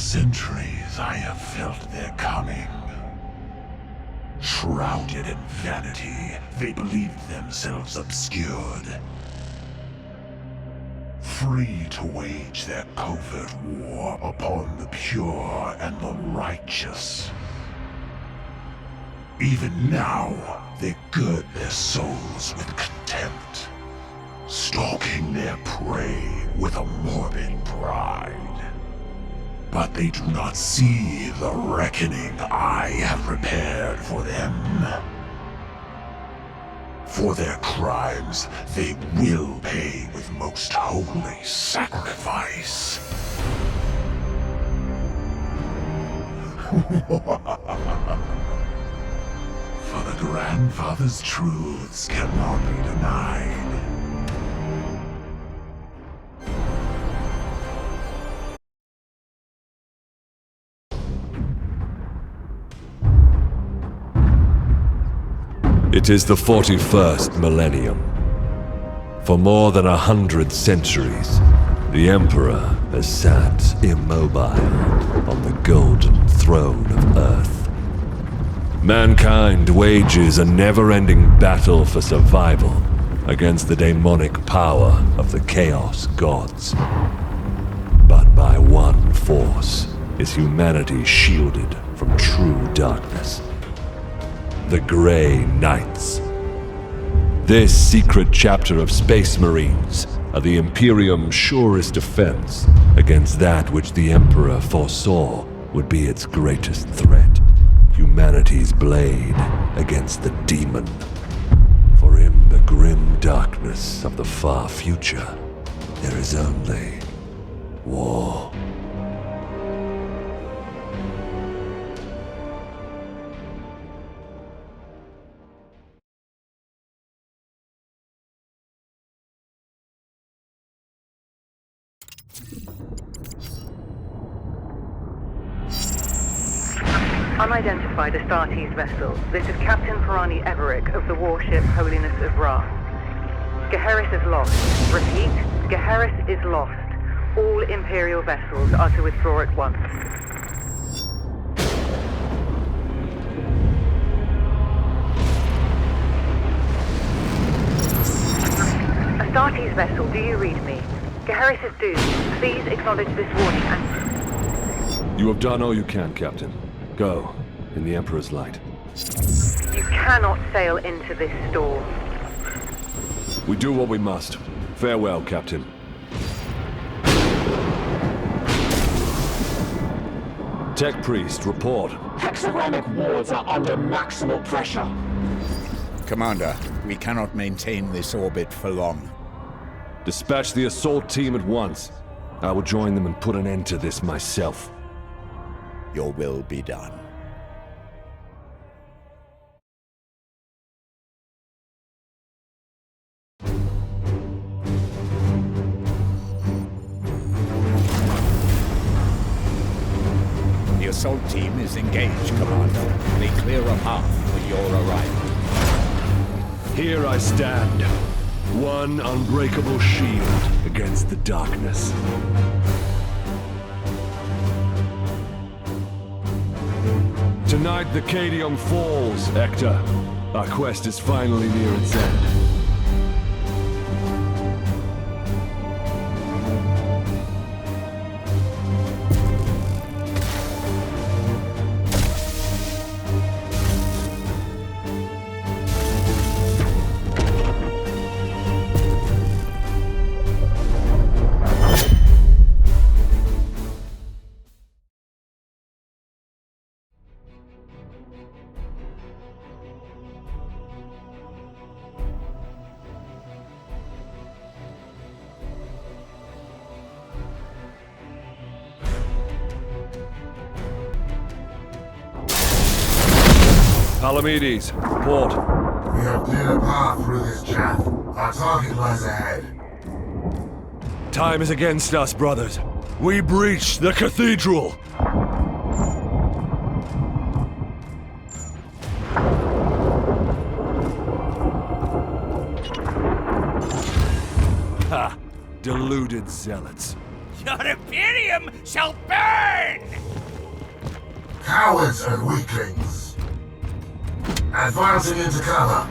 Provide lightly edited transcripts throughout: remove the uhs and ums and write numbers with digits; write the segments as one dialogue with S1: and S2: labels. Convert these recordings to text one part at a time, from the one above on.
S1: centuries I have felt their coming. Shrouded in vanity, they believed themselves obscured. Free to wage their covert war upon the pure and the righteous. Even now, they gird their souls with contempt, stalking their prey with a morbid pride. But they do not see the reckoning I have prepared for them. For their crimes, they will pay with most holy sacrifice. For the grandfather's truths cannot be denied.
S2: It is the 41st millennium. For more than 100 centuries, the Emperor has sat immobile on the golden throne of Earth. Mankind wages a never-ending battle for survival against the demonic power of the Chaos Gods. But by one force is humanity shielded from true darkness. The Grey Knights. This secret chapter of Space Marines are the Imperium's surest defense against that which the Emperor foresaw would be its greatest threat. Humanity's blade against the demon. For in the grim darkness of the far future, there is only war.
S3: Unidentified Astartes vessel. This is Captain Parani Everick of the warship Holiness of Ra. Geheris is lost. Repeat, Geheris is lost. All Imperial vessels are to withdraw at once. Astartes vessel, do you read me? Geheris is doomed. Please acknowledge this warning and...
S2: You have done all you can, Captain. Go, in the Emperor's light.
S3: You cannot sail into this storm.
S2: We do what we must. Farewell, Captain. Tech Priest, report.
S4: Hexagrammic wards are under maximal pressure.
S5: Commander, we cannot maintain this orbit for long.
S2: Dispatch the assault team at once. I will join them and put an end to this myself.
S5: Your will be done. The assault team is engaged, Commander. They clear a path for your arrival.
S2: Here I stand. One unbreakable shield against the darkness. Tonight the Cadium falls, Hector. Our quest is finally near its end. Palamedes, port.
S6: We have cleared a path through this chaff. Our target lies ahead.
S2: Time is against us, brothers. We breach the cathedral! Ha! Deluded zealots.
S5: Your Imperium shall burn!
S6: Cowards and weaklings. Advancing into cover.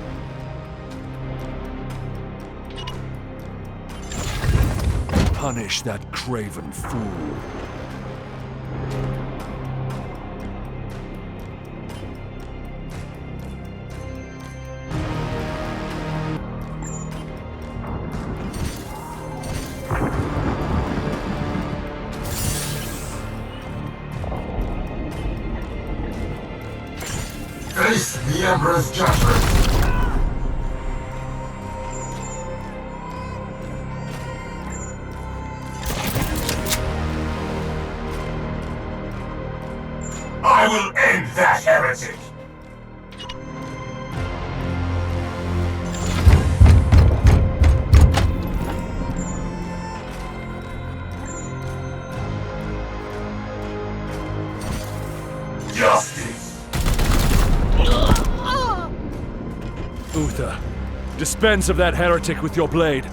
S2: Punish that craven fool.
S6: Face the Emperor's judgment. I will end that heretic! Justice!
S2: Uther, dispense of that heretic with your blade.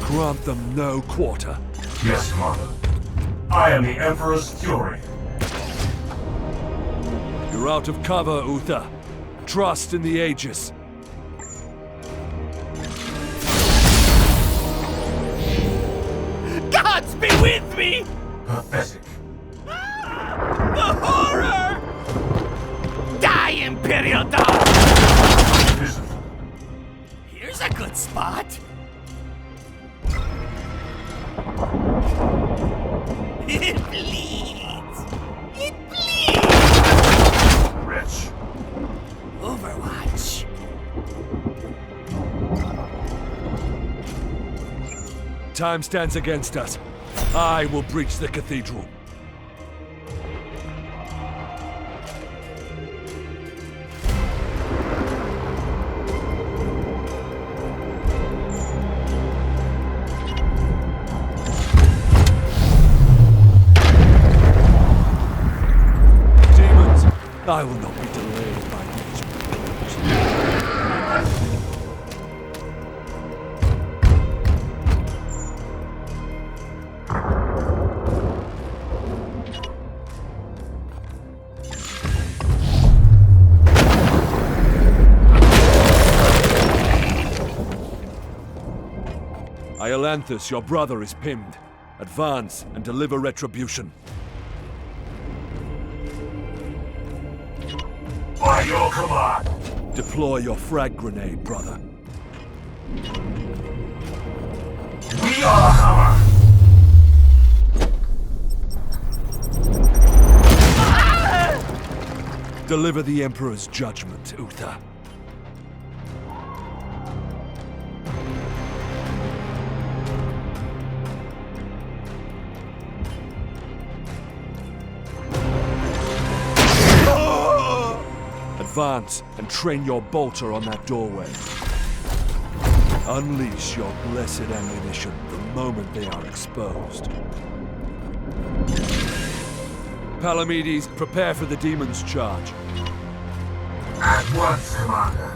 S2: Grant them no quarter.
S6: Yes, Commander. I am the Emperor's fury.
S2: You're out of cover, Uther. Trust in the Aegis.
S5: Gods be with me!
S6: Pathetic.
S5: The horror! Die, Imperial dog!
S6: Pitiful.
S5: Here's a good spot. It bleeds! It bleeds!
S6: Wretch.
S5: Overwatch.
S2: Time stands against us. I will breach the cathedral. I will not be delayed by these prayers. Iolanthus, your brother, is pinned. Advance and deliver retribution.
S6: By your command!
S2: Deploy your frag grenade, brother.
S6: We are Hammer!
S2: Deliver the Emperor's judgment, Uther. Advance and train your bolter on that doorway. Unleash your blessed ammunition the moment they are exposed. Palamedes, prepare for the demon's charge.
S6: At once, Commander.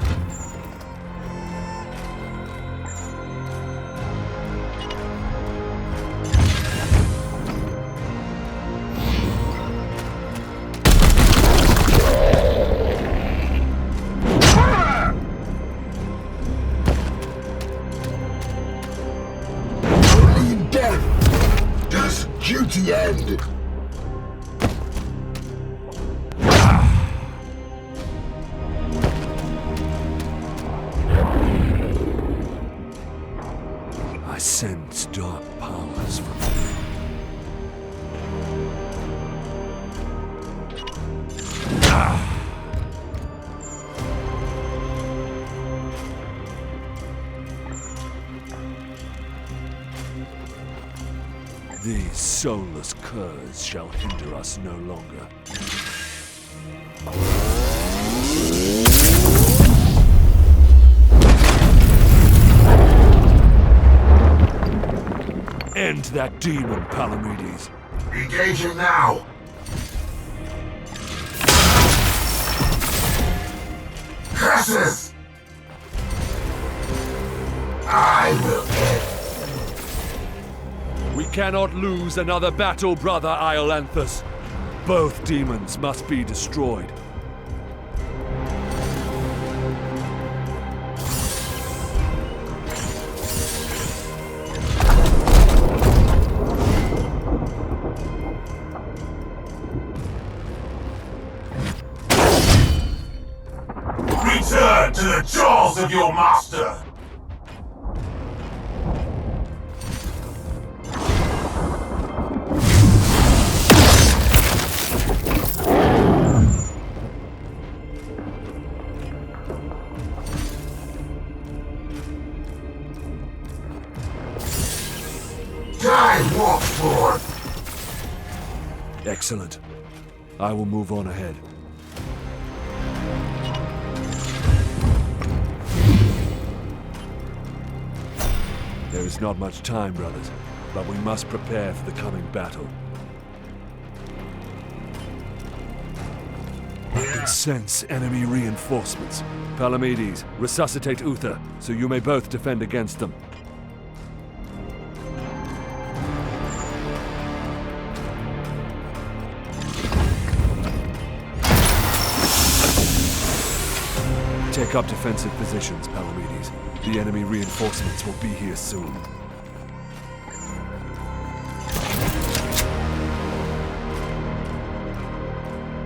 S6: Duty end!
S2: I sense dark powers from you. These soulless curs shall hinder us no longer. End that demon, Palamedes.
S6: Engaging now! Curses!
S2: cannot lose another battle, brother Iolanthus. Both demons must be destroyed.
S6: Return to the jaws of your master! Die, walk forth!
S2: Excellent. I will move on ahead. There is not much time, brothers, but we must prepare for the coming battle. I can sense enemy reinforcements. Palamedes, resuscitate Uther, so you may both defend against them. Take up defensive positions, Palamedes. The enemy reinforcements will be here soon.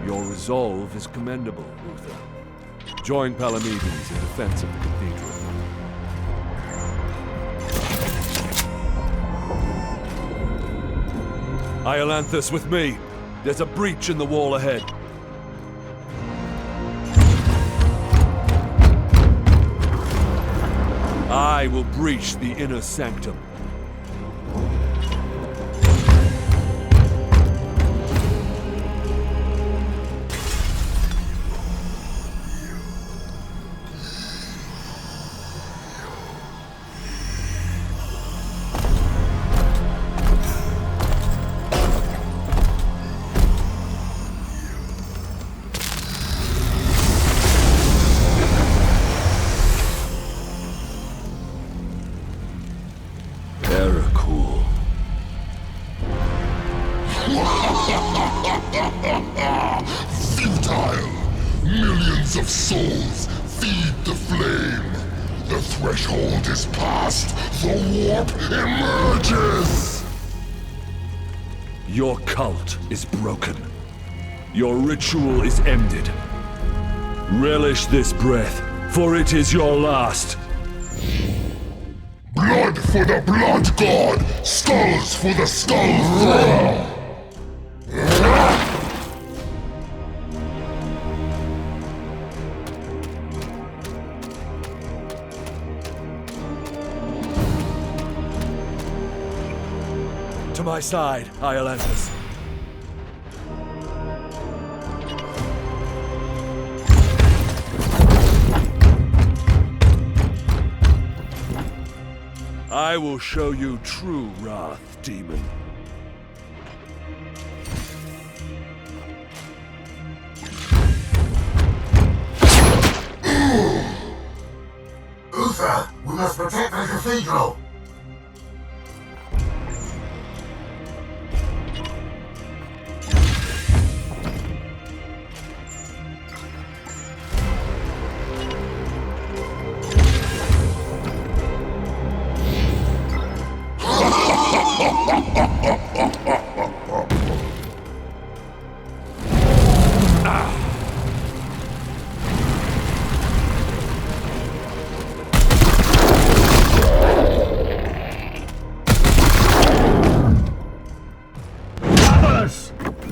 S2: Your resolve is commendable, Uther. Join Palamedes in defense of the cathedral. Iolanthus, with me. There's a breach in the wall ahead. I will breach the inner sanctum.
S1: Futile! Millions of souls feed the flame! The threshold is passed! The warp emerges!
S2: Your cult is broken. Your ritual is ended. Relish this breath, for it is your last.
S1: Blood for the blood god! Skulls for the skull thrower!
S2: To my side, Iolanthus. I will show you true wrath, demon.
S6: Uther, we must protect the cathedral!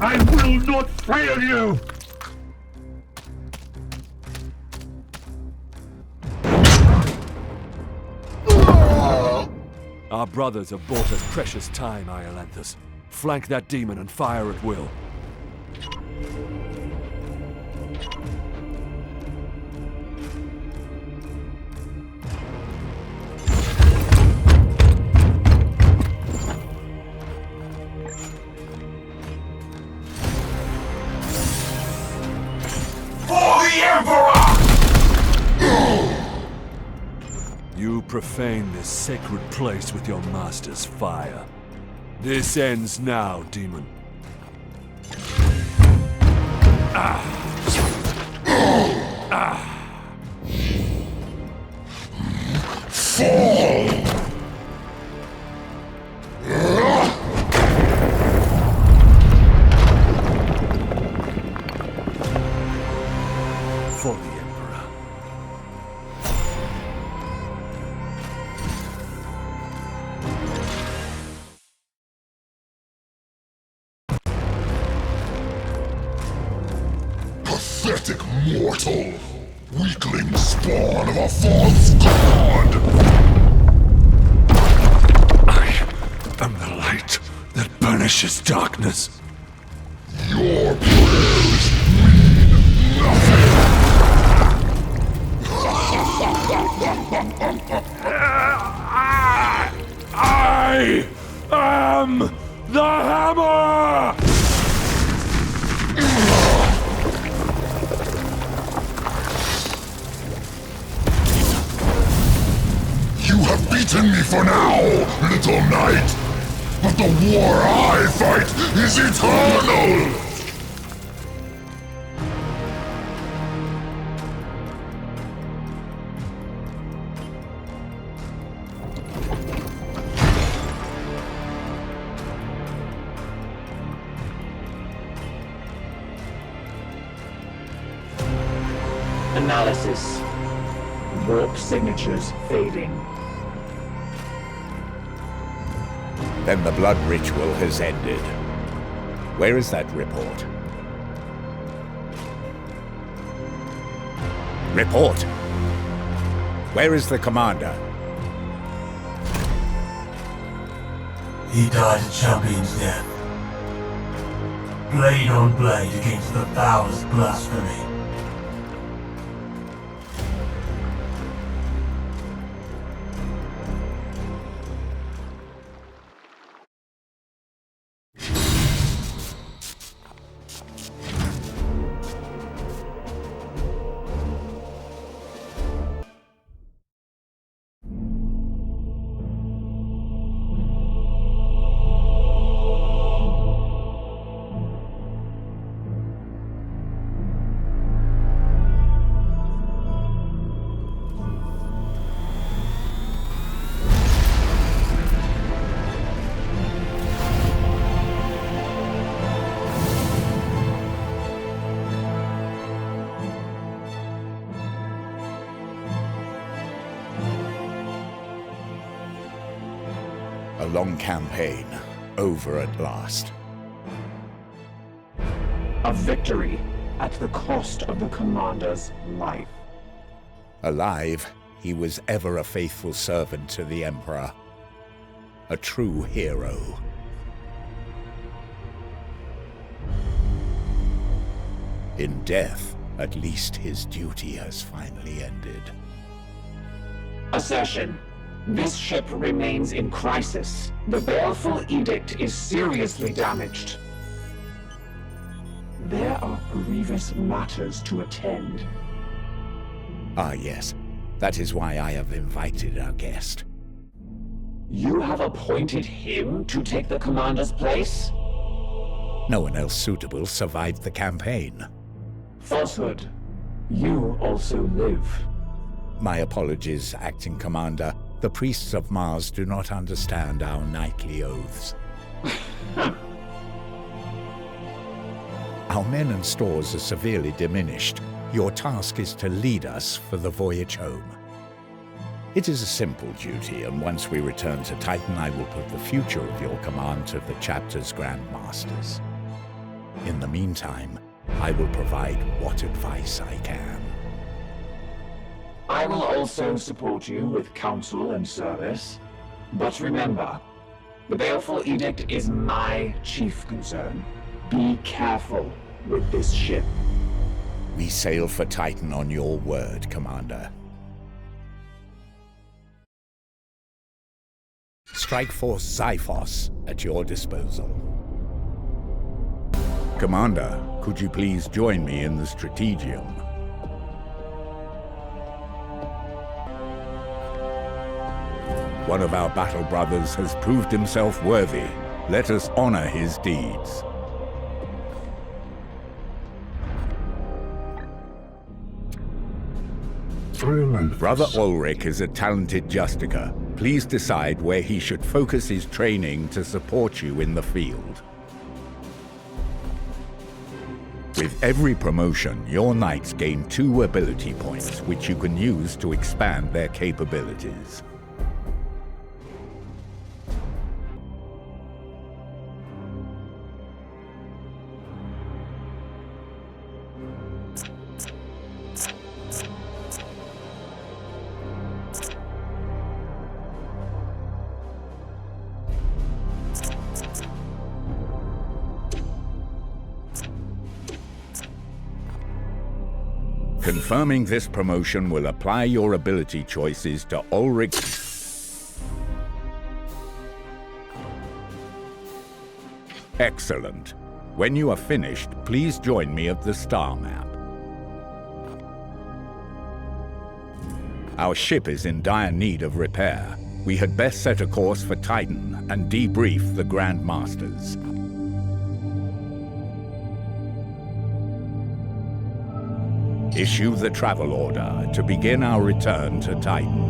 S1: I will not fail you!
S2: Our brothers have bought us precious time, Iolanthus. Flank that demon and fire at will. You profane this sacred place with your master's fire. This ends now, demon. For the Emperor.
S1: Pathetic mortal! Weakling spawn of a false god!
S2: I am the light that banishes darkness.
S1: Your prayers mean nothing!
S2: I am the hammer!
S1: You have beaten me for now, little knight! But the war I fight is eternal!
S4: Analysis. Warp signatures fading.
S5: Then the blood ritual has ended. Where is that report? Report! Where is the commander?
S6: He died a champion's death. Blade on blade against the foulest blasphemy.
S5: A long campaign, over at last.
S4: A victory at the cost of the commander's life.
S5: Alive, he was ever a faithful servant to the Emperor. A true hero. In death, at least his duty has finally ended.
S4: Assertion. This ship remains in crisis. The Baleful Edict is seriously damaged. There are grievous matters to attend.
S5: Ah, yes. That is why I have invited our guest.
S4: You have appointed him to take the commander's place?
S5: No one else suitable survived the campaign.
S4: Falsehood. You also live.
S5: My apologies, Acting Commander. The priests of Mars do not understand our knightly oaths. Our men and stores are severely diminished. Your task is to lead us for the voyage home. It is a simple duty, and once we return to Titan, I will put the future of your command to the chapter's Grand Masters. In the meantime, I will provide what advice I can.
S4: I will also support you with counsel and service. But remember, the Baleful Edict is my chief concern. Be careful with this ship.
S5: We sail for Titan on your word, Commander. Strike Force Xiphos at your disposal. Commander, could you please join me in the Strategium? One of our battle brothers has proved himself worthy. Let us honor his deeds. Brother Ulrich is a talented justicer. Please decide where he should focus his training to support you in the field. With every promotion, your knights gain 2 ability points, which you can use to expand their capabilities. Confirming this promotion will apply your ability choices to Ulrich. Excellent. When you are finished, please join me at the star map. Our ship is in dire need of repair. We had best set a course for Titan and debrief the Grand Masters. Issue the travel order to begin our return to Titan.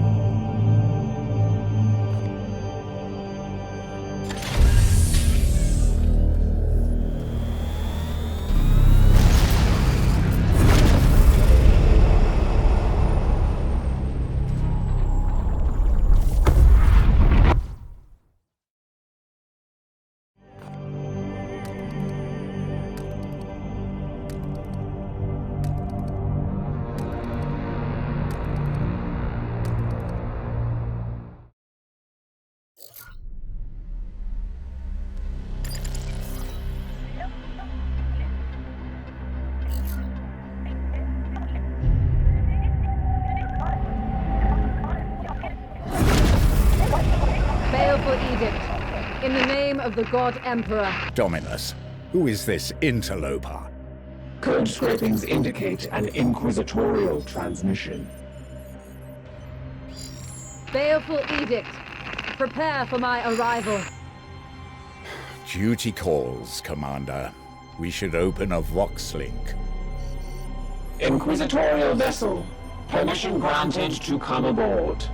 S7: Baleful Edict. In the name of the God Emperor.
S5: Dominus, who is this interloper?
S4: Code scrapings indicate an inquisitorial transmission.
S7: Baleful Edict. Prepare for my arrival.
S5: Duty calls, Commander. We should open a Vox link.
S4: Inquisitorial vessel. Permission granted to come aboard.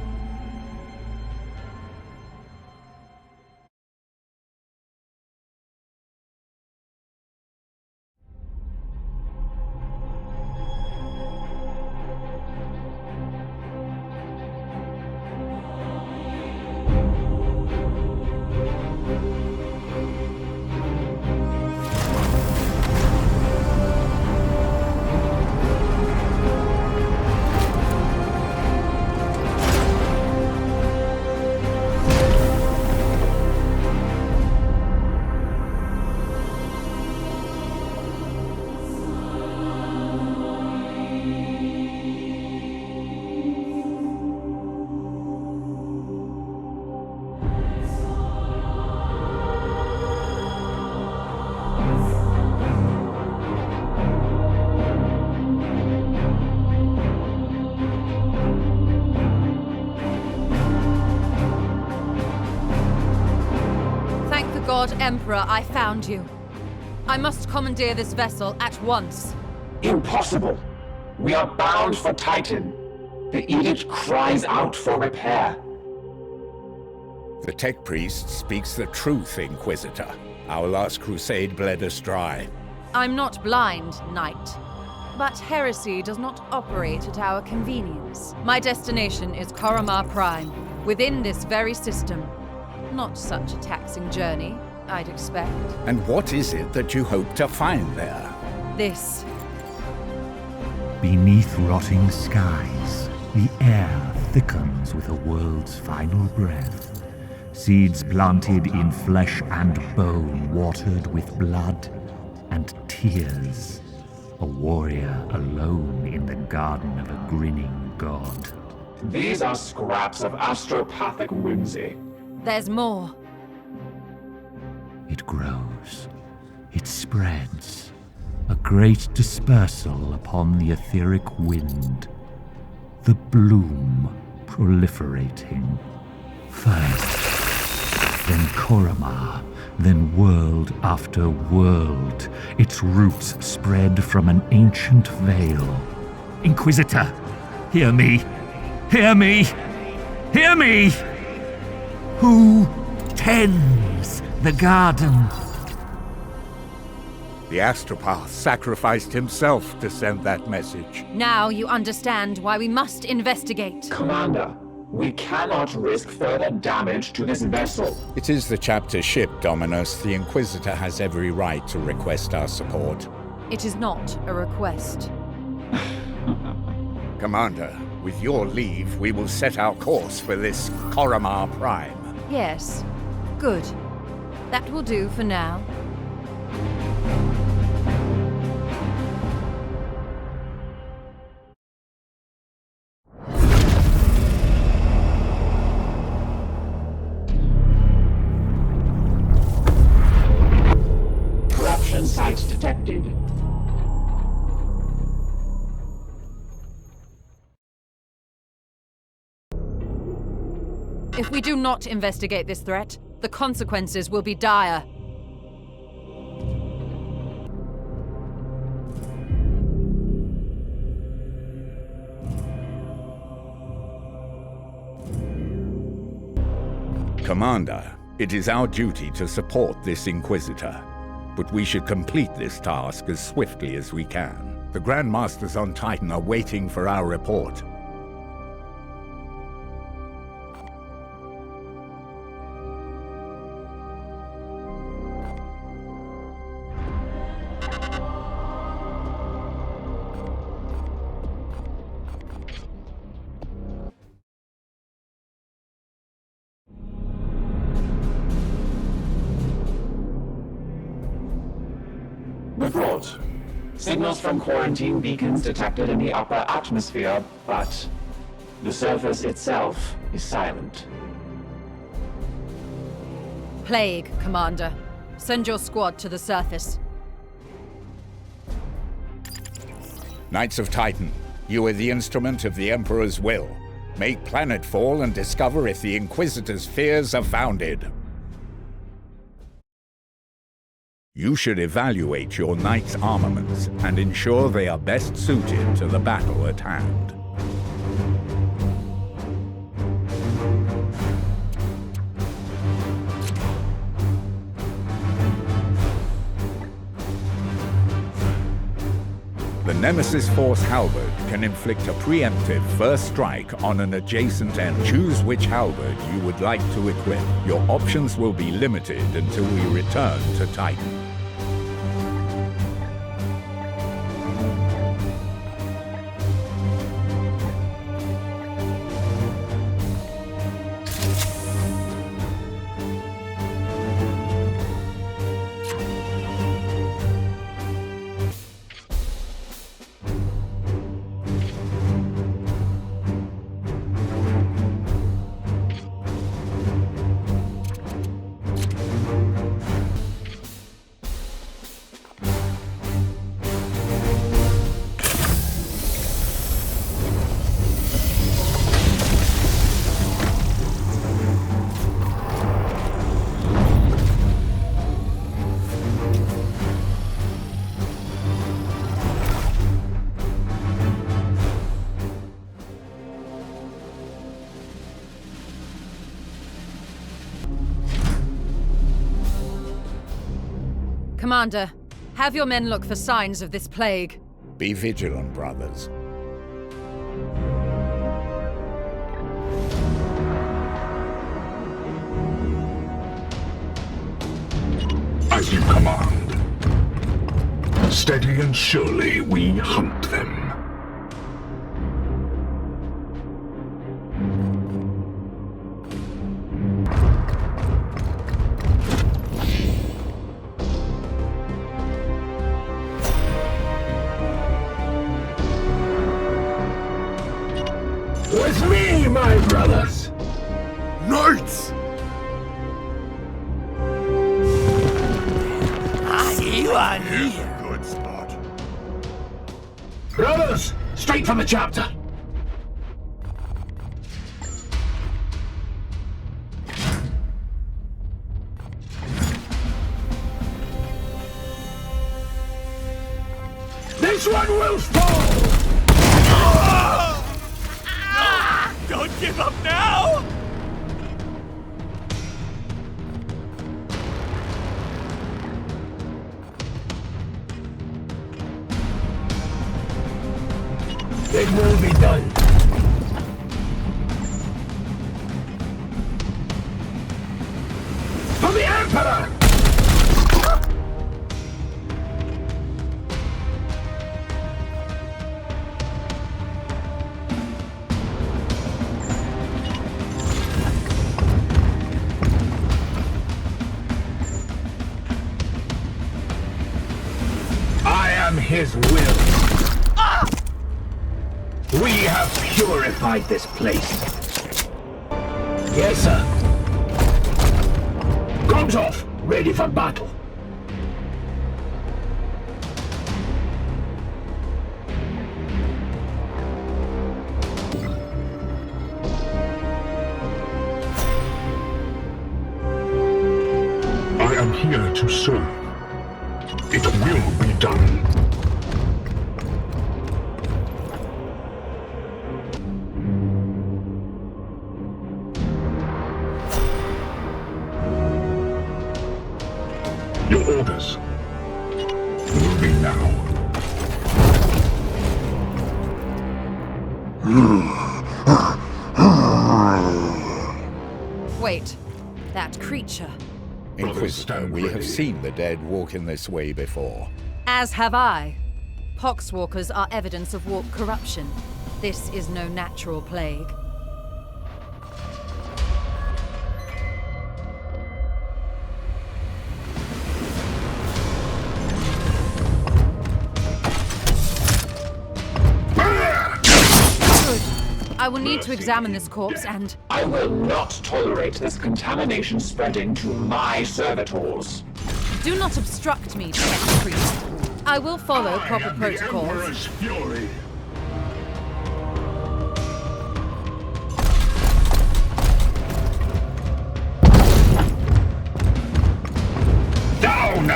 S7: God Emperor, I found you. I must commandeer this vessel at once.
S4: Impossible! We are bound for Titan. The edict cries out for repair.
S5: The tech priest speaks the truth, Inquisitor. Our last crusade bled us dry.
S7: I'm not blind, Knight. But heresy does not operate at our convenience. My destination is Koromar Prime, within this very system. Not such a taxing journey, I'd expect.
S5: And what is it that you hope to find there?
S7: This.
S8: Beneath rotting skies, the air thickens with a world's final breath. Seeds planted in flesh and bone, watered with blood and tears. A warrior alone in the garden of a grinning god.
S4: These are scraps of astropathic whimsy.
S7: There's more.
S8: It grows. It spreads. A great dispersal upon the etheric wind. The bloom proliferating. First, then Koromar, then world after world, its roots spread from an ancient veil. Inquisitor, hear me! Hear me! Hear me! Who tends the garden?
S5: The astropath sacrificed himself to send that message.
S7: Now you understand why we must investigate.
S4: Commander, we cannot risk further damage to this vessel.
S5: It is the chapter's ship, Dominus. The Inquisitor has every right to request our support.
S7: It is not a request.
S5: Commander, with your leave, we will set our course for this Coromar Prime.
S7: Yes. Good. That will do for now.
S4: Corruption site detected.
S7: If we do not investigate this threat, the consequences will be dire.
S5: Commander, it is our duty to support this Inquisitor, but we should complete this task as swiftly as we can. The Grand Masters on Titan are waiting for our report.
S4: Report. Signals from quarantine beacons detected in the upper atmosphere, but the surface itself is silent.
S7: Plague, Commander. Send your squad to the surface.
S5: Knights of Titan, you are the instrument of the Emperor's will. Make planetfall and discover if the Inquisitor's fears are founded. You should evaluate your knights' armaments and ensure they are best suited to the battle at hand. The Nemesis Force halberd can inflict a preemptive first strike on an adjacent enemy. Choose which halberd you would like to equip. Your options will be limited until we return to Titan.
S7: Commander, have your men look for signs of this plague.
S5: Be vigilant, brothers.
S1: As you command. Steady and surely we hunt them. With me, my brothers! Knights!
S9: You are here.
S1: Good spot.
S9: Brothers, straight from the chapter. This one will fall!
S10: Don't give up now!
S9: It will be done. For the Emperor! I am his will. We have purified this place. Yes, sir. Guns off, ready for battle.
S1: I am here to serve. It will be done. Your orders. Moving now.
S7: Wait, that creature.
S5: Inquisitor, we have seen the dead walk in this way before.
S7: As have I. Poxwalkers are evidence of warp corruption. This is no natural plague. I will need to examine this corpse and...
S4: I will not tolerate this contamination spreading to my servitors.
S7: Do not obstruct me, Tech Priest. I will follow proper protocols.
S1: Emperor's fury.
S9: Down!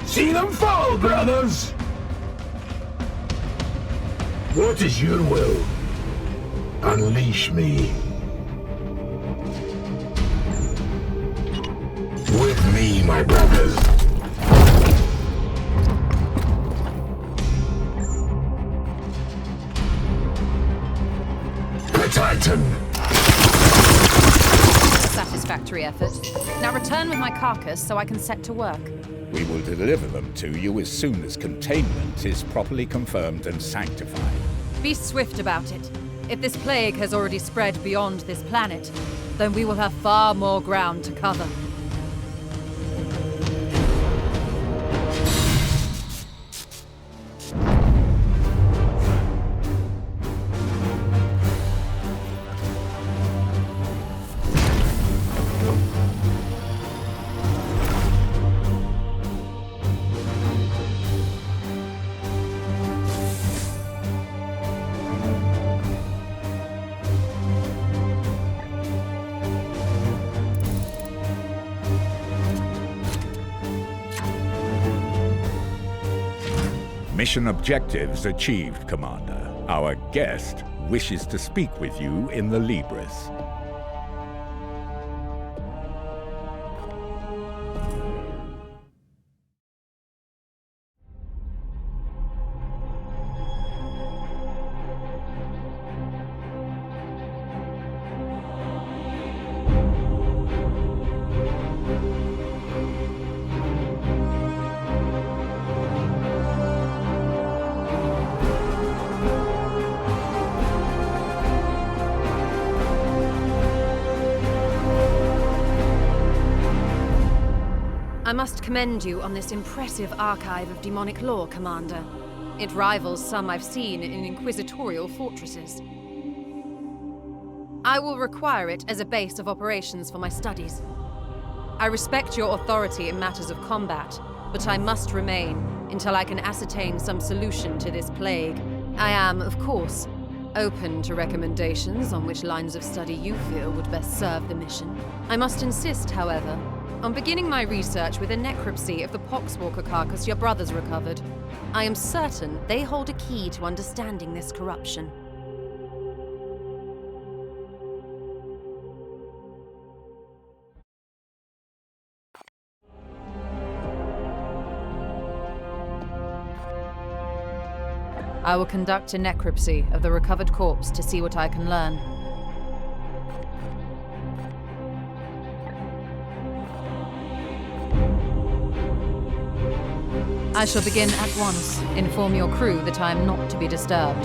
S9: See them fall, brothers! What is your will? Unleash me. With me, my brothers. The Titan.
S7: Satisfactory effort. Now return with my carcass so I can set to work.
S5: We will deliver them to you as soon as containment is properly confirmed and sanctified.
S7: Be swift about it. If this plague has already spread beyond this planet, then we will have far more ground to cover.
S5: Mission objectives achieved, Commander. Our guest wishes to speak with you in the Libris.
S7: I must commend you on this impressive archive of demonic lore, Commander. It rivals some I've seen in inquisitorial fortresses. I will require it as a base of operations for my studies. I respect your authority in matters of combat, but I must remain until I can ascertain some solution to this plague. I am, of course, open to recommendations on which lines of study you feel would best serve the mission. I must insist, however, I'm beginning my research with a necropsy of the poxwalker carcass your brothers recovered. I am certain they hold a key to understanding this corruption. I will conduct a necropsy of the recovered corpse to see what I can learn. I shall begin at once. Inform your crew that I am not to be disturbed.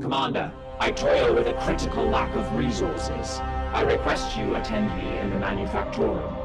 S4: Commander, I toil with a critical lack of resources. I request you attend me in the manufactorum.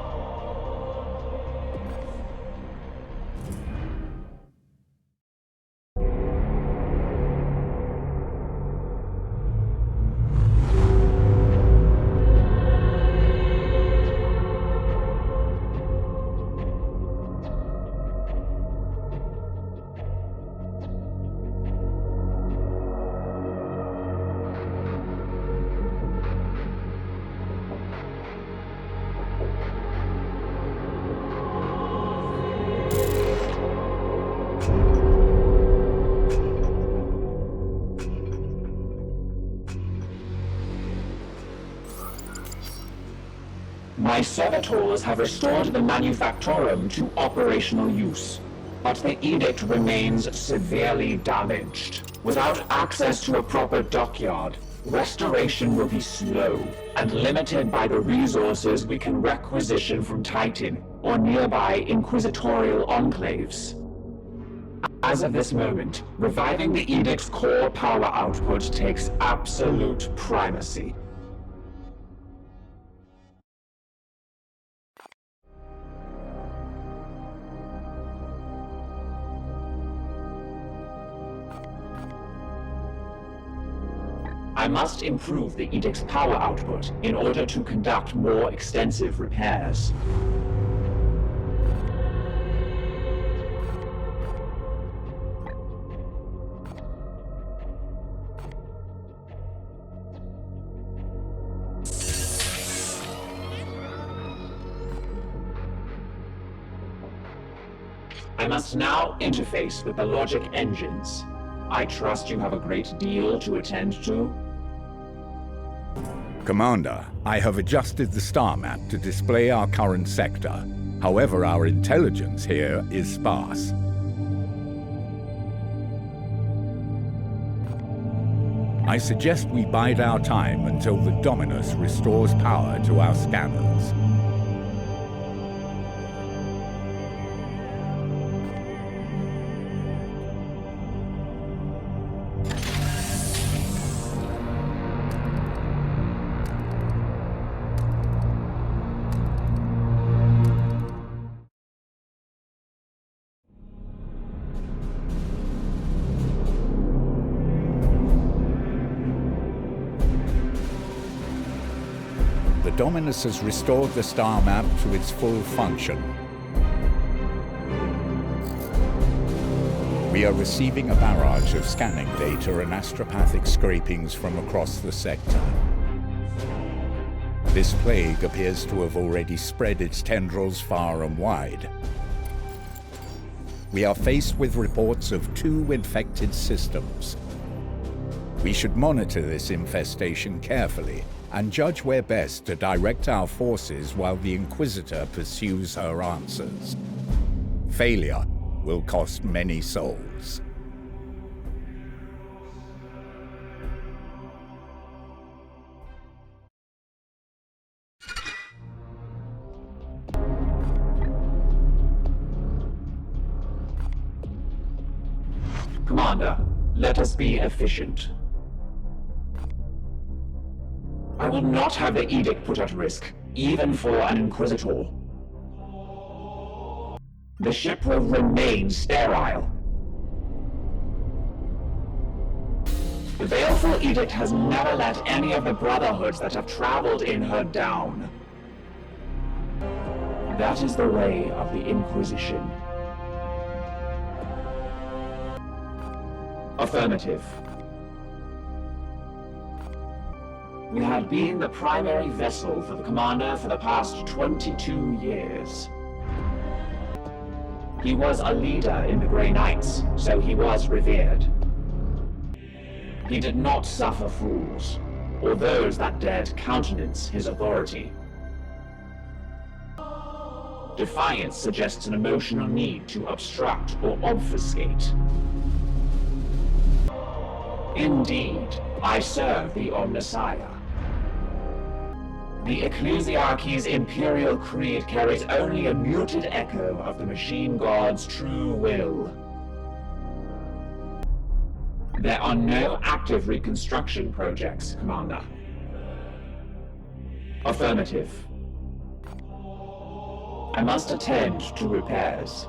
S4: My servitors have restored the manufactorum to operational use, but the edict remains severely damaged. Without access to a proper dockyard, restoration will be slow and limited by the resources we can requisition from Titan or nearby inquisitorial enclaves. As of this moment, reviving the edict's core power output takes absolute primacy. I must improve the edict's power output in order to conduct more extensive repairs. I must now interface with the logic engines. I trust you have a great deal to attend to.
S5: Commander, I have adjusted the star map to display our current sector. However, our intelligence here is sparse. I suggest we bide our time until the Dominus restores power to our scanners. The Dominus has restored the star map to its full function. We are receiving a barrage of scanning data and astropathic scrapings from across the sector. This plague appears to have already spread its tendrils far and wide. We are faced with reports of 2 infected systems. We should monitor this infestation carefully and judge where best to direct our forces while the Inquisitor pursues her answers. Failure will cost many souls.
S4: Commander, let us be efficient. I will not have the edict put at risk, even for an Inquisitor. The ship will remain sterile. The Baleful Edict has never let any of the Brotherhoods that have traveled in her down. That is the way of the Inquisition. Affirmative. you had been the primary vessel for the commander for the past 22 years. He was a leader in the Grey Knights, so he was revered. He did not suffer fools, or those that dared countenance his authority. Defiance suggests an emotional need to obstruct or obfuscate. Indeed, I serve the Omnissiah. The Ecclesiarchy's imperial creed carries only a muted echo of the machine god's true will. There are no active reconstruction projects, Commander. Affirmative. I must attend to repairs.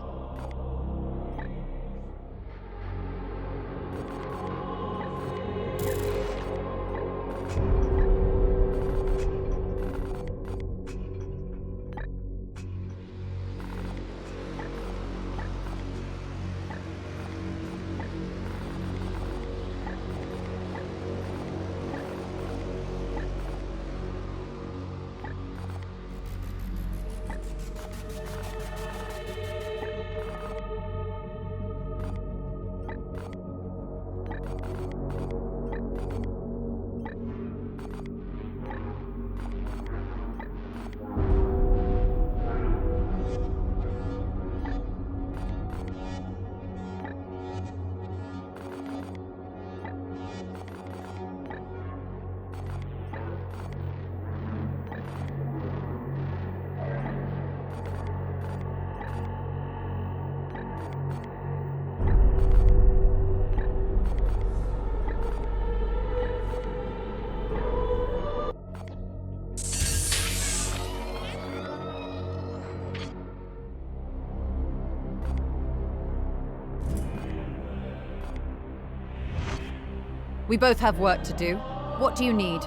S7: We both have work to do. What do you need?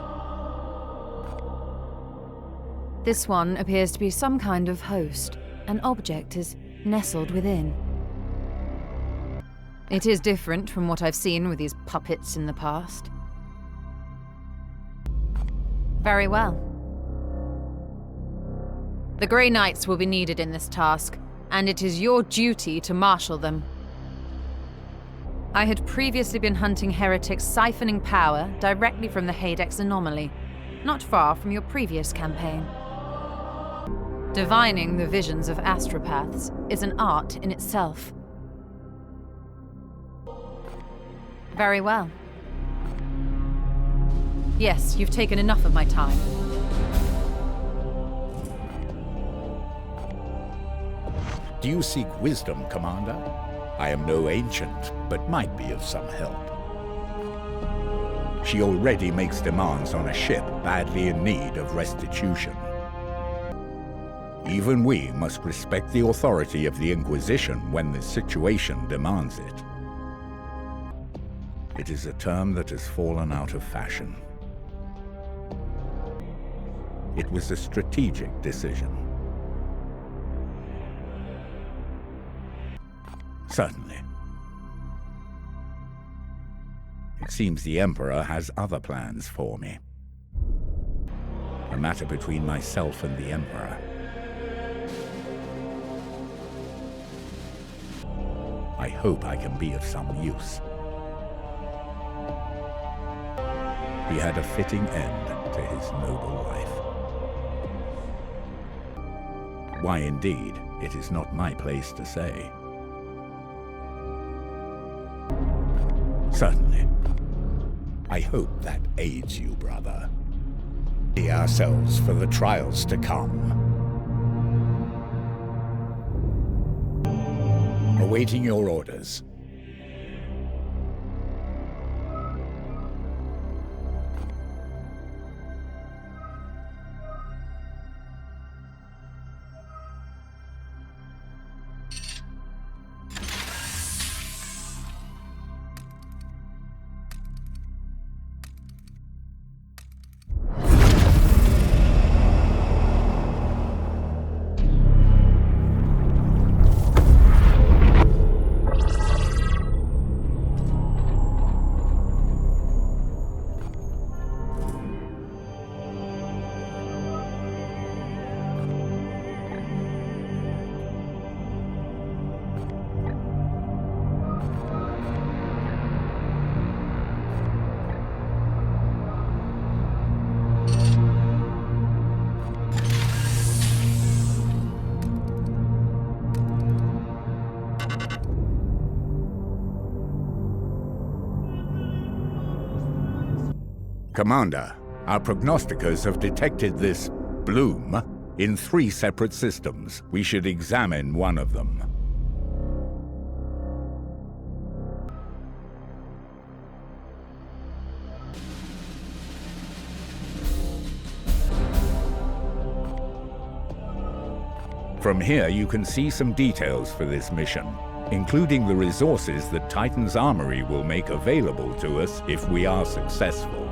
S7: This one appears to be some kind of host. An object is nestled within. It is different from what I've seen with these puppets in the past. Very well. The Grey Knights will be needed in this task, and it is your duty to marshal them. I had previously been hunting heretics siphoning power directly from the Hadex anomaly, not far from your previous campaign. Divining the visions of astropaths is an art in itself. Very well. Yes, you've taken enough of my time.
S5: Do you seek wisdom, Commander? I am no ancient, but might be of some help. She already makes demands on a ship badly in need of restitution. Even we must respect the authority of the Inquisition when the situation demands it. It is a term that has fallen out of fashion. It was a strategic decision. Certainly. It seems the Emperor has other plans for me. A matter between myself and the Emperor. I hope I can be of some use. He had a fitting end to his noble life. Why indeed, it is not my place to say. Certainly. I hope that aids you, brother. Ready ourselves for the trials to come. Awaiting your orders. Commander, our prognosticators have detected this bloom in 3 separate systems. We should examine one of them. From here, you can see some details for this mission, including the resources that Titan's Armory will make available to us if we are successful.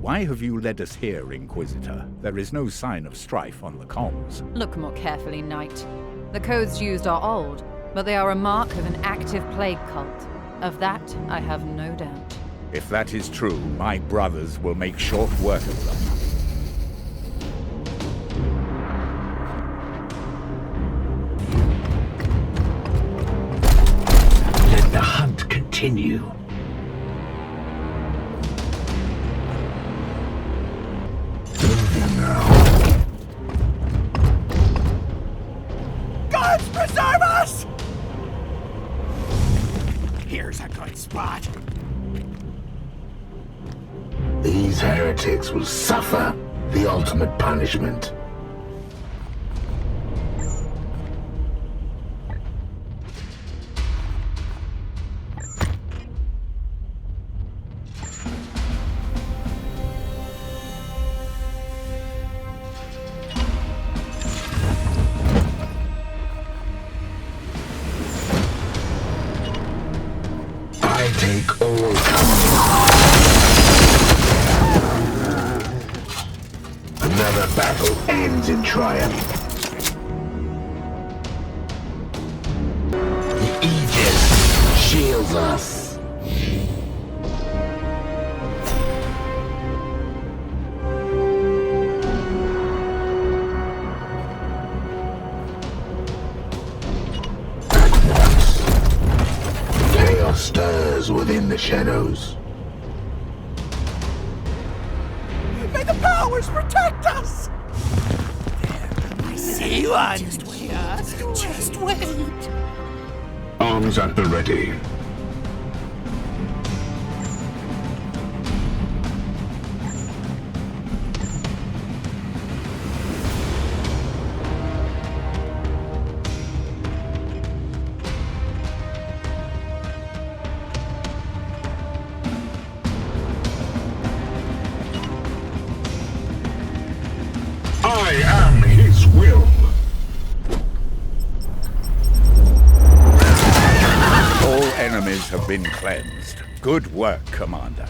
S5: Why have you led us here, Inquisitor? There is no sign of strife on the comms.
S7: Look more carefully, Knight. The codes used are old, but they are a mark of an active plague cult. Of that, I have no doubt.
S5: If that is true, my brothers will make short work of them.
S9: Let the hunt continue.
S10: Gods preserve us! Here's a good spot.
S9: These heretics will suffer the ultimate punishment. Take all Another battle ends in triumph. The Aegis shields us. Stirs within the shadows.
S10: May the powers protect us! I see one. Just wait.
S9: Arms at the ready. I am his will.
S5: All enemies have been cleansed. Good work, Commander.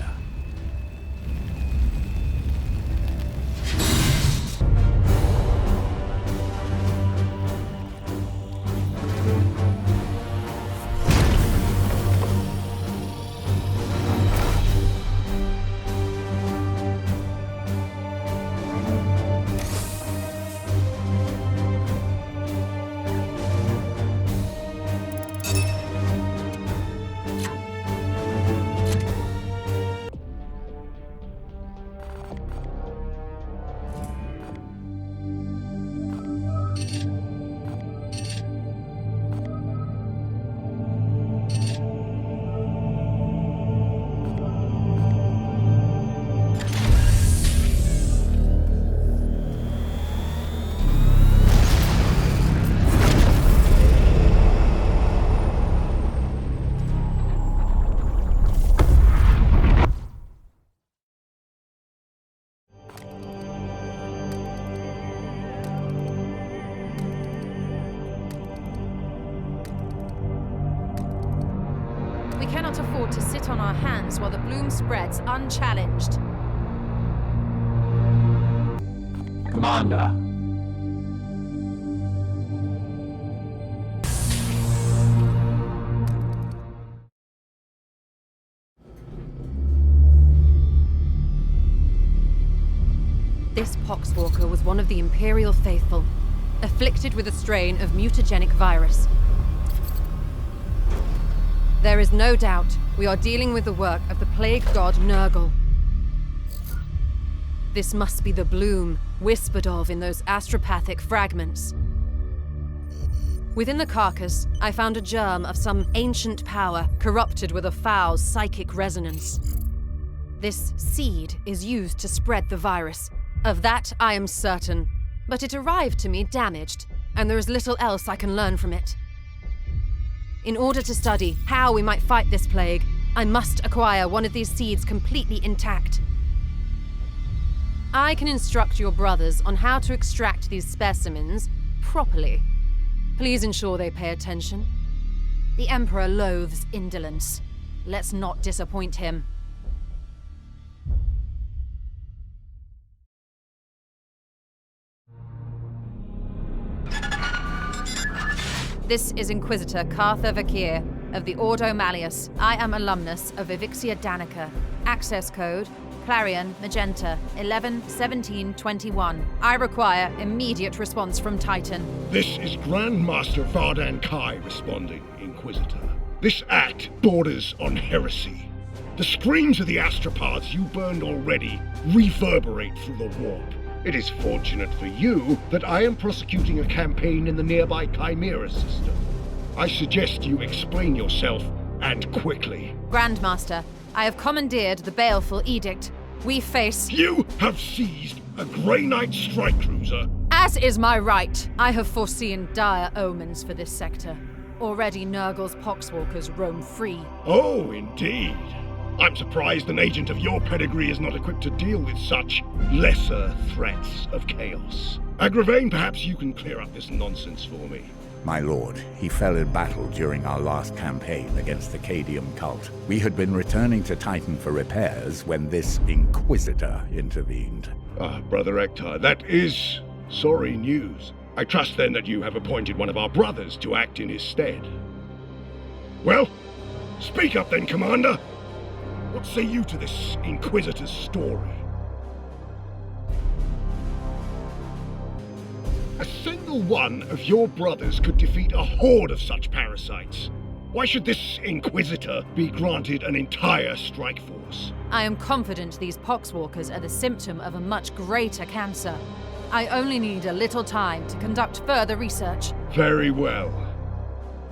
S7: on our hands while the bloom spreads unchallenged.
S4: Commander.
S7: This poxwalker was one of the Imperial faithful, afflicted with a strain of mutagenic virus. There is no doubt we are dealing with the work of the plague god Nurgle. This must be the bloom whispered of in those astropathic fragments. Within the carcass, I found a germ of some ancient power corrupted with a foul psychic resonance. This seed is used to spread the virus. Of that I am certain, but it arrived to me damaged, and there is little else I can learn from it. In order to study how we might fight this plague, I must acquire one of these seeds completely intact. I can instruct your brothers on how to extract these specimens properly. Please ensure they pay attention. The Emperor loathes indolence. Let's not disappoint him. This is Inquisitor Cartha Vakir of the Ordo Malleus. I am alumnus of Evixia Danica. Access code Clarion Magenta 111721. I require immediate response from Titan.
S9: This is Grandmaster Vardan Kai responding, Inquisitor. This act borders on heresy. The screams of the astropaths you burned already reverberate through the warp. It is fortunate for you that I am prosecuting a campaign in the nearby Chimera system. I suggest you explain yourself, and quickly.
S7: Grandmaster, I have commandeered the Baleful Edict. We face...
S9: You have seized a Grey Knight strike cruiser.
S7: As is my right. I have foreseen dire omens for this sector. Already Nurgle's poxwalkers roam free.
S9: Oh, indeed. I'm surprised an agent of your pedigree is not equipped to deal with such lesser threats of chaos. Agravain, perhaps you can clear up this nonsense for me.
S5: My lord, he fell in battle during our last campaign against the Cadium cult. We had been returning to Titan for repairs when this Inquisitor intervened.
S9: Ah, Brother Ektar, that is sorry news. I trust then that you have appointed one of our brothers to act in his stead. Well, speak up then, Commander. What say you to this Inquisitor's story? A single one of your brothers could defeat a horde of such parasites. Why should this Inquisitor be granted an entire strike force?
S7: I am confident these poxwalkers are the symptom of a much greater cancer. I only need a little time to conduct further research.
S9: Very well.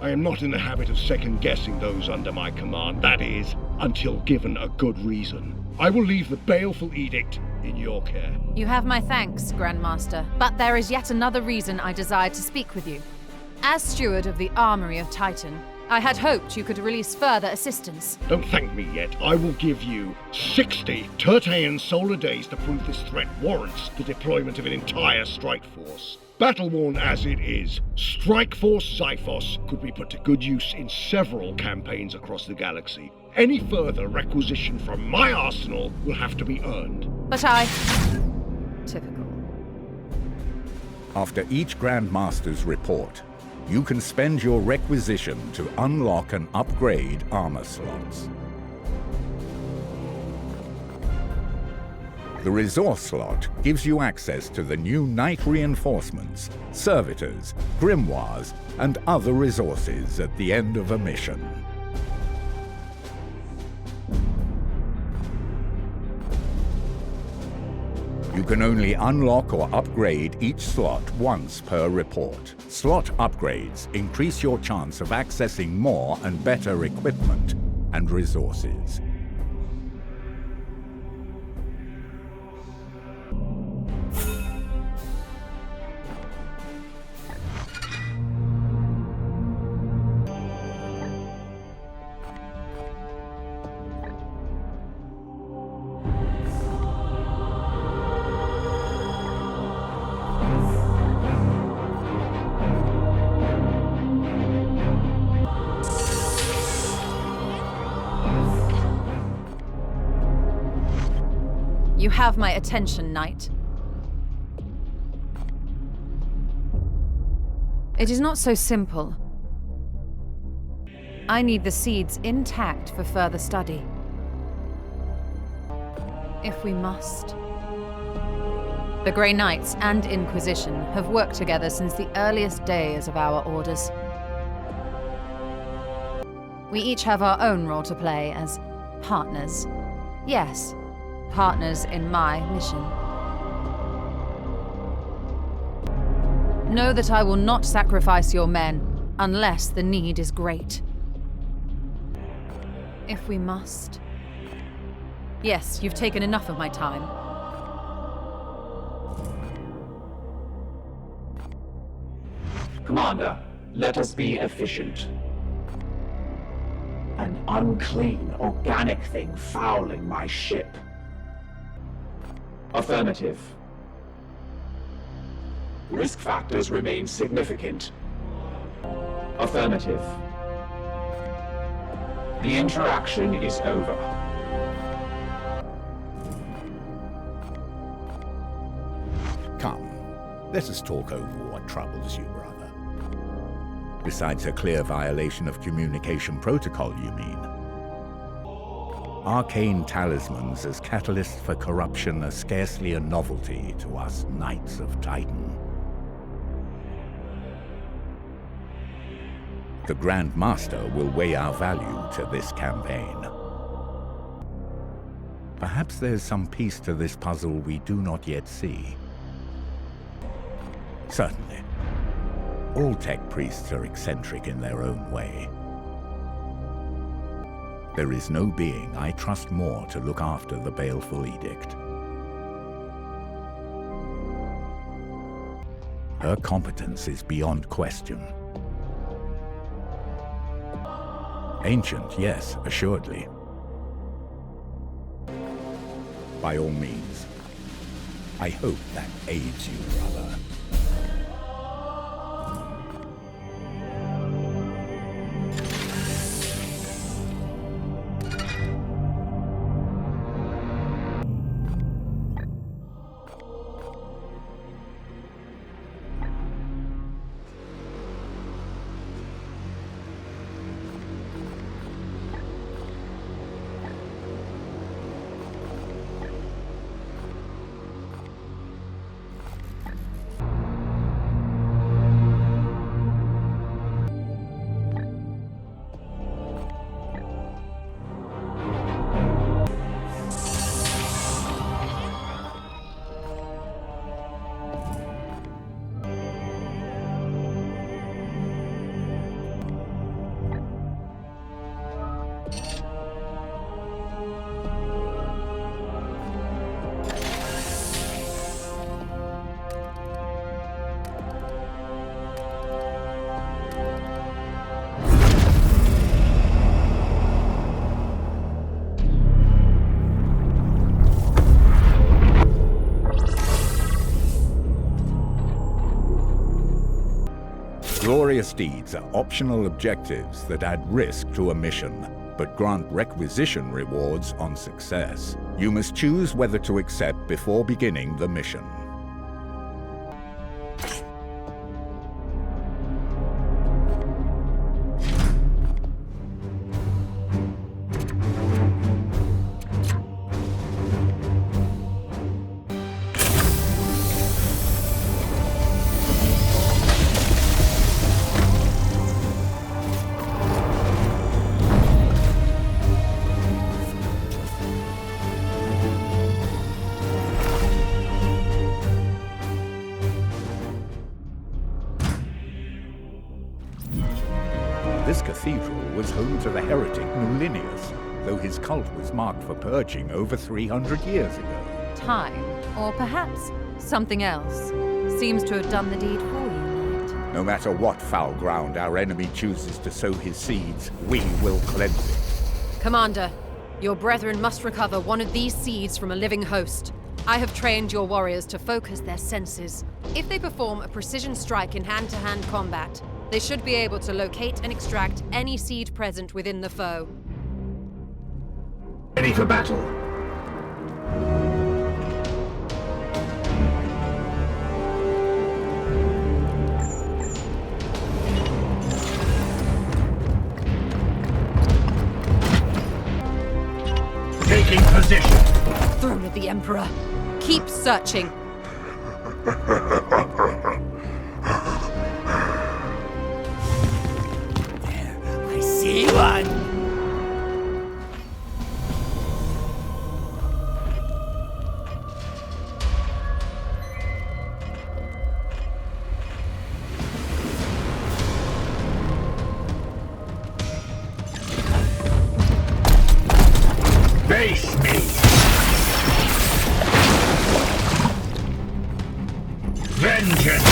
S9: I am not in the habit of second-guessing those under my command, that is, until given a good reason. I will leave the Baleful Edict in your care.
S7: You have my thanks, Grandmaster, but there is yet another reason I desire to speak with you. As steward of the Armory of Titan, I had hoped you could release further assistance.
S9: Don't thank me yet. I will give you 60 Tertean solar days to prove this threat warrants the deployment of an entire strike force. Battle-worn as it is, Strike Force Xiphos could be put to good use in several campaigns across the galaxy. Any further requisition from my arsenal will have to be earned.
S7: But I... Typical.
S5: After each Grand Master's report, you can spend your requisition to unlock and upgrade armor slots. The resource slot gives you access to the new Knight reinforcements, servitors, grimoires, and other resources at the end of a mission. You can only unlock or upgrade each slot once per report. Slot upgrades increase your chance of accessing more and better equipment and resources.
S7: You have my attention, Knight. It is not so simple. I need the seeds intact for further study. If we must. The Grey Knights and Inquisition have worked together since the earliest days of our orders. We each have our own role to play as partners. Yes, partners in my mission. Know that I will not sacrifice your men unless the need is great. If we must. Yes, you've taken enough of my time.
S4: Commander, let us be efficient. An unclean, organic thing fouling my ship. Affirmative. Risk factors remain significant. Affirmative. The interaction is over.
S5: Come, let us talk over what troubles you, brother. Besides a clear violation of communication protocol, you mean? Arcane talismans as catalysts for corruption are scarcely a novelty to us Knights of Titan. The Grand Master will weigh our value to this campaign. Perhaps there's some piece to this puzzle we do not yet see. Certainly. All tech priests are eccentric in their own way. There is no being I trust more to look after the Baleful Edict. Her competence is beyond question. Ancient, yes, assuredly. By all means. I hope that aids you, brother. Glorious deeds are optional objectives that add risk to a mission, but grant requisition rewards on success. You must choose whether to accept before beginning the mission. This cathedral was home to the heretic Millénaire, though his cult was marked for purging over 300 years ago.
S7: Time, or perhaps something else, seems to have done the deed for you, Knight.
S5: No matter what foul ground our enemy chooses to sow his seeds, we will cleanse it.
S7: Commander, your brethren must recover one of these seeds from a living host. I have trained your warriors to focus their senses. If they perform a precision strike in hand-to-hand combat, they should be able to locate and extract any seed present within the foe.
S9: Ready for battle.
S10: position.
S7: Throne of the Emperor. Keep searching.
S10: I see one. Face me! Vengeance!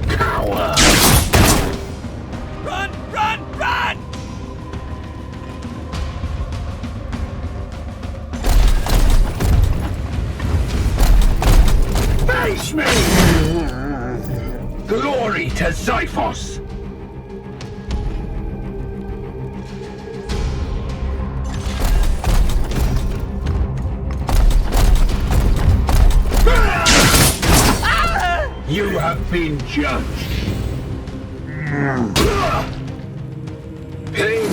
S10: Coward! Run! Run! Run! Face me! Glory to Xiphos! You have been judged. Pain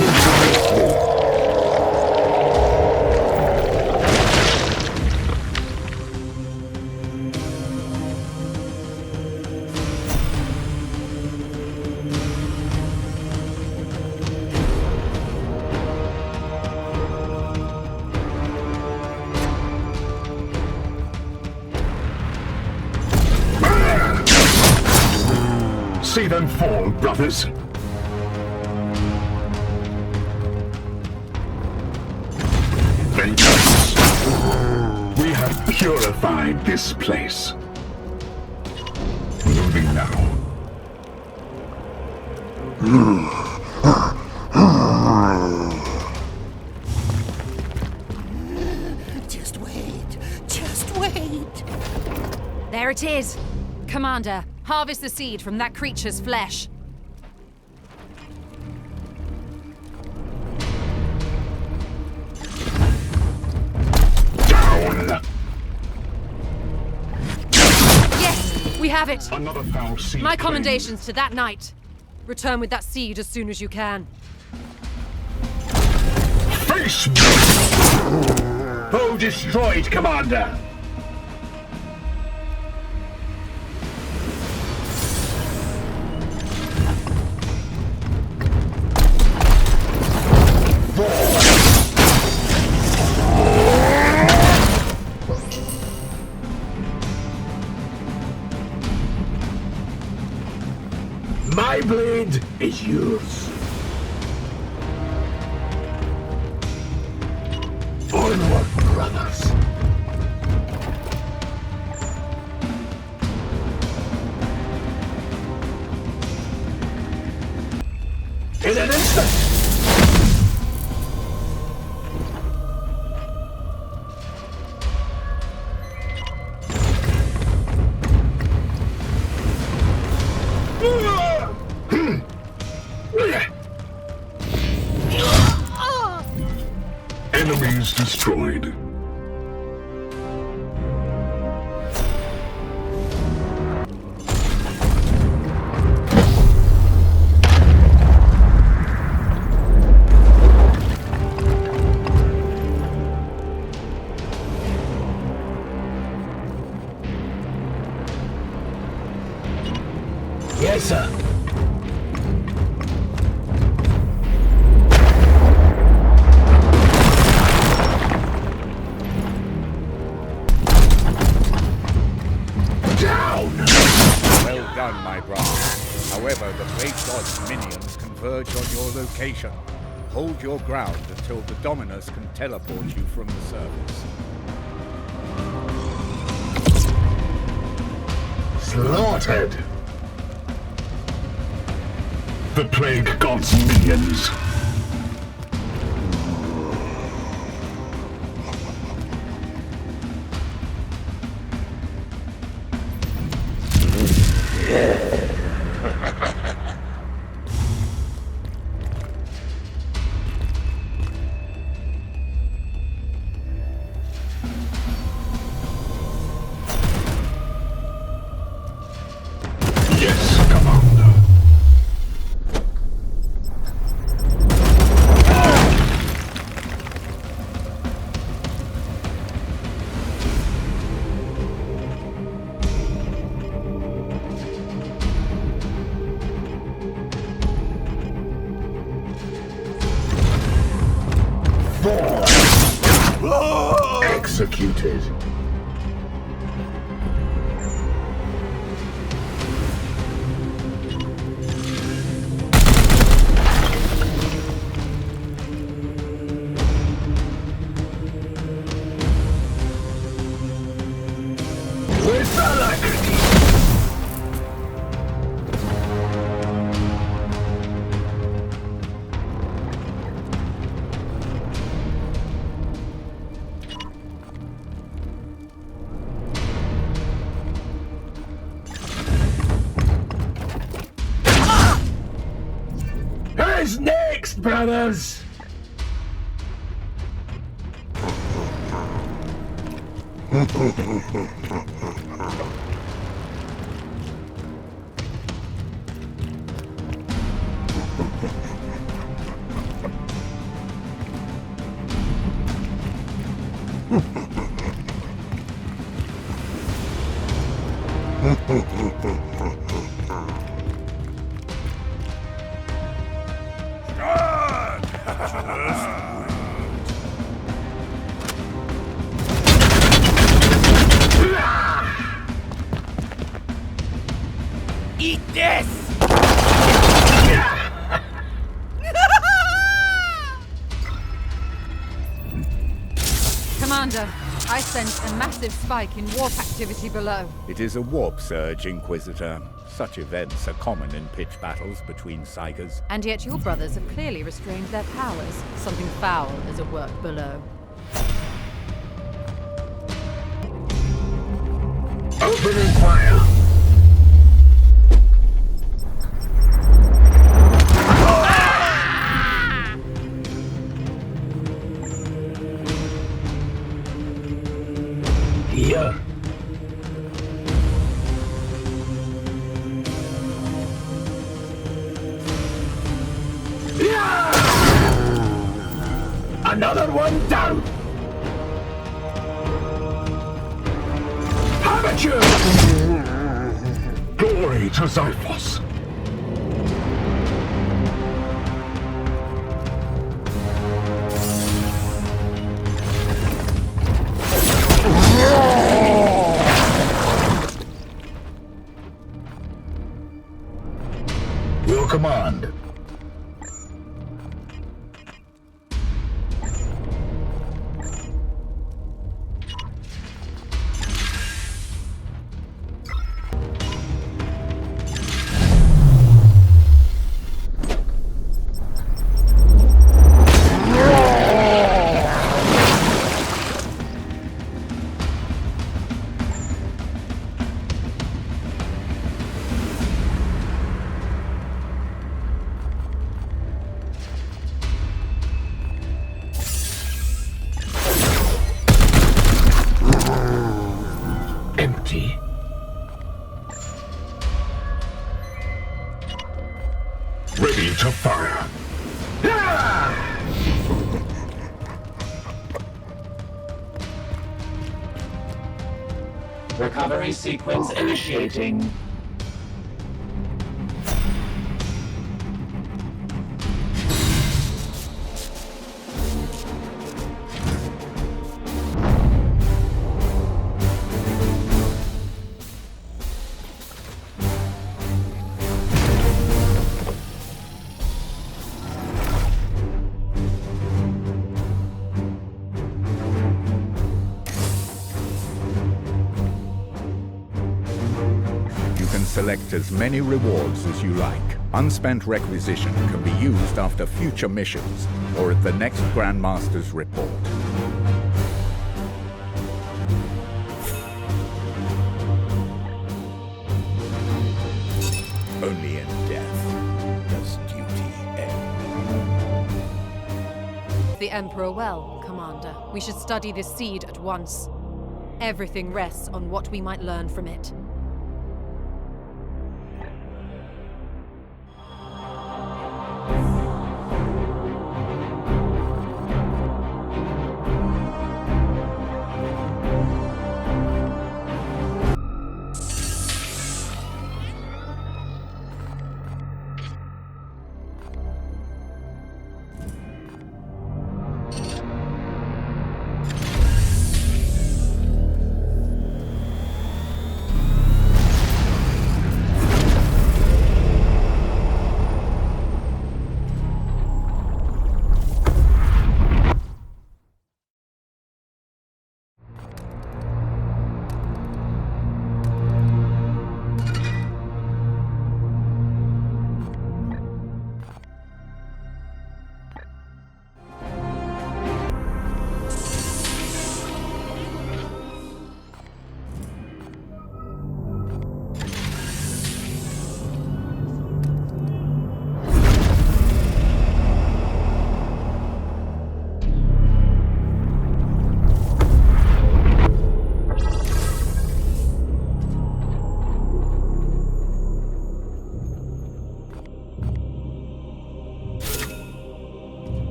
S10: See them fall, brothers. Vengeance. We have purified this place. Moving now.
S11: Just wait. Just wait.
S7: There it is. Commander, harvest the seed from that creature's flesh.
S9: Down!
S7: Yes, we have it.
S9: Another foul seed.
S7: My commendations to that knight. Return with that seed as soon as you can.
S9: Face me!
S10: Foe destroyed, Commander.
S9: My blade is yours. Onward, brothers. In an instant! Enemies destroyed.
S10: Yes, sir.
S5: Well done, my brother. However, the Great God's minions converge on your location. Hold your ground until the Dominus can teleport you from the surface.
S9: Slaughtered. The Plague God's minions.
S10: executed. With alacrity. Who's next, brothers?
S11: Eat this!
S7: Commander, I sense a massive spike in warp activity below.
S5: It is a warp surge, Inquisitor. Such events are common in pitch battles between Psychers.
S7: And yet your brothers have clearly restrained their powers. Something foul is at work below.
S10: Opening fire. Here. Another one down. Amateur. Glory to Xiphos. Your command. Empty. Ready to fire.
S4: Recovery sequence initiating.
S5: Select as many rewards as you like. Unspent requisition can be used after future missions or at the next Grandmaster's report. Only in death does duty end.
S7: The Emperor well, Commander. We should study this seed at once. Everything rests on what we might learn from it.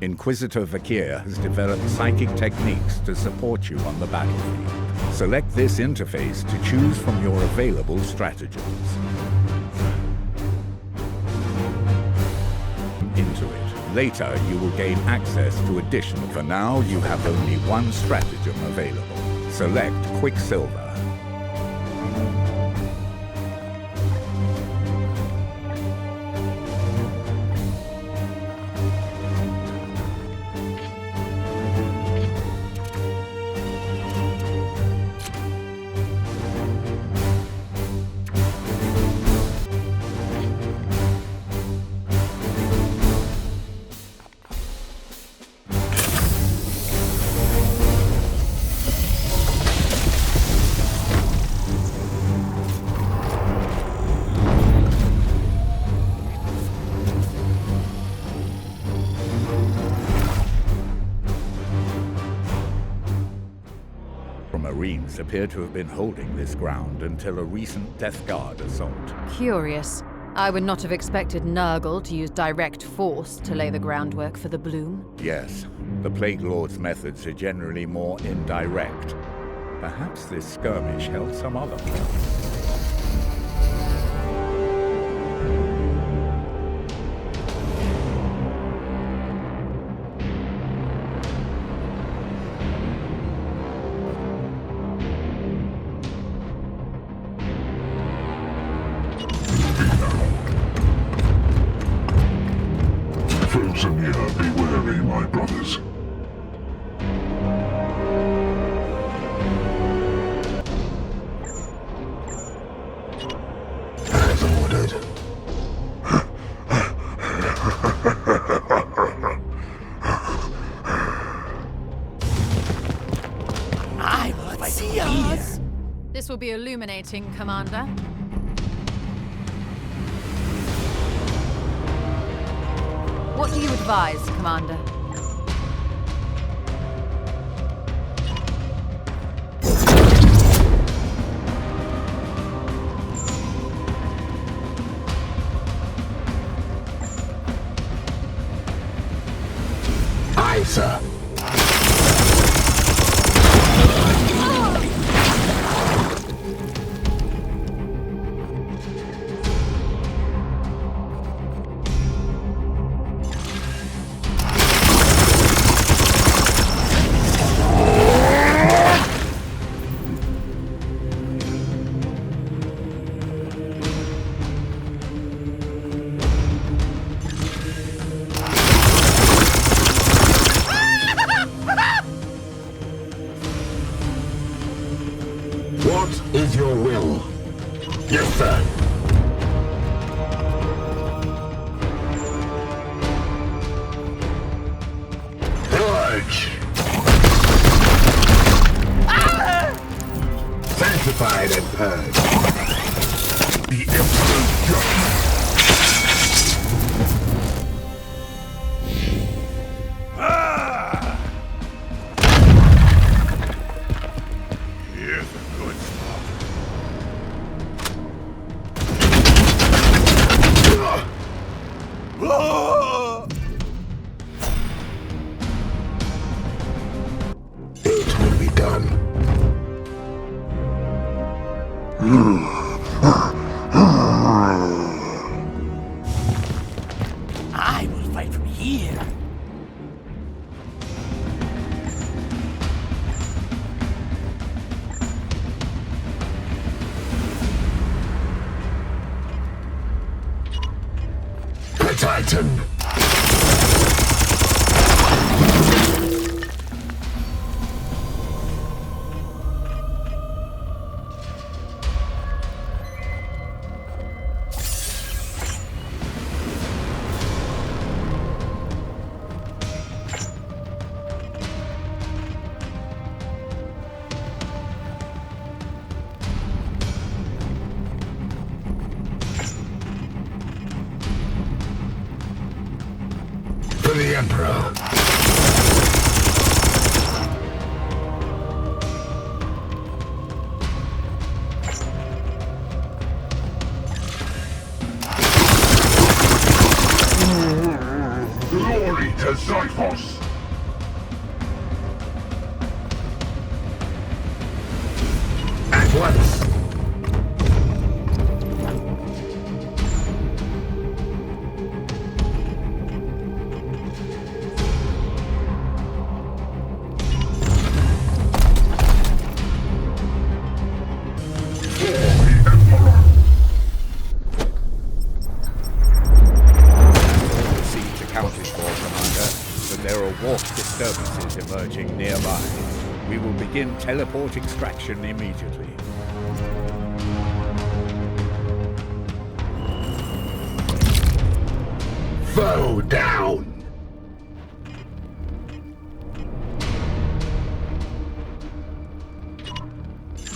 S5: Inquisitor Vakir has developed psychic techniques to support you on the battlefield. Select this interface to choose from your available stratagems. Into it. Later, you will gain access to additional. For now, you have only one stratagem available. Select Quicksilver. Marines appear to have been holding this ground until a recent Death Guard assault.
S7: Curious. I would not have expected Nurgle to use direct force to lay the groundwork for the bloom.
S5: Yes, the Plague Lord's methods are generally more indirect. Perhaps this skirmish held some other purpose.
S1: Frozen here, be wary, my brothers. As ordered.
S11: I will fight here.
S7: This will be illuminating, Commander. What do you advise, Commander?
S10: Aye, sir. What is your will? Yes, sir. Purge! Sanctified and purged. The Emperor's judgment.
S1: Here's a good spot.
S10: It will be done.
S11: I will fight from here.
S10: The Titan. For the Emperor.
S1: Glory to Zyphos! At once!
S5: Disturbances emerging nearby. We will begin teleport extraction immediately.
S1: Foe down!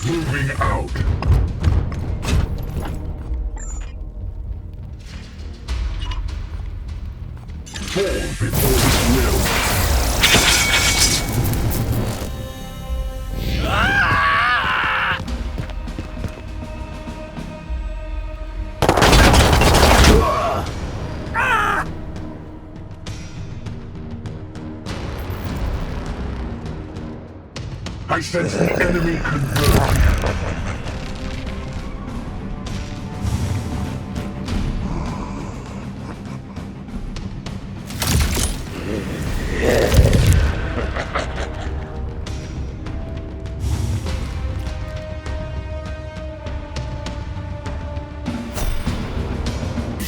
S1: Moving out! Fall before his will! I sense the enemy converge.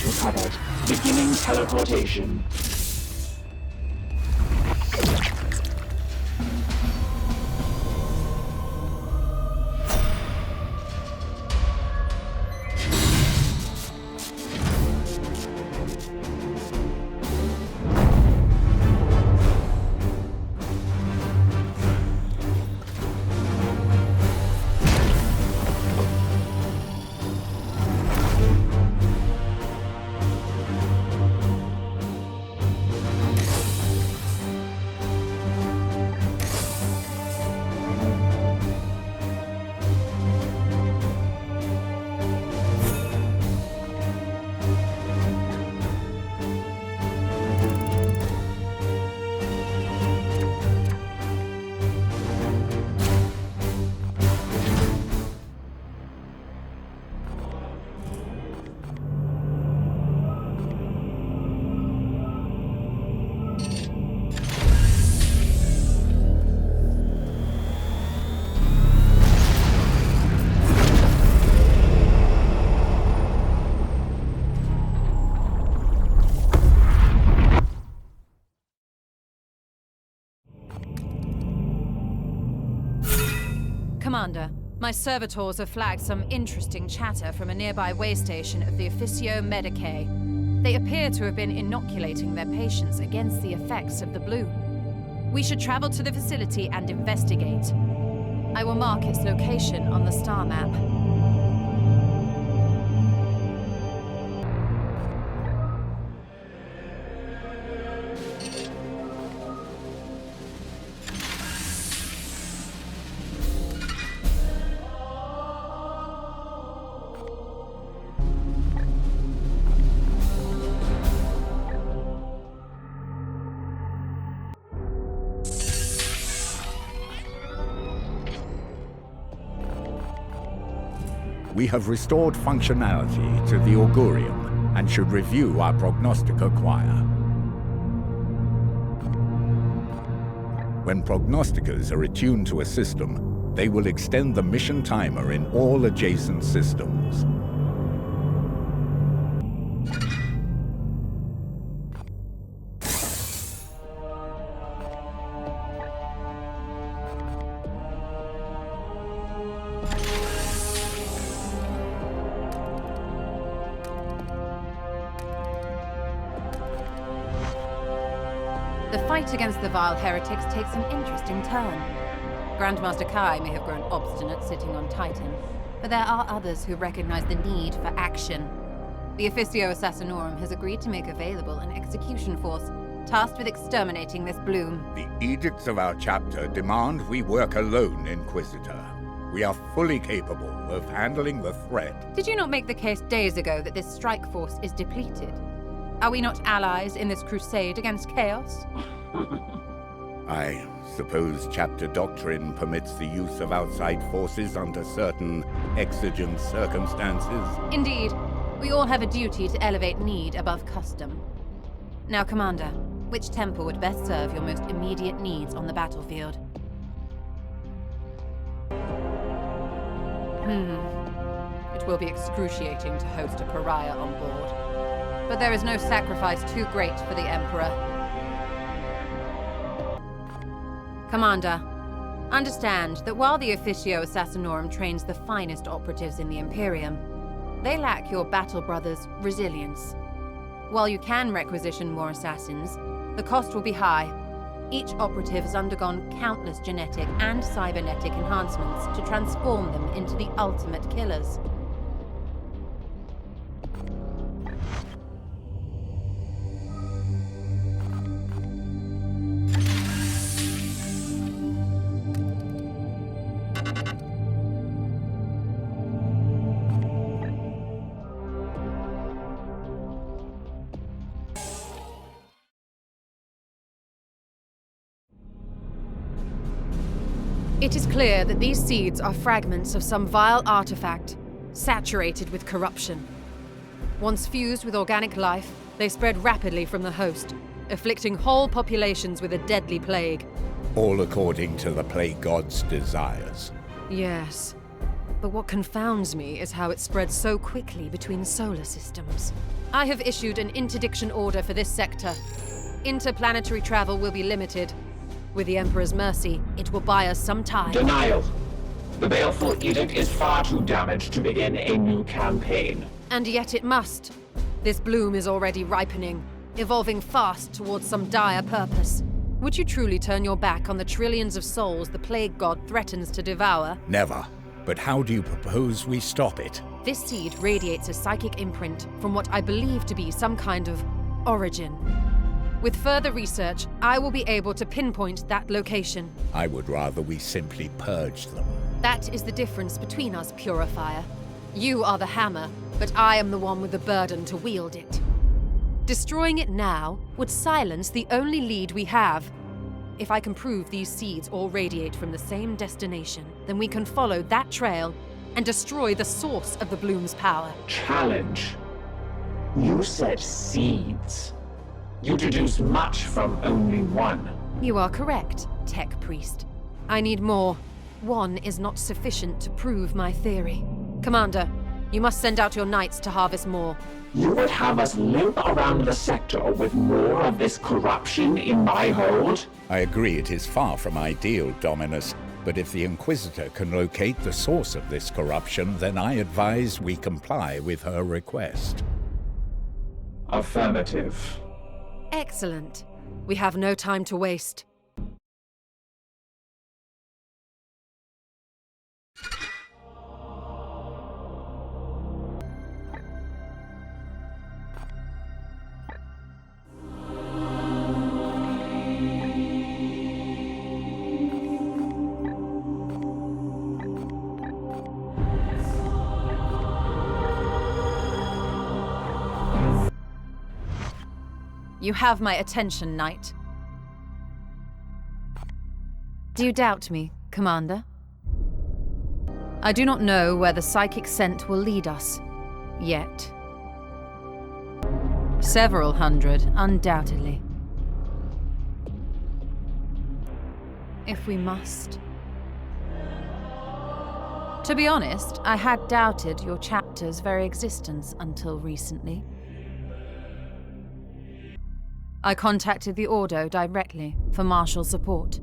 S4: Recovered. Beginning teleportation.
S7: Commander, my servitors have flagged some interesting chatter from a nearby way station of the Officio Medicae. They appear to have been inoculating their patients against the effects of the bloom. We should travel to the facility and investigate. I will mark its location on the star map.
S5: We have restored functionality to the Augurium and should review our Prognostica Choir. When Prognosticas are attuned to a system, they will extend the mission timer in all adjacent systems.
S7: The fight against the vile heretics takes an interesting turn. Grandmaster Kai may have grown obstinate sitting on Titan, but there are others who recognize the need for action. The Officio Assassinorum has agreed to make available an execution force tasked with exterminating this bloom.
S5: The edicts of our chapter demand we work alone, Inquisitor. We are fully capable of handling the threat.
S7: Did you not make the case days ago that this strike force is depleted? Are we not allies in this crusade against chaos?
S5: I suppose chapter doctrine permits the use of outside forces under certain exigent circumstances.
S7: Indeed. We all have a duty to elevate need above custom. Now, Commander, which temple would best serve your most immediate needs on the battlefield? It will be excruciating to host a pariah on board. But there is no sacrifice too great for the Emperor. Commander, understand that while the Officio Assassinorum trains the finest operatives in the Imperium, they lack your battle brothers' resilience. While you can requisition more assassins, the cost will be high. Each operative has undergone countless genetic and cybernetic enhancements to transform them into the ultimate killers. It is clear that these seeds are fragments of some vile artifact, saturated with corruption. Once fused with organic life, they spread rapidly from the host, afflicting whole populations with a deadly plague.
S5: All according to the plague god's desires.
S7: Yes. But what confounds me is how it spread so quickly between solar systems. I have issued an interdiction order for this sector. Interplanetary travel will be limited. With the Emperor's mercy, it will buy us some time.
S4: Denial. The Baleful Edict is far too damaged to begin a new campaign.
S7: And yet it must. This bloom is already ripening, evolving fast towards some dire purpose. Would you truly turn your back on the trillions of souls the Plague God threatens to devour?
S5: Never. But how do you propose we stop it?
S7: This seed radiates a psychic imprint from what I believe to be some kind of origin. With further research, I will be able to pinpoint that location.
S5: I would rather we simply purge them.
S7: That is the difference between us, Purifier. You are the hammer, but I am the one with the burden to wield it. Destroying it now would silence the only lead we have. If I can prove these seeds all radiate from the same destination, then we can follow that trail and destroy the source of the bloom's power.
S4: Challenge. You said seeds. You deduce much from only one.
S7: You are correct, Tech Priest. I need more. One is not sufficient to prove my theory. Commander, you must send out your knights to harvest more.
S4: You would have us limp around the sector with more of this corruption in my hold?
S5: I agree it is far from ideal, Dominus, but if the Inquisitor can locate the source of this corruption, then I advise we comply with her request.
S4: Affirmative.
S7: Excellent. We have no time to waste. You have my attention, Knight. Do you doubt me, Commander? I do not know where the psychic scent will lead us, yet. Several hundred, undoubtedly. If we must. To be honest, I had doubted your chapter's very existence until recently. I contacted the Ordo directly for martial support.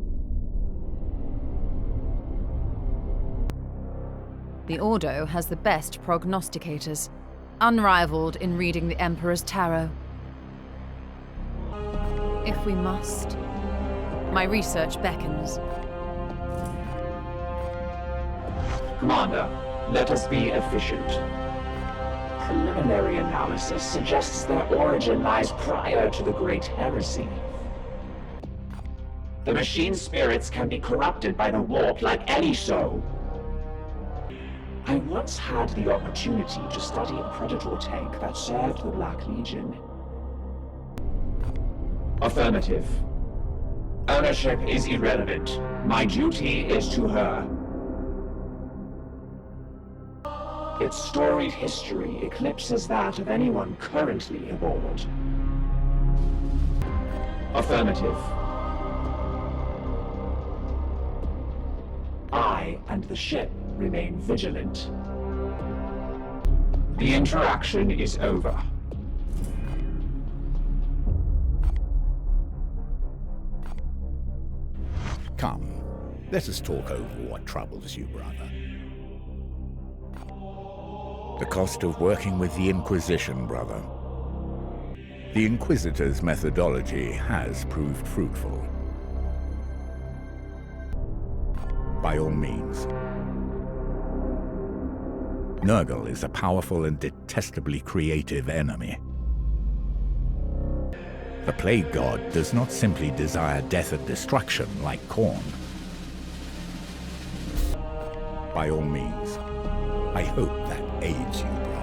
S7: The Ordo has the best prognosticators, unrivaled in reading the Emperor's tarot. If we must, my research beckons.
S4: Commander, let us be efficient. Preliminary analysis suggests their origin lies prior to the Great Heresy. The machine spirits can be corrupted by the warp like any soul. I once had the opportunity to study a Predator tank that served the Black Legion. Affirmative. Ownership is irrelevant. My duty is to her. Its storied history eclipses that of anyone currently aboard. Affirmative. I and the ship remain vigilant. The interaction is over.
S5: Come, let us talk over what troubles you, brother. The cost of working with the Inquisition, brother. The Inquisitor's methodology has proved fruitful. By all means. Nurgle is a powerful and detestably creative enemy. The Plague God does not simply desire death and destruction like Khorne. By all means, I hope that aids you, brother.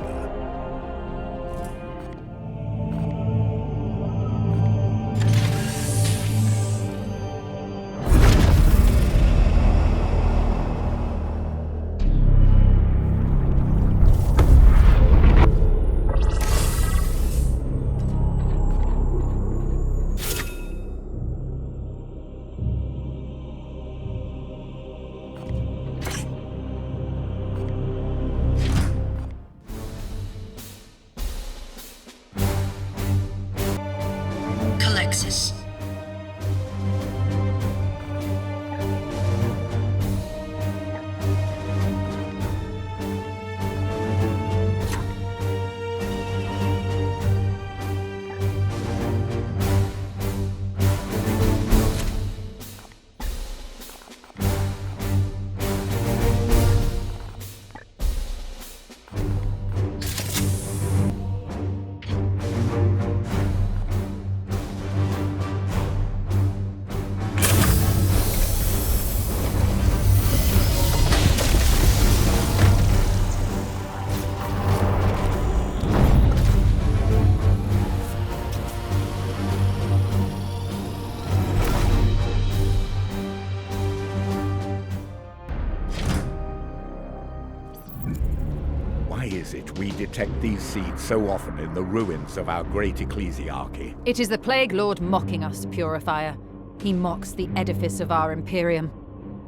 S5: We detect these seeds so often in the ruins of our great ecclesiarchy.
S7: It is the Plague Lord mocking us, Purifier. He mocks the edifice of our Imperium.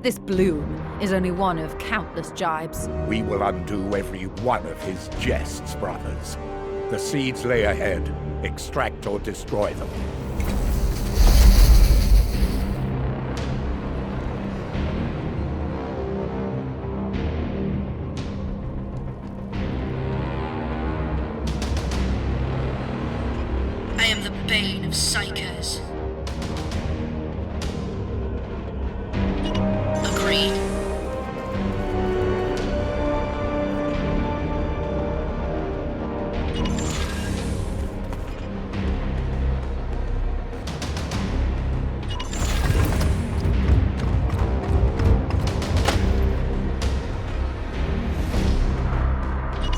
S7: This bloom is only one of countless jibes.
S5: We will undo every one of his jests, brothers. The seeds lay ahead. Extract or destroy them.
S12: I am the bane of psychos. Agreed.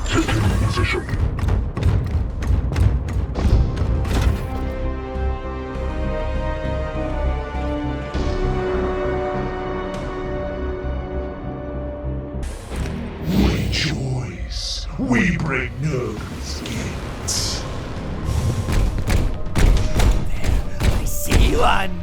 S1: Taking position. We bring Nurgle's guilt.
S11: I see one.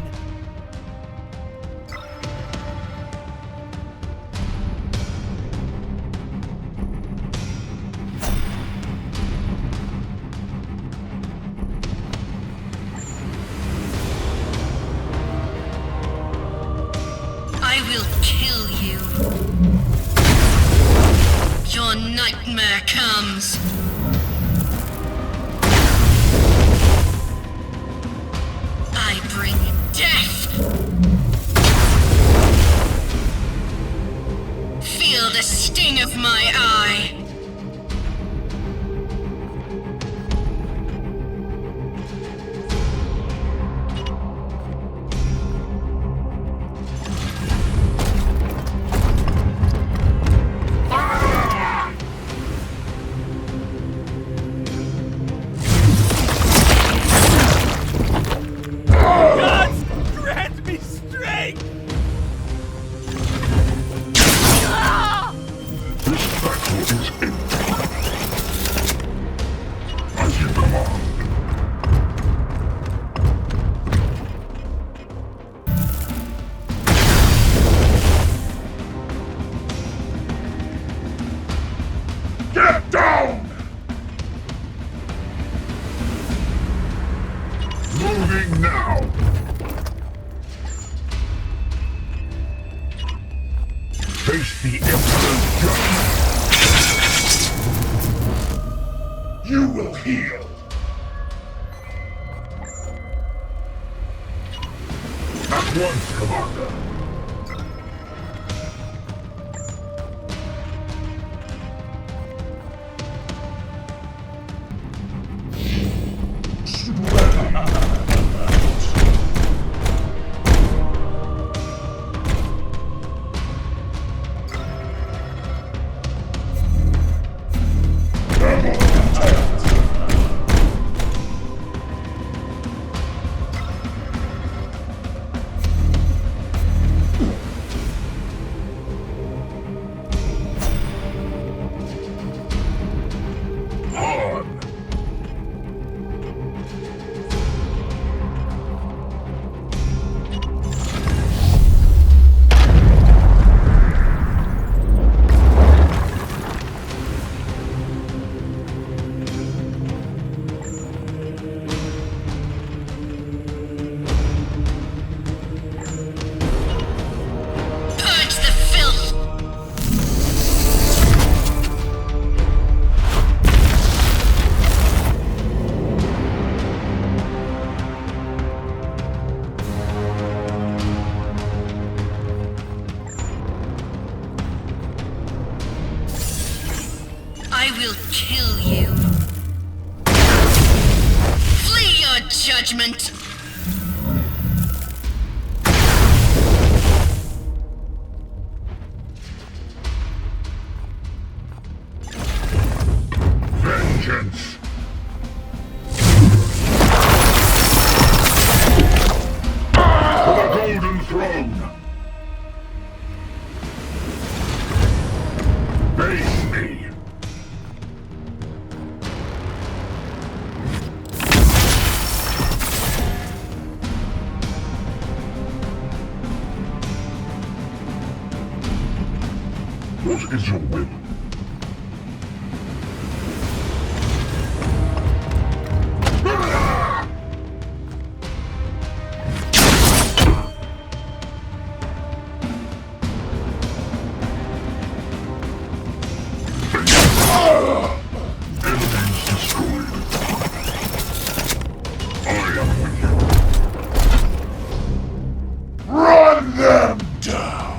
S12: I will kill you. Your nightmare comes. I bring death. Feel the sting of my eye.
S1: Face the Emperor's judgment. You will heal. At once, Commander.
S12: I will kill you. Flee your judgment.
S1: Vengeance. For the Golden Throne. Face me. What is your will? Enemies destroyed. I am with you. Run them down!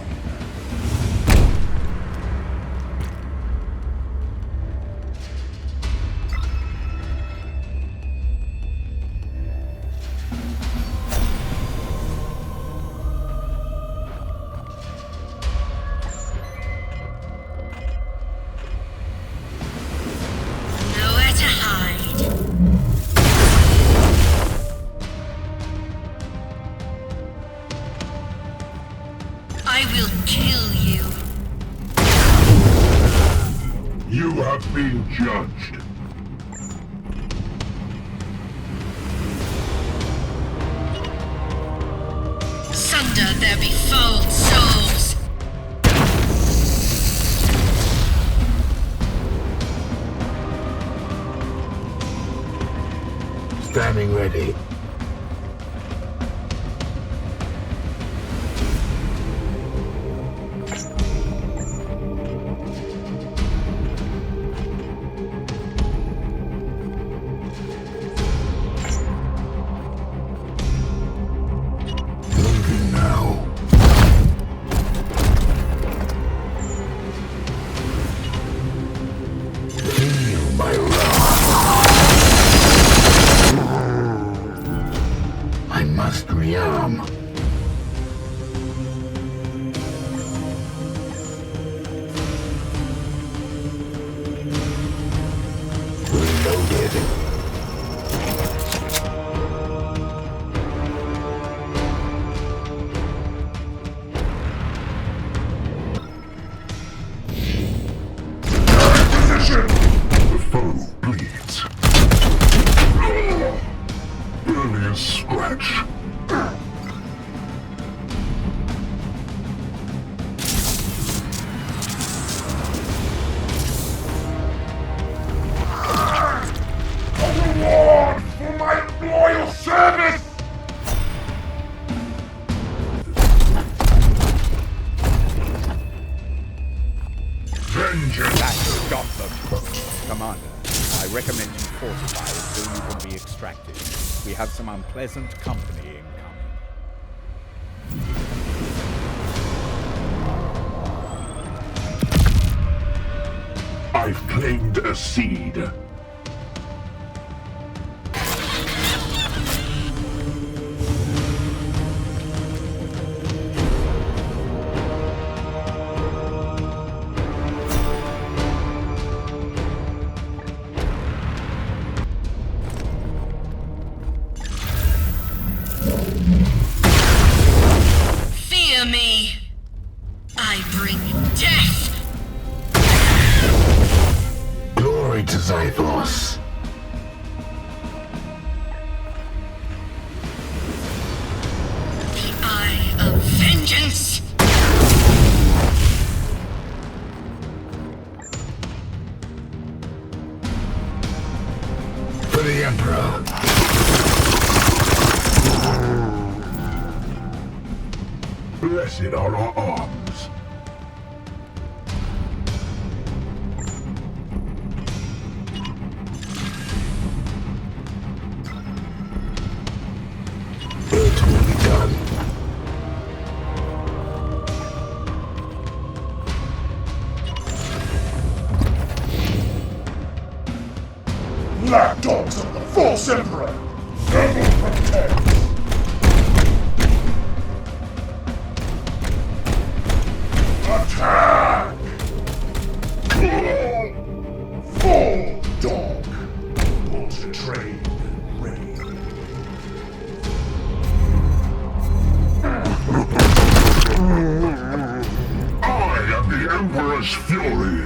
S12: Nowhere to hide. I will kill you.
S1: You have been judged.
S12: Sunder there be fold souls.
S10: Standing ready.
S1: Moving now.
S10: Feel my wrath. I must rearm. Reloaded.
S1: Position! The foe bleeds. Barely a scratch.
S5: recommend you fortify until you can be extracted. We have some unpleasant company incoming.
S1: I've claimed a seed.
S12: Fear me. I bring death.
S10: Glory to Zythos.
S12: The eye of vengeance.
S10: For the Emperor.
S1: Blessed are our arms.
S10: It will be done.
S1: Lapdogs of the false emperor! Ever protect! Attack! Full dog! Bolter train ready.
S10: I am the Emperor's fury.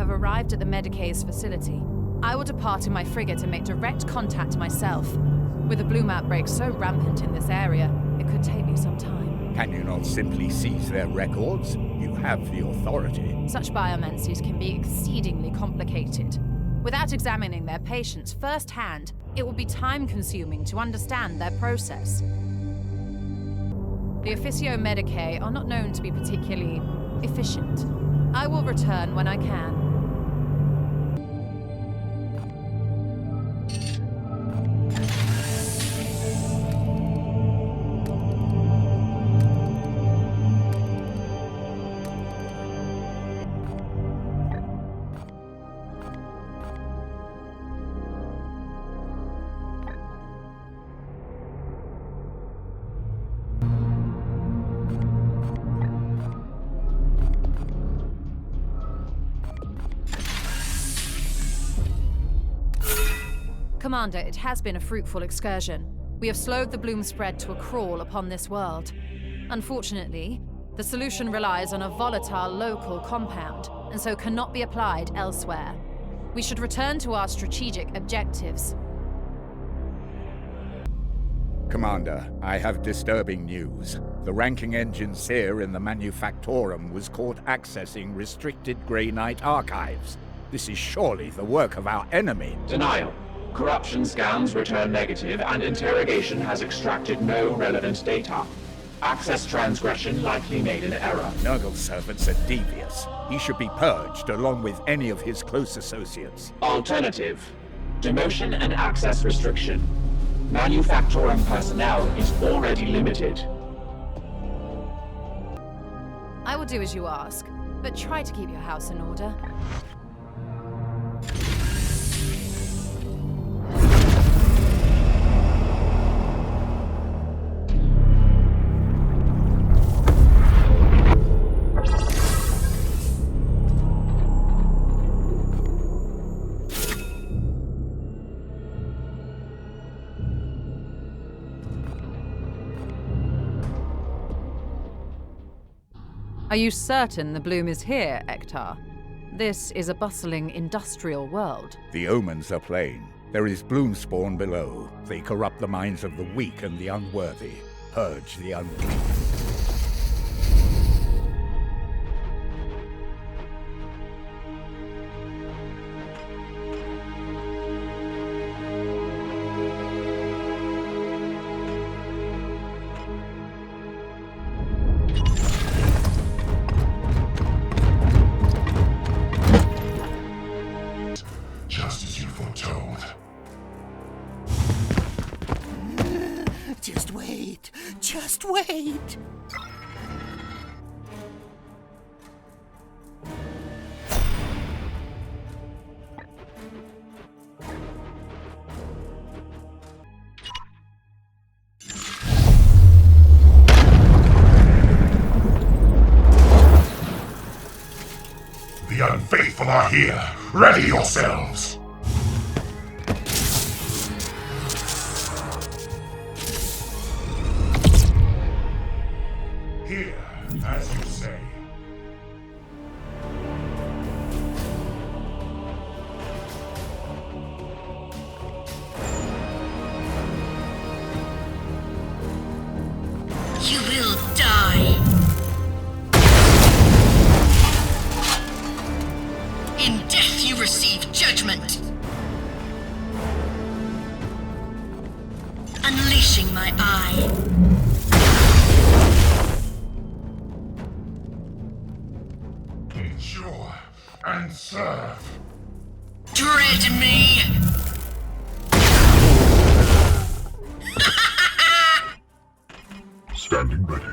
S7: Arrived at the Medicay's facility. I will depart in my frigate and make direct contact myself. With a bloom outbreak so rampant in this area, it could take me some time.
S5: Can you not simply seize their records? You have the authority.
S7: Such biomancies can be exceedingly complicated. Without examining their patients firsthand, it will be time-consuming to understand their process. The Officio Medicae are not known to be particularly efficient. I will return when I can. Commander, it has been a fruitful excursion. We have slowed the bloom spread to a crawl upon this world. Unfortunately, the solution relies on a volatile local compound, and so cannot be applied elsewhere. We should return to our strategic objectives.
S5: Commander, I have disturbing news. The ranking engineer in the Manufactorum was caught accessing restricted Grey Knight archives. This is surely the work of our enemy.
S4: Denial. Corruption scans return negative, and interrogation has extracted no relevant data. Access transgression likely made an error.
S5: Nurgle's servants are devious. He should be purged along with any of his close associates.
S4: Alternative. Demotion and access restriction. Manufactorum personnel is already limited.
S7: I will do as you ask, but try to keep your house in order. Are you certain the bloom is here, Ektar? This is a bustling industrial world.
S5: The omens are plain. There is bloom spawn below. They corrupt the minds of the weak and the unworthy. Purge the unclean.
S1: Just as you foretold.
S11: Just wait. Just wait.
S1: The unfaithful are here. Ready yourselves. Here, as you say.
S12: You will die. In death you receive judgment. Unleashing my eye.
S1: Endure and serve.
S12: Dread me.
S1: Standing ready.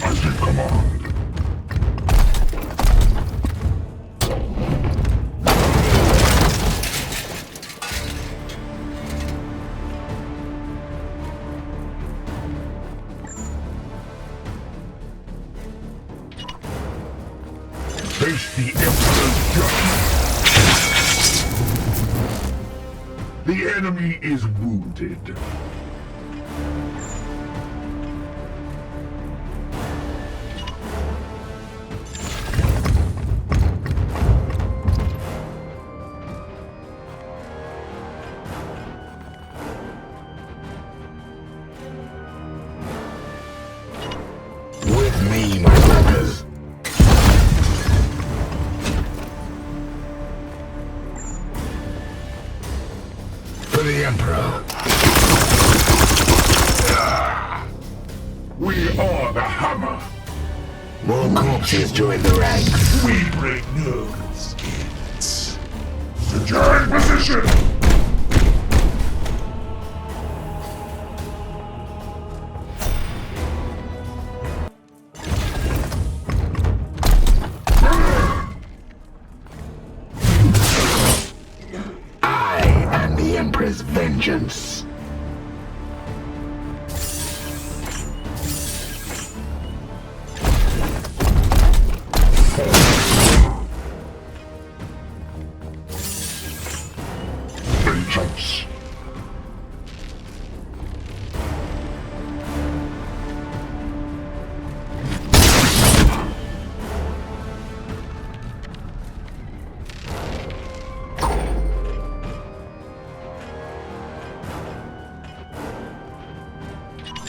S1: As you command. Face the Emperor's judgment. The enemy is wounded.
S10: With me, my brothers. For the Emperor.
S1: We are the hammer.
S10: More corpses join the ranks.
S1: We break no skins. Secure position.
S10: I am the Emperor's vengeance.
S1: Vengeance.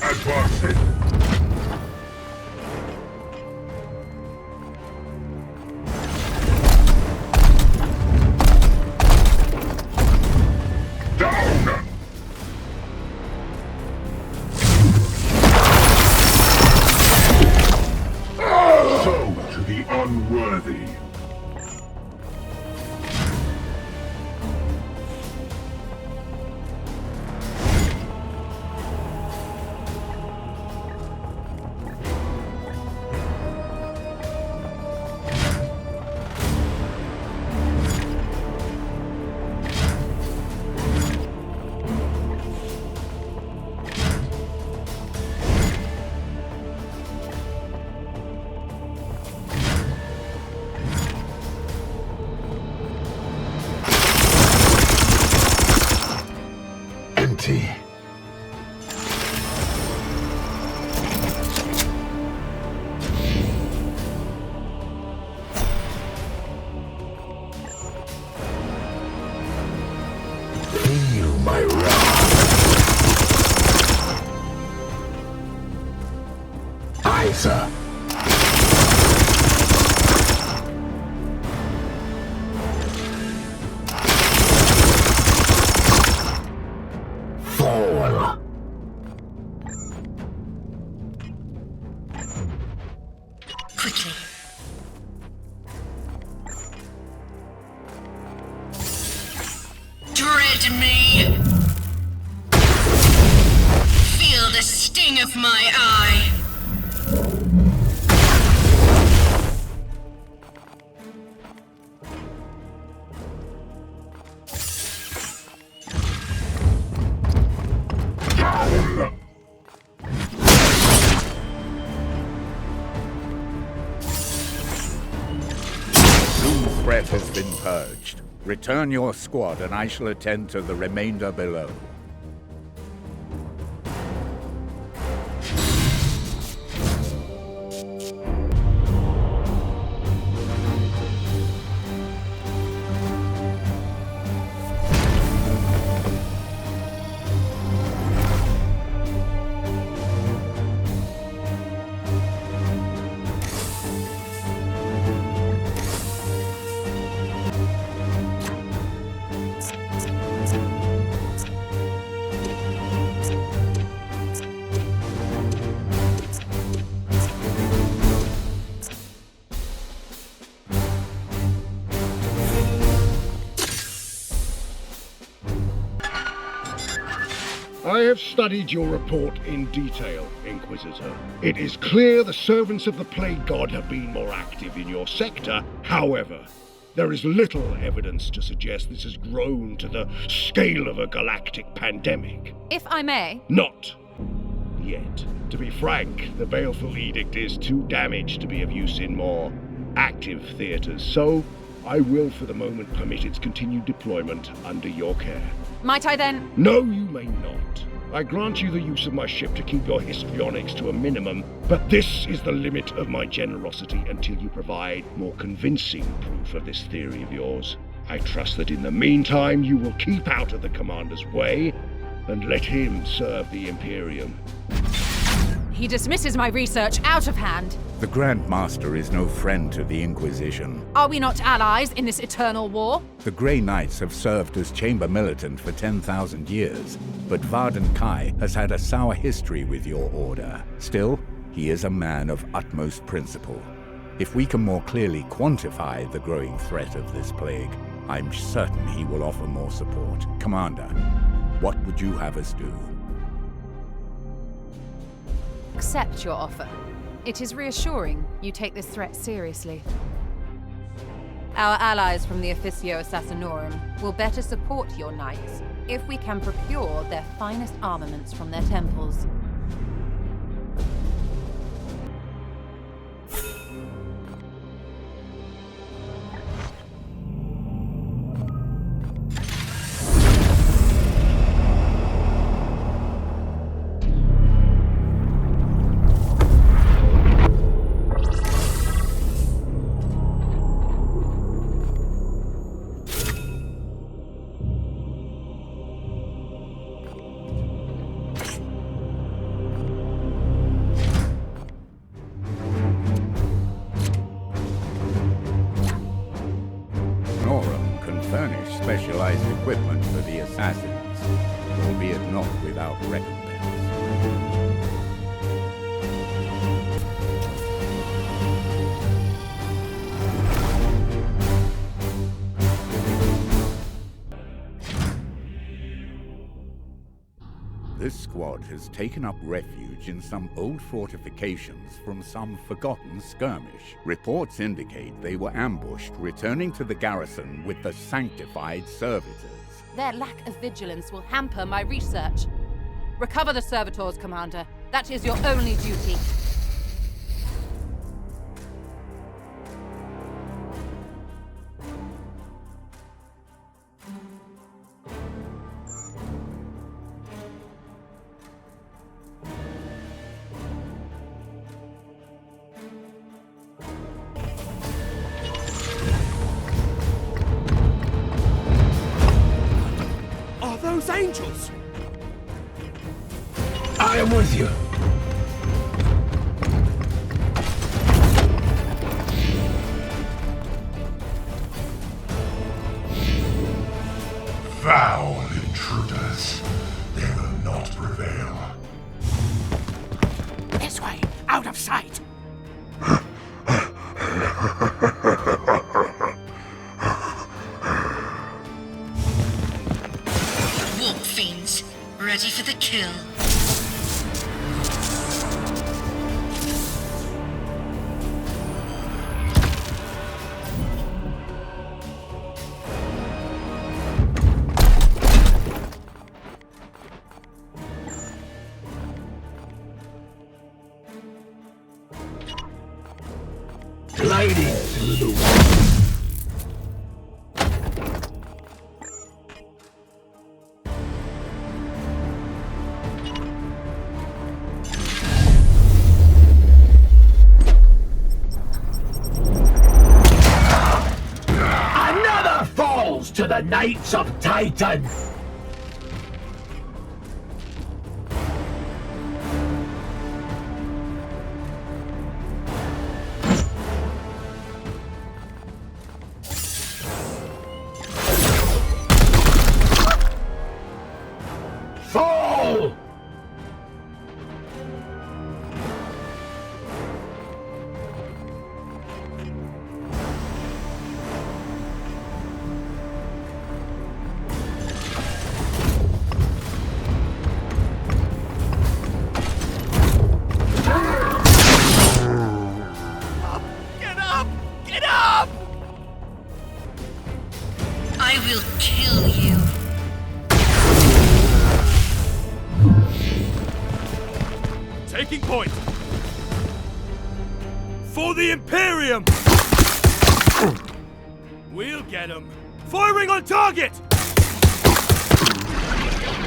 S1: Advancing.
S10: empty. Feel my wrath. Aye, sir. Fall.
S12: Quickly. Dread me! Feel the sting of my eye!
S5: Threat has been purged. Return your squad and I shall attend to the remainder below.
S9: I have studied your report in detail, Inquisitor. It is clear the servants of the Plague God have been more active in your sector. However, there is little evidence to suggest this has grown to the scale of a galactic pandemic.
S7: If I may.
S9: Not yet. To be frank, the Baleful Edict is too damaged to be of use in more active theaters, so I will for the moment permit its continued deployment under your care.
S7: Might I then?
S9: No, you may not. I grant you the use of my ship to keep your histrionics to a minimum, but this is the limit of my generosity until you provide more convincing proof of this theory of yours. I trust that in the meantime you will keep out of the Commander's way and let him serve the Imperium.
S7: He dismisses my research out of hand.
S5: The Grand Master is no friend to the Inquisition.
S7: Are we not allies in this eternal war?
S5: The Grey Knights have served as Chamber Militant for 10,000 years, but Varden Kai has had a sour history with your order. Still, he is a man of utmost principle. If we can more clearly quantify the growing threat of this plague, I'm certain he will offer more support. Commander, what would you have us do?
S7: Accept your offer. It is reassuring you take this threat seriously. Our allies from the Officio Assassinorum will better support your knights if we can procure their finest armaments from their temples.
S5: Specialized equipment for the assassins, albeit not without recompense. This squad has taken up refuge in some old fortifications from some forgotten skirmish. Reports indicate they were ambushed, returning to the garrison with the sanctified servitors.
S7: Their lack of vigilance will hamper my research. Recover the servitors, Commander. That is your only duty.
S13: angels!
S10: I am with you.
S1: Foul intruders. They will not prevail.
S11: This way, out of sight.
S12: Warp fiends, ready for the kill.
S10: Gliding through the Another falls to the Knights of Titan! Fall!
S13: Get up! Get up!
S12: I will kill you.
S13: Taking point! For the Imperium! We'll get him! Firing on target!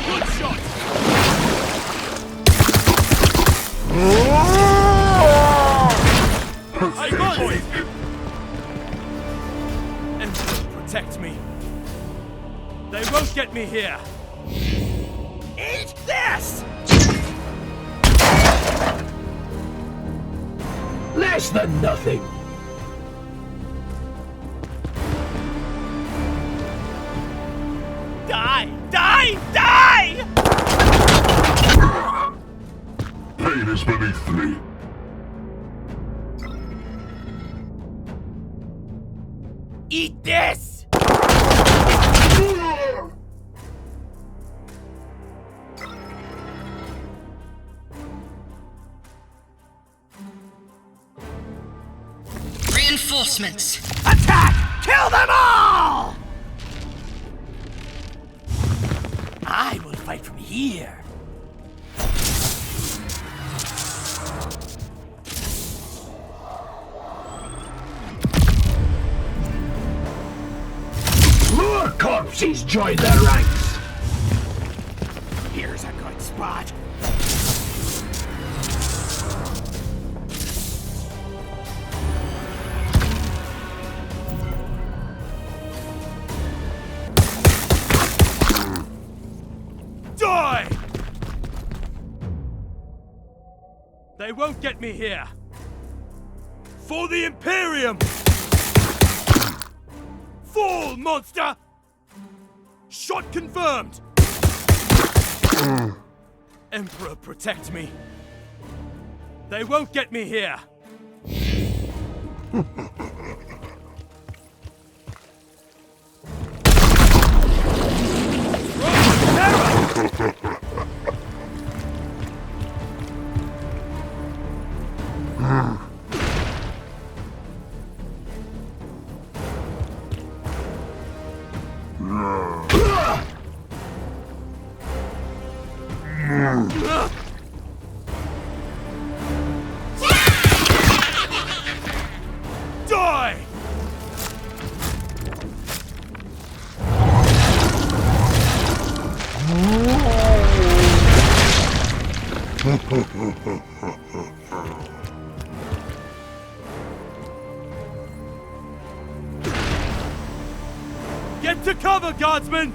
S13: Good shot! I got it! Emperor, protect me. They won't get me here. Eat this!
S10: Less than nothing.
S13: Die! Die! Die!
S1: Pain is beneath me.
S13: Eat this!
S12: Reinforcements.
S11: Attack! Kill them all! I will fight from here.
S10: More corpses join their ranks.
S11: Here's a good spot.
S13: Die! They won't get me here. For the Imperium! Fall, monster! Shot confirmed! Emperor, protect me. They won't get me here. Die! Get to cover, guardsmen!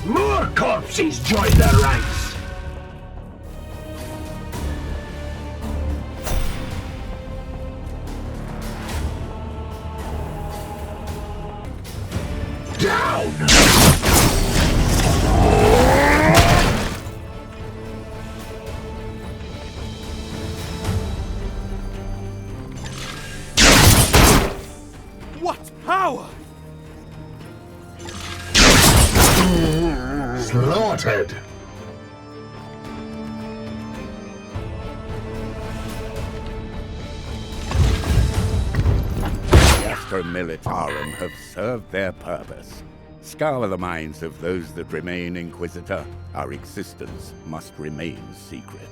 S10: More corpses join the ranks! Down!
S13: What power!
S10: Slaughtered!
S5: The Astra Militarum have served their purpose. Scour the minds of those that remain, Inquisitor. Our existence must remain secret.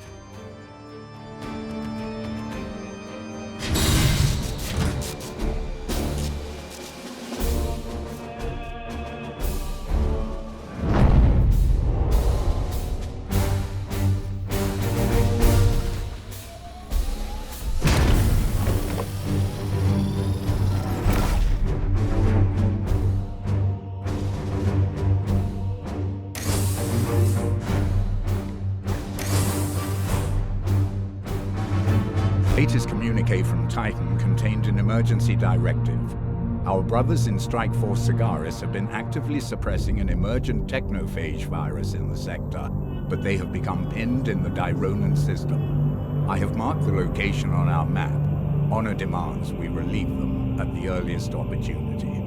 S5: Latest communique from Titan contained an emergency directive. Our brothers in Strike Force Cigaris have been actively suppressing an emergent technophage virus in the sector, but they have become pinned in the Dironan system. I have marked the location on our map. Honor demands we relieve them at the earliest opportunity.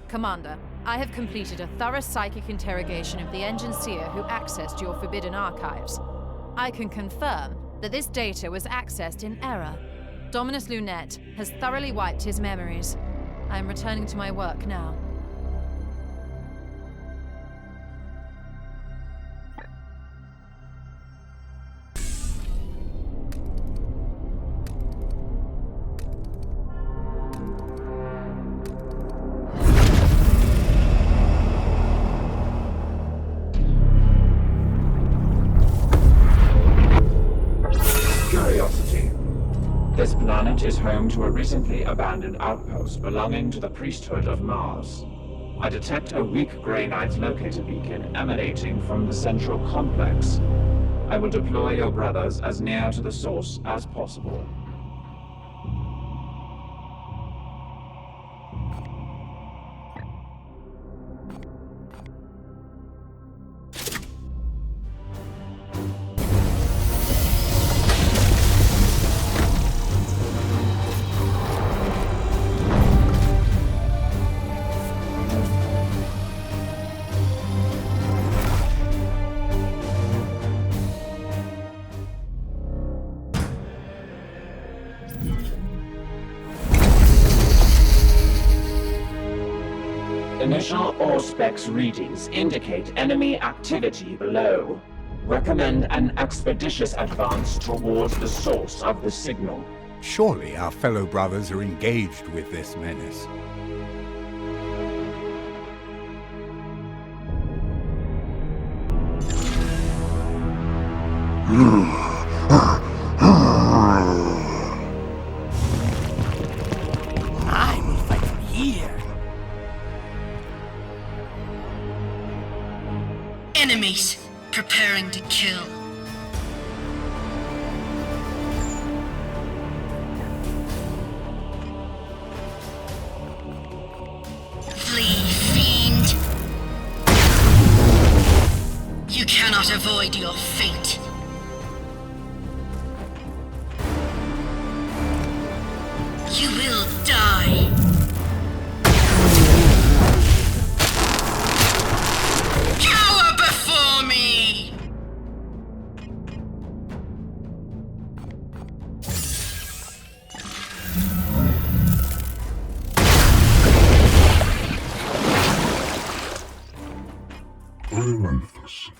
S7: Commander, I have completed a thorough psychic interrogation of the Enginseer who accessed your forbidden archives. I can confirm that this data was accessed in error. Dominus Lunette has thoroughly wiped his memories. I am returning to my work now.
S4: This planet is home to a recently abandoned outpost belonging to the priesthood of Mars. I detect a weak Grey Knight locator beacon emanating from the central complex. I will deploy your brothers as near to the source as possible. Initial Auspex readings indicate enemy activity below. Recommend an expeditious advance towards the source of the signal.
S5: Surely our fellow brothers are engaged with this menace.
S11: I will fight from here.
S12: Enemies preparing to kill. Flee, fiend. You cannot avoid your fate. You will die. Cower before me!
S1: Daemonhunters.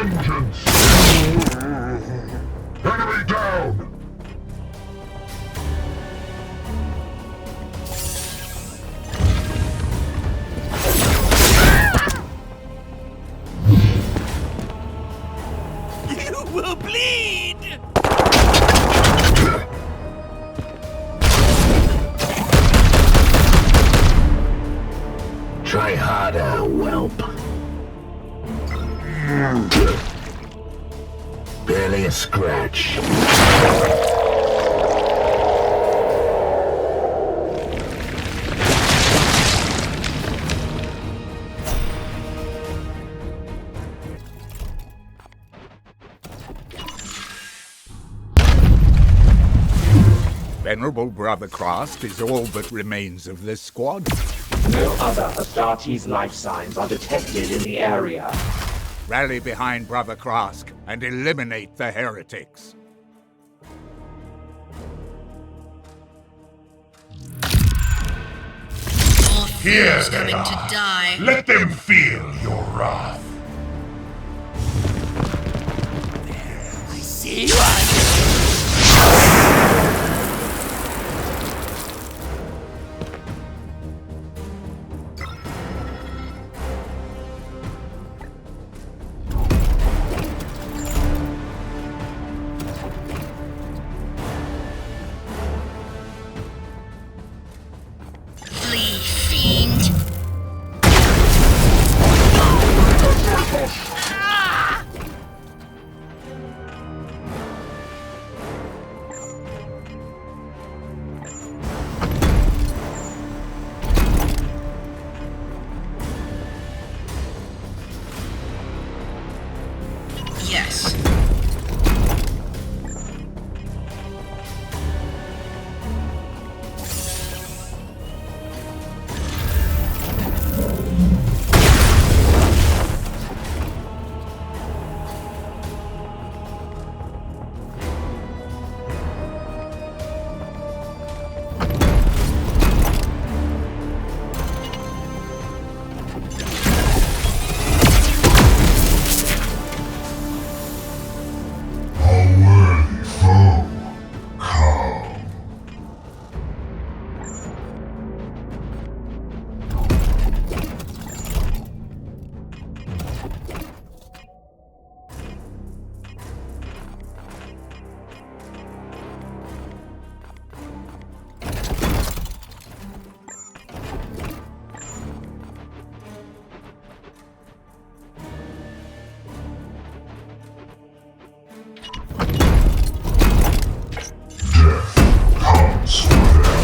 S1: vengeance! Enemy down!
S11: You will bleed!
S10: Try harder, whelp. Barely a scratch.
S5: Venerable Brother Krask is all that remains of this squad.
S4: No other Astartes life signs are detected in the area.
S5: Rally behind Brother Krask and eliminate the heretics.
S1: Here
S12: Who's
S1: they
S12: coming
S1: are.
S12: to die?
S1: Let them feel your wrath.
S11: I see one!
S12: Flee, fiend! Yes.
S1: A worthy foe. Come. Death comes for them.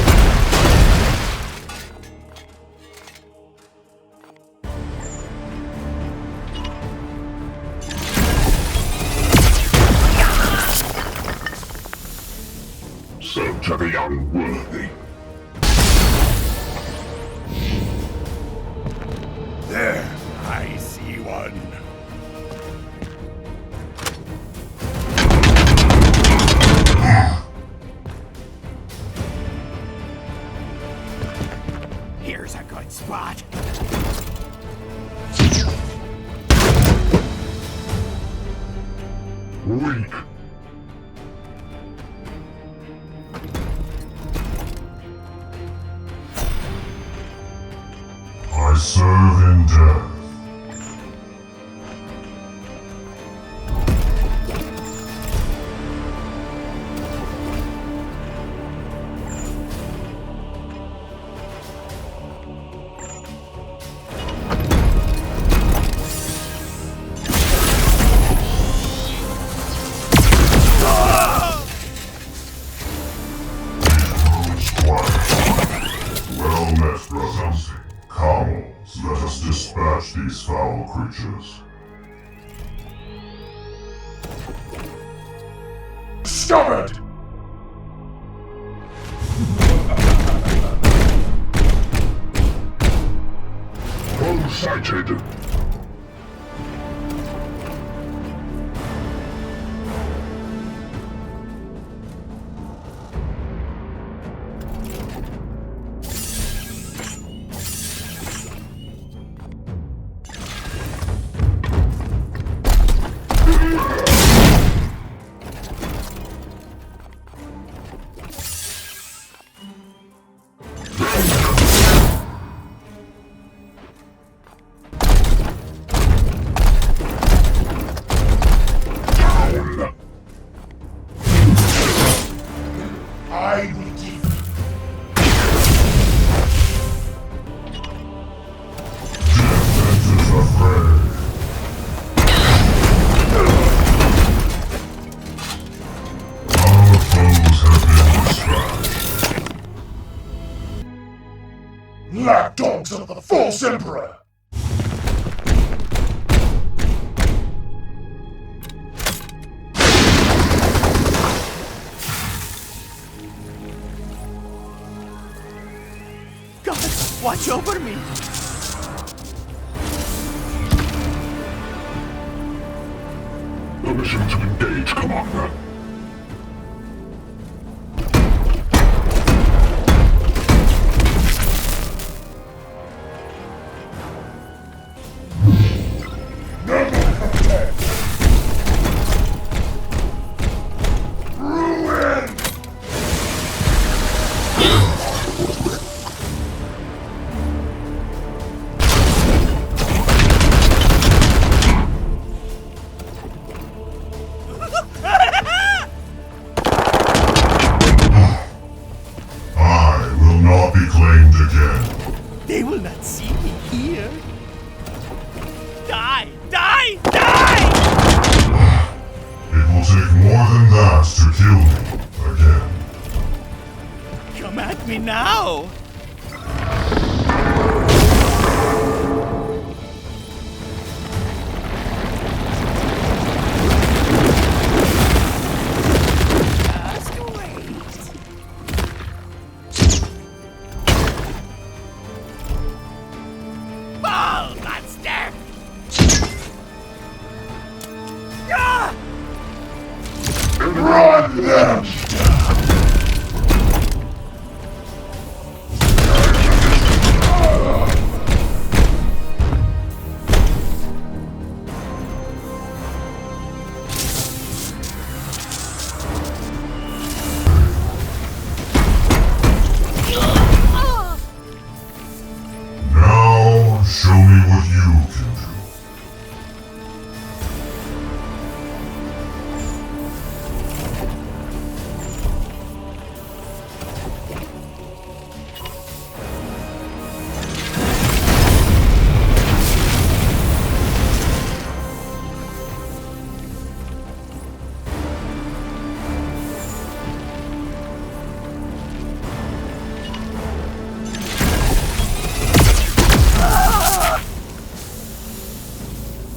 S1: So to the unworthy. There, I see one.
S11: Here's a good spot.
S1: Weak. I serve in death. Well met, brothers. Camels, let us dispatch these foul creatures. Stop it! Foe sighted. Yes, Emperor!
S11: God, watch over me!
S1: Permission to engage, Commander.
S11: They will not see me here. Die! Die! Die!
S1: It will take more than that to kill me again.
S11: Come at me now!
S1: Run them! Now, show me what you can do.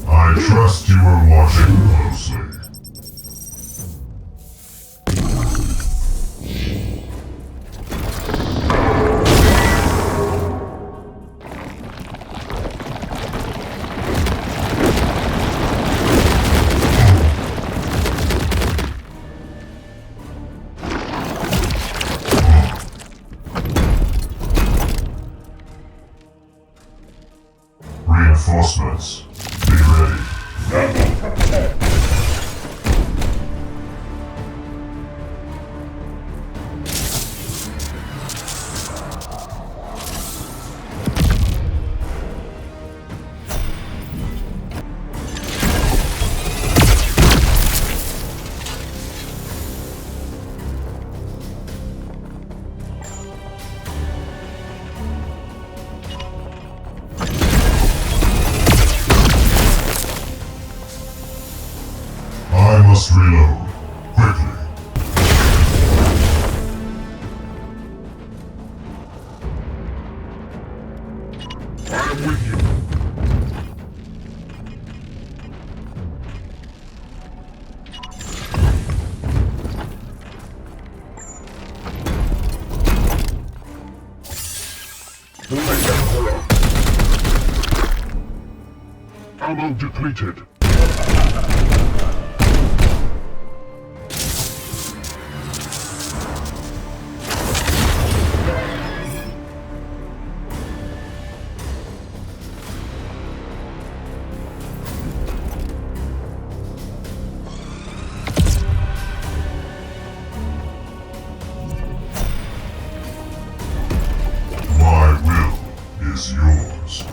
S1: I trust you are watching closely. Reinforcements. Be ready. I must reload. Quickly. I'm with you. Ammo depleted. My will is yours.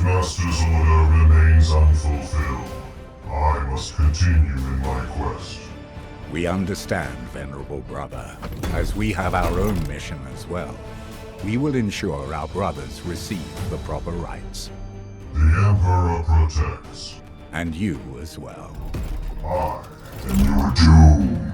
S6: If Master's order remains unfulfilled, I must continue in my quest.
S5: We understand, Venerable Brother, as we have our own mission as well. We will ensure our brothers receive the proper rights.
S6: The Emperor protects.
S5: And you as well.
S6: I am your doom.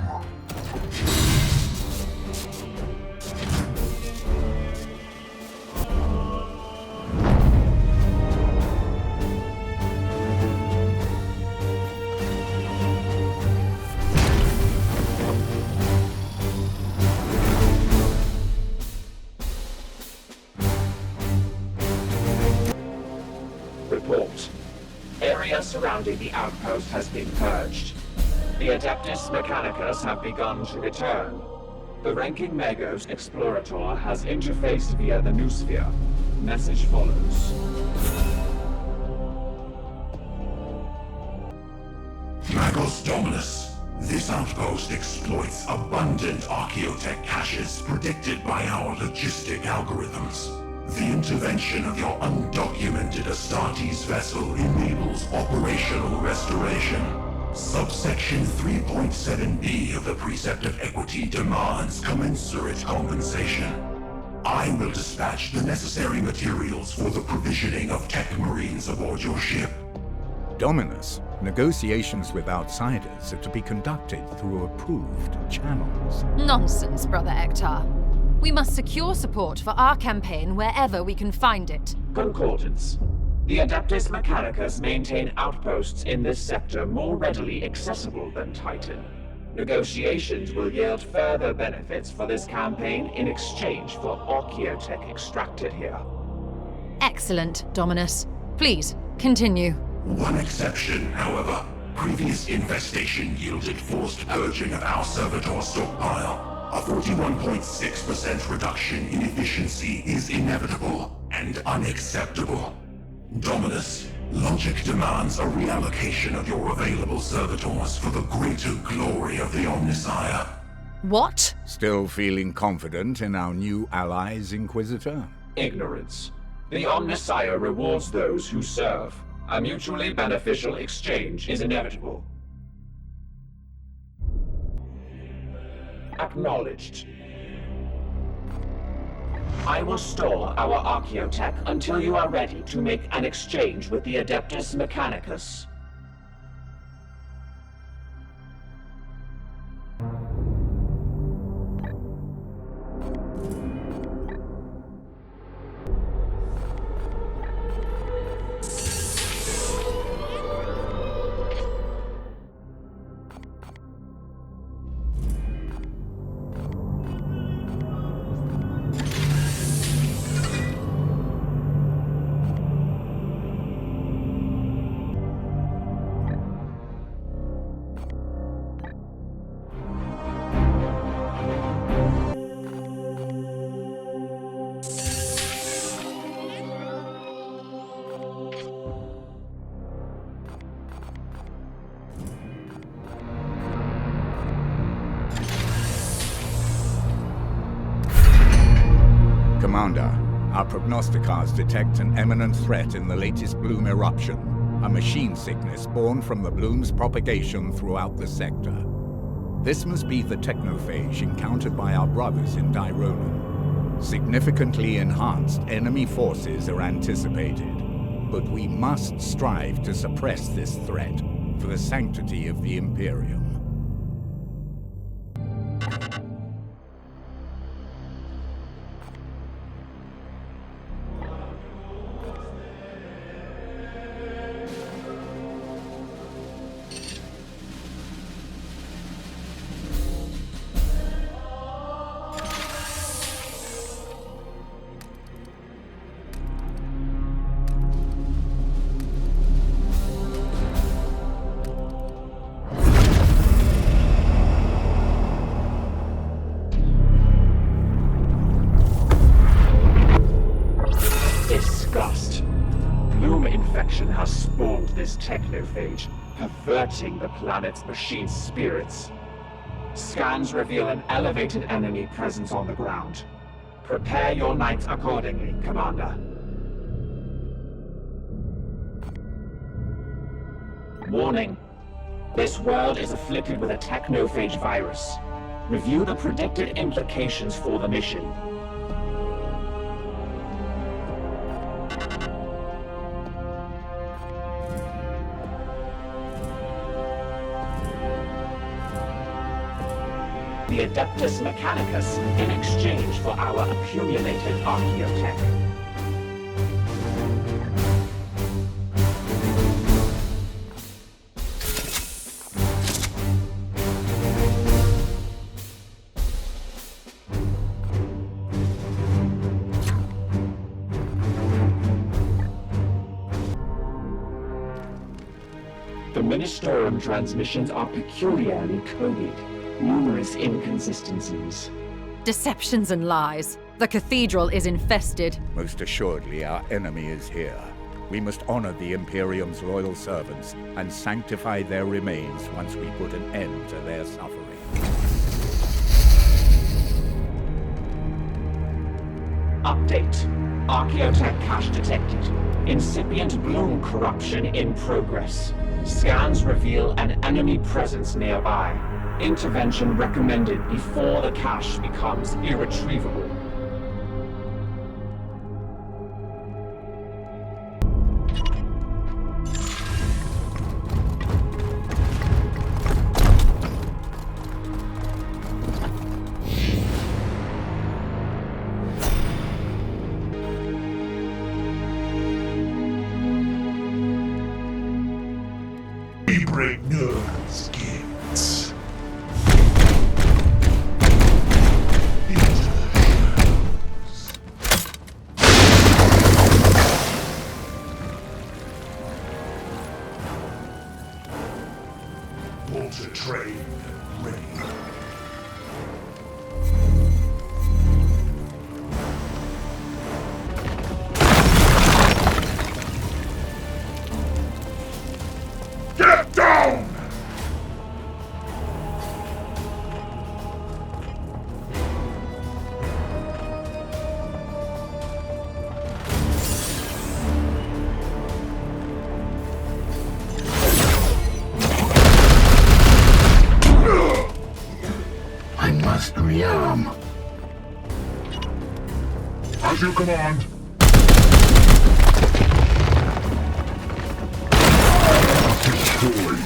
S4: Report. Area surrounding the outpost has been purged. The Adeptus Mechanicus have begun to return. The ranking Magos Explorator has interfaced via the Noosphere. Message follows.
S1: Magos Dominus. This outpost exploits abundant archaeotech caches predicted by our logistic algorithms. The intervention of your undocumented Astartes vessel enables operational restoration. Subsection 3.7b of the Precept of Equity demands commensurate compensation. I will dispatch the necessary materials for the provisioning of tech marines aboard your ship.
S5: Dominus, negotiations with outsiders are to be conducted through approved channels.
S7: Nonsense, Brother Ektar. We must secure support for our campaign wherever we can find it.
S4: Concordance. The Adeptus Mechanicus maintain outposts in this sector more readily accessible than Titan. Negotiations will yield further benefits for this campaign in exchange for archaeotech extracted here.
S7: Excellent, Dominus. Please, continue.
S1: One exception, however. Previous infestation yielded forced purging of our servitor stockpile. A 41.6% reduction in efficiency is inevitable and unacceptable. Dominus, logic demands a reallocation of your available servitors for the greater glory of the Omnissiah.
S7: What?
S5: Still feeling confident in our new allies, Inquisitor?
S4: Ignorance. The Omnissiah rewards those who serve. A mutually beneficial exchange is inevitable. Acknowledged. I will store our archaeotech until you are ready to make an exchange with the Adeptus Mechanicus.
S5: Commander, our prognosticators detect an imminent threat in the latest bloom eruption, a machine sickness born from the bloom's propagation throughout the sector. This must be the technophage encountered by our brothers in Dirona. Significantly enhanced enemy forces are anticipated, but we must strive to suppress this threat for the sanctity of the Imperium.
S4: Technophage, perverting the planet's machine spirits. Scans reveal an elevated enemy presence on the ground. Prepare your knights accordingly, Commander. Warning. This world is afflicted with a technophage virus. Review the predicted implications for the mission. The Adeptus Mechanicus in exchange for our accumulated archaeotech. The Ministorum transmissions are peculiarly coded. Numerous inconsistencies.
S7: Deceptions and lies. The cathedral is infested.
S5: Most assuredly, our enemy is here. We must honor the Imperium's loyal servants and sanctify their remains once we put an end to their suffering.
S4: Update. Archaeotech cache detected. Incipient bloom corruption in progress. Scans reveal an enemy presence nearby. Intervention recommended before the cache becomes irretrievable.
S1: We break nerves, kids. Bolter train ready. Get down!
S10: I must rearm.
S6: As you command. Destroyed.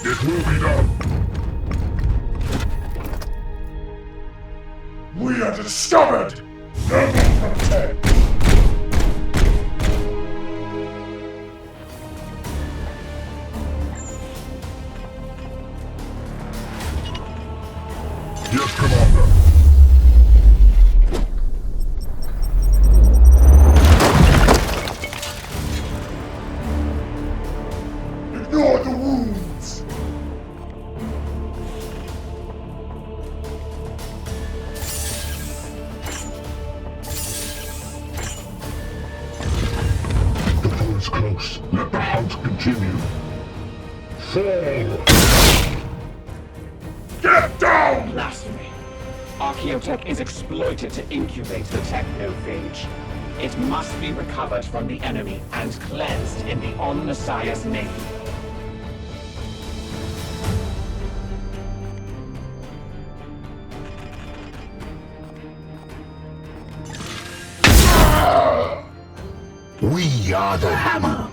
S6: It will be done.
S1: We are discovered! Never protect!
S6: Yes, Commander.
S1: Ignore the wounds!
S6: The foe is close. Let the hunt continue. Fall!
S1: Get down!
S4: Blasphemy. Archaeotech is exploited to incubate the technophage. It must be recovered from the enemy and cleansed in the Omnissiah's name.
S10: We are the hammer.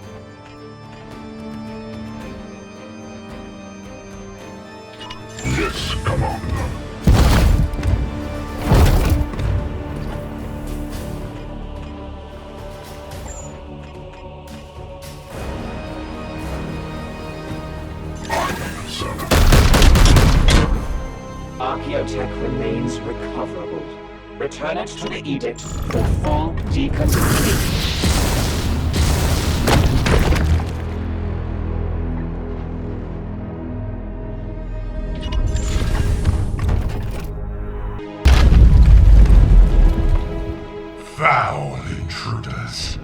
S6: Yes, Commander.
S4: Archaeotech remains recoverable. Return it to the Edict for full decontamination.
S1: Foul intruders.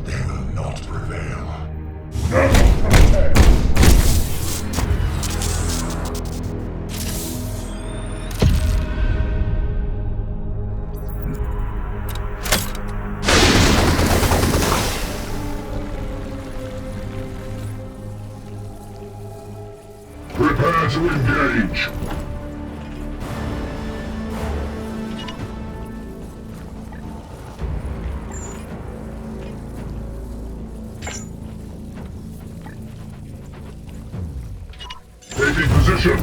S1: They will not prevail. Never protect!
S6: Prepare to engage! Taking position!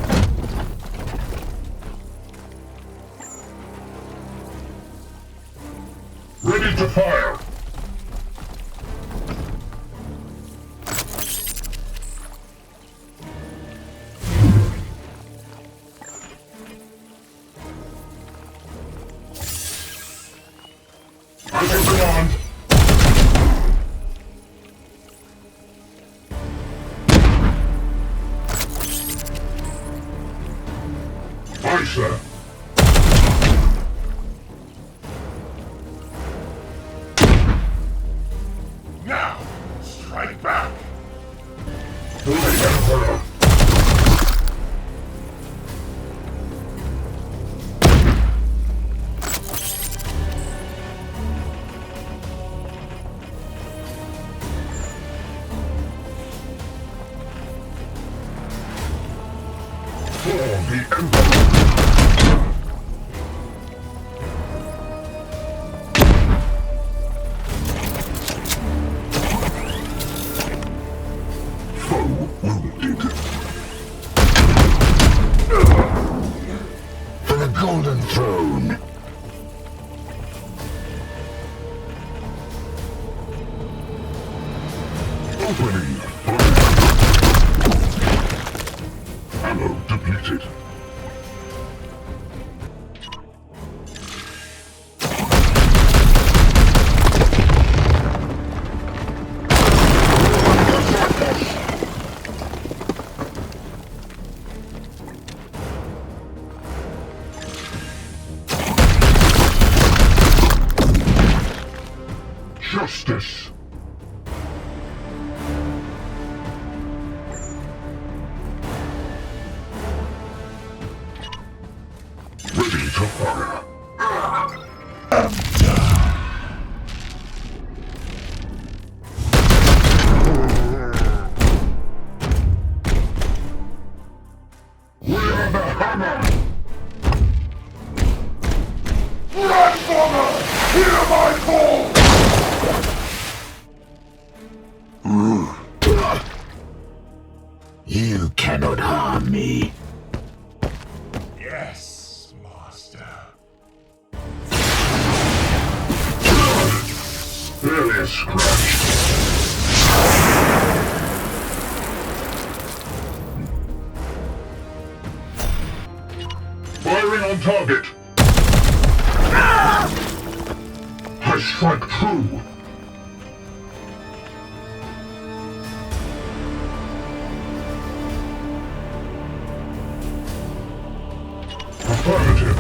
S6: Ready to fire! Sir. Now, strike back. To the Emperor. For the Emperor. Golden Throne. Opening. Ammo depleted. Justice! Ready to fire! We are the hammer! Grandfather! Hear my call! You cannot harm me. Yes, Master. Barely scratched. Firing on target. I strike true. Affirmative.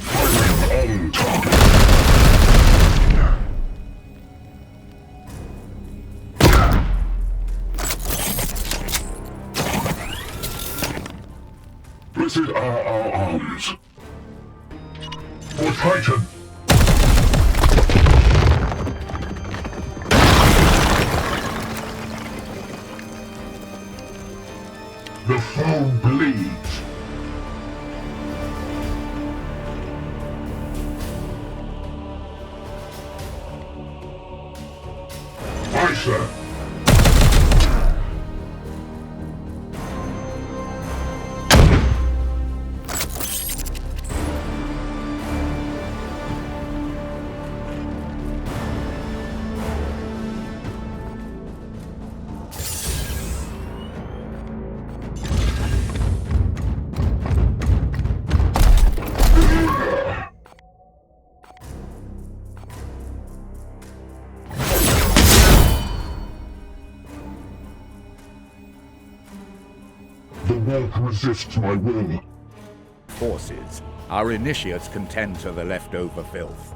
S6: Firing on target. Blessed are our arms. For Titan. The foe bleeds. Aye, sir. The warp resists my will.
S5: Forces. Our initiates can tend to the leftover filth.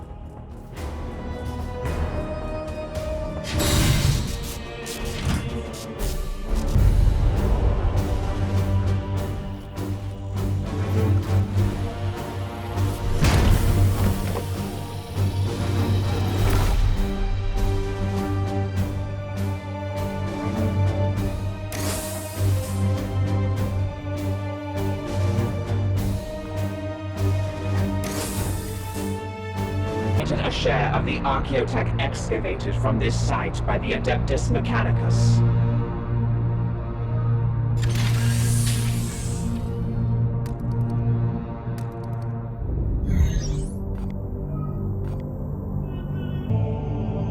S4: a share of the archaeotech excavated from this site by the Adeptus Mechanicus.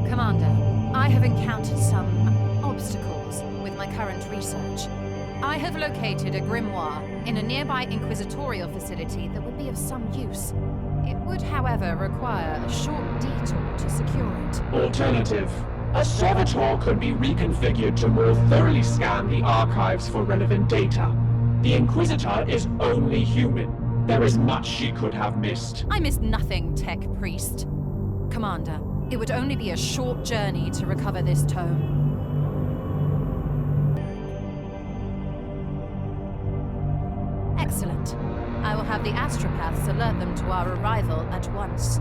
S7: Commander, I have encountered some obstacles with my current research. I have located a grimoire in a nearby inquisitorial facility that would be of some use. It would, however, require a short detour to secure it.
S4: Alternative. A servitor could be reconfigured to more thoroughly scan the archives for relevant data. The Inquisitor is only human. There is much she could have missed.
S7: I missed nothing, Tech Priest. Commander, it would only be a short journey to recover this tome. Excellent. I will have the astropaths alert them to our arrival at once.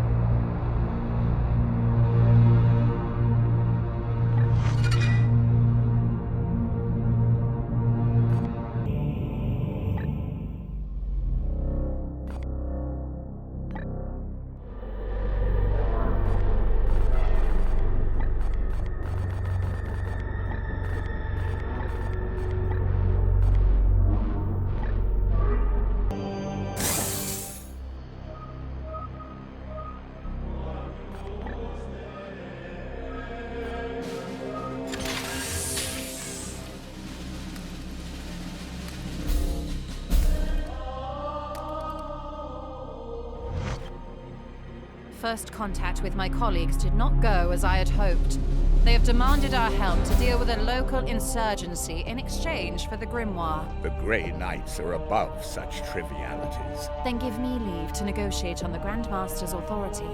S7: First contact with my colleagues did not go as I had hoped. They have demanded our help to deal with a local insurgency in exchange for the grimoire.
S5: The Grey Knights are above such trivialities.
S7: Then give me leave to negotiate on the Grand Master's authority.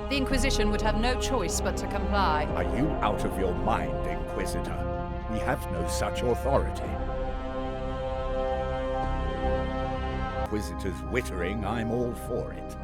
S7: The Inquisition would have no choice but to comply.
S5: Are you out of your mind, Inquisitor? We have no such authority. Inquisitor's wittering, I'm all for it.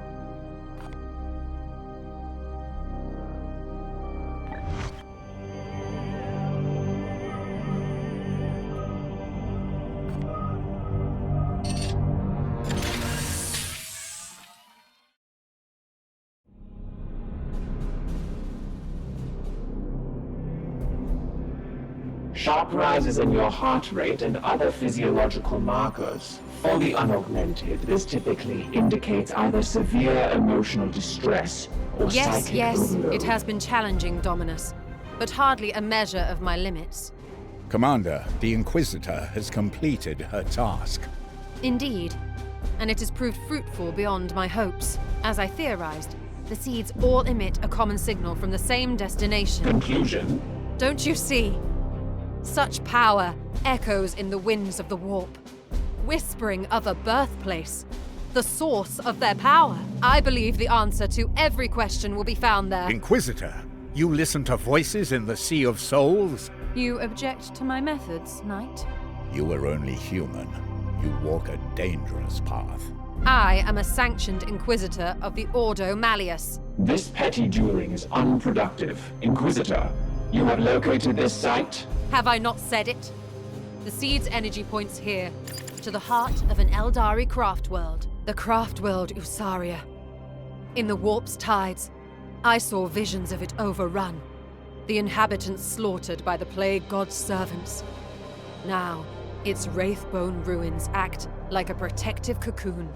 S4: Sharp rises in your heart rate and other physiological markers. For the unaugmented, this typically indicates either severe emotional distress or psychic overload.
S7: It has been challenging, Dominus, but hardly a measure of my limits.
S5: Commander, the Inquisitor has completed her task.
S7: Indeed, and it has proved fruitful beyond my hopes. As I theorized, the seeds all emit a common signal from the same destination.
S4: Conclusion?
S7: Don't you see? Such power echoes in the winds of the warp, whispering of a birthplace, the source of their power. I believe the answer to every question will be found there.
S5: Inquisitor, you listen to voices in the Sea of Souls?
S7: You object to my methods, Knight?
S5: You are only human. You walk a dangerous path.
S7: I am a sanctioned Inquisitor of the Ordo Malleus.
S4: This petty dueling is unproductive. Inquisitor, you have located this site?
S7: Have I not said it? The seed's energy points here, to the heart of an Eldari craft world. The craft world Usaria. In the warp's tides, I saw visions of it overrun. The inhabitants slaughtered by the plague god's servants. Now, its wraithbone ruins act like a protective cocoon,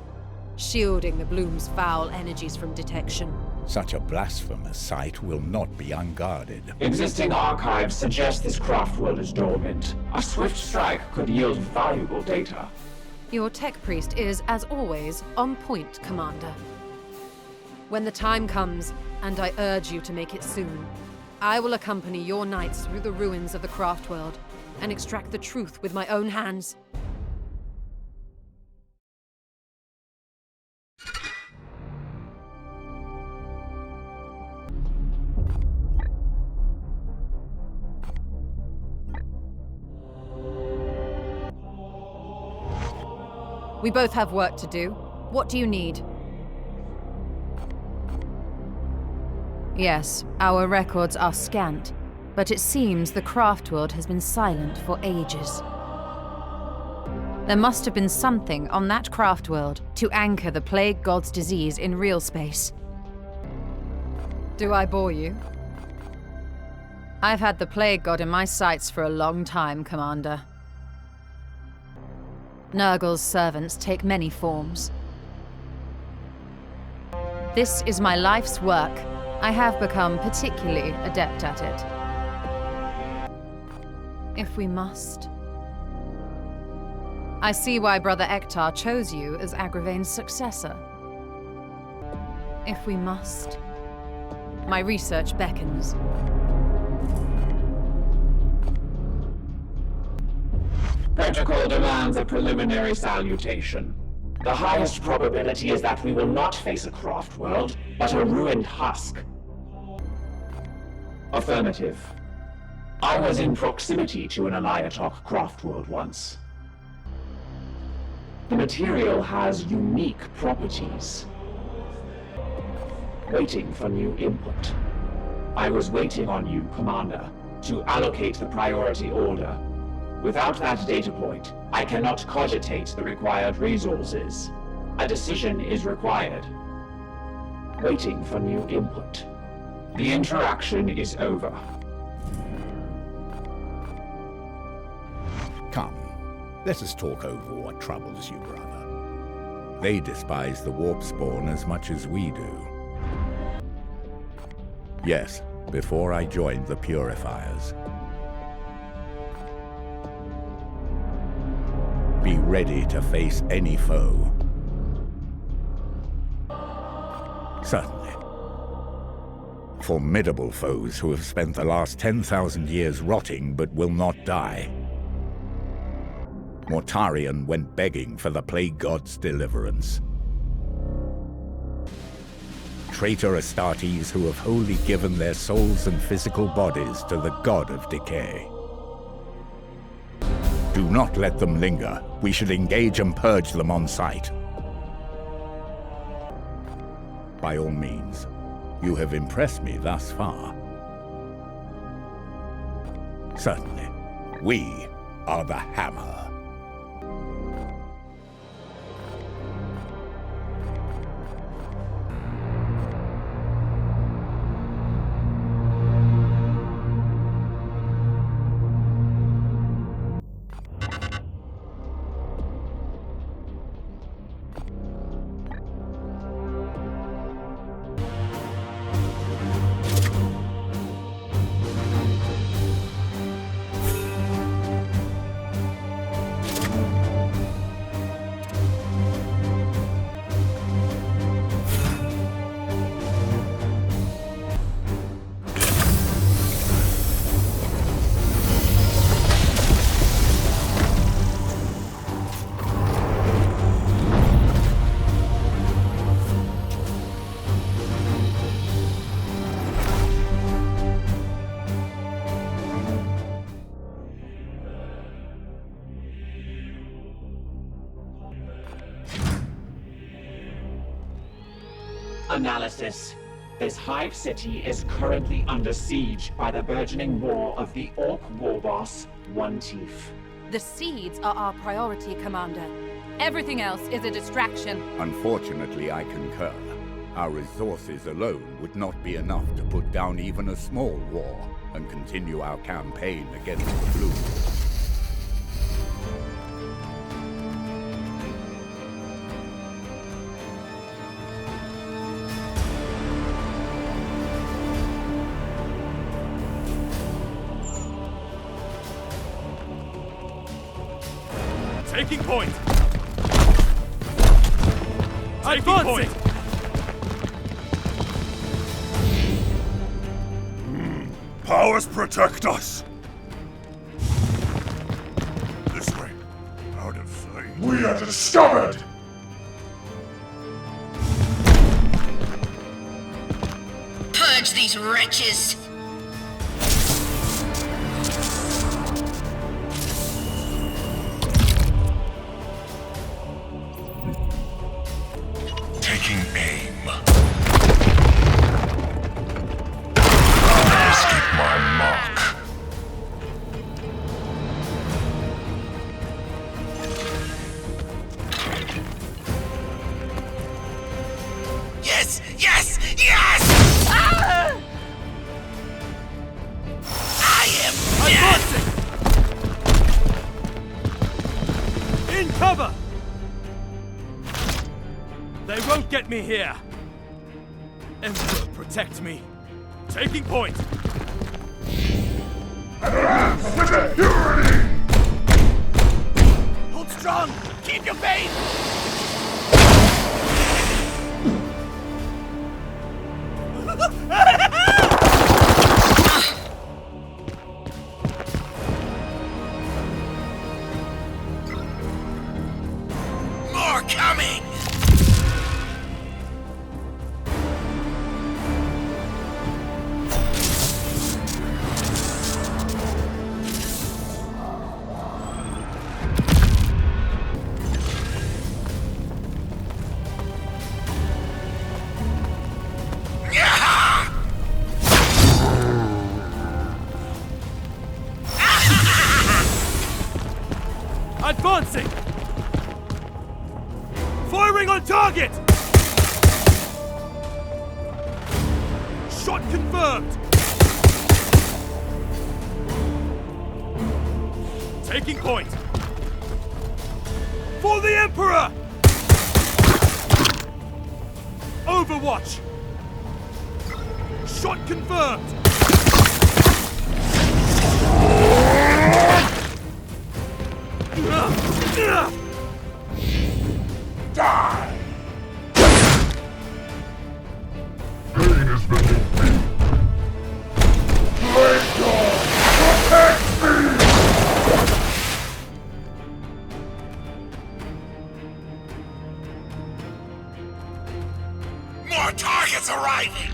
S7: shielding the bloom's foul energies from detection.
S5: Such a blasphemous site will not be unguarded.
S4: Existing archives suggest this craft world is dormant. A swift strike could yield valuable data.
S7: Your tech priest is, as always, on point, Commander. When the time comes, and I urge you to make it soon, I will accompany your knights through the ruins of the craft world and extract the truth with my own hands. We both have work to do. What do you need? Yes, our records are scant, but it seems the craft world has been silent for ages. There must have been something on that craft world to anchor the plague god's disease in real space. Do I bore you? I've had the Plague God in my sights for a long time, Commander. Nurgle's servants take many forms. This is my life's work. I have become particularly adept at it. If we must. I see why Brother Ektar chose you as Agravain's successor. If we must. My research beckons.
S4: Protocol demands a preliminary salutation. The highest probability is that we will not face a craft world, but a ruined husk. Affirmative. I was in proximity to an Eliatok craft world once. The material has unique properties. Waiting for new input. I was waiting on you, Commander, to allocate the priority order. Without that data point, I cannot cogitate the required resources. A decision is required. Waiting for new input. The interaction is over.
S5: Come, let us talk over what troubles you, brother. They despise the warp spawn as much as we do. Yes, before I joined the Purifiers. Be ready to face any foe. Certainly. Formidable foes who have spent the last 10,000 years rotting but will not die. Mortarion went begging for the Plague God's deliverance. Traitor Astartes who have wholly given their souls and physical bodies to the God of Decay. Do not let them linger. We should engage and purge them on sight. By all means, you have impressed me thus far. Certainly, we are the Hammer.
S4: Analysis. This hive city is currently under siege by the burgeoning war of the Orc war boss, One Teeth.
S7: The seeds are our priority, Commander. Everything else is a distraction.
S5: Unfortunately, I concur. Our resources alone would not be enough to put down even a small war and continue our campaign against the Blue.
S13: Taking point! Taking point!
S1: Powers protect us! This way. Out of sight. We are discovered!
S12: Purge these wretches!
S1: Taking aim. My mark.
S11: Yes! Yes! Yes! Ah!
S13: In cover! They won't get me here! Emperor, protect me! Taking point!
S6: Advance with the purity!
S11: Hold strong! Keep your faith!
S12: More coming!
S13: Advancing! Firing on target! Shot confirmed! Taking point! For the Emperor! Overwatch! Shot confirmed!
S6: Die! Pain has been defeated. Blade God, protect me!
S12: More targets arriving!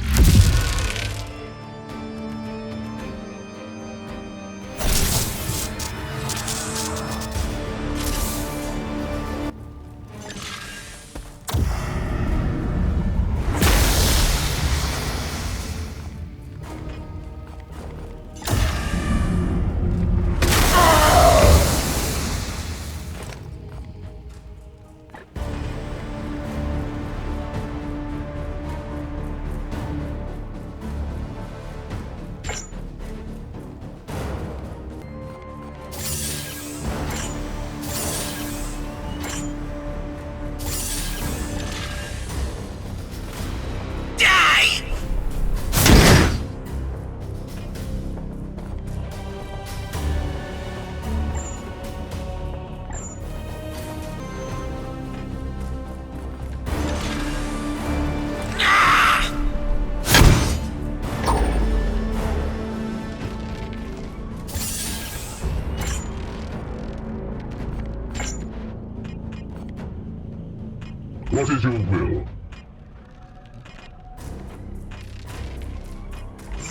S6: What is your will?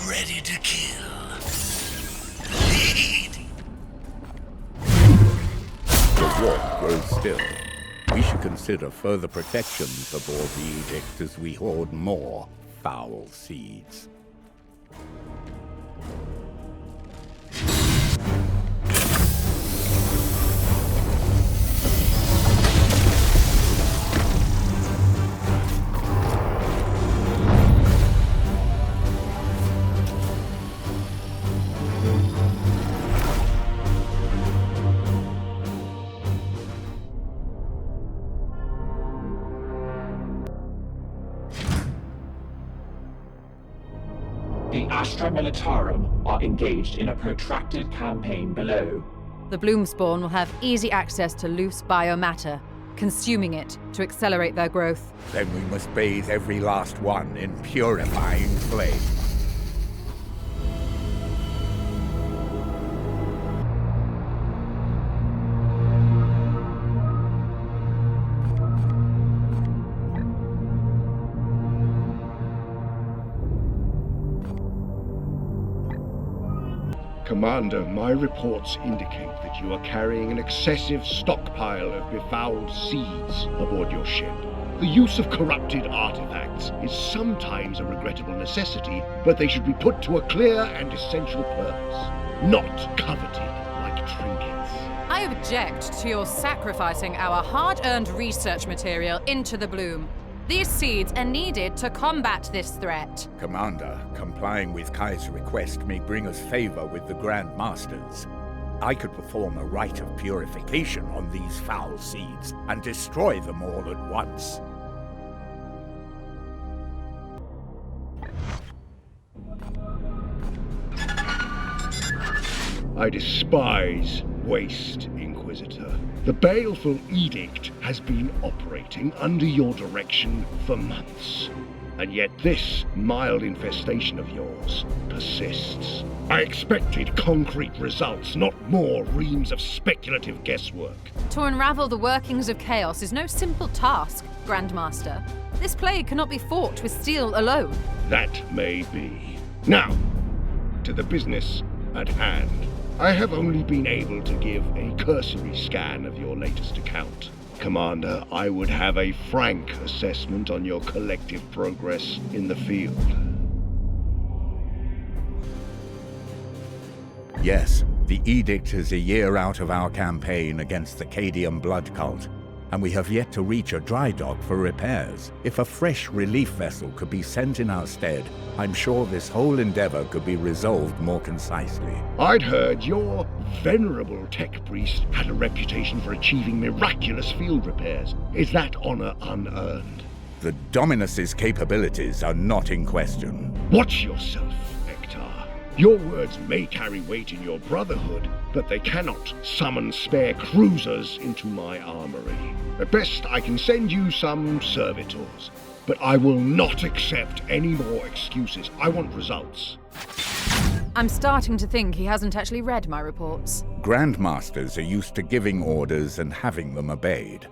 S12: Ready to kill. Lead.
S5: The war grows still. We should consider further protections aboard the edict as we hoard more foul seeds.
S4: The Astra Militarum are engaged in a protracted campaign below.
S7: The Bloomspawn will have easy access to loose biomatter, consuming it to accelerate their growth.
S5: Then we must bathe every last one in purifying flame.
S9: Commander, my reports indicate that you are carrying an excessive stockpile of befouled seeds aboard your ship. The use of corrupted artifacts is sometimes a regrettable necessity, but they should be put to a clear and essential purpose, not coveted like trinkets.
S7: I object to your sacrificing our hard-earned research material into the Bloom. These seeds are needed to combat this threat.
S5: Commander, complying with Kai's request may bring us favor with the Grand Masters. I could perform a rite of purification on these foul seeds and destroy them all at once.
S9: I despise waste, Inquisitor. The Baleful Edict has been operating under your direction for months. And yet this mild infestation of yours persists. I expected concrete results, not more reams of speculative guesswork.
S7: To unravel the workings of chaos is no simple task, Grandmaster. This plague cannot be fought with steel alone.
S9: That may be. Now, to the business at hand. I have only been able to give a cursory scan of your latest account. Commander, I would have a frank assessment on your collective progress in the field.
S5: Yes, the Edict is a year out of our campaign against the Cadian blood cult, and we have yet to reach a dry dock for repairs. If a fresh relief vessel could be sent in our stead, I'm sure this whole endeavor could be resolved more concisely.
S9: I'd heard your venerable tech priest had a reputation for achieving miraculous field repairs. Is that honor unearned?
S5: The Dominus's capabilities are not in question.
S9: Watch yourself, Ektar. Your words may carry weight in your brotherhood, but they cannot summon spare cruisers into my armory. At best, I can send you some servitors, but I will not accept any more excuses. I want results.
S7: I'm starting to think he hasn't actually read my reports.
S5: Grandmasters are used to giving orders and having them obeyed.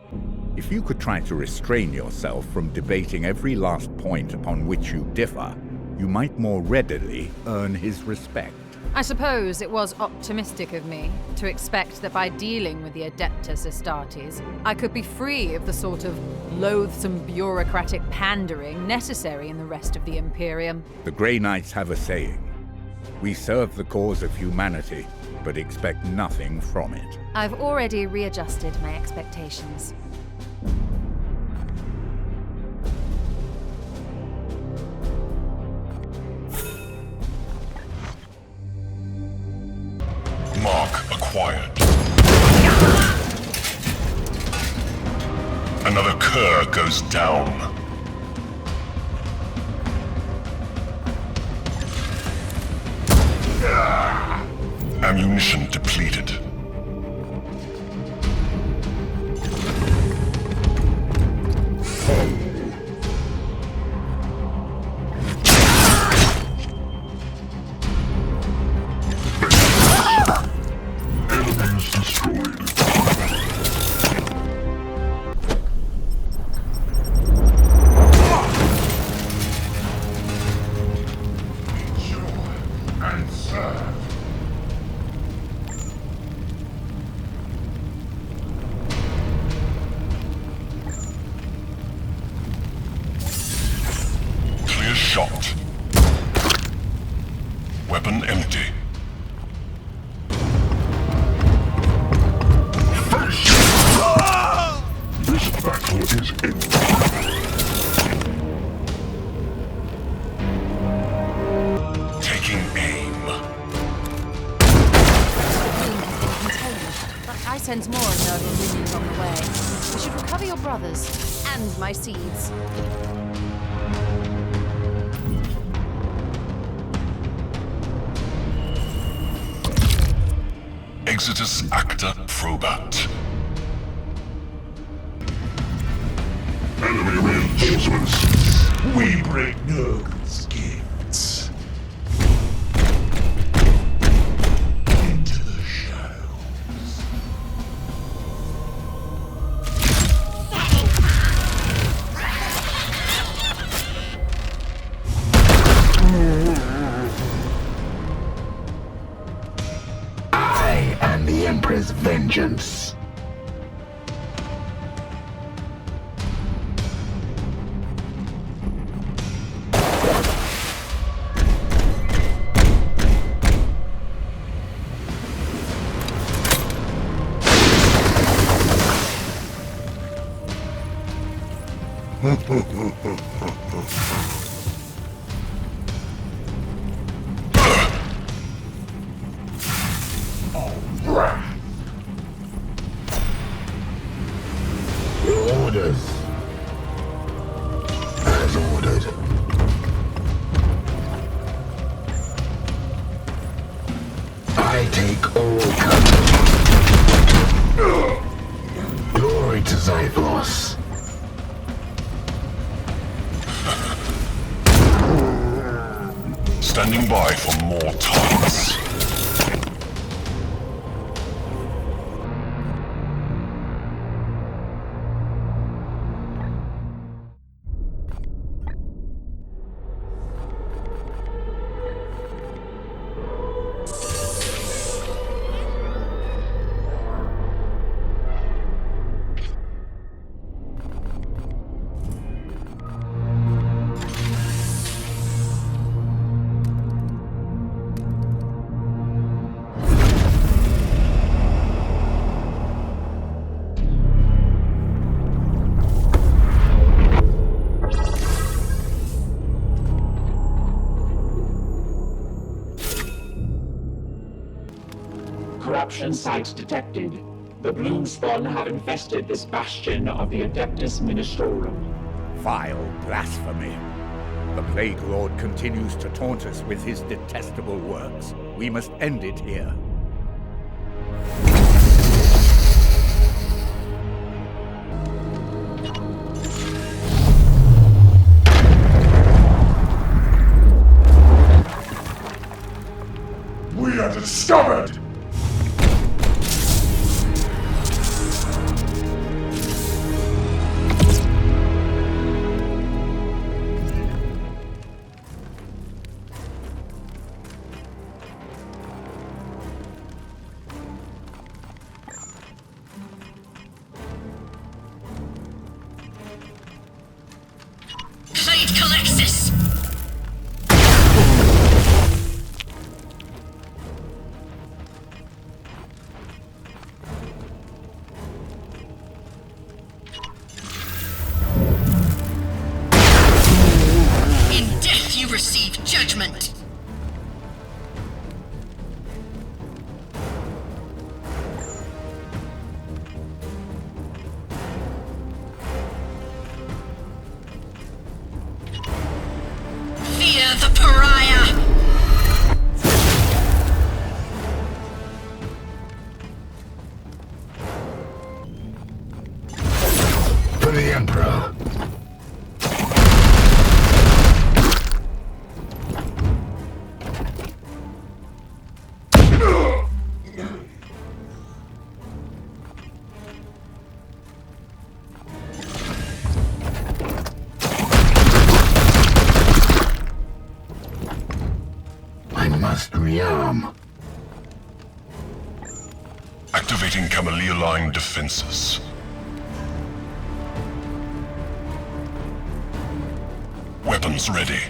S5: If you could try to restrain yourself from debating every last point upon which you differ, you might more readily earn his respect.
S7: I suppose it was optimistic of me to expect that by dealing with the Adeptus Astartes, I could be free of the sort of loathsome bureaucratic pandering necessary in the rest of the Imperium.
S5: The Grey Knights have a saying. We serve the cause of humanity, but expect nothing from it.
S7: I've already readjusted my expectations.
S6: Mark acquired. Another cur goes down. Ammunition depleted. Enemies destroyed. Enjoy and serve. Clear shot. Weapon empty. This battle is ended. Taking aim.
S7: But I sense more nervous winds on the way. We should recover your brothers and my seeds.
S6: Exitus acta probat. Enemy reinforcements.
S1: We break no skins. Into the shadows.
S10: I am the Emperor's vengeance.
S1: All right.
S10: I take all comers. Glory to Zythos.
S6: Standing by for more targets.
S4: Corruption site detected. The blue spawn have infested this bastion of the Adeptus Ministorum.
S5: Vile blasphemy. The Plague Lord continues to taunt us with his detestable works. We must end it here.
S1: We are discovered!
S12: Judgment! Fear the pariah!
S10: For the Emperor! Rearm.
S6: Activating Camellia-line defenses. Weapons ready.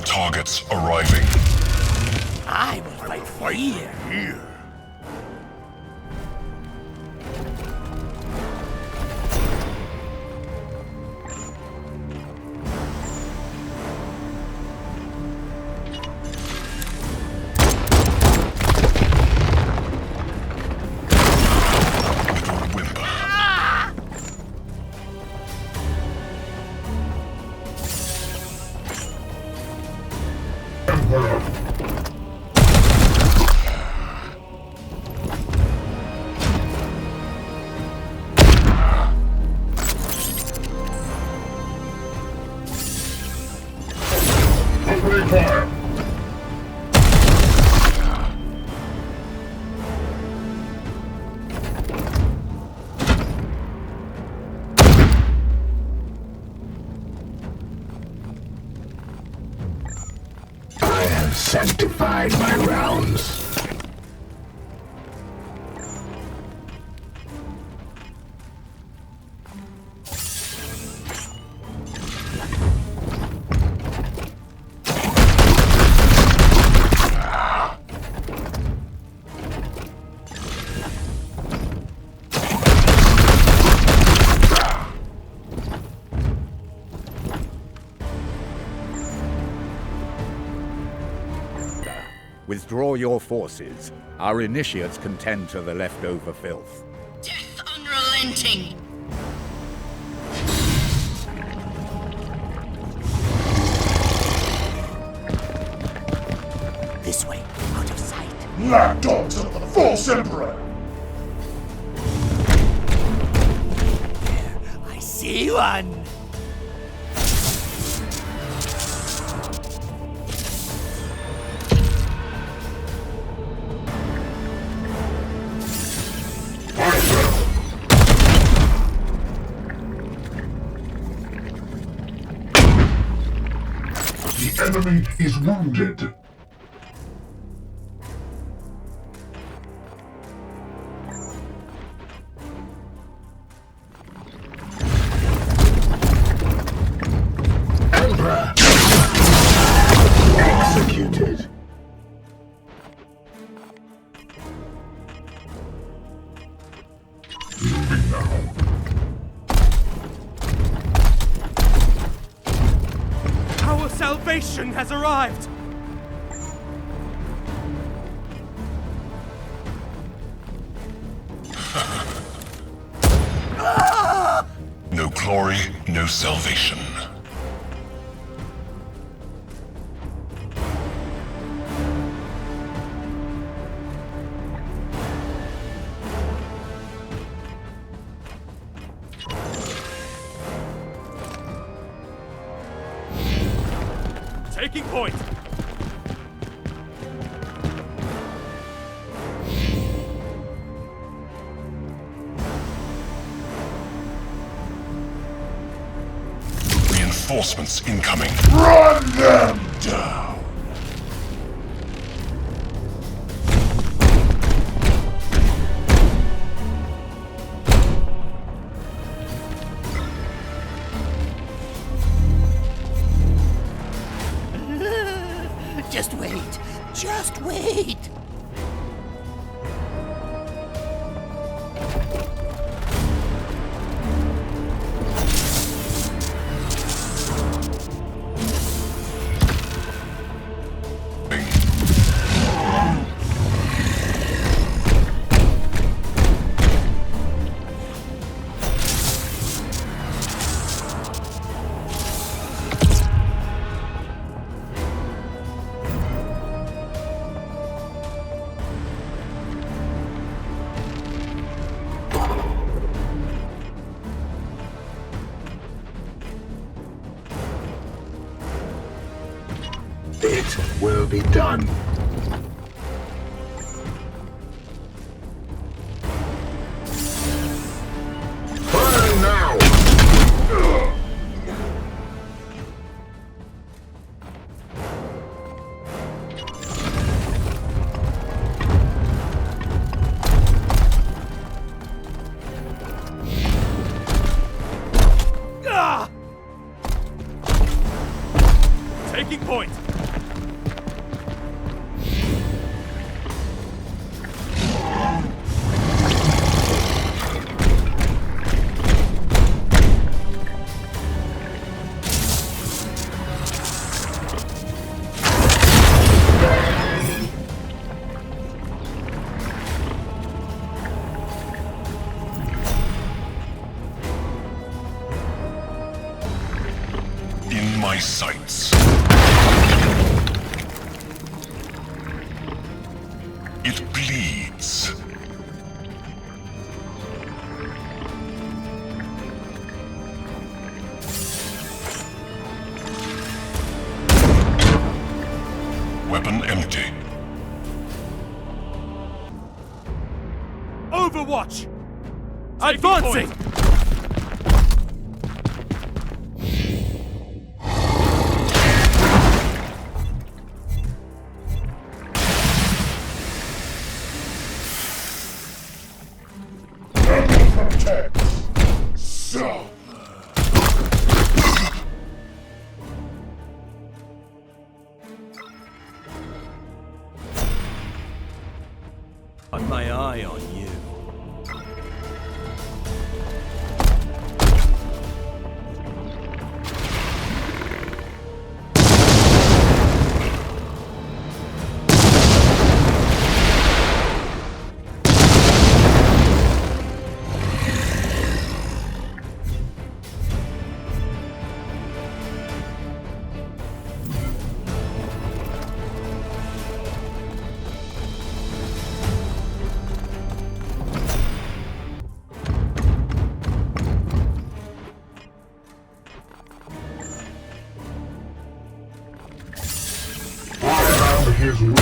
S6: Targets arriving.
S11: I will fight for you.
S1: Here.
S10: Sanctified my rounds.
S5: Withdraw your forces. Our initiates can tend to the leftover filth.
S12: Death unrelenting!
S11: This way, out of sight.
S1: Lapdogs of the false emperor!
S11: I see one!
S6: The enemy is wounded.
S10: Emperor! Executed.
S6: Moving now.
S13: Our salvation has arrived!
S1: No glory, no salvation.
S13: Taking point!
S1: Reinforcements incoming. Run them down!
S11: Just wait. Just wait.
S10: It will be done. Burn now!
S13: Ah! Taking point!
S1: In my sights. It bleeds. Weapon empty.
S13: Overwatch! Advancing! Got my eye on you.
S6: his will.
S7: Your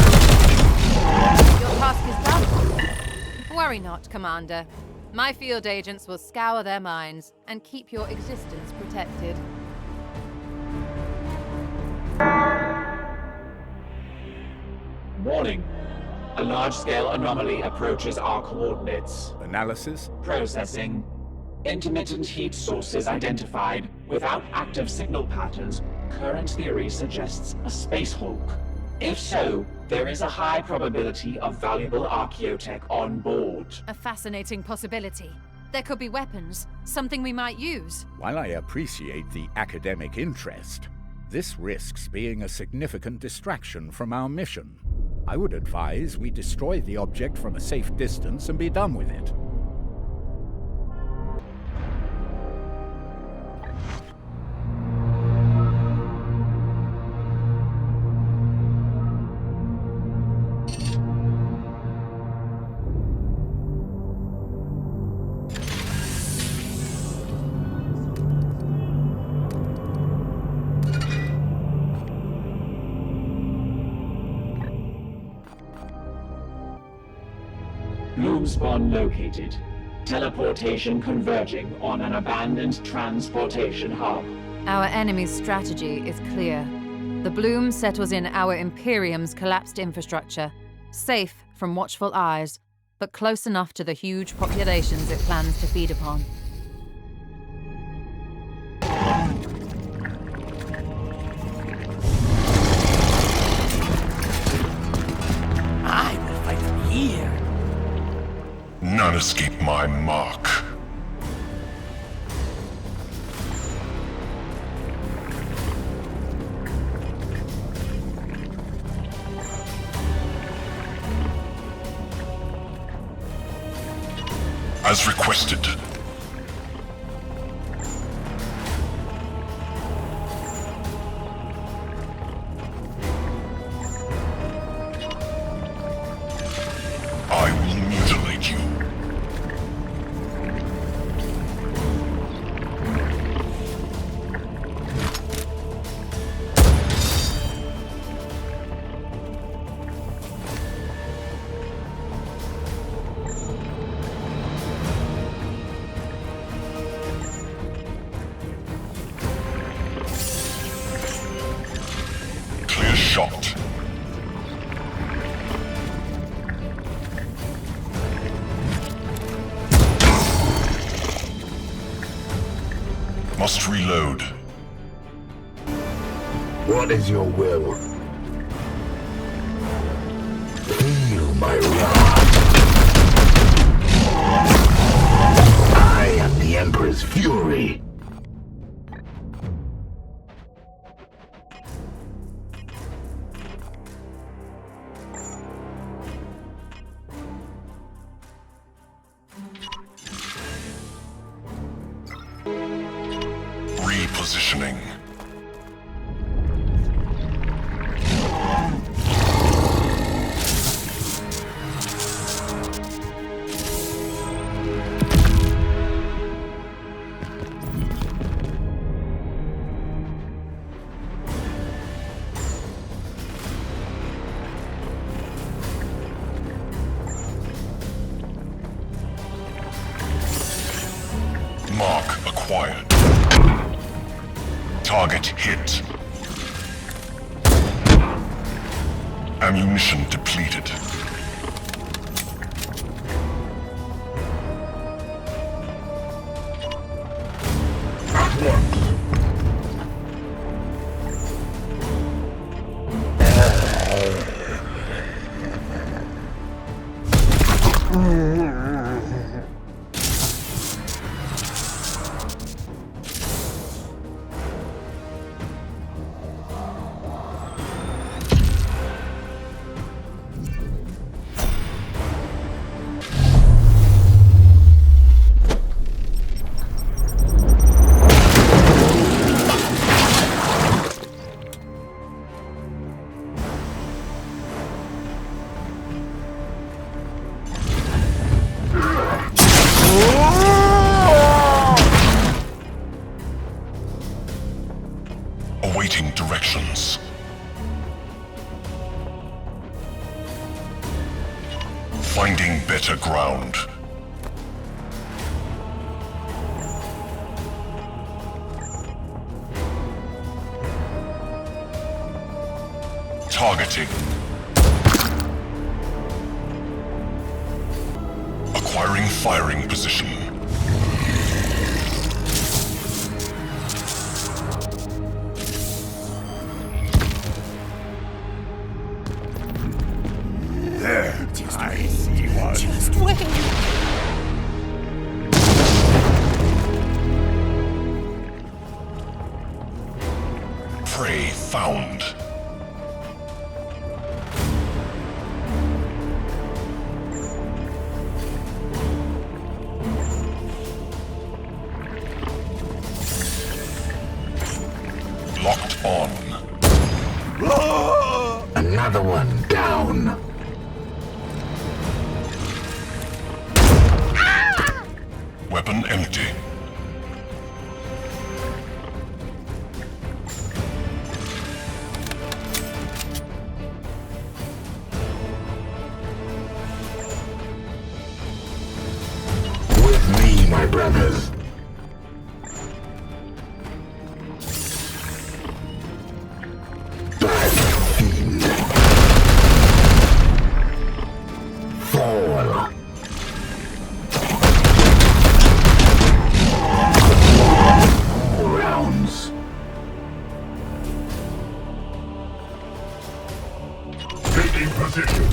S7: task is done. Worry not, Commander. My field agents will scour their minds and keep your existence protected.
S4: Warning. A large-scale anomaly approaches our coordinates.
S5: Analysis?
S4: Processing. Intermittent heat sources identified. Without active signal patterns, current theory suggests a space hulk. If so, there is a high probability of valuable archaeotech on board.
S7: A fascinating possibility. There could be weapons, something we might use.
S5: While I appreciate the academic interest, this risks being a significant distraction from our mission. I would advise we destroy the object from a safe distance and be done with it.
S4: Bloom spawn located. Teleportation converging on an abandoned transportation hub.
S7: Our enemy's strategy is clear. The bloom settles in our Imperium's collapsed infrastructure, safe from watchful eyes, but close enough to the huge populations it plans to feed upon.
S11: I will fight from here.
S6: None escape my mark. As requested. I will mutilate you. Clear shot. Must reload.
S10: What is your will? Feel my wrath. I am the Emperor's fury.
S6: Repositioning. Mark acquired. Target hit. Ammunition depleted. Finding better ground. Targeting. Acquiring firing position.
S5: There, I see one.
S11: Just wait.
S6: Prey found. Locked on.
S10: Another one down.
S6: Weapon empty.
S10: With me, my brothers. Black Fiend. Fall. All rounds.
S6: Taking position.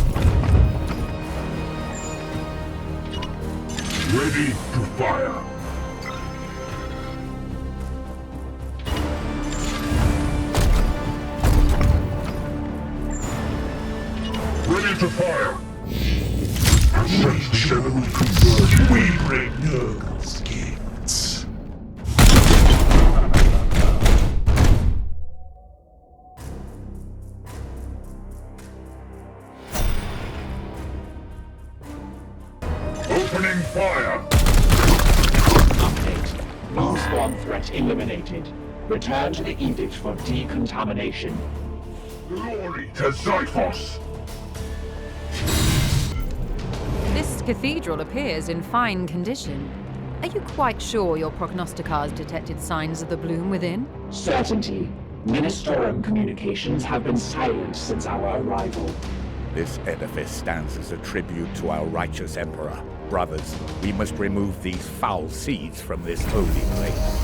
S6: Ready to fire. Ready to fire. Sense enemy conversion. We bring no skins. Opening fire.
S4: Update. New spawn threat eliminated. Return to the Edict for decontamination.
S6: Glory to Zyphos.
S7: This cathedral appears in fine condition. Are you quite sure your prognosticars detected signs of the bloom within?
S4: Certainty. Ministorum communications have been silent since our arrival.
S5: This edifice stands as a tribute to our righteous emperor. Brothers, we must remove these foul seeds from this holy place.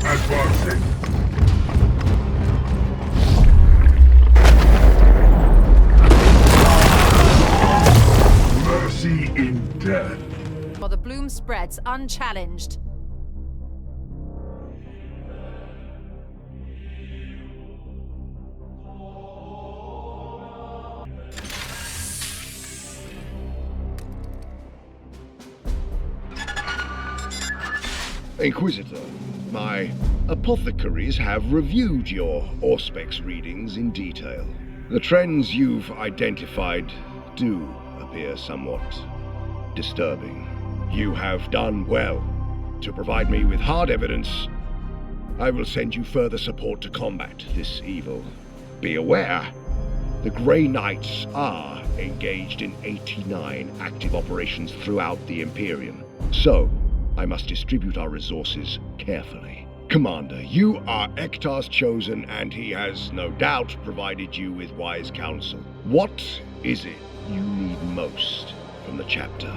S6: Advancing. Mercy in death.
S7: While the bloom spreads unchallenged.
S9: Inquisitor, my apothecaries have reviewed your Auspex readings in detail. The trends you've identified do appear somewhat disturbing. You have done well to provide me with hard evidence. I will send you further support to combat this evil. Be aware, the Grey Knights are engaged in 89 active operations throughout the Imperium. So, I must distribute our resources carefully. Commander, you are Ektar's chosen, and he has no doubt provided you with wise counsel. What is it you need most from the chapter?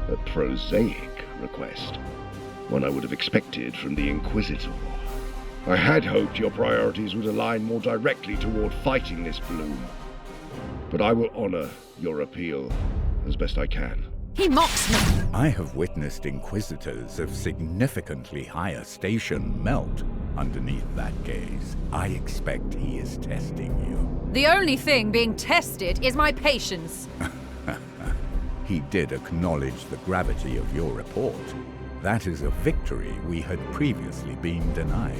S9: A prosaic request. One I would have expected from the Inquisitor. I had hoped your priorities would align more directly toward fighting this bloom. But I will honor your appeal as best I can.
S7: He mocks me!
S5: I have witnessed Inquisitors of significantly higher station melt underneath that gaze. I expect he is testing you.
S7: The only thing being tested is my patience.
S5: He did acknowledge the gravity of your report. That is a victory we had previously been denied.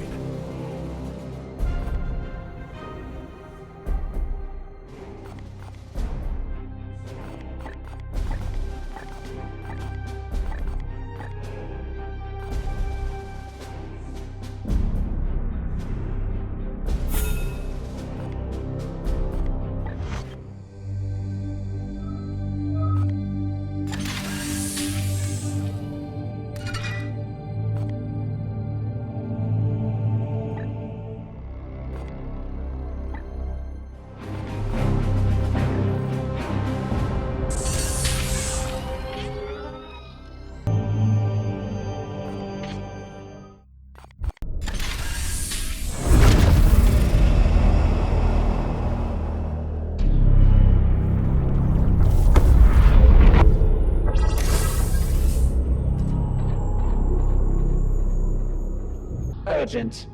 S4: Urgent.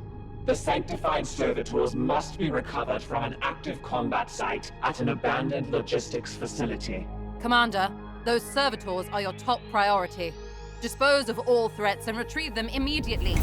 S4: The sanctified servitors must be recovered from an active combat site at an abandoned logistics facility.
S7: Commander, those servitors are your top priority. Dispose of all threats and retrieve them immediately.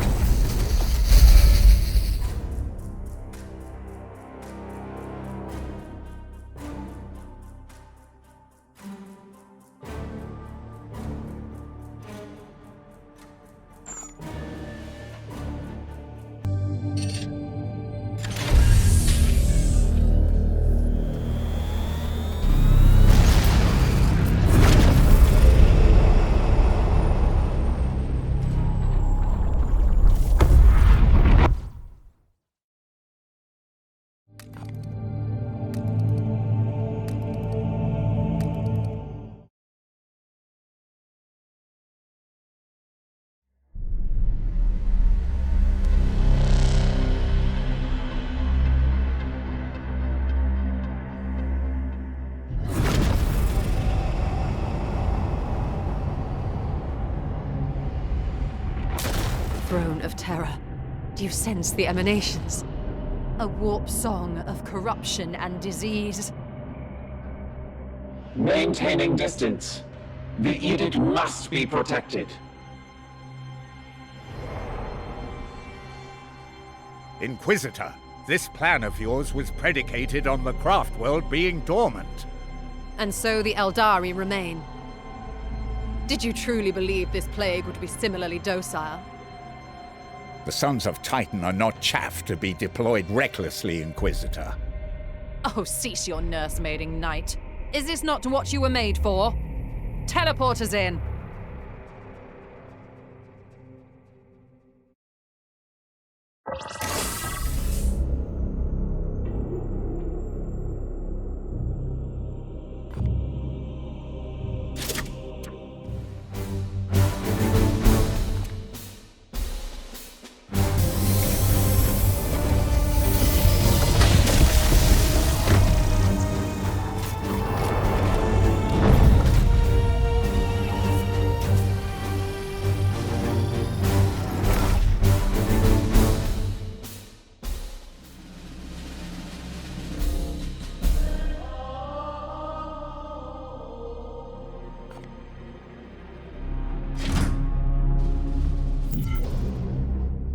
S7: Throne of Terror. Do you sense the emanations? A warp song of corruption and disease.
S4: Maintaining distance. The edict must be protected.
S5: Inquisitor, this plan of yours was predicated on the craft world being dormant.
S7: And so the Eldari remain. Did you truly believe this plague would be similarly docile?
S5: The Sons of Titan are not chaff to be deployed recklessly, Inquisitor.
S7: Oh, cease your nursemaiding, Knight. Is this not what you were made for? Teleport us in!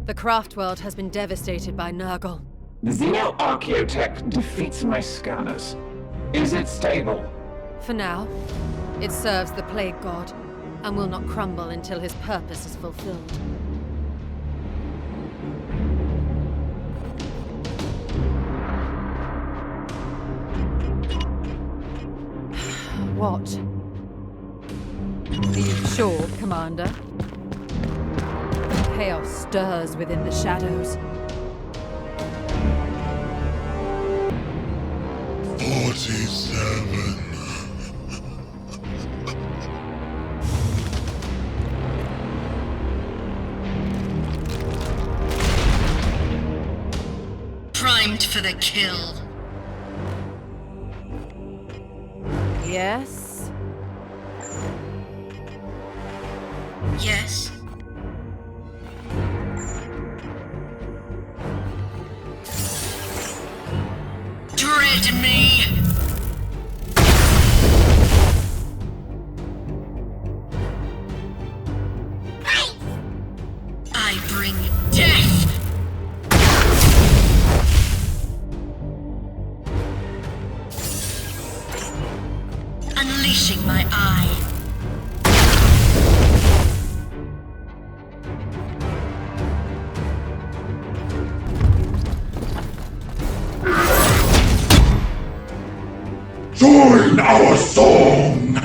S7: The craft world has been devastated by Nurgle.
S4: The Xeno-Archaeotech defeats my scanners. Is it stable?
S7: For now, it serves the Plague God, and will not crumble until his purpose is fulfilled. What? Are you sure, Commander? Chaos stirs within the shadows.
S1: 47.
S12: primed for the kill.
S7: Yes?
S12: Yes. Dread me. I bring death. Unleashing my eye.
S1: Join our song!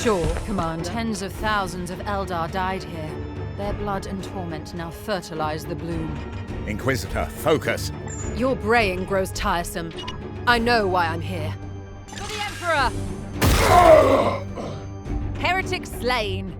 S7: Sure, Commander. Tens of thousands of Eldar died here. Their blood and torment now fertilize the bloom.
S5: Inquisitor, focus!
S7: Your braying grows tiresome. I know why I'm here. For the Emperor! Heretic slain!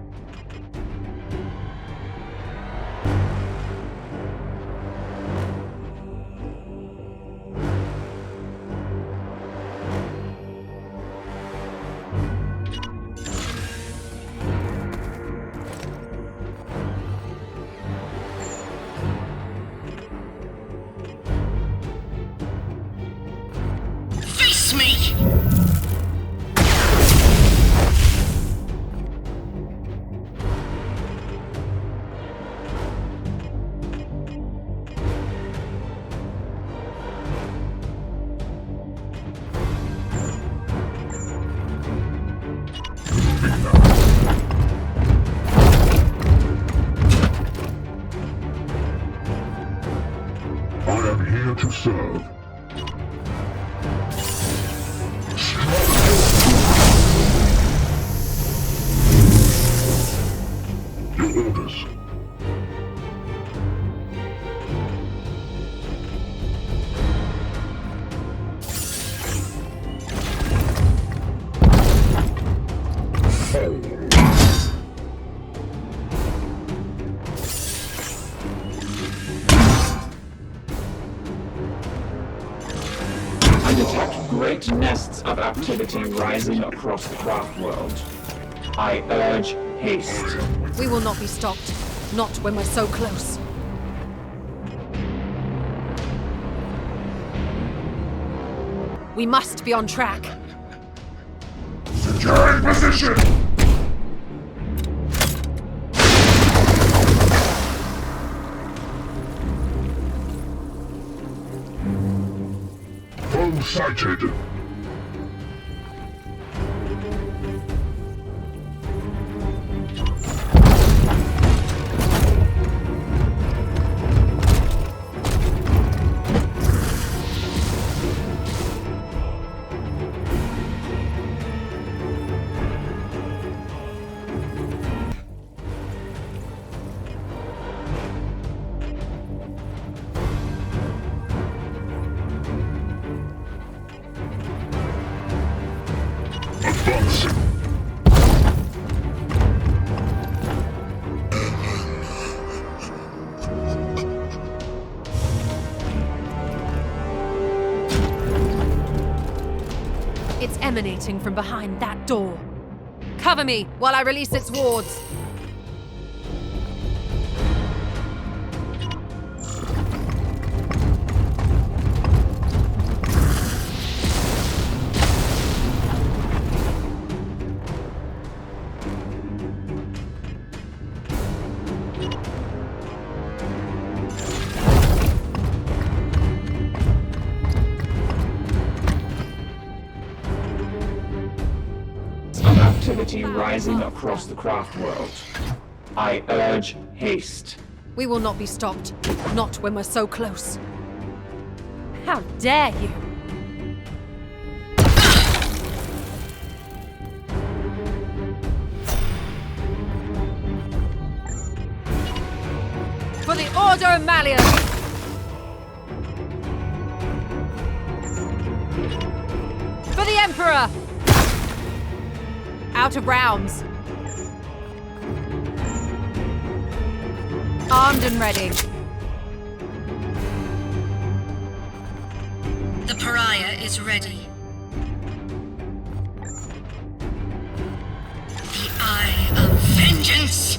S12: Me!
S6: I am here to serve. Your orders.
S4: I detect great nests of activity rising across the craft world. I urge haste.
S7: We will not be stopped. Not when we're so close. We must be on track.
S1: Securing position!
S6: Foe sighted.
S7: It's emanating from behind that door. Cover me while I release its wards.
S4: Activity rising across the craft world. I urge haste.
S7: We will not be stopped. Not when we're so close. How dare you! For the Order of Malleus! Emperor! Out of rounds. Armed and ready.
S12: The pariah is ready. The eye of vengeance!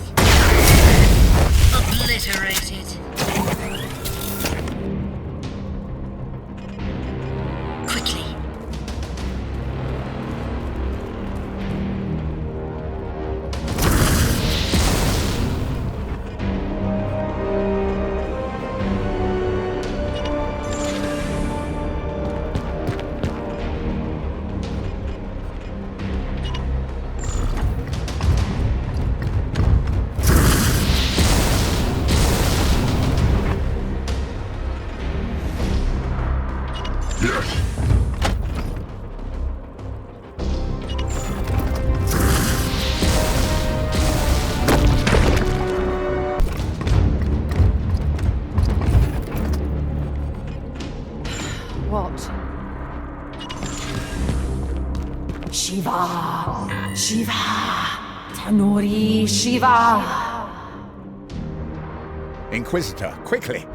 S12: Obliterated. Quickly.
S7: Shiva! Tanuri Shiva!
S5: Inquisitor, quickly!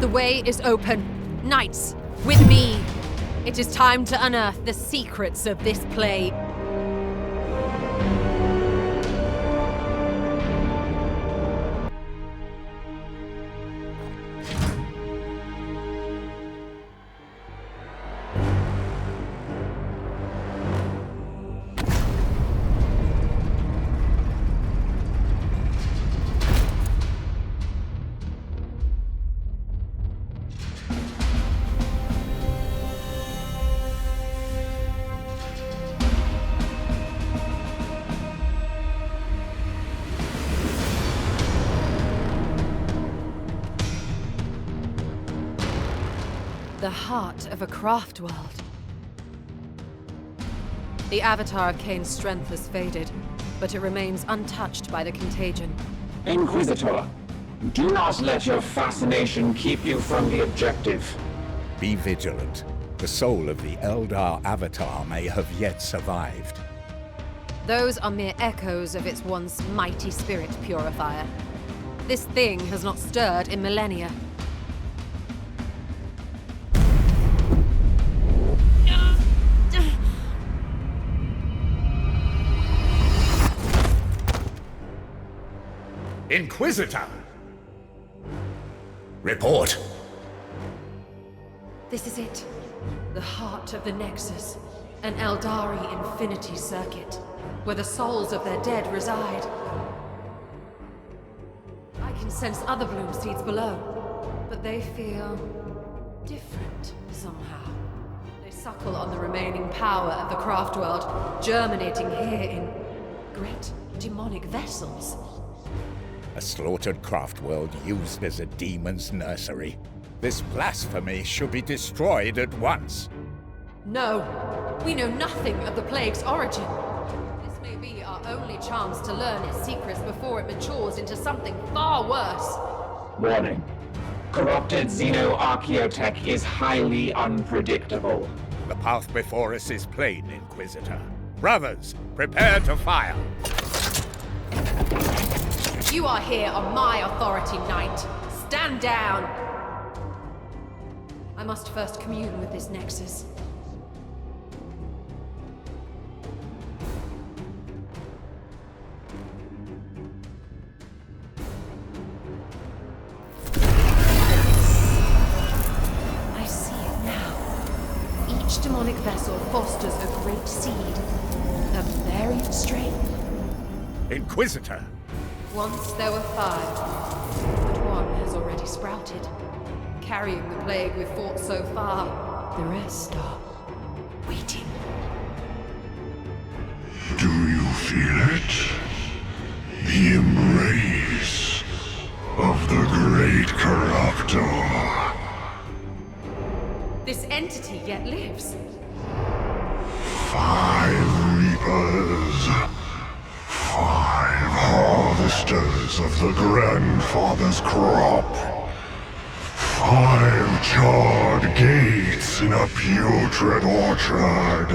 S7: The way is open. Knights, with me. It is time to unearth the secrets of this plague. The heart of a craft world. The avatar of Kane's strength has faded, but it remains untouched by the contagion.
S4: Inquisitor, do not let your fascination keep you from the objective.
S5: Be vigilant. The soul of the Eldar avatar may have yet survived.
S7: Those are mere echoes of its once mighty spirit purifier. This thing has not stirred in millennia.
S5: Inquisitor! Report!
S7: This is it. The heart of the Nexus. An Eldari infinity circuit, where the souls of their dead reside. I can sense other bloom seeds below, but they feel different somehow. They suckle on the remaining power of the craft world, germinating here in great demonic vessels.
S5: A slaughtered craft world used as a demon's nursery. This blasphemy should be destroyed at once.
S7: No, we know nothing of the plague's origin. This may be our only chance to learn its secrets before it matures into something far worse.
S4: Warning. Corrupted xenoarchaeotech is highly unpredictable.
S5: The path before us is plain, Inquisitor. Brothers, prepare to fire.
S7: You are here on my authority, Knight. Stand down! I must first commune with this Nexus. I see it now. Each demonic vessel fosters a great seed, a varied strain.
S5: Inquisitor!
S7: Once there were 5, but one has already sprouted, carrying the plague we've fought so far.
S12: The rest are waiting.
S1: Do you feel it? The embrace of the great corruptor.
S7: This entity yet lives.
S1: 5 reapers. 5 harvesters of the grandfather's crop. 5 charred gates in a putrid orchard,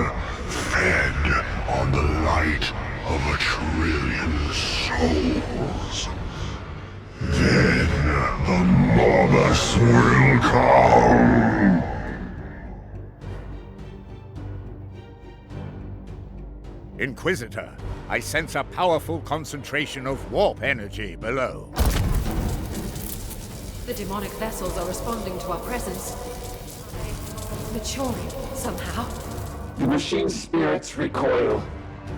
S1: fed on the light of 1,000,000,000 souls. Then the Morbus will come.
S5: Inquisitor, I sense a powerful concentration of warp energy below.
S7: The demonic vessels are responding to our presence. Maturing, somehow.
S4: The machine's spirits recoil.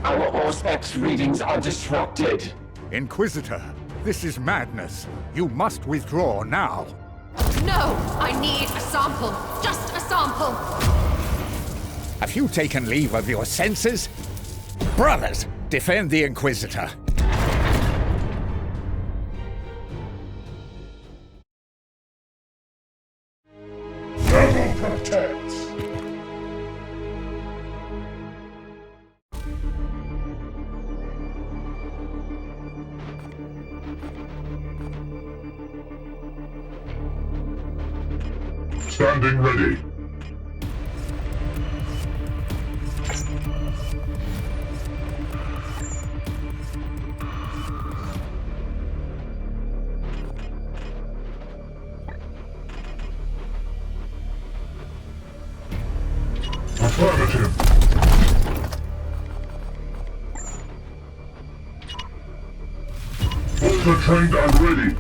S4: Our Auspex readings are disrupted.
S5: Inquisitor, this is madness. You must withdraw now.
S7: No! I need a sample! Just a sample!
S5: Have you taken leave of your senses? Brothers, defend the Inquisitor.
S1: Devil protects. Standing ready. Affirmative. Ultra trained and ready.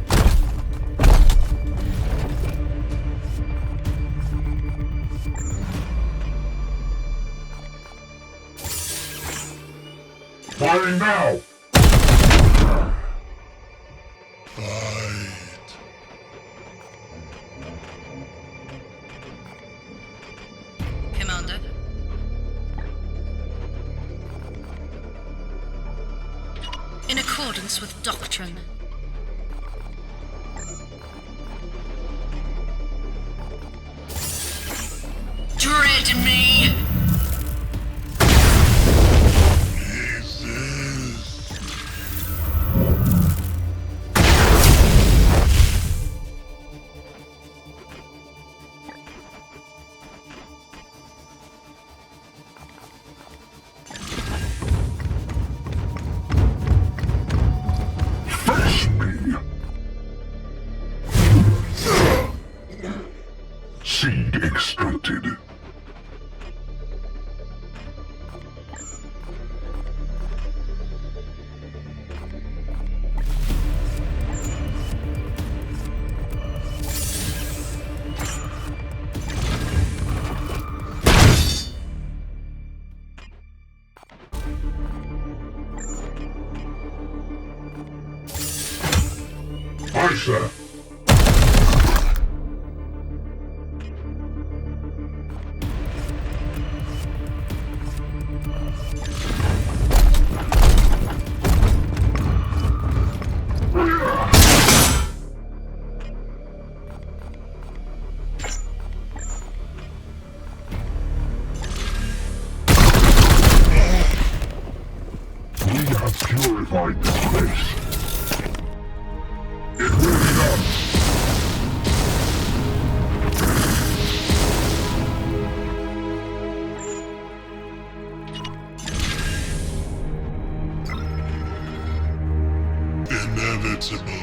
S1: Firing now! Fight.
S12: Commander. In accordance with doctrine. Dread me!
S1: Seed extracted. Aye, sir. Purified this place. It will be done. Inevitable.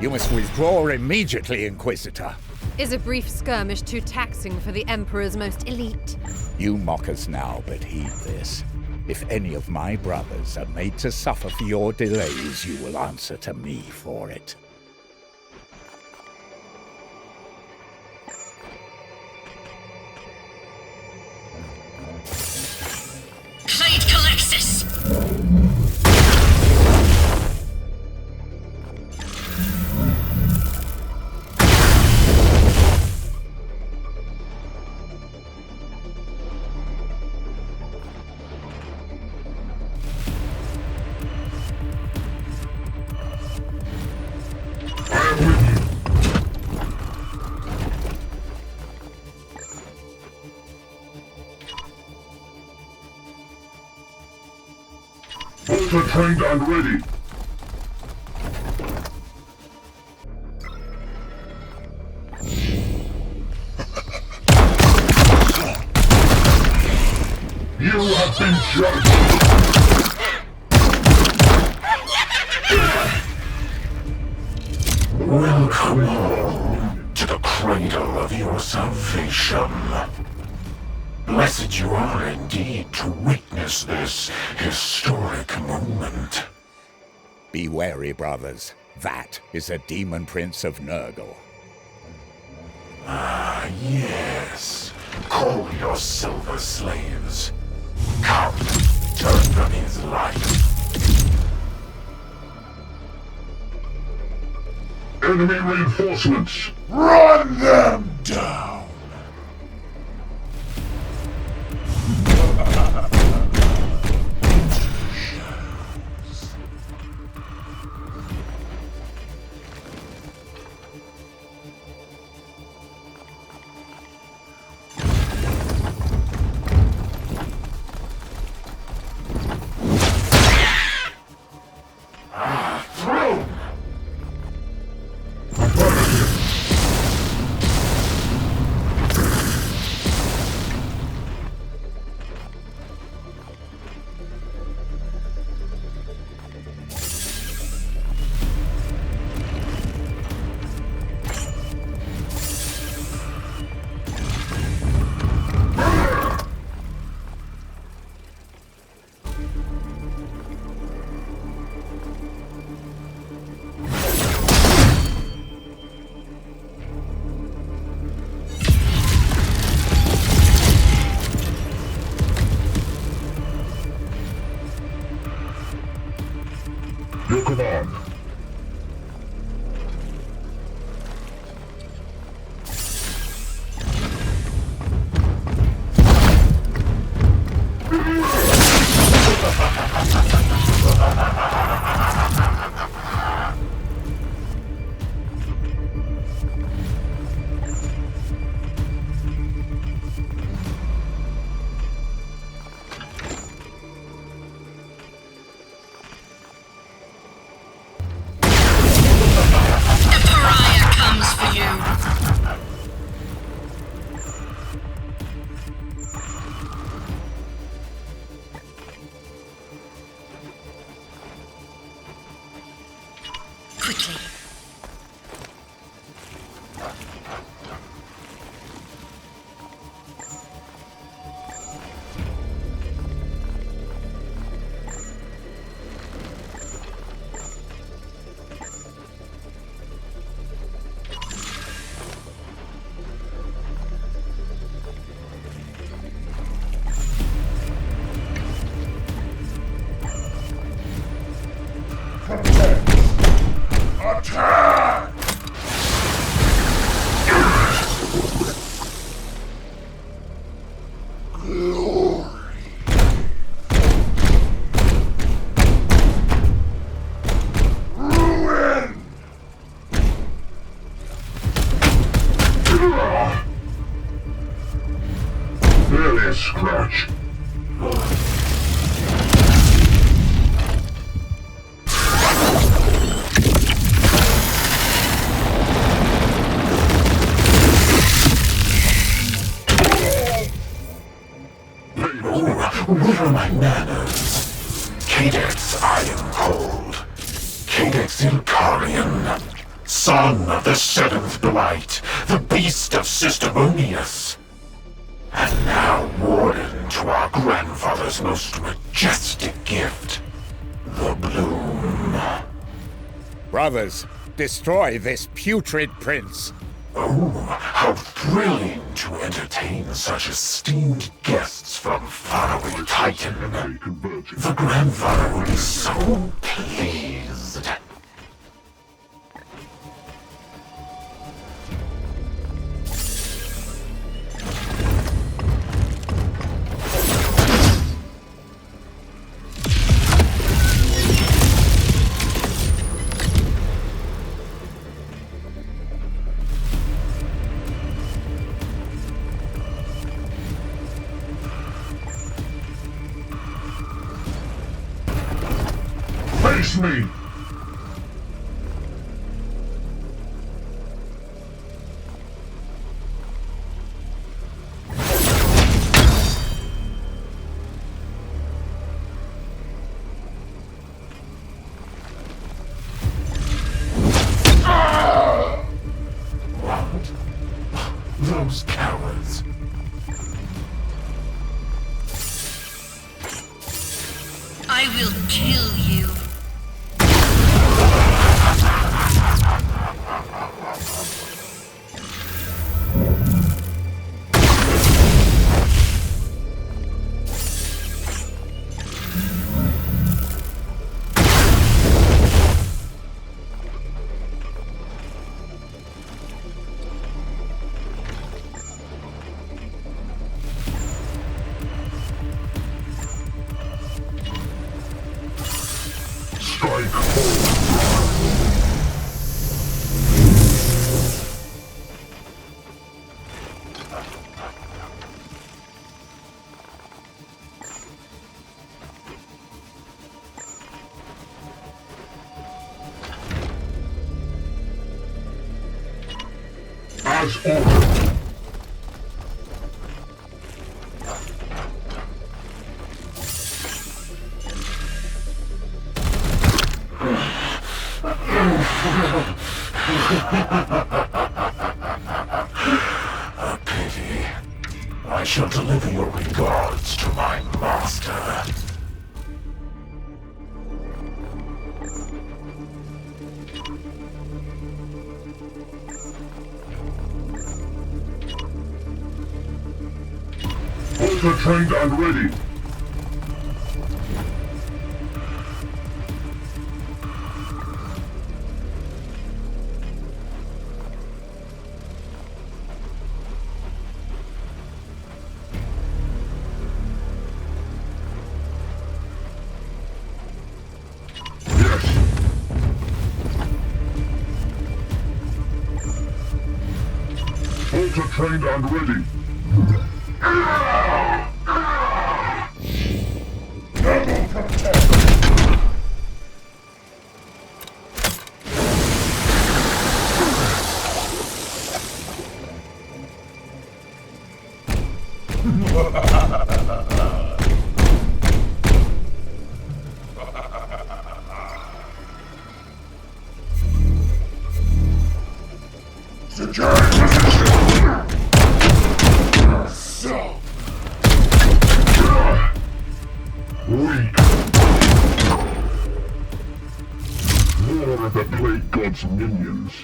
S5: You must withdraw immediately, Inquisitor.
S7: Is a brief skirmish too taxing for the Emperor's most elite?
S5: You mock us now, but heed this. If any of my brothers are made to suffer for your delays, you will answer to me for it.
S6: Units are trained and ready. You have been judged.
S1: Welcome home to the cradle of your salvation. Blessed you are indeed to witness this historic moment.
S5: Be wary, brothers. That is a demon prince of Nurgle.
S1: Ah, yes. Call your silver slaves. Come, turn from his life.
S6: Enemy reinforcements!
S1: Run them down!
S6: Your command.
S12: Quickly.
S1: Attack! Glory. Ruin.
S6: Barely a scratch.
S1: What are my manners? Cadex Iron Cold. Cadex Ilkarian. Son of the Seventh Blight. The beast of Systemonius. And now warden to our grandfather's most majestic gift. The Bloom.
S5: Brothers, destroy this putrid prince.
S1: Oh, how thrilling to entertain such esteemed guests from faraway Titan. The grandfather will be so pleased.
S6: Face me!
S1: Those cowards.
S12: I will kill you.
S6: Strike home! As ordered.
S1: A pity. I shall deliver your regards to my master.
S6: Ultra trained and ready. Ultra trained and ready. Double protect.
S1: Secure position. So.
S6: Weak. More of the Plague God's minions.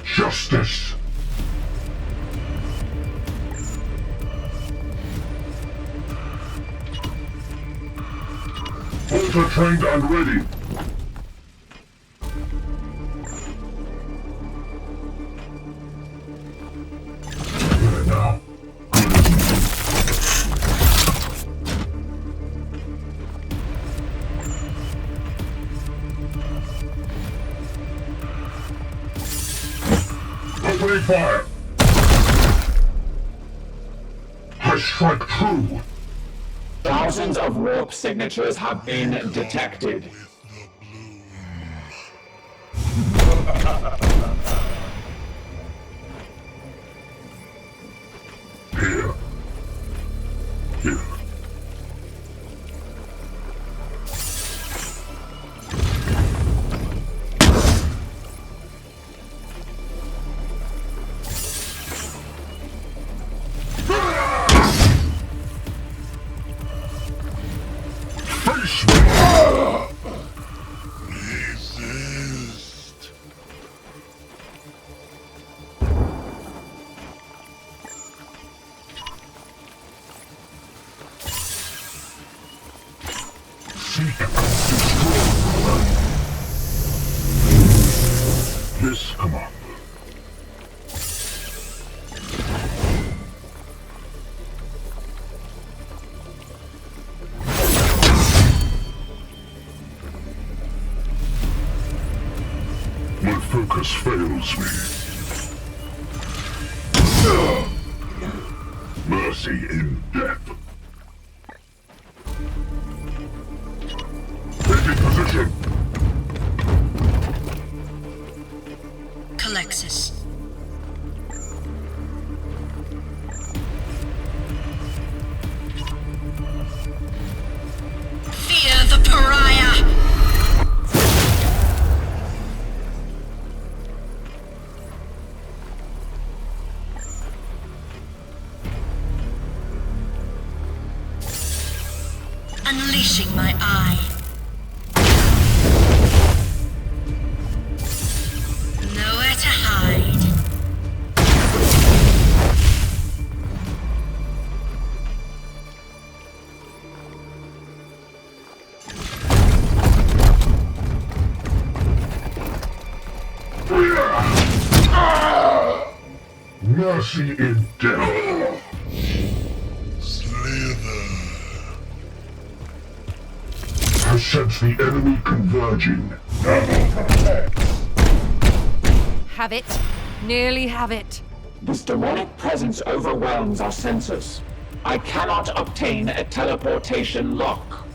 S6: Justice. Ultra trained and ready. Good now. Opening fire. I strike true.
S4: Thousands of warp signatures have been detected.
S6: Here. Here. Face me!
S1: Resist.
S6: Seek and destroy. This command. focus fails me. Mercy in death. Taking position.
S12: Calexis. Fear the pariah! Unleashing my eye. Nowhere to hide.
S6: Mercy in death. I sense the enemy converging.
S7: Have it. Nearly have it.
S4: This demonic presence overwhelms our senses. I cannot obtain a teleportation lock.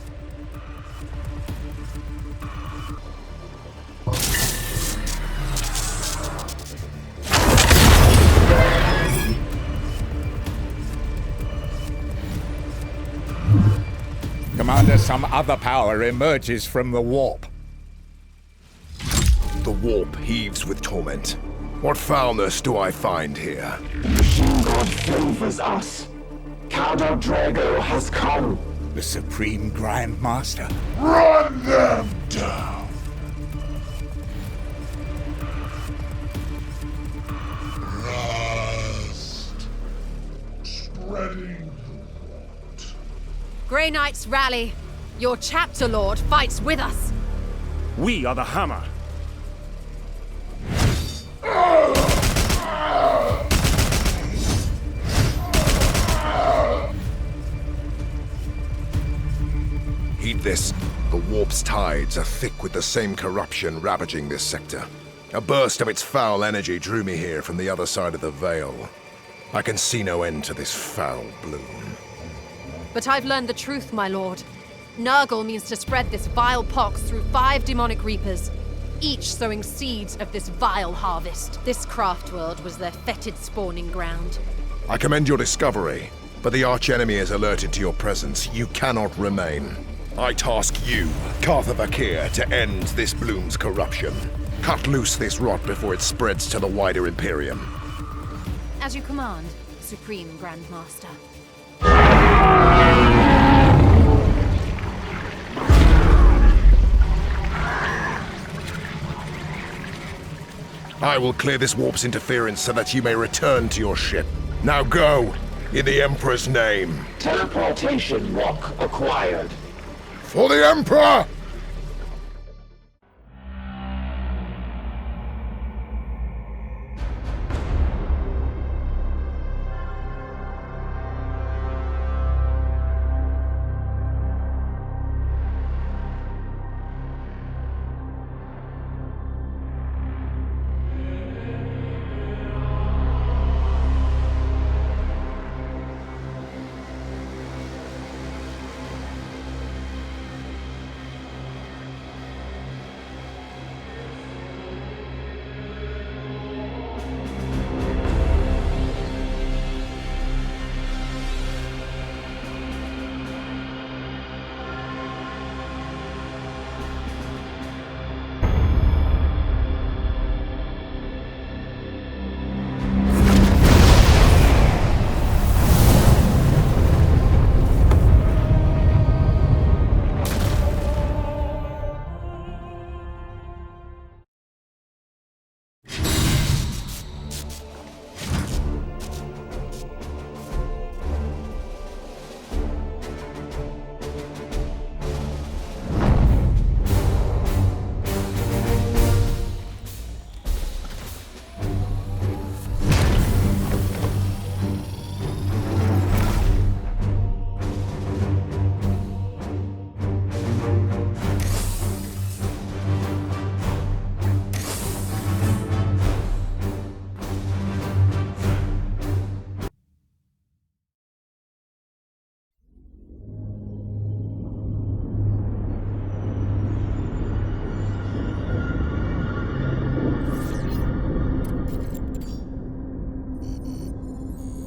S5: Commander, some other power emerges from the warp.
S14: The warp heaves with torment. What foulness do I find here?
S4: The machine god favors us. Khal Drago has come.
S5: The Supreme Grandmaster.
S1: Run them down! Rust. Spreading.
S7: Grey Knights rally. Your chapter lord fights with us.
S13: We are the hammer.
S14: Heed this. The warp's tides are thick with the same corruption ravaging this sector. A burst of its foul energy drew me here from the other side of the Veil. I can see no end to this foul bloom.
S7: But I've learned the truth, my lord. Nurgle means to spread this vile pox through 5 demonic reapers, each sowing seeds of this vile harvest. This craft world was their fetid spawning ground.
S14: I commend your discovery, but the archenemy is alerted to your presence. You cannot remain. I task you, Cartha Vakir, to end this bloom's corruption. Cut loose this rot before it spreads to the wider Imperium.
S7: As you command, Supreme Grandmaster.
S14: I will clear this warp's interference so that you may return to your ship. Now go, in the Emperor's name.
S4: Teleportation lock acquired.
S14: For the Emperor!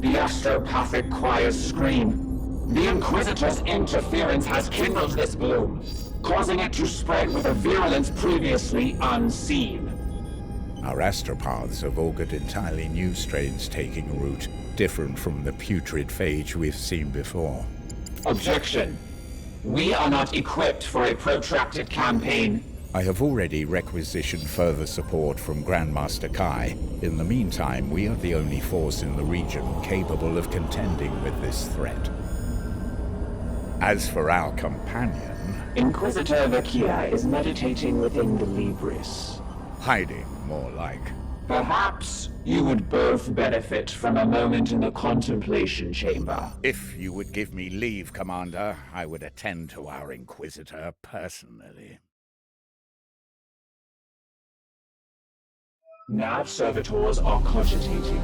S4: The astropathic choirs scream. The Inquisitor's interference has kindled this bloom, causing it to spread with a virulence previously unseen.
S5: Our astropaths have augured entirely new strains taking root, different from the putrid phage we've seen before.
S4: Objection. We are not equipped for a protracted campaign.
S5: I have already requisitioned further support from Grandmaster Kai. In the meantime, we are the only force in the region capable of contending with this threat. As for our companion...
S4: Inquisitor Vakia is meditating within the Libris.
S5: Hiding, more like.
S4: Perhaps you would both benefit from a moment in the contemplation chamber.
S5: If you would give me leave, Commander, I would attend to our Inquisitor personally.
S4: Nav servitors are cogitating.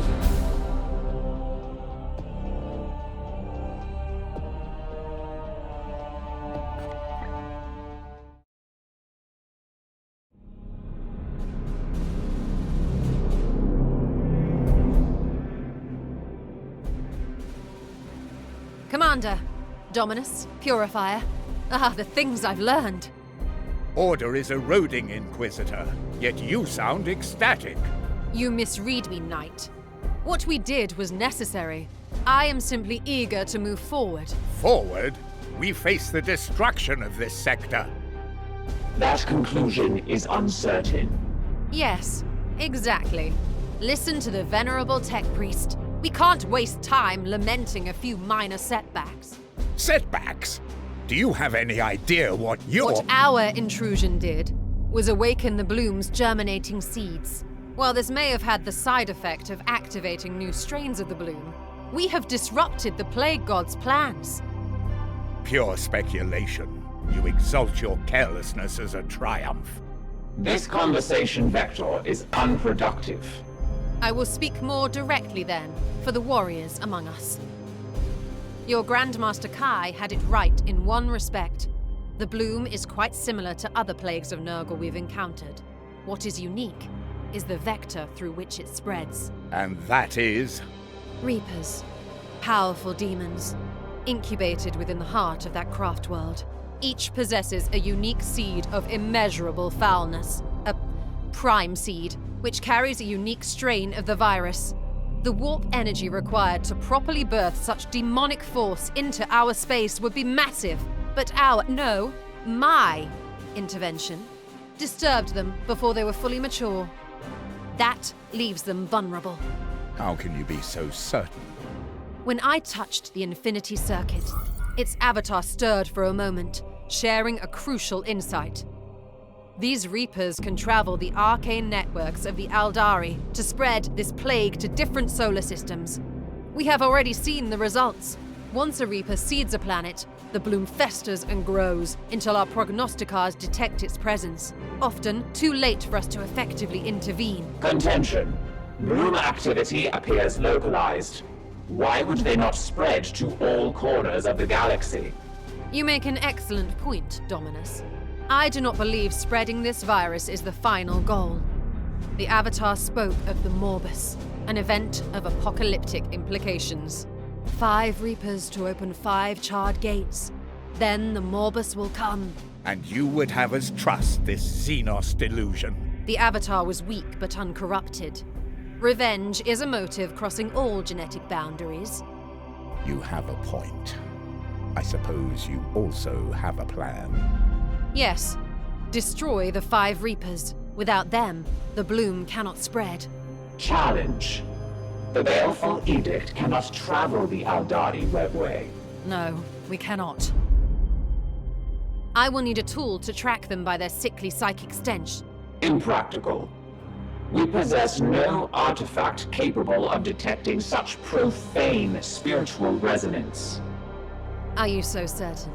S7: Commander, Dominus, Purifier. Ah, the things I've learned.
S5: Order is eroding, Inquisitor, yet you sound ecstatic.
S7: You misread me, Knight. What we did was necessary. I am simply eager to move forward.
S5: Forward? We face the destruction of this sector.
S4: That conclusion is uncertain.
S7: Yes, exactly. Listen to the venerable tech priest. We can't waste time lamenting a few minor setbacks.
S5: Setbacks? Do you have any idea what
S7: our intrusion did was awaken the bloom's germinating seeds. While this may have had the side effect of activating new strains of the bloom, we have disrupted the plague god's plans.
S5: Pure speculation. You exalt your carelessness as a triumph.
S4: This conversation vector is unproductive.
S7: I will speak more directly then, for the warriors among us. Your Grandmaster Kai had it right in one respect. The bloom is quite similar to other plagues of Nurgle we've encountered. What is unique is the vector through which it spreads.
S5: And that is?
S7: Reapers. Powerful demons. Incubated within the heart of that craft world. Each possesses a unique seed of immeasurable foulness. A prime seed, which carries a unique strain of the virus. The warp energy required to properly birth such demonic force into our space would be massive, but my intervention disturbed them before they were fully mature. That leaves them vulnerable.
S5: How can you be so certain?
S7: When I touched the Infinity Circuit, its avatar stirred for a moment, sharing a crucial insight. These Reapers can travel the arcane networks of the Aldari to spread this plague to different solar systems. We have already seen the results. Once a Reaper seeds a planet, the bloom festers and grows until our prognosticars detect its presence, often too late for us to effectively intervene.
S4: Contention. Bloom activity appears localized. Why would they not spread to all corners of the galaxy?
S7: You make an excellent point, Dominus. I do not believe spreading this virus is the final goal. The Avatar spoke of the Morbus, an event of apocalyptic implications. 5 Reapers to open 5 charred gates. Then the Morbus will come.
S5: And you would have us trust this Xenos delusion?
S7: The Avatar was weak but uncorrupted. Revenge is a motive crossing all genetic boundaries.
S5: You have a point. I suppose you also have a plan.
S7: Yes. Destroy the 5 Reapers. Without them, the bloom cannot spread.
S4: Challenge. The Baleful Edict cannot travel the Aldari webway.
S7: No, we cannot. I will need a tool to track them by their sickly psychic stench.
S4: Impractical. We possess no artifact capable of detecting such profane spiritual resonance.
S7: Are you so certain?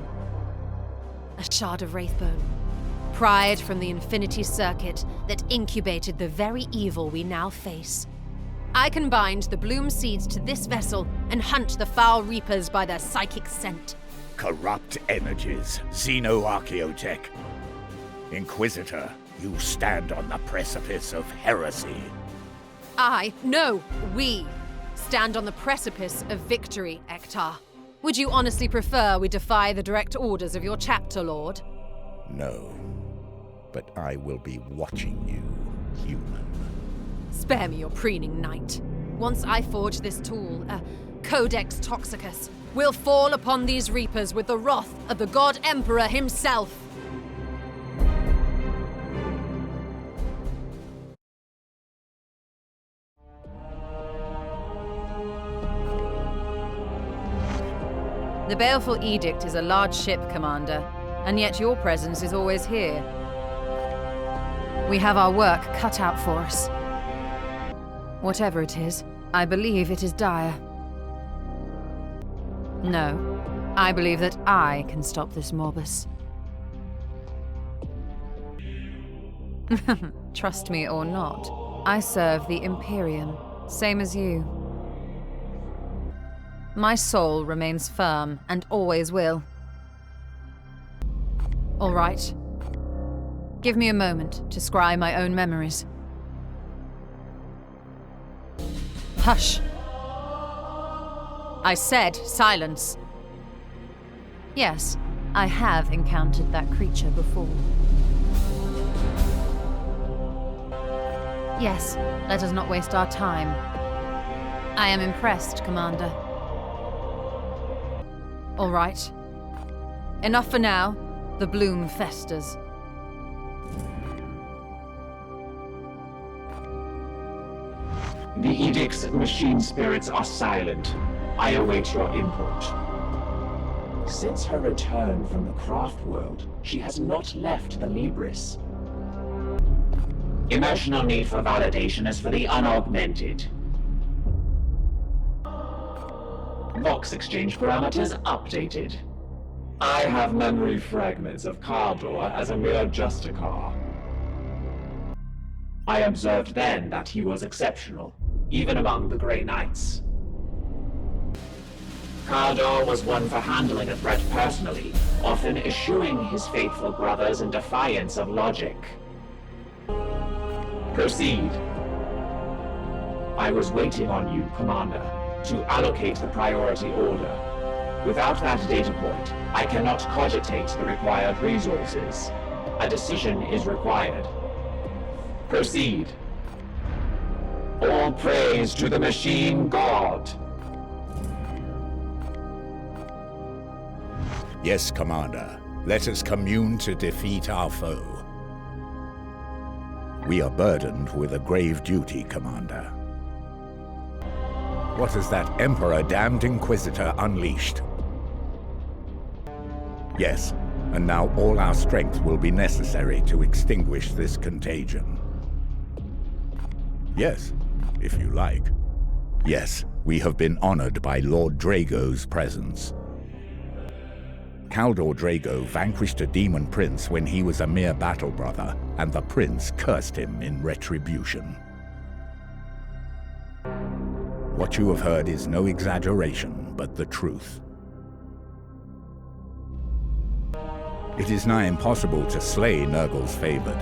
S7: A shard of Wraithbone, pried from the Infinity Circuit that incubated the very evil we now face. I can bind the bloom seeds to this vessel and hunt the foul Reapers by their psychic scent.
S5: Corrupt energies, xenoarchaeotech. Inquisitor, you stand on the precipice of heresy.
S7: We stand on the precipice of victory, Ektar. Would you honestly prefer we defy the direct orders of your chapter lord?
S5: No, but I will be watching you, human.
S7: Spare me your preening, knight. Once I forge this tool, a Codex Toxicus, we'll fall upon these reapers with the wrath of the God Emperor himself. The Baleful Edict is a large ship, Commander, and yet your presence is always here. We have our work cut out for us. Whatever it is, I believe it is dire. No, I believe that I can stop this Morbus. Trust me or not, I serve the Imperium, same as you. My soul remains firm and always will. All right. Give me a moment to scry my own memories. Hush. I said silence. Yes, I have encountered that creature before. Yes, let us not waste our time. I am impressed, Commander. All right. Enough for now. The bloom festers.
S4: The Edict's machine spirits are silent. I await your input. Since her return from the craft world, she has not left the Libris. Emotional need for validation is for the unaugmented. Vox exchange parameters updated. I have memory fragments of Kaldor as a mere Justicar. I observed then that he was exceptional, even among the Grey Knights. Kaldor was one for handling a threat personally, often eschewing his faithful brothers in defiance of logic. Proceed. I was waiting on you, Commander, to allocate the priority order. Without that data point, I cannot cogitate the required resources. A decision is required. Proceed. All praise to the machine god.
S5: Yes, Commander. Let us commune to defeat our foe. We are burdened with a grave duty, Commander. What has that Emperor-damned Inquisitor unleashed? Yes, and now all our strength will be necessary to extinguish this contagion. Yes, if you like. Yes, we have been honored by Lord Drago's presence. Kaldor Drago vanquished a demon prince when he was a mere battle brother, and the prince cursed him in retribution. What you have heard is no exaggeration, but the truth. It is nigh impossible to slay Nurgle's favored.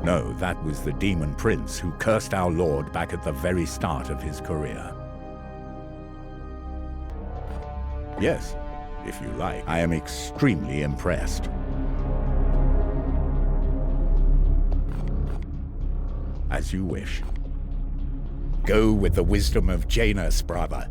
S5: No, that was the demon prince who cursed our lord back at the very start of his career. Yes, if you like. I am extremely impressed. As you wish. Go with the wisdom of Janus, brother.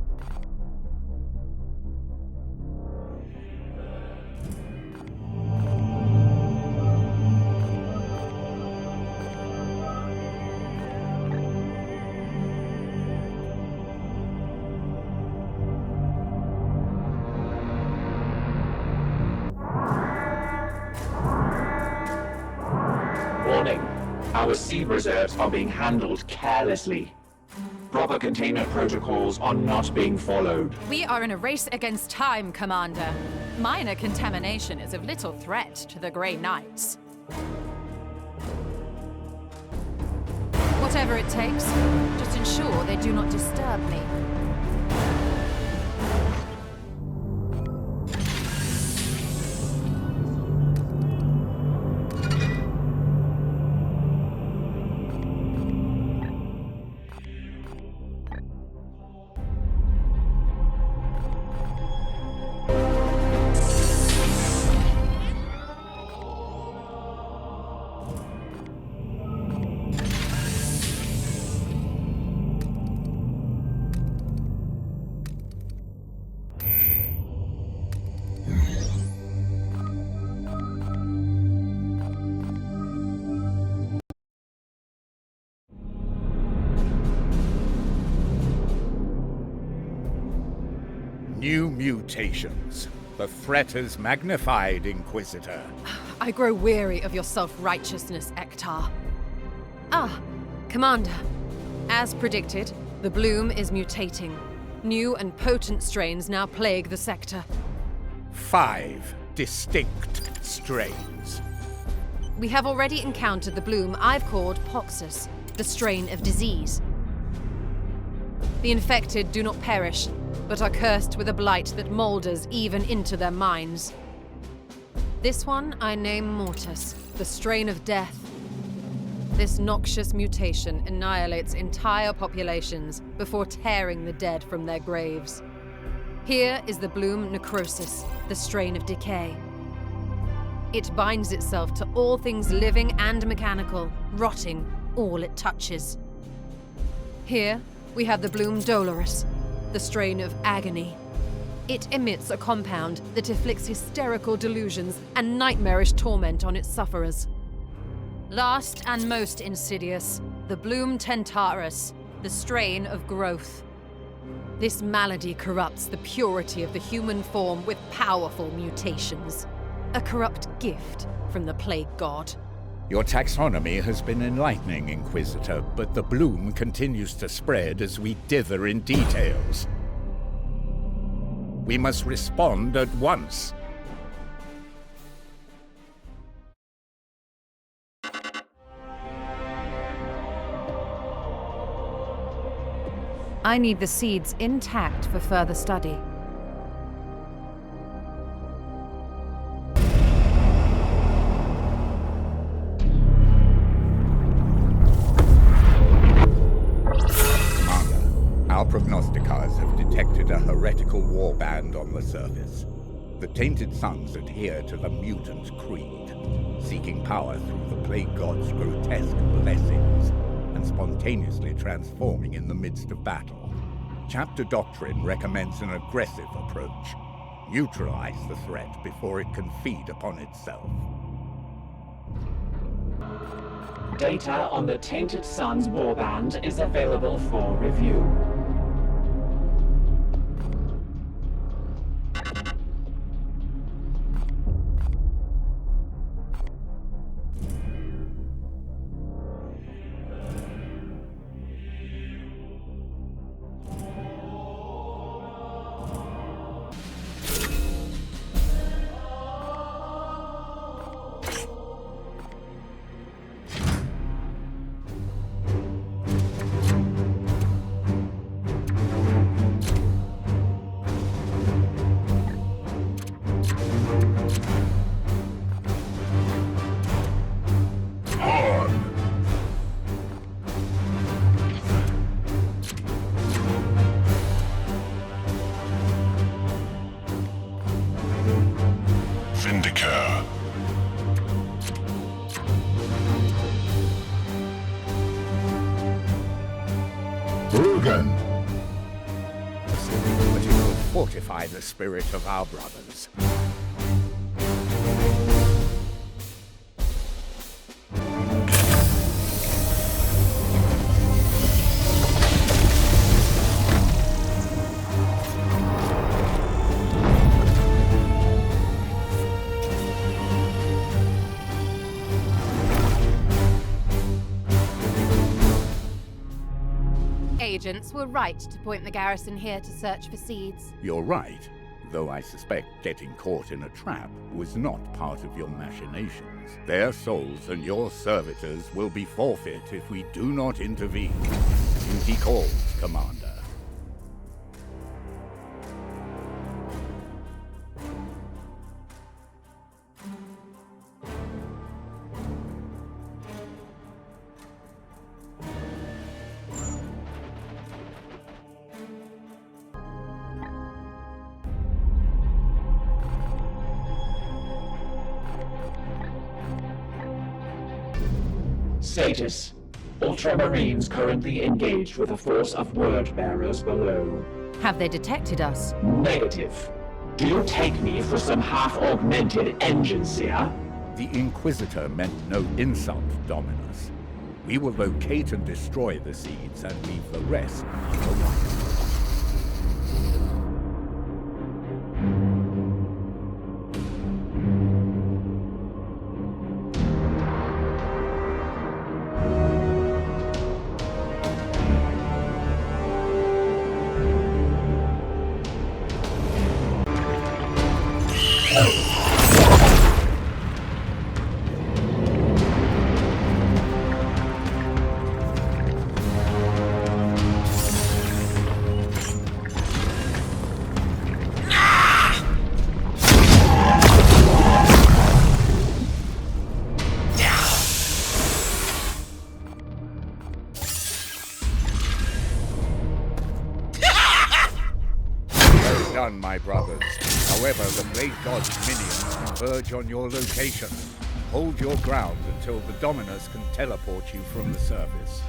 S4: Our sea reserves are being handled carelessly. Proper containment protocols are not being followed.
S7: We are in a race against time, Commander. Minor contamination is of little threat to the Grey Knights. Whatever it takes, just ensure they do not disturb me.
S5: New mutations. The threat has magnified, Inquisitor.
S7: I grow weary of your self-righteousness, Ektar. Ah, Commander. As predicted, the bloom is mutating. New and potent strains now plague the sector.
S5: 5 distinct strains.
S7: We have already encountered the bloom I've called Poxus, the strain of disease. The infected do not perish, but are cursed with a blight that moulders even into their minds. This one I name Mortis, the strain of death. This noxious mutation annihilates entire populations before tearing the dead from their graves. Here is the bloom Necrosis, the strain of decay. It binds itself to all things living and mechanical, rotting all it touches. Here we have the bloom Dolorous, the strain of agony. It emits a compound that inflicts hysterical delusions and nightmarish torment on its sufferers. Last and most insidious, the bloom Tentarus, the strain of growth. This malady corrupts the purity of the human form with powerful mutations. A corrupt gift from the plague god.
S5: Your taxonomy has been enlightening, Inquisitor, but the bloom continues to spread as we dither in details. We must respond at once.
S7: I need the seeds intact for further study.
S5: Our prognosticators have detected a heretical warband on the surface. The Tainted Sons adhere to the mutant creed, seeking power through the plague god's grotesque blessings and spontaneously transforming in the midst of battle. Chapter Doctrine recommends an aggressive approach. Neutralize the threat before it can feed upon itself.
S4: Data on the Tainted Sons warband is available for review.
S5: But it will fortify the spirit of our brothers.
S7: Agents were right to point the garrison here to search for seeds.
S5: You're right, though I suspect getting caught in a trap was not part of your machinations. Their souls and your servitors will be forfeit if we do not intervene. Duty calls, Commander.
S4: Status: Ultramarines currently engaged with a force of word-bearers below.
S7: Have they detected us?
S4: Negative. Do you take me for some half-augmented engine seer?
S5: The Inquisitor meant no insult, Dominus. We will locate and destroy the seeds and leave the rest unaware. done, my brothers. However, the Blade God's minions converge on your location. Hold your ground until the Dominus can teleport you from the surface.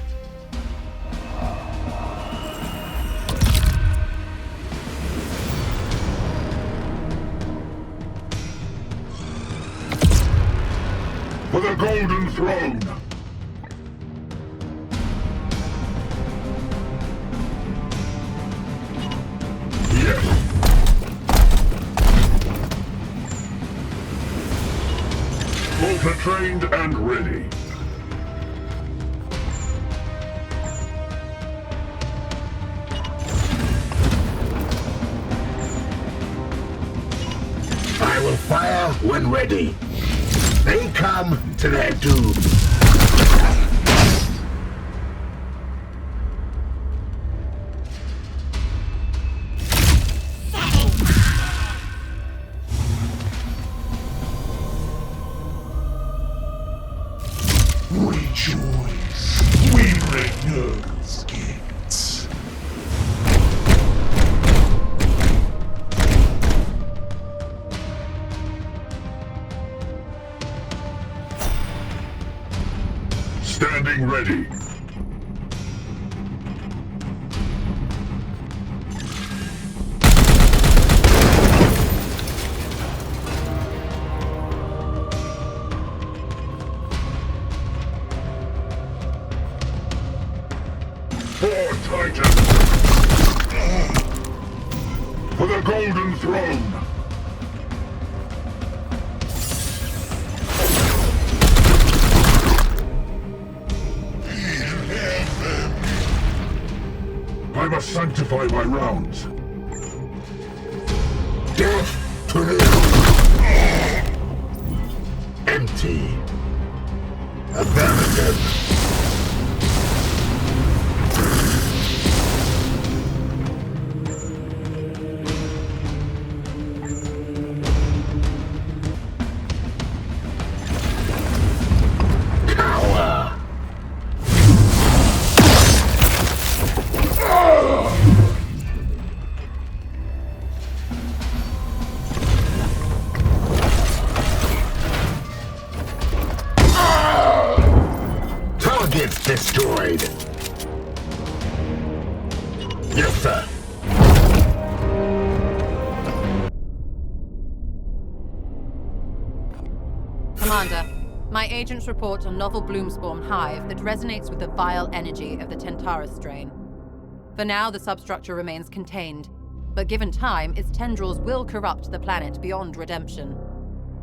S6: For the Golden Throne! Yes! Ultra trained and ready.
S10: I will fire when ready. They come to their doom.
S1: Rejoice, we bring Nurgle's gifts.
S6: Standing ready. For Titan! For the Golden Throne! I must sanctify my rounds.
S10: Death to the empty. Abandoned. Destroyed. Yes, sir.
S7: Commander, my agents report a novel Bloomspawn hive that resonates with the vile energy of the Tentaris strain. For now, the substructure remains contained, but given time, its tendrils will corrupt the planet beyond redemption.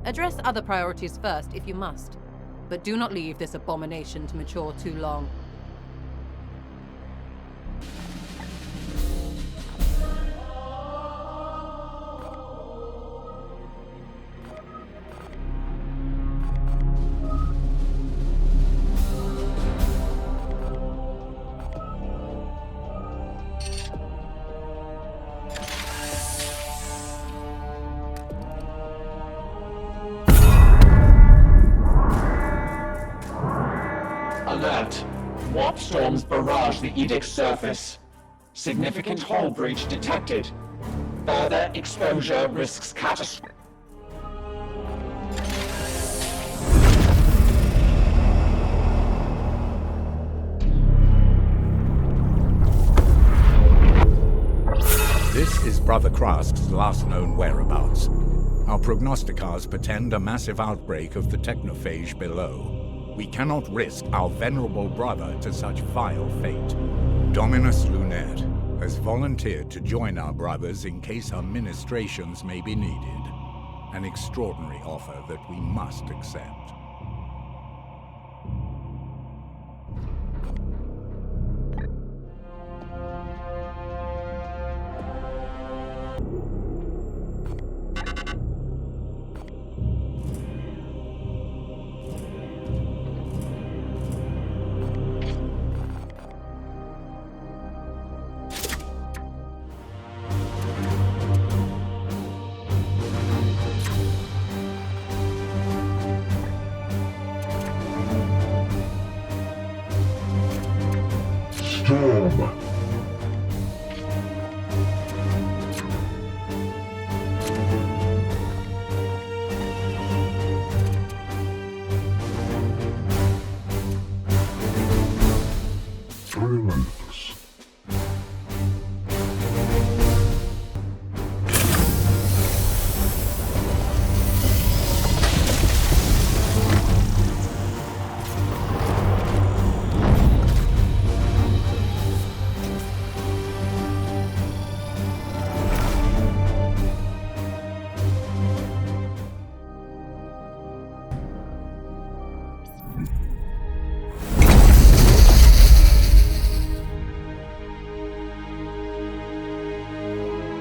S7: Address other priorities first if you must, but do not leave this abomination to mature too long.
S4: Alert! Warp storms barrage the Edict's surface. Significant hull breach detected. Further exposure risks catastrophe.
S5: This is Brother Krask's last known whereabouts. Our prognosticators portend a massive outbreak of the technophage below. We cannot risk our venerable brother to such vile fate. Dominus Lunette has volunteered to join our brothers in case our ministrations may be needed. An extraordinary offer that we must accept.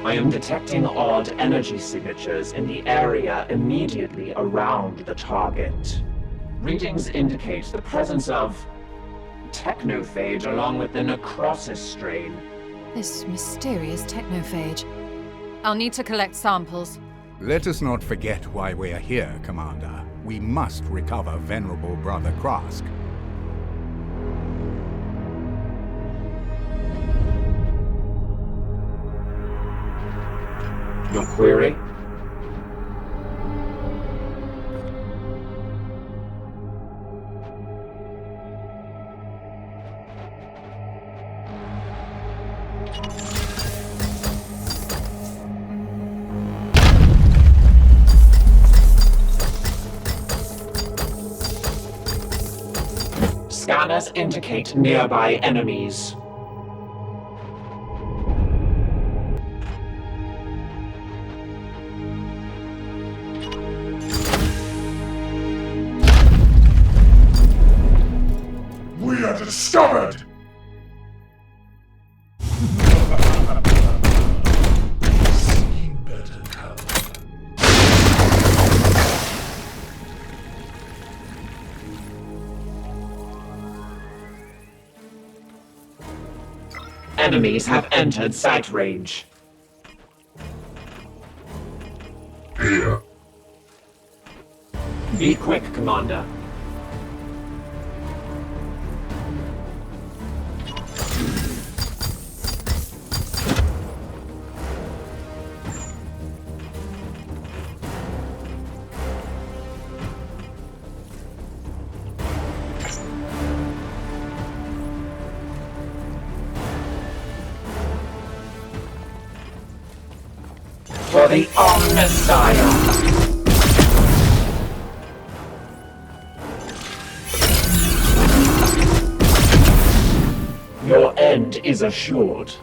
S4: I am detecting odd energy signatures in the area immediately around the target. Readings indicate the presence of technophage along with the necrosis strain.
S7: This mysterious technophage. I'll need to collect samples.
S5: Let us not forget why we are here, Commander. We must recover Venerable Brother Krask.
S4: Your query? Scanners indicate nearby enemies.
S1: We are discovered! Seen better come.
S4: Enemies have entered sight range.
S6: Here.
S4: Be quick, Commander. For the Messiah! Your end is assured.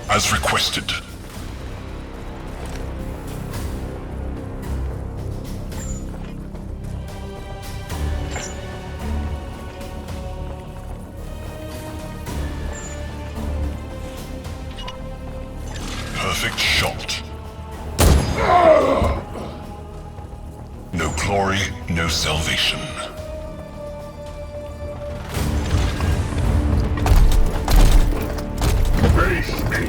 S1: As requested. Perfect shot. No glory, no salvation. Face me.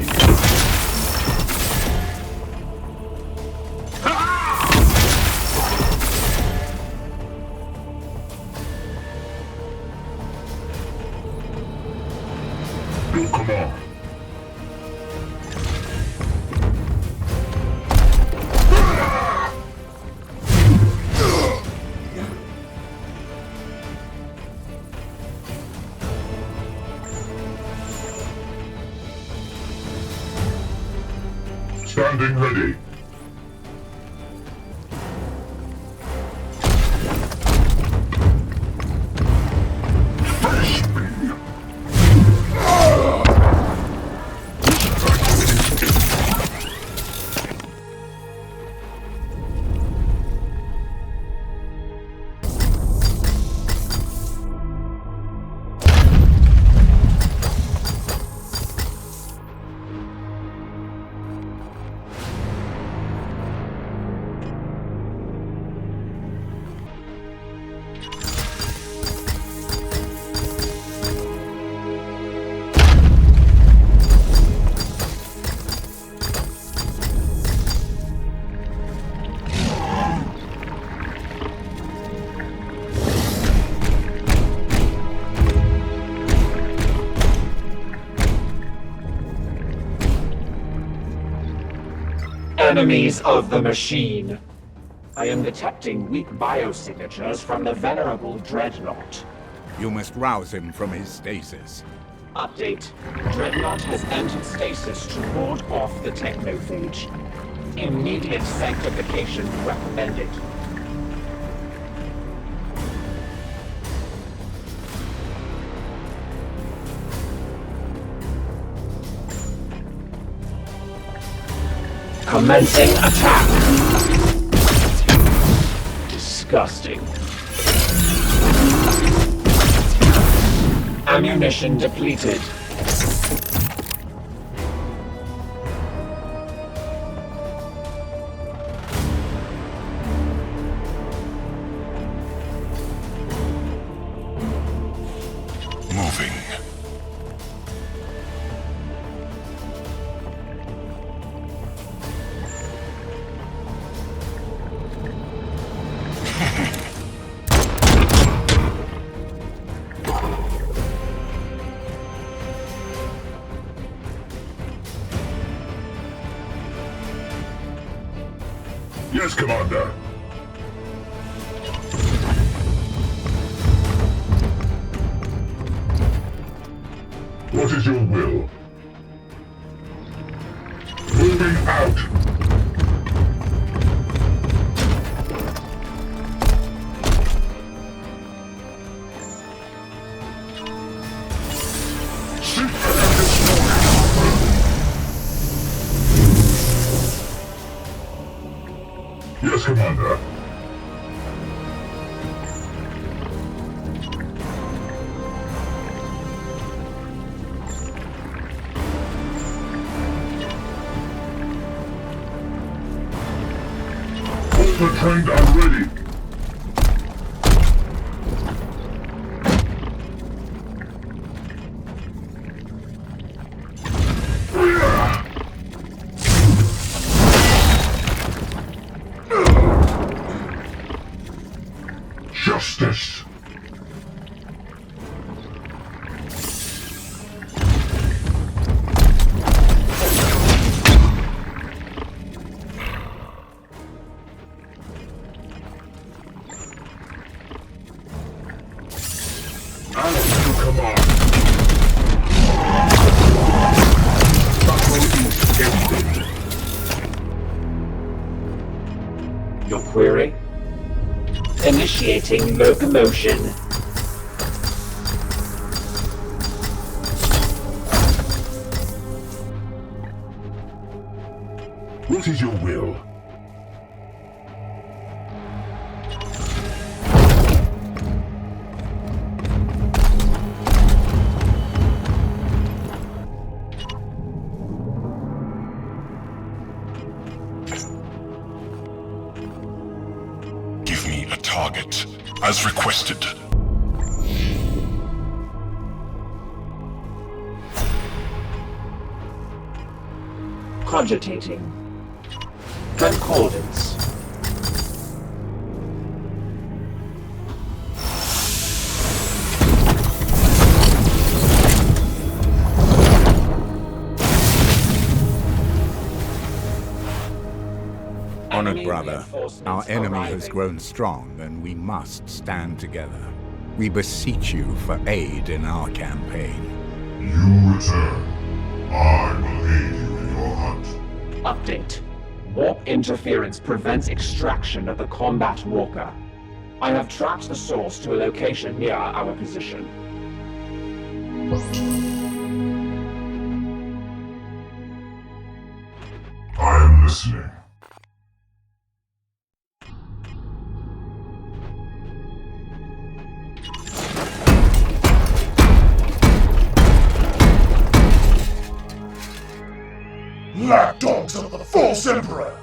S6: No, come on. Standing ready. Face me.
S4: Enemies of the machine. I am detecting weak biosignatures from the venerable Dreadnought.
S5: You must rouse him from his stasis.
S4: Update. Dreadnought has entered stasis to ward off the technophage. Immediate sanctification recommended. Commencing attack. Disgusting. Ammunition depleted.
S1: Moving. Yes, Commander. What is your will? Moving out! Seek and destroy! Yes, Commander. All trained and ready. Justice.
S4: Your query? Initiating locomotion.
S1: What is your will? Give me a target, as requested.
S4: Cogitating. Concordance.
S5: Honored brother, our enemy has grown strong and we must stand together. We beseech you for aid in our campaign.
S6: You return. I will aid you in your hunt.
S4: Update. Warp interference prevents extraction of the combat walker. I have tracked the source to a location near our position.
S6: I am listening.
S1: Lapdogs of the false emperor!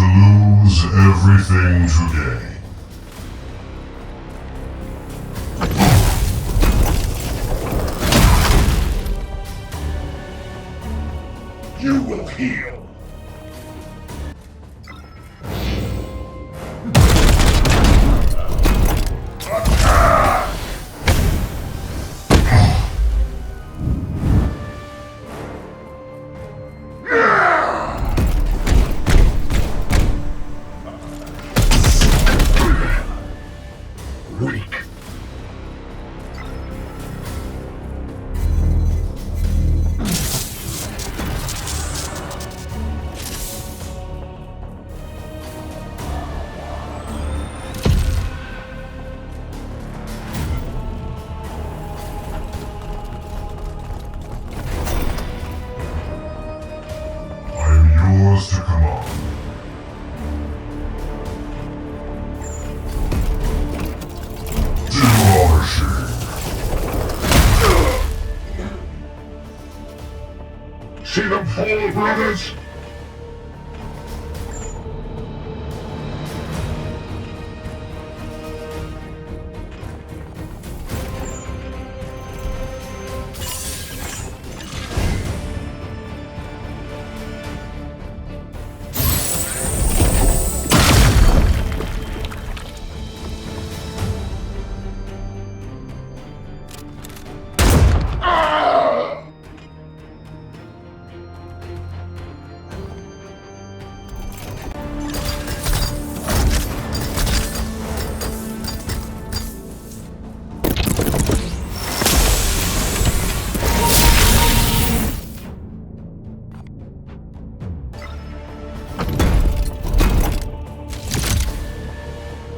S6: to lose everything today.
S1: You will heal.
S10: Weak.
S6: I am yours to command.
S1: See them fall, brothers?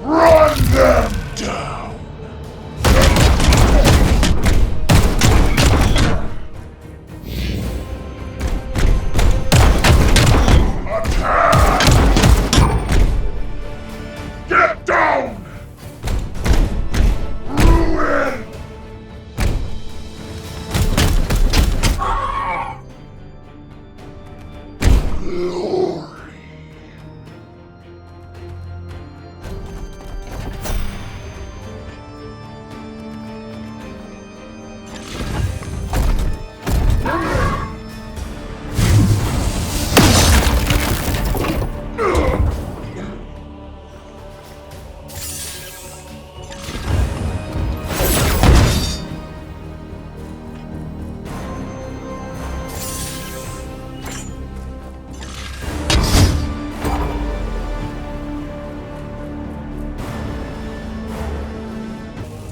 S1: Run them down! Attack! Get down! Ruin! Glory!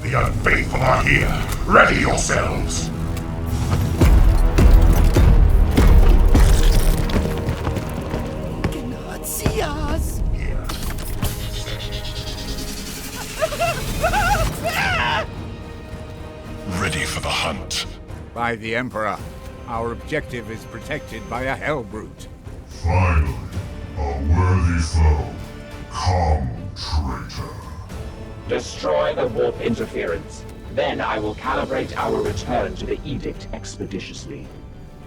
S1: The unfaithful are here. Ready yourselves.
S11: Cannot see us.
S1: Ready for the hunt.
S5: By the Emperor, our objective is protected by a hell brute.
S6: Finally, a worthy foe. Come, traitor.
S4: Destroy the warp interference. Then I will calibrate our return to the Edict expeditiously.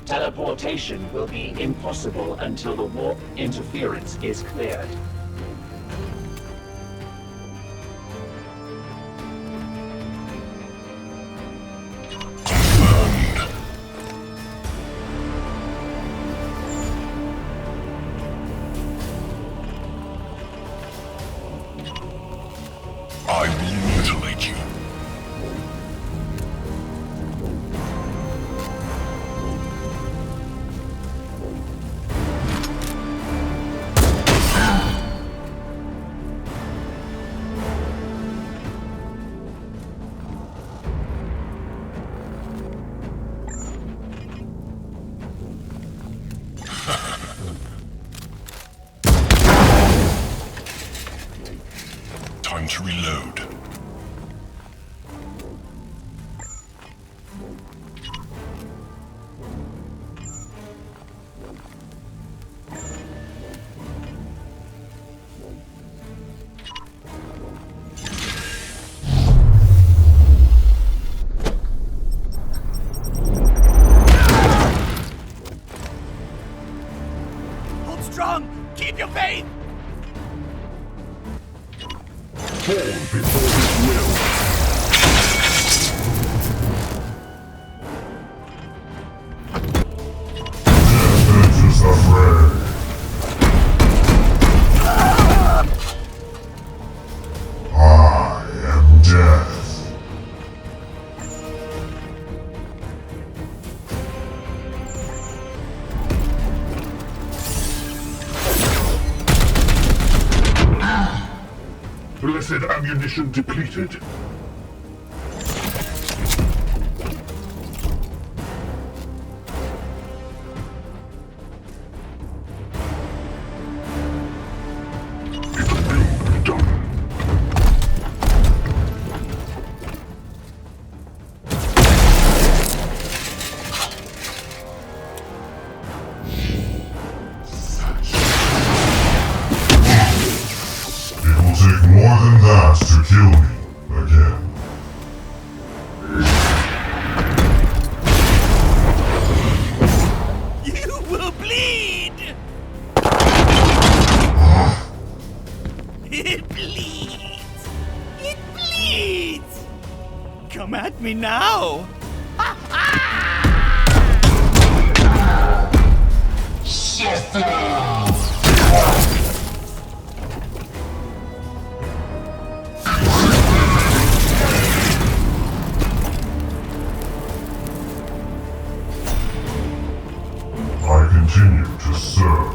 S4: Teleportation will be impossible until the warp interference is cleared.
S1: I will mutilate you. Time to reload.
S11: Hold strong. Keep your faith.
S6: fall before his will. Just afraid. I am death. Blessed ammunition depleted. More than that to kill me again.
S11: You will bleed! It bleeds! It bleeds! Come at me now!
S6: I continue to serve.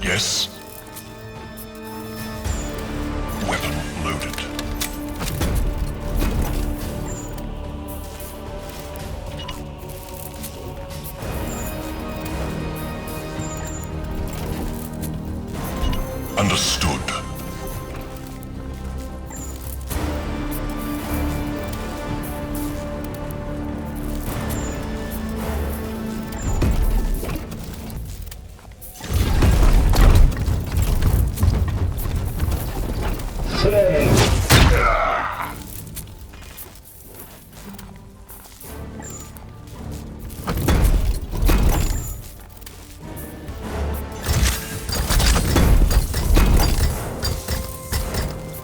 S6: Yes. Weapon loaded. Understood.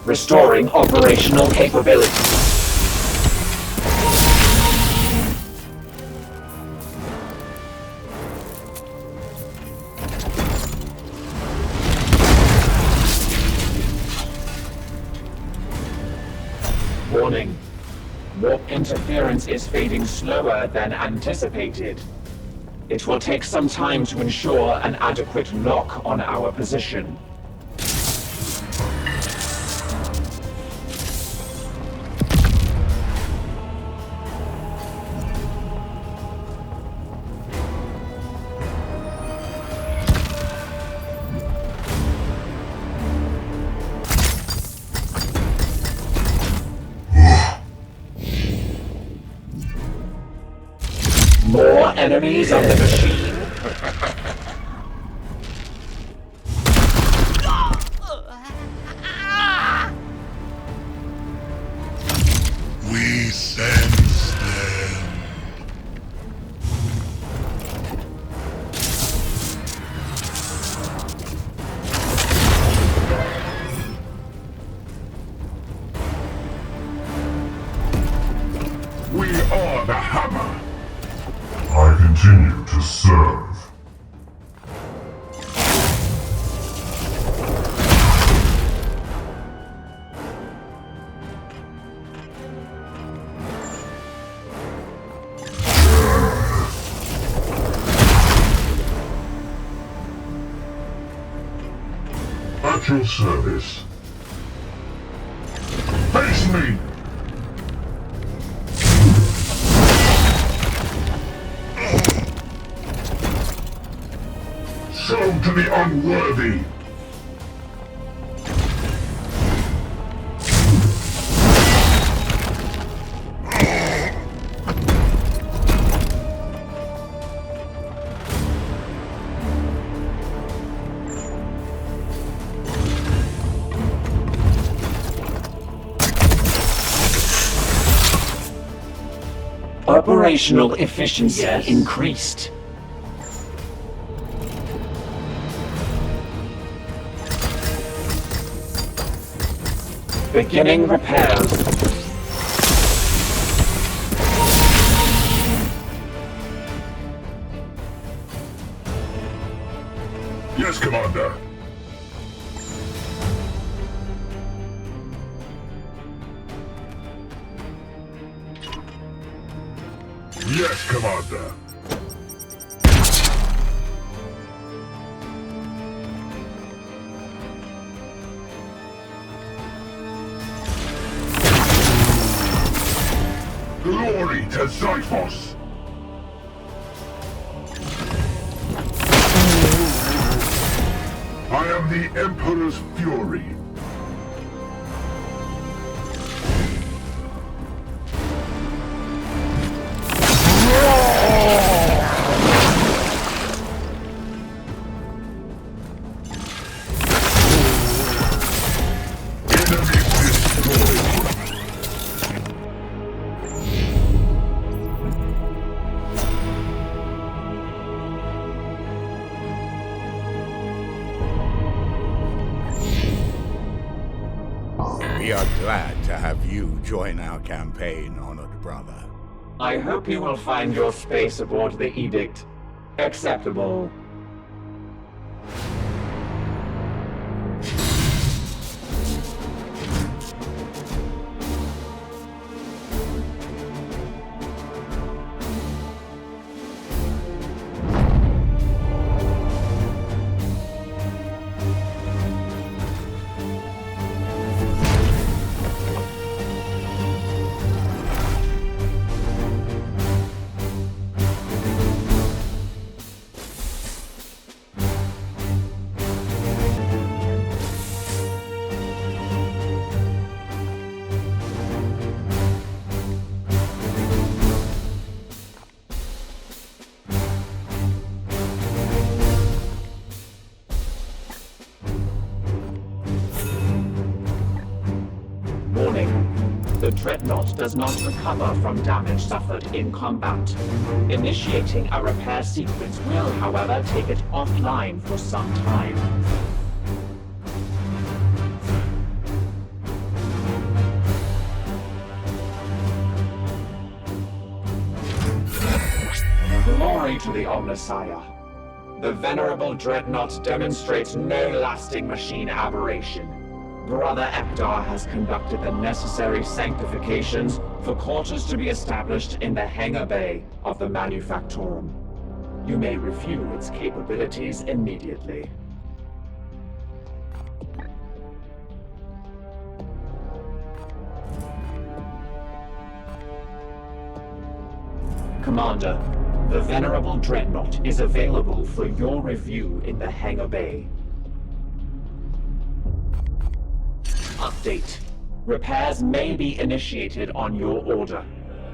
S4: Restoring operational capability. Warning. Warp interference is fading slower than anticipated. It will take some time to ensure an adequate lock on our position. More enemies of the machine.
S6: We sense them. We are the hammer. I continue to serve. At your service. Face me! belong to the unworthy.
S4: Operational efficiency increased. Beginning repairs.
S6: Yes, Commander. Yes, Commander. Glory to Zyphos! I am the Emperor's fury.
S5: We are glad to have you join our campaign, honored brother.
S4: I hope you will find your space aboard the Edict acceptable. The Dreadnought does not recover from damage suffered in combat. Initiating a repair sequence will, however, take it offline for some time. Glory to the Omnissiah. The venerable Dreadnought demonstrates no lasting machine aberration. Brother Ekdar has conducted the necessary sanctifications for quarters to be established in the hangar bay of the Manufactorum. You may review its capabilities immediately. Commander, the venerable Dreadnought is available for your review in the hangar bay. Update. Repairs may be initiated on your order.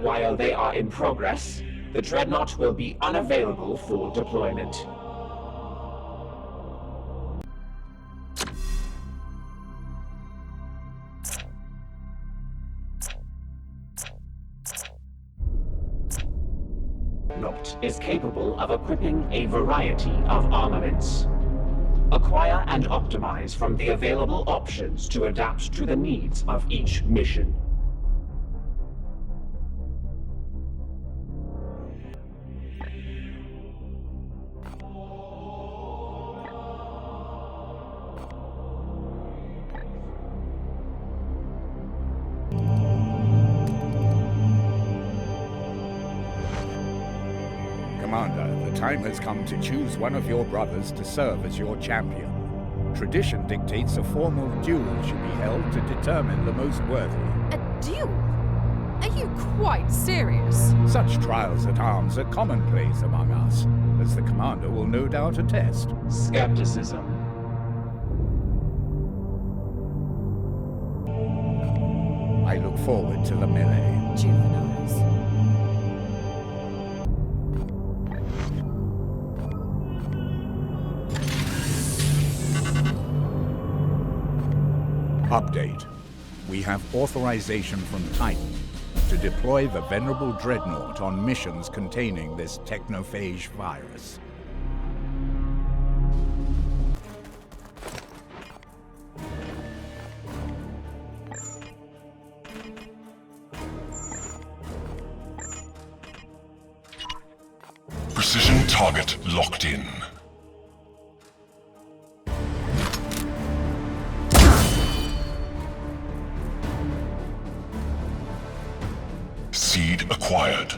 S4: While they are in progress, the Dreadnought will be unavailable for deployment. Dreadnought is capable of equipping a variety of armaments. Acquire and optimize from the available options to adapt to the needs of each mission.
S5: Commander, the time has come to choose one of your brothers to serve as your champion. Tradition dictates a formal duel should be held to determine the most worthy.
S7: A duel? Are you quite serious?
S5: Such trials at arms are commonplace among us, as the commander will no doubt attest.
S4: Skepticism.
S5: I look forward to the melee.
S7: Juveniles.
S5: Update. We have authorization from Titan to deploy the Venerable Dreadnought on missions containing this technophage virus.
S1: Precision target locked in. Seed acquired.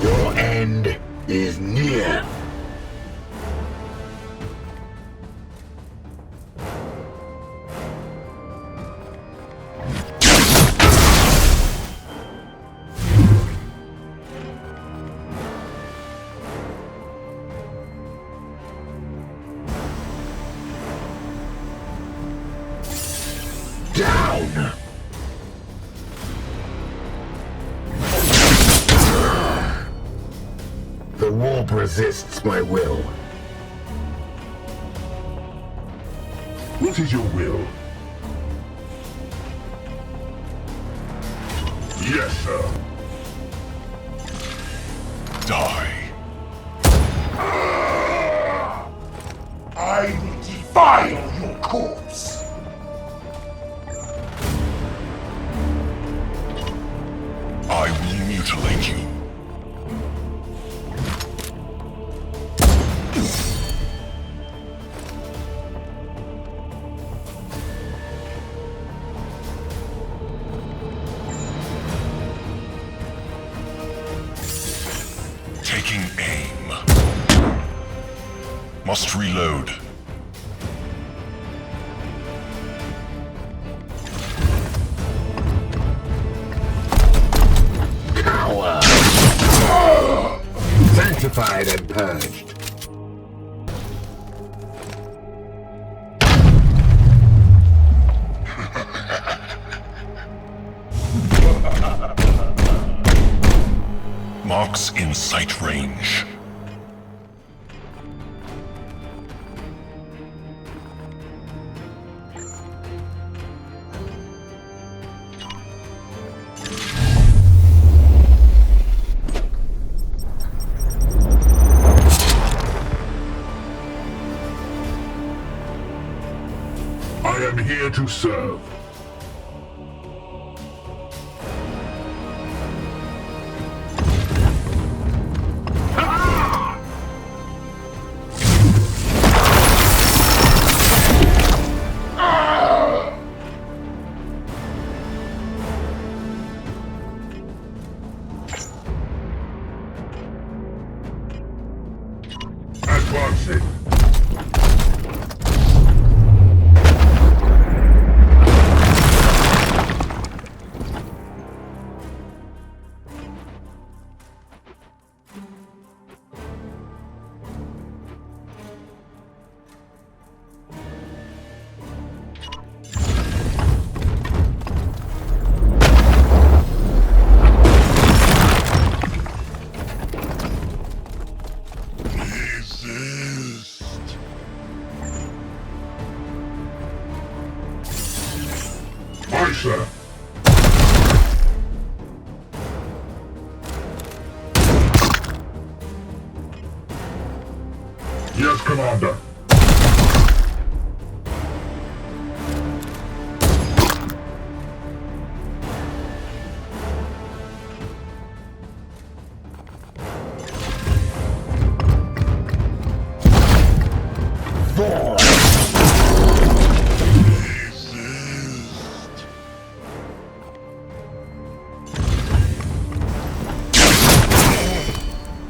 S10: Your end is near. Down! The warp resists my will.
S6: What is your will? Yes, sir.
S1: Die.
S6: I will defile your corpse.
S1: I will mutilate you. Taking aim. Must reload.
S10: Power! Sanctified and purged.
S1: Marks in sight range.
S6: I am here to serve. Advancing. Aye, sir. Yes, Commander.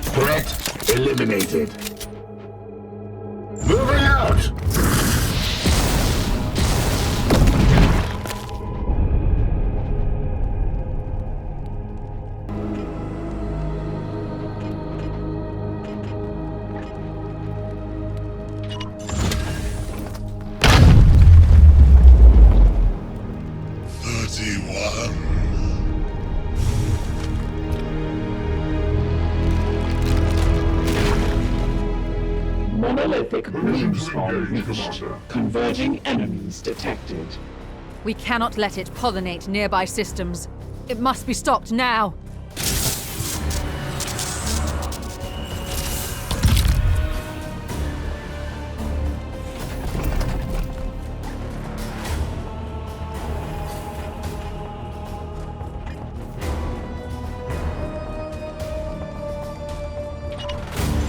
S6: Threat eliminated.
S10: completed. Moving out!
S4: Monolithic bloom spawn reached. Converging enemies detected.
S7: We cannot let it pollinate nearby systems. It must be stopped now.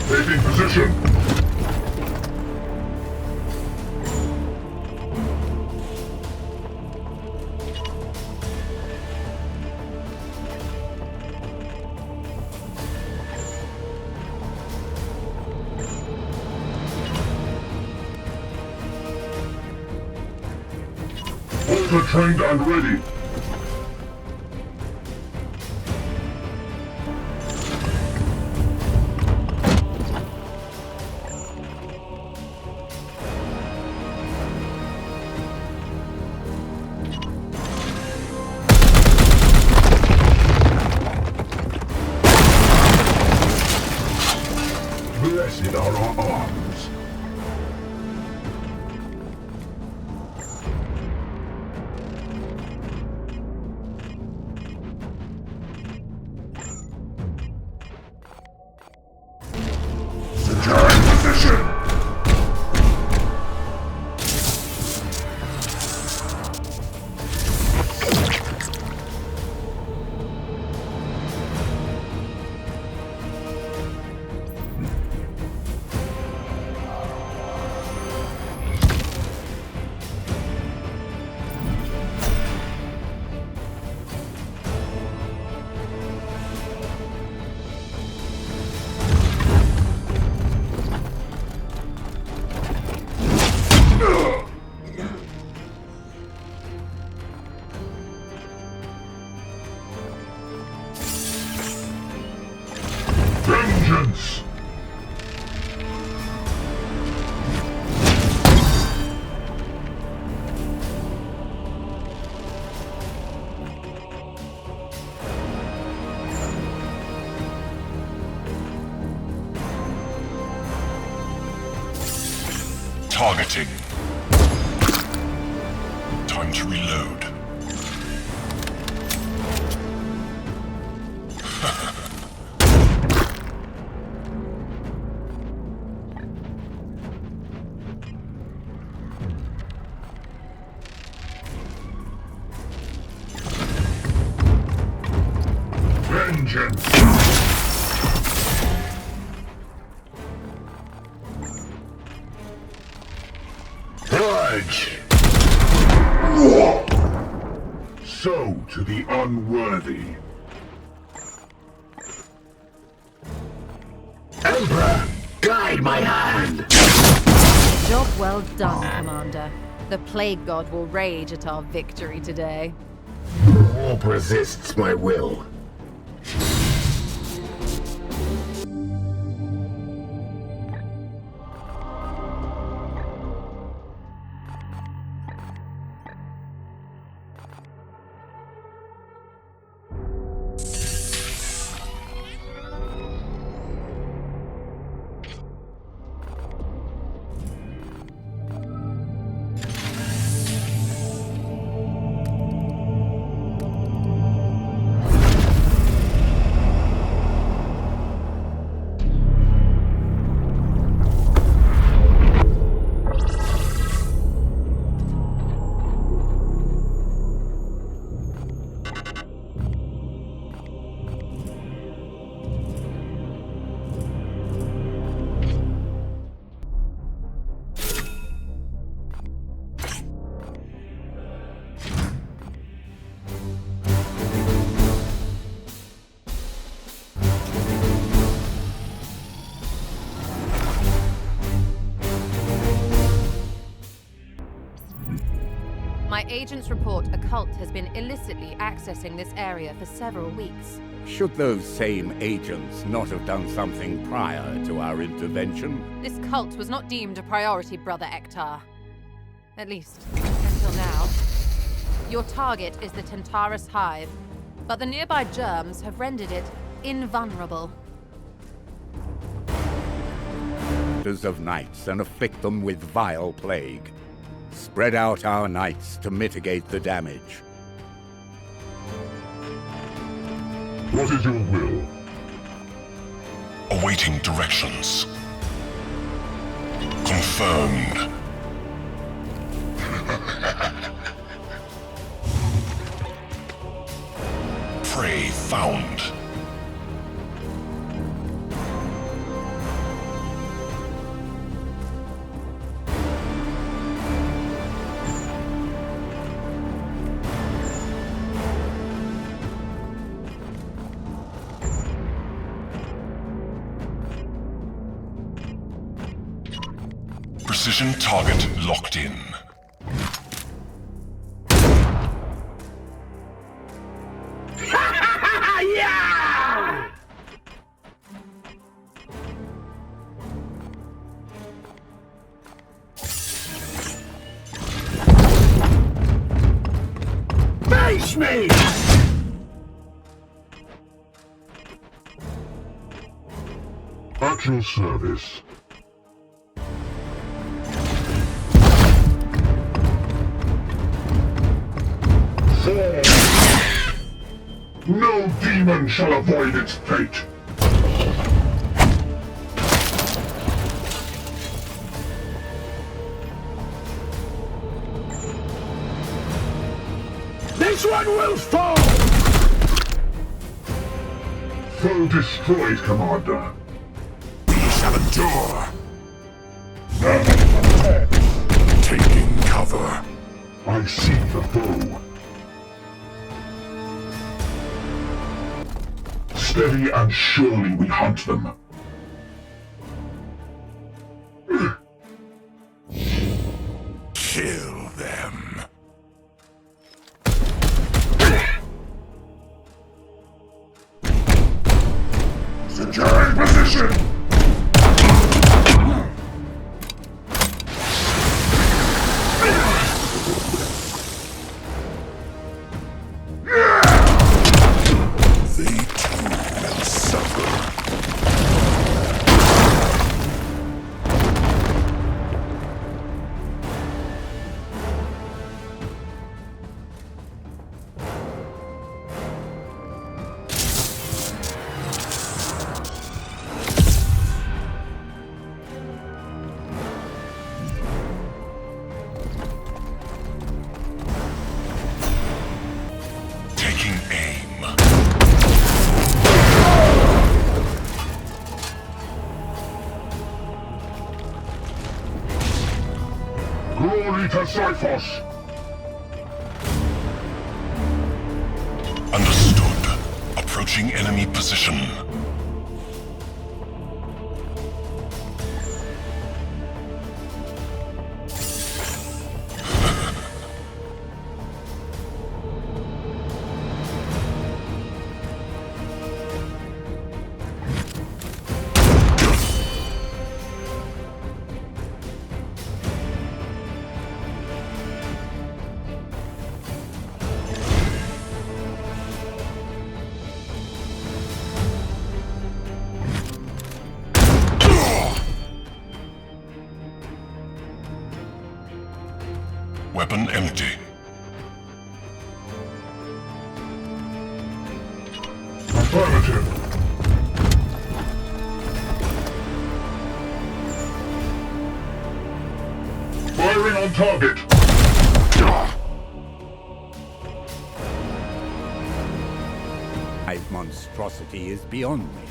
S6: Taking position. Ultra trained and ready. Blessed are our arms. Secure position. Vengeance! Targeting. Time to reload. Vengeance! Purge! So to the unworthy.
S10: Emperor, guide my hand!
S7: Job well done, Commander. The Plague God will rage at our victory today.
S10: Warp resists my will.
S7: My agents report a cult has been illicitly accessing this area for several weeks.
S5: Should those same agents not have done something prior to our intervention?
S7: This cult was not deemed a priority, Brother Ektar. At least, until now. Your target is the Tentaris Hive, but the nearby germs have rendered it invulnerable.
S5: Of knights and afflict them with vile plague. Spread out our knights to mitigate the damage.
S6: What is your will?
S1: Awaiting directions. Confirmed. Prey found. Precision target locked in.
S10: Yeah! Face me!
S6: At your service. No demon shall avoid its fate.
S10: This one will fall!
S6: Foe destroyed, Commander.
S1: We shall endure. Taking cover.
S6: I see the foe. Steady and surely we hunt them.
S1: Kill them. Securing position.
S6: Glory to Cyphos!
S1: Understood. Approaching enemy position. Weapon empty.
S6: Affirmative. Firing on target.
S5: Hive monstrosity is beyond me.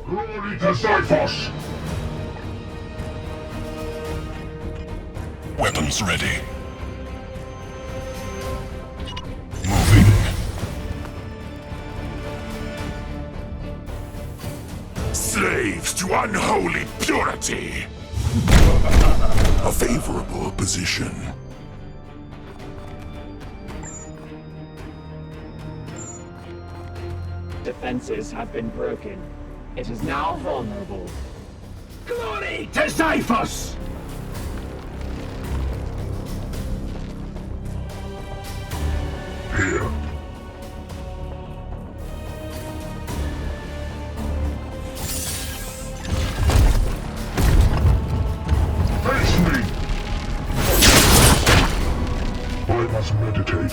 S6: Glory to Cyphos!
S1: Weapons ready. Moving. Slaves to unholy purity! A favorable position.
S4: defenses have been broken. It is now vulnerable.
S10: Glory to Xiphos!
S6: Here.
S1: Face me!
S6: I must meditate.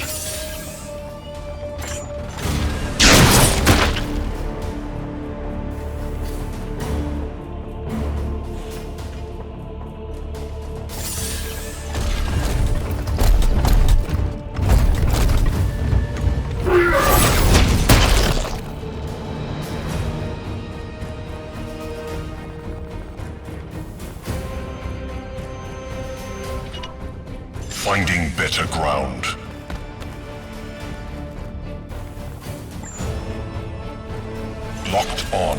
S1: Finding better ground. Locked on.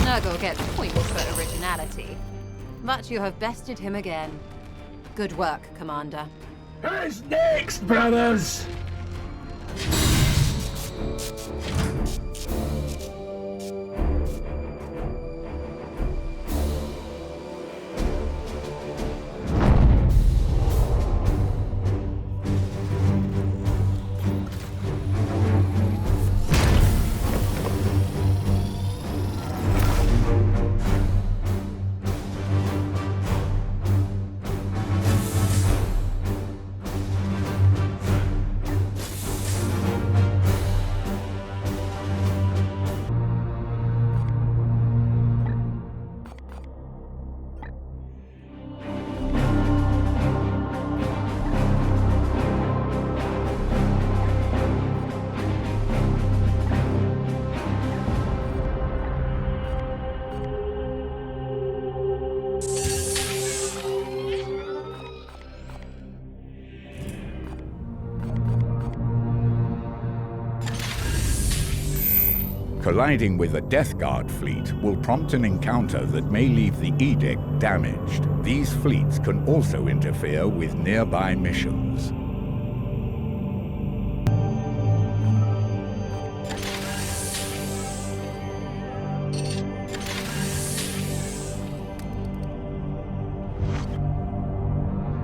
S7: Nurgle gets points for originality. But you have bested him again. Good work, Commander.
S10: Who's next, brothers?
S5: Colliding with a Death Guard fleet will prompt an encounter that may leave the Edict damaged. These fleets can also interfere with nearby missions.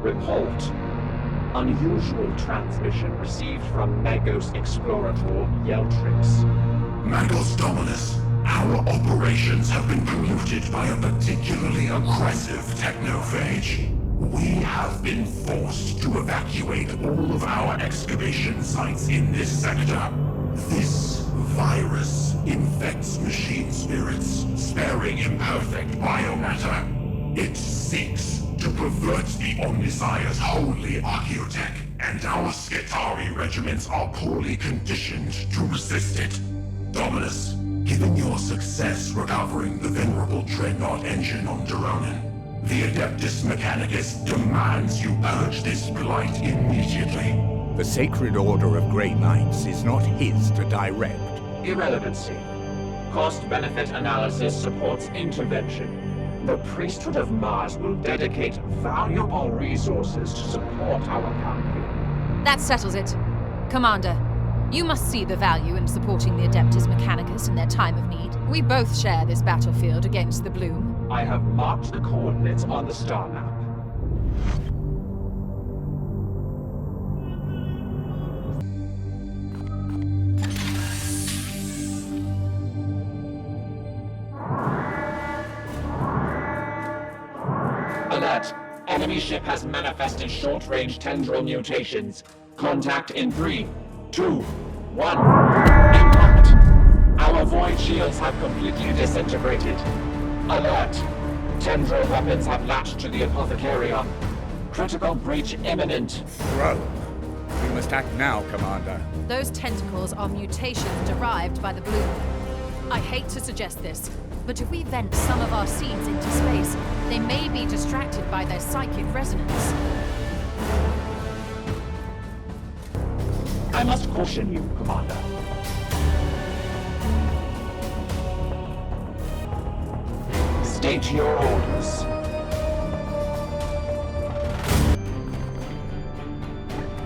S4: Report. Unusual transmission received from Magos Explorator Yeltrix.
S1: Magos Dominus, our operations have been polluted by a particularly aggressive technophage. We have been forced to evacuate all of our excavation sites in this sector. This virus infects machine spirits, sparing imperfect biomatter. It seeks to pervert the Omnissiah's holy archaeotech, and our Skitarii regiments are poorly conditioned to resist it. Dominus, given your success recovering the venerable Dreadnought engine on Duronin, the Adeptus Mechanicus demands you purge this blight immediately.
S5: The Sacred Order of Grey Knights is not his to direct.
S4: Irrelevancy. Cost-benefit analysis supports intervention. The Priesthood of Mars will dedicate valuable resources to support our campaign.
S7: That settles it. Commander, you must see the value in supporting the Adeptus Mechanicus in their time of need. We both share this battlefield against the Bloom.
S4: I have marked the coordinates on the star map. Alert! Enemy ship has manifested short-range tendril mutations. Contact in 3, 2, 1. Impact! Our void shields have completely disintegrated. Alert! Tendril weapons have latched to the Apothecarium. Critical breach imminent.
S5: Throne. We must act now, Commander.
S7: Those tentacles are mutations derived by the Bloom. I hate to suggest this, but if we vent some of our seeds into space, they may be distracted by their psychic resonance.
S4: I must caution you, Commander. State your orders.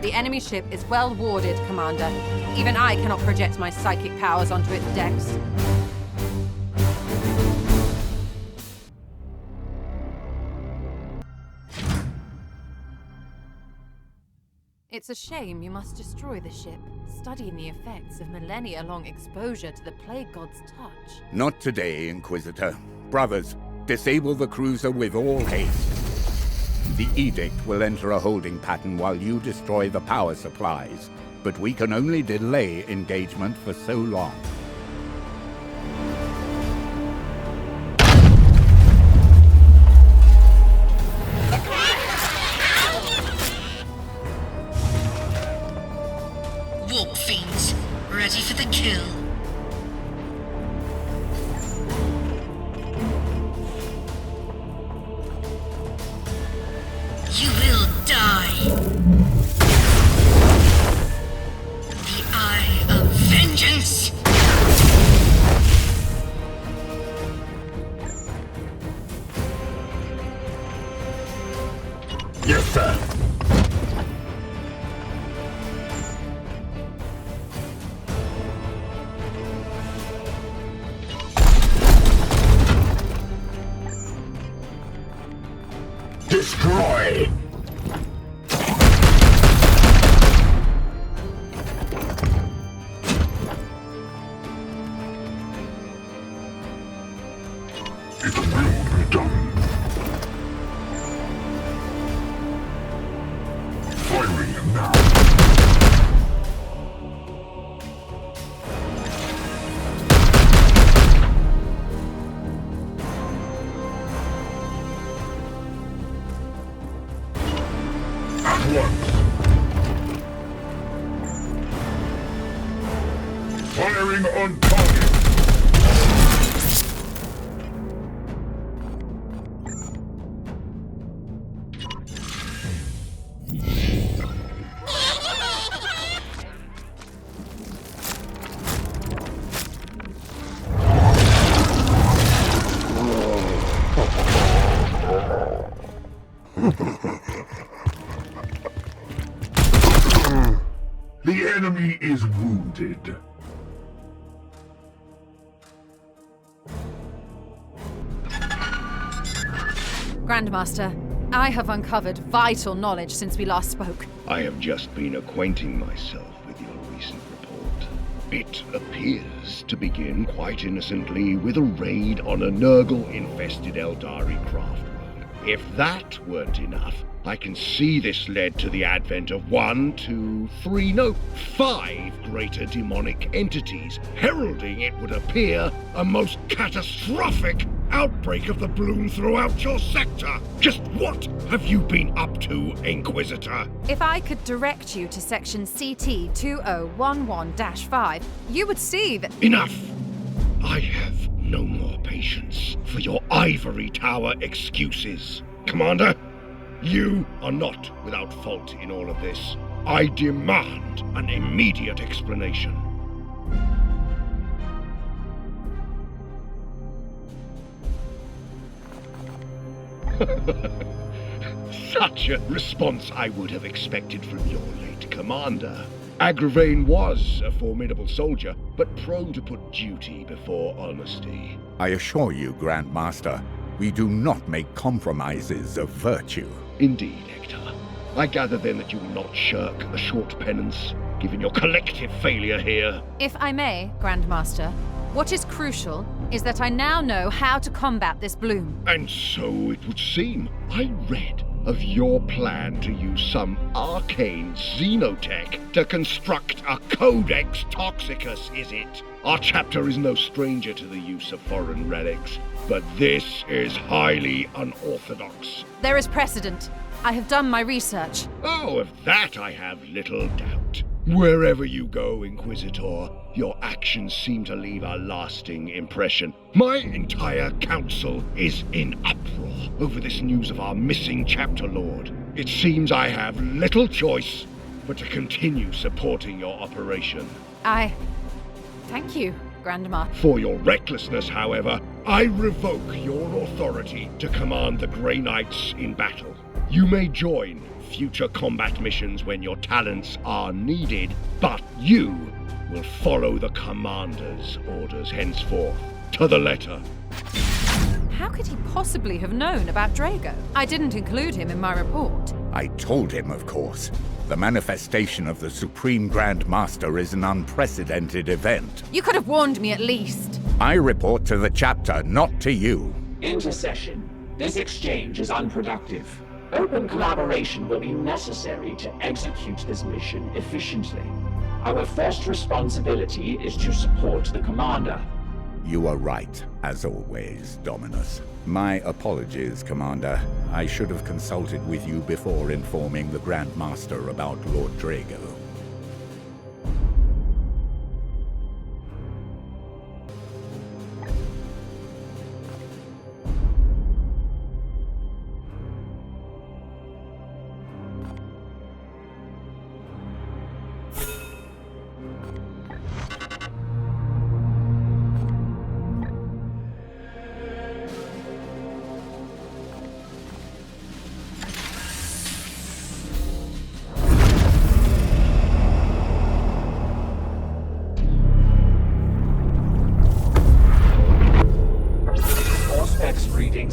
S7: The enemy ship is well warded, Commander. Even I cannot project my psychic powers onto its decks. It's a shame you must destroy the ship, studying the effects of millennia-long exposure to the Plague God's touch.
S5: Not today, Inquisitor. Brothers, disable the cruiser with all haste. The Edict will enter a holding pattern while you destroy the power supplies, but we can only delay engagement for so long.
S12: Warp fiends, ready for the kill. You will die. The Eye of Vengeance.
S10: Yes, sir. Destroy!
S6: It will be done. Firing now. Firing on target. The enemy is wounded.
S7: Grandmaster, I have uncovered vital knowledge since we last spoke.
S9: I have just been acquainting myself with your recent report. It appears to begin quite innocently with a raid on a Nurgle-infested Eldari craft world. If that weren't enough, I can see this led to the advent of 5 greater demonic entities, heralding, it would appear, a most catastrophic outbreak of the bloom throughout your sector. Just what have you been up to, Inquisitor?
S7: If I could direct you to section CT 2011-5, you would see that—
S9: Enough! I have no more patience for your ivory tower excuses. Commander, you are not without fault in all of this. I demand an immediate explanation. Such a response I would have expected from your late commander. Agravain was a formidable soldier, but prone to put duty before honesty.
S5: I assure you, Grandmaster, we do not make compromises of virtue.
S9: Indeed, Hector. I gather then that you will not shirk a short penance, given your collective failure here.
S7: If I may, Grandmaster, what is crucial is that I now know how to combat this bloom.
S9: And so it would seem. I read of your plan to use some arcane xenotech to construct a Codex Toxicus, is it? Our chapter is no stranger to the use of foreign relics, but this is highly unorthodox.
S7: There is precedent. I have done my research.
S9: Oh, of that I have little doubt. Wherever you go, Inquisitor, your actions seem to leave a lasting impression. My entire council is in uproar over this news of our missing chapter lord. It seems I have little choice but to continue supporting your operation.
S7: Thank you, Grandma.
S9: For your recklessness, however, I revoke your authority to command the Grey Knights in battle. You may join future combat missions when your talents are needed, but you will follow the Commander's orders henceforth, to the letter.
S7: How could he possibly have known about Drago? I didn't include him in my report.
S5: I told him, of course. The manifestation of the Supreme Grand Master is an unprecedented event.
S7: You could have warned me at least.
S5: I report to the chapter, not to you.
S4: Intercession. This exchange is unproductive. Open collaboration will be necessary to execute this mission efficiently. Our first responsibility is to support the Commander.
S5: You are right, as always, Dominus. My apologies, Commander. I should have consulted with you before informing the Grand Master about Lord Drago.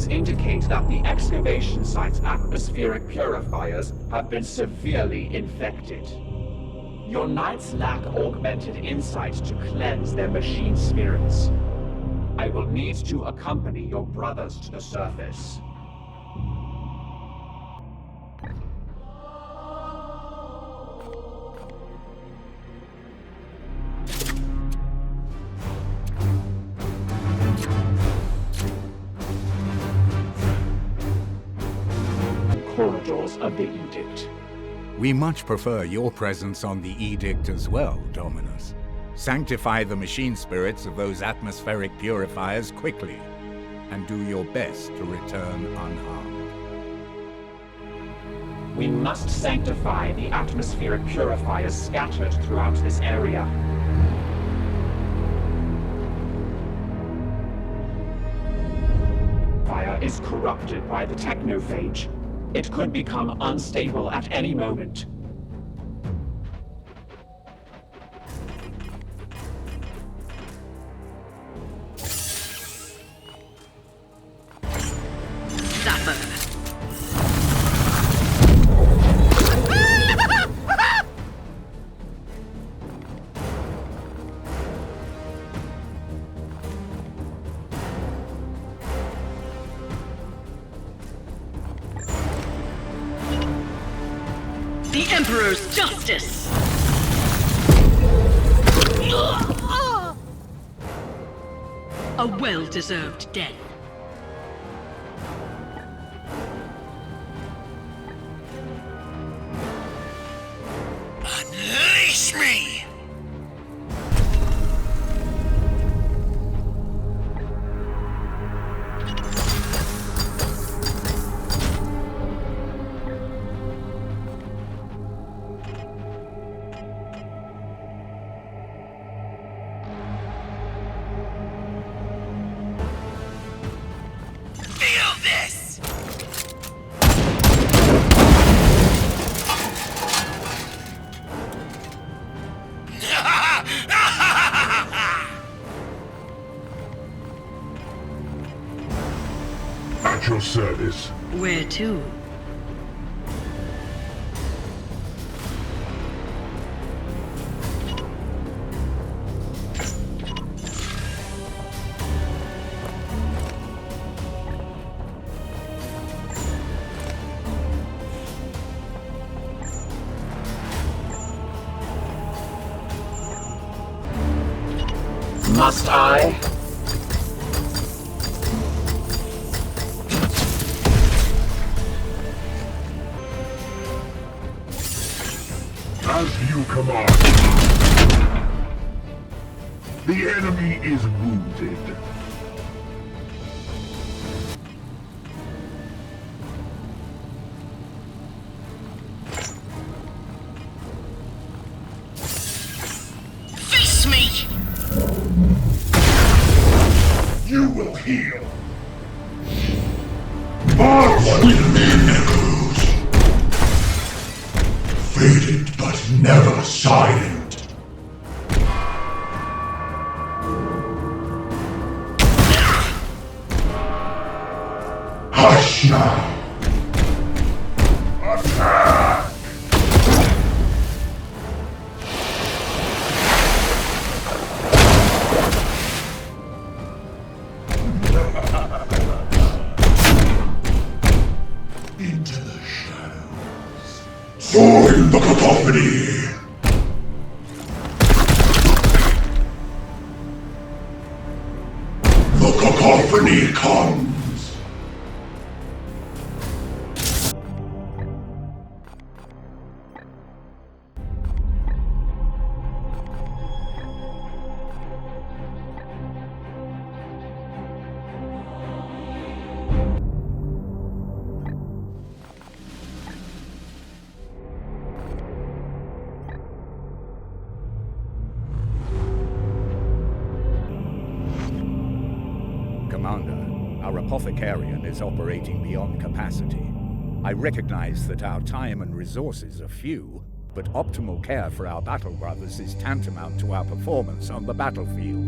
S4: Indicate that the excavation site's atmospheric purifiers have been severely infected. Your knights lack augmented insight to cleanse their machine spirits. I will need to accompany your brothers to the surface. Corridors of the Edict.
S5: We much prefer your presence on the Edict as well, Dominus. Sanctify the machine spirits of those atmospheric purifiers quickly, and do your best to return unharmed.
S4: We must sanctify the atmospheric purifiers scattered throughout this area. Fire is corrupted by the technophage. It could become unstable at any moment.
S12: The Emperor's justice! A well-deserved death. Unleash me!
S6: At your service.
S12: Where to?
S4: Must I?
S6: As you command. The enemy is wounded.
S12: Face me!
S6: You will heal. March with me, echoes.
S1: Faded but never silent. Hush now. Attack! Into the shadows. Join the cacophony! The cacophony comes!
S5: Commander, our apothecarian is operating beyond capacity. I recognize that our time and resources are few, but optimal care for our battle brothers is tantamount to our performance on the battlefield.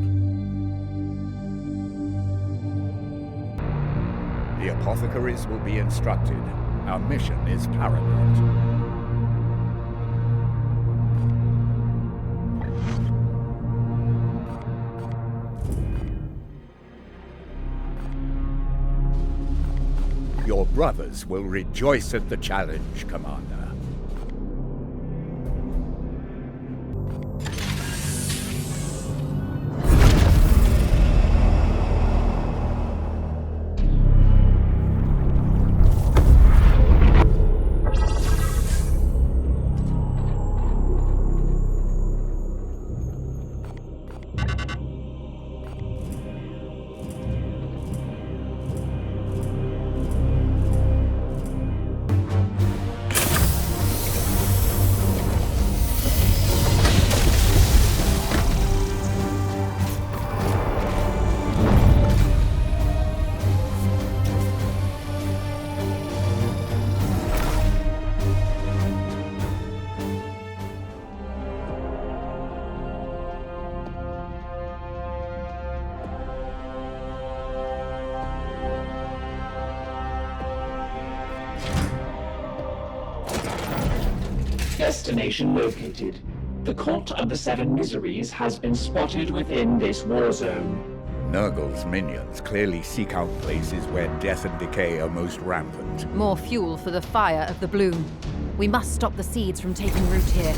S5: The apothecaries will be instructed. Our mission is paramount. Your brothers will rejoice at the challenge, Commander.
S4: Destination located. The cult of the Seven Miseries has been spotted within this war zone.
S5: Nurgle's minions clearly seek out places where death and decay are most rampant.
S7: More fuel for the fire of the bloom. We must stop the seeds from taking root here.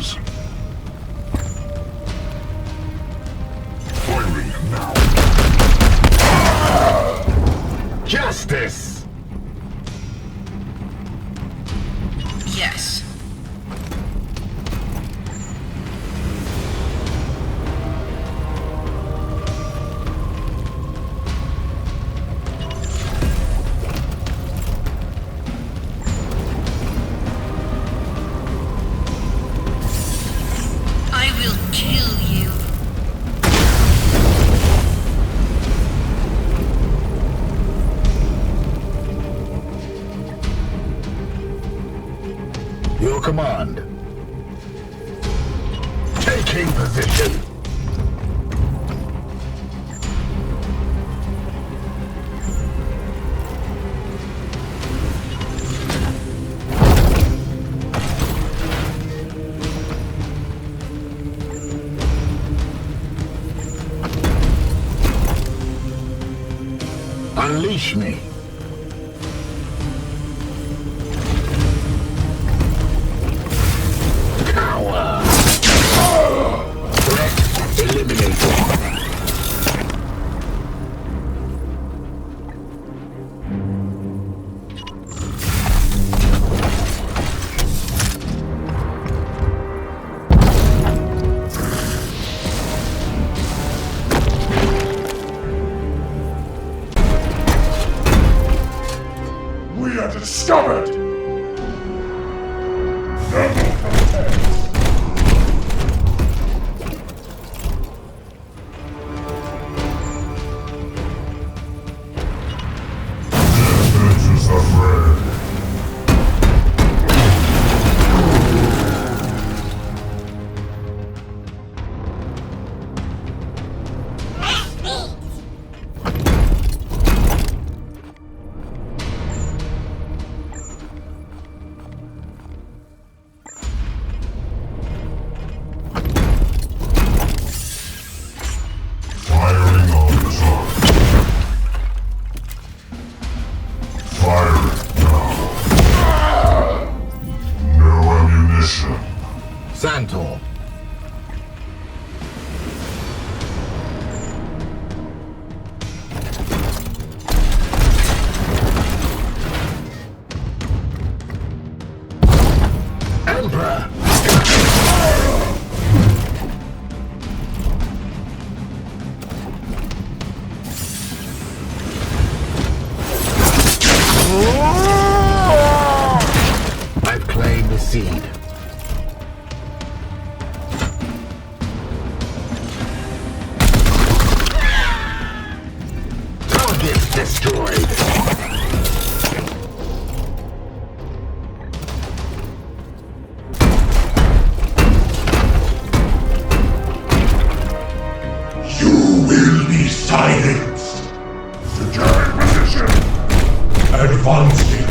S6: brothers. Firing now.
S10: Justice!
S12: Yes. I will kill you.
S10: Your command. Taking position. Unleash me. Power. Threat eliminated.
S1: We are discovered!
S6: Adventures of Red. Firing on the target. Fire now. No ammunition.
S10: Santor. Emperor. I've claimed the seed. Target destroyed.
S1: You will be silenced! Secure position! Advancing!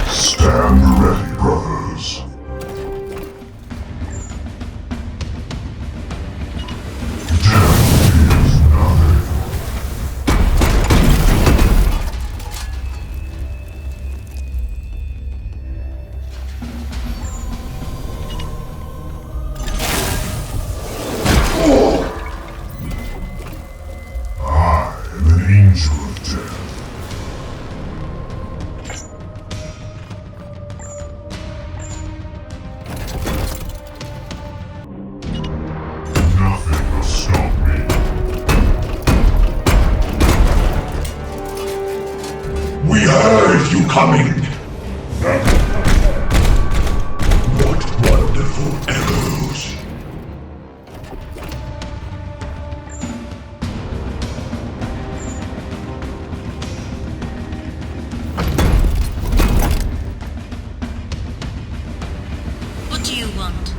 S6: Stand ready, brothers. Death is nothing. I am an angel of death. Nothing will stop me.
S1: We heard you coming! What wonderful arrows!
S12: What do you want?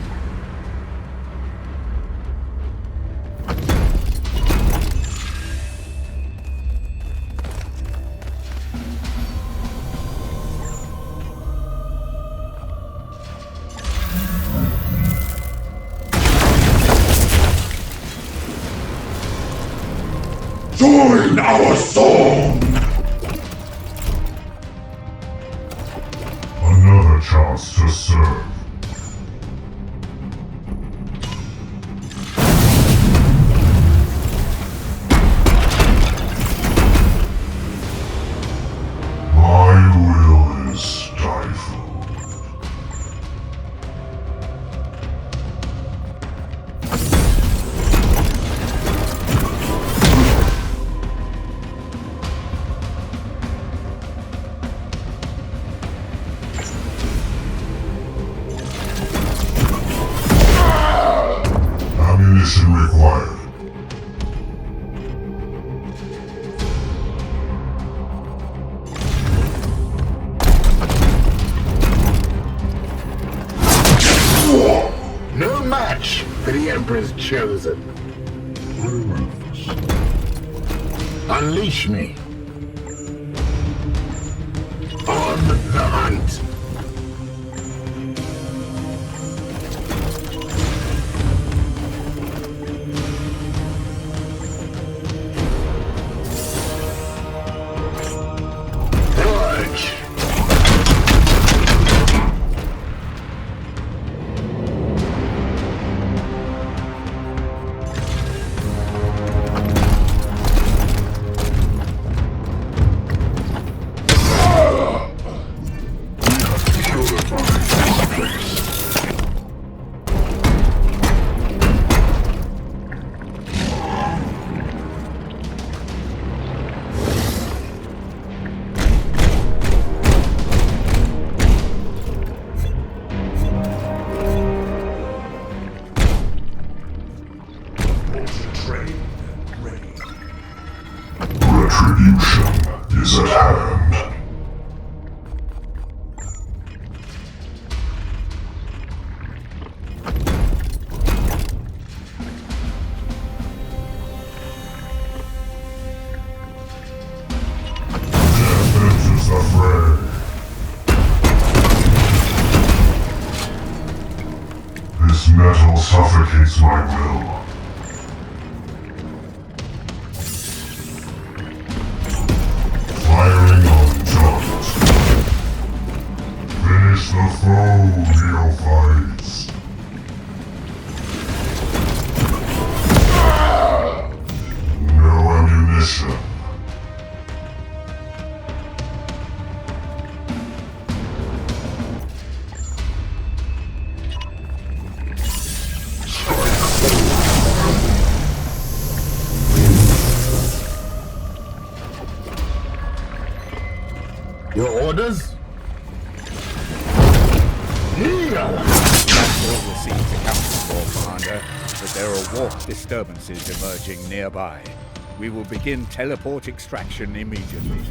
S1: Join our song!
S6: Another chance to serve.
S10: Emperor's chosen. Unleash me. On the hunt.
S6: Retribution is at hand. Death enters the fray. This metal suffocates my will. Firing on target. Finish the foe, neophytes. No ammunition.
S10: Your orders?
S5: That's all the scenes accounted for, Commander, but there are warp disturbances emerging nearby. We will begin teleport extraction immediately.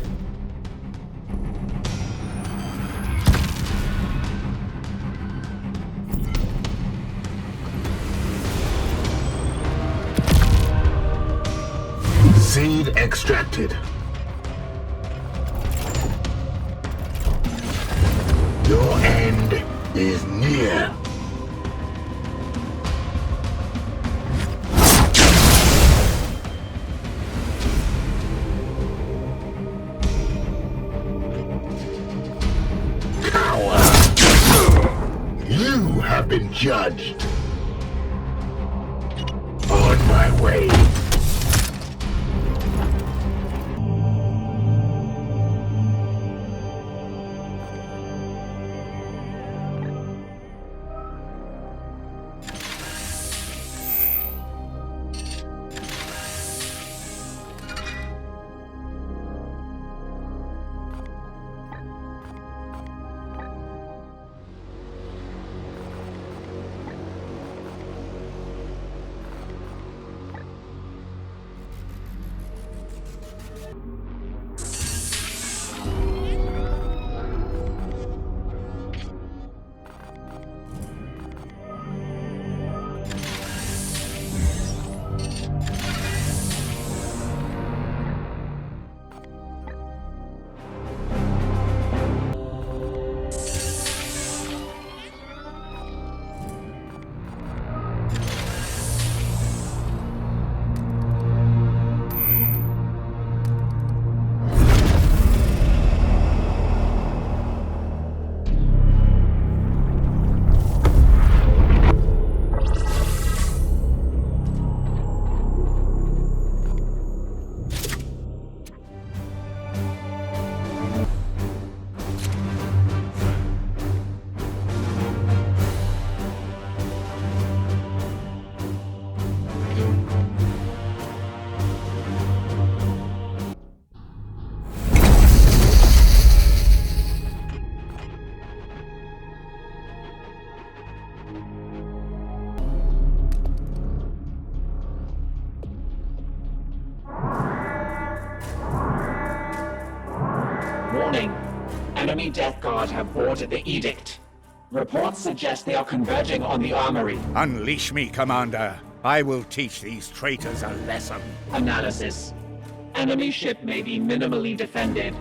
S10: Seed extracted. Your end is near. Coward! You have been judged. On my way.
S4: Warning. Enemy Death Guard have boarded the Edict. Reports suggest they are converging on the armory.
S5: Unleash me, Commander. I will teach these traitors a lesson.
S4: Analysis. Enemy ship may be minimally defended.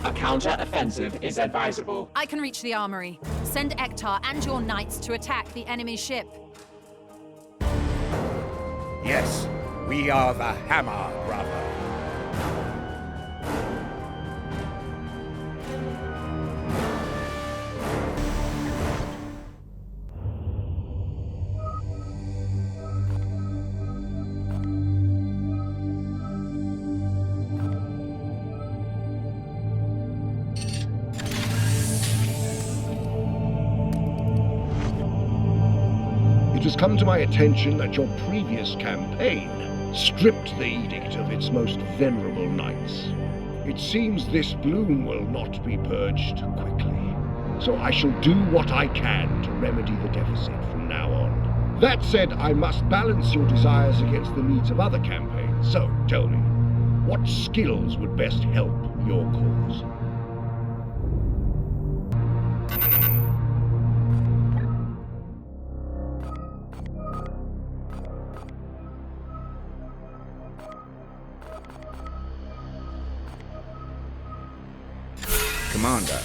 S4: A counter-offensive is advisable.
S7: I can reach the armory. Send Ektar and your knights to attack the enemy ship.
S5: Yes, we are the Hammer, brother.
S9: It has come to my attention that your previous campaign stripped the edict of its most venerable knights. It seems this bloom will not be purged quickly, so I shall do what I can to remedy the deficit from now on. That said, I must balance your desires against the needs of other campaigns, so tell me, what skills would best help your cause?
S5: Commander,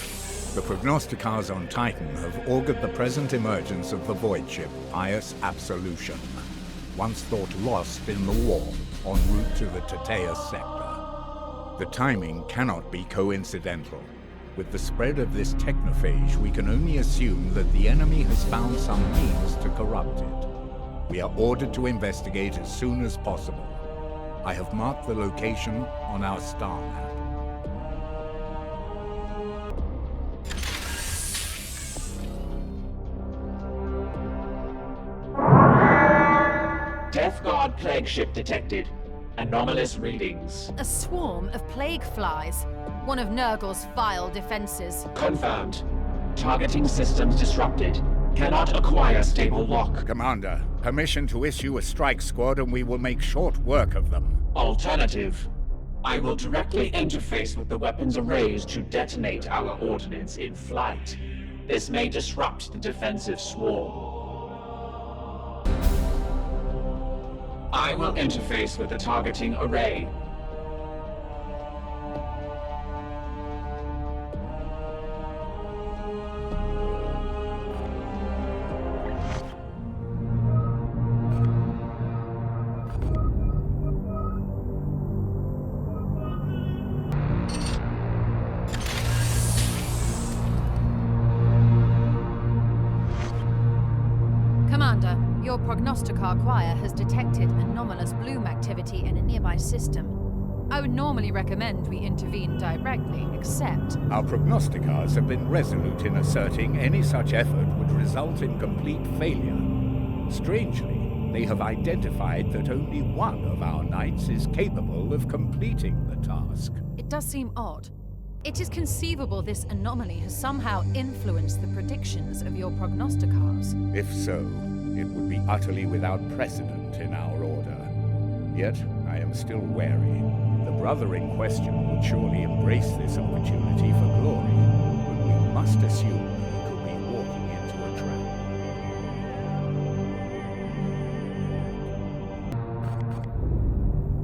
S5: the prognosticars on Titan have augured the present emergence of the void ship Pious Absolution, once thought lost in the war en route to the Tateus sector. The timing cannot be coincidental. With the spread of this technophage, we can only assume that the enemy has found some means to corrupt it. We are ordered to investigate as soon as possible. I have marked the location on our star map.
S4: Death Guard plague ship detected. Anomalous readings.
S7: A swarm of plague flies. One of Nurgle's vile defenses.
S4: Confirmed. Targeting systems disrupted. Cannot acquire stable lock.
S5: Commander, permission to issue a strike squad and we will make short work of them.
S4: Alternative. I will directly interface with the weapons arrays to detonate our ordnance in flight. This may disrupt the defensive swarm. I will interface with the targeting array.
S7: Commander, your prognosticar choir has detected anomalous bloom activity in a nearby system. I would normally recommend we intervene directly, except...
S5: Our prognosticars have been resolute in asserting any such effort would result in complete failure. Strangely, they have identified that only one of our knights is capable of completing the task.
S7: It does seem odd. It is conceivable this anomaly has somehow influenced the predictions of your prognosticars.
S5: If so, it would be utterly without precedent in our order. Yet, I am still wary. The brother in question would surely embrace this opportunity for glory, but we must assume he could be walking into a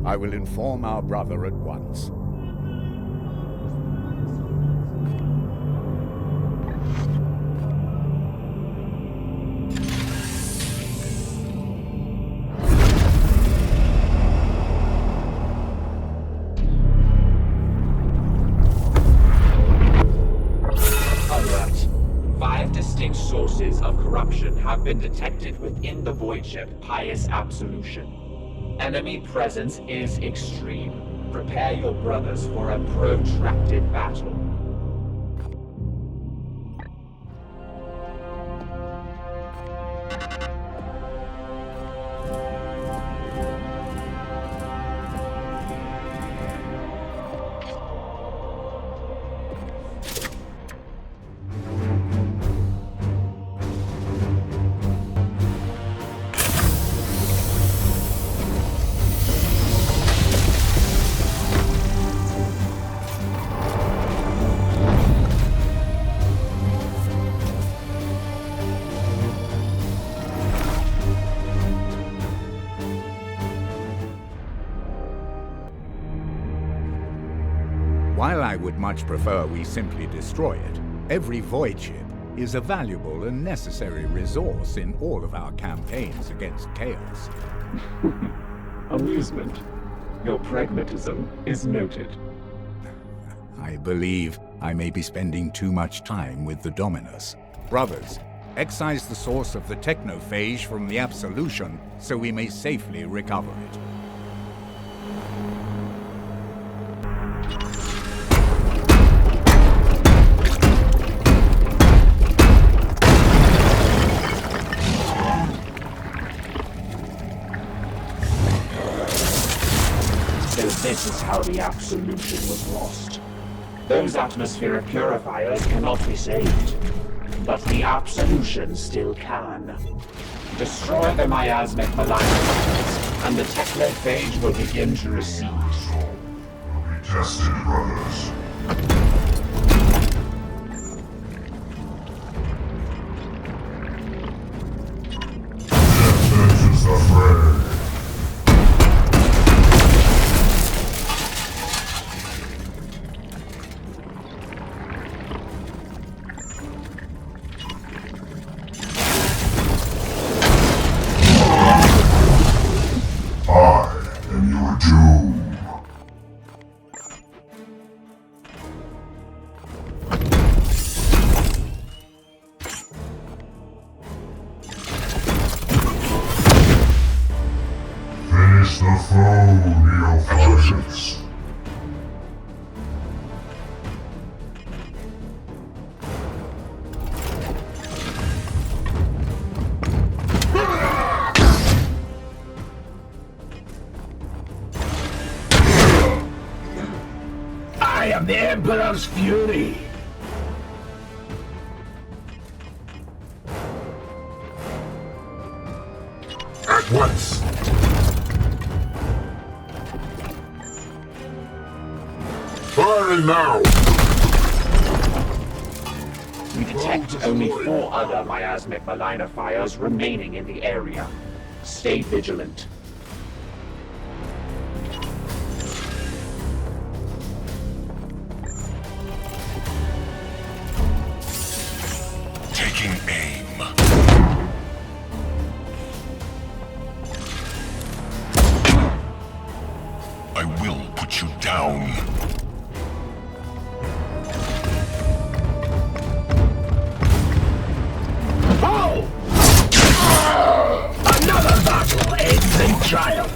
S5: trap. I will inform our brother at once.
S4: Sources of corruption have been detected within the void ship Pious Absolution. Enemy presence is extreme. Prepare your brothers for a protracted battle.
S5: While I would much prefer we simply destroy it, every void ship is a valuable and necessary resource in all of our campaigns against chaos.
S4: Amusement. Your pragmatism is noted.
S5: I believe I may be spending too much time with the Dominus. Brothers, excise the source of the technophage from the Absolution so we may safely recover it.
S4: So this is how the Absolution was lost. Those atmospheric purifiers cannot be saved. But the Absolution still can. Destroy the miasmic malignants, and the technophage will begin to recede.
S6: Will be tested, brothers. Death vengeance the fray. The foe, neophytes.
S10: I am the Emperor's fury.
S6: At once. Firing now!
S4: We detect only 4 other miasmic malinifiers remaining in the area. Stay vigilant.
S6: Taking aim. I will put you down.
S10: Another battle ends in triumph!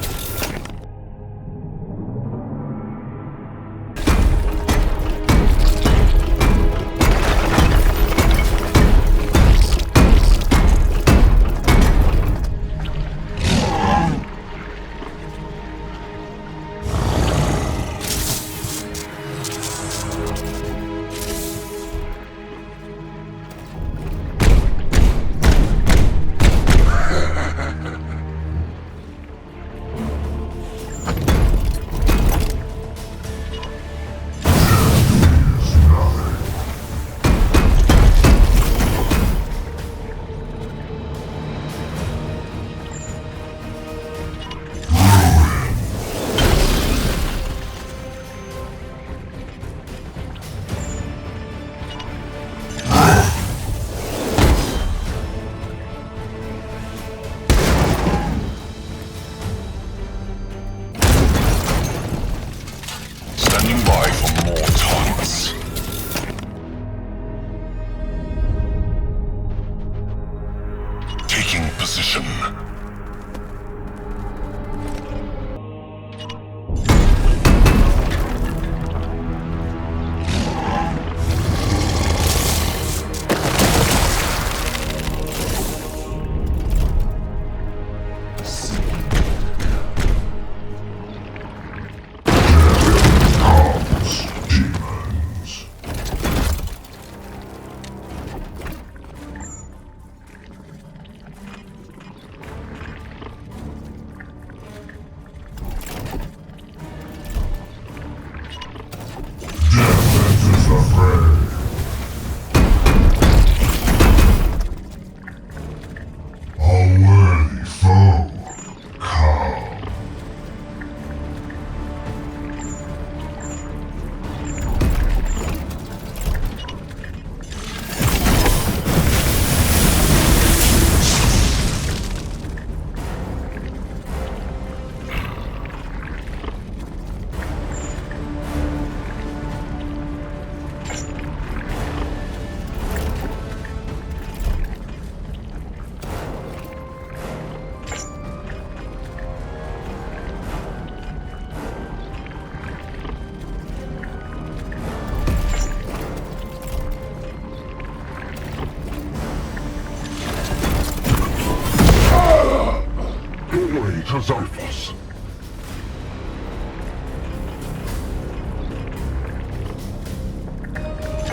S6: Sisyphus.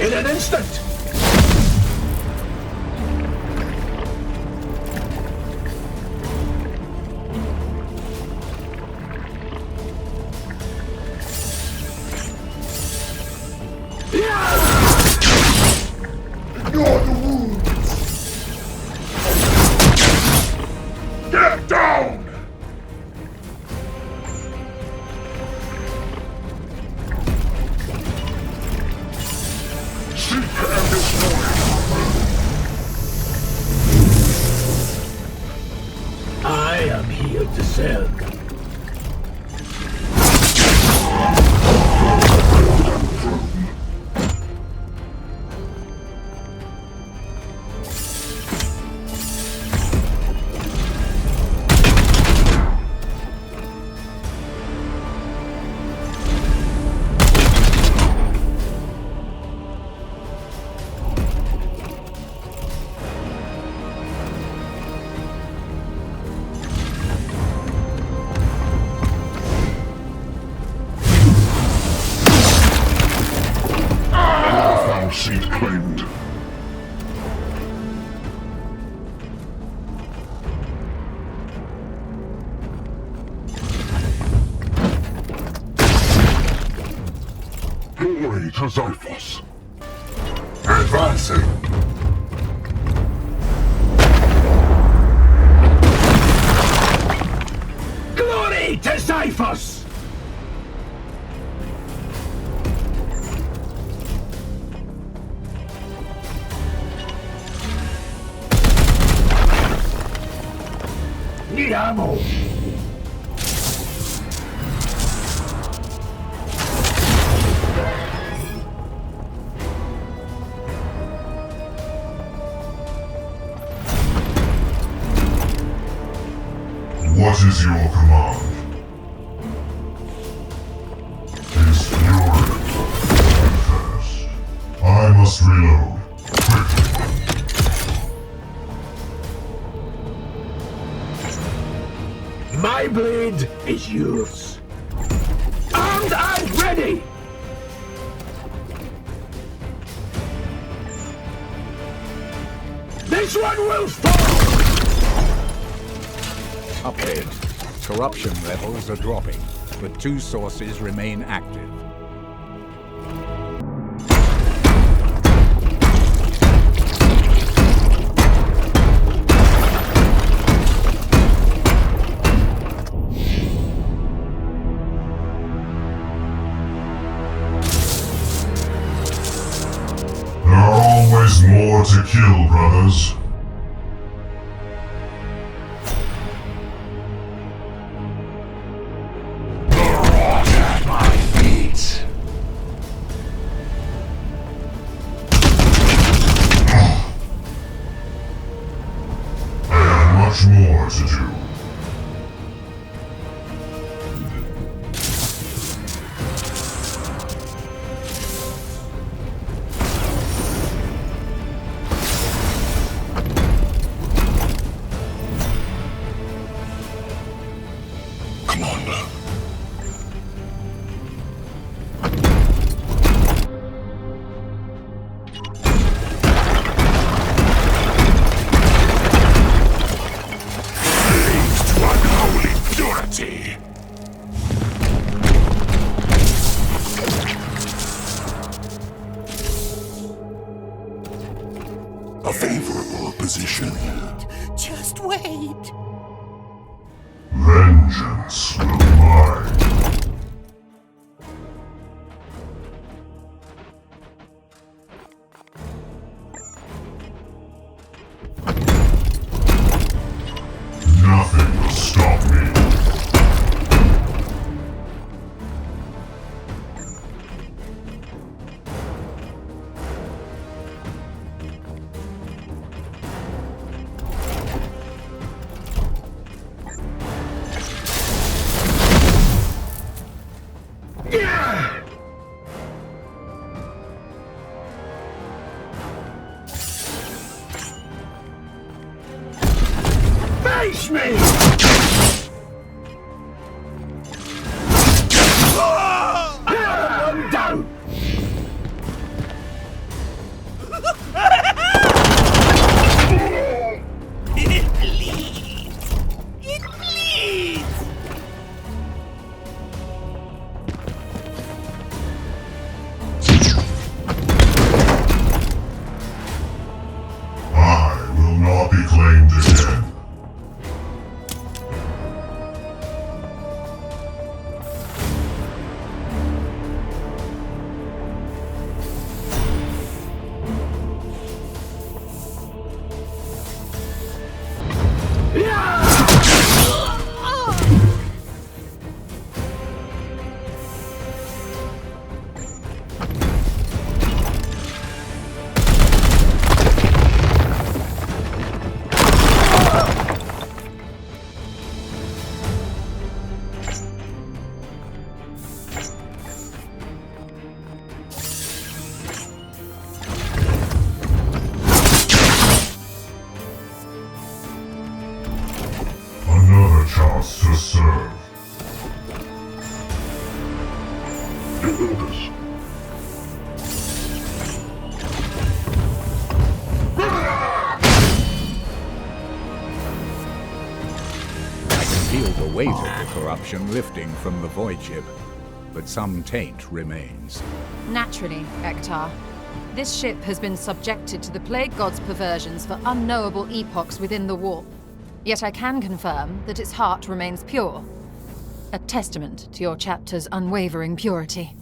S10: In an instant!
S6: Ignore the wounds! Get down! Seek and destroy!
S10: I am here to serve.
S6: Seat claimed. Glory to Sisyphus. Advancing.
S10: Glory to Sisyphus! Need ammo!
S6: What is your command? His fury. First, I must reload. Quickly.
S10: My blade is yours. Armed and ready! This one will fall!
S5: Update. Corruption levels are dropping, but 2 sources remain active.
S6: There are always more to kill, brothers. Much more to do. Commander. A favorable position.
S11: Just wait.
S6: Vengeance will be mine. Nothing will stop me.
S10: Face me!
S6: Your orders.
S5: I can feel the weight of the corruption lifting from the void ship, but some taint remains.
S7: Naturally, Ektar. This ship has been subjected to the Plague God's perversions for unknowable epochs within the warp. Yet I can confirm that its heart remains pure. A testament to your chapter's unwavering purity.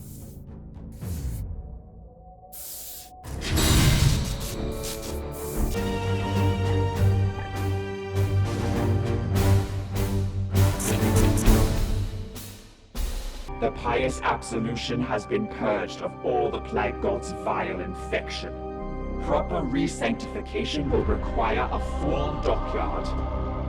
S4: The pious absolution has been purged of all the Plague God's vile infection. Proper re-sanctification will require a full dockyard.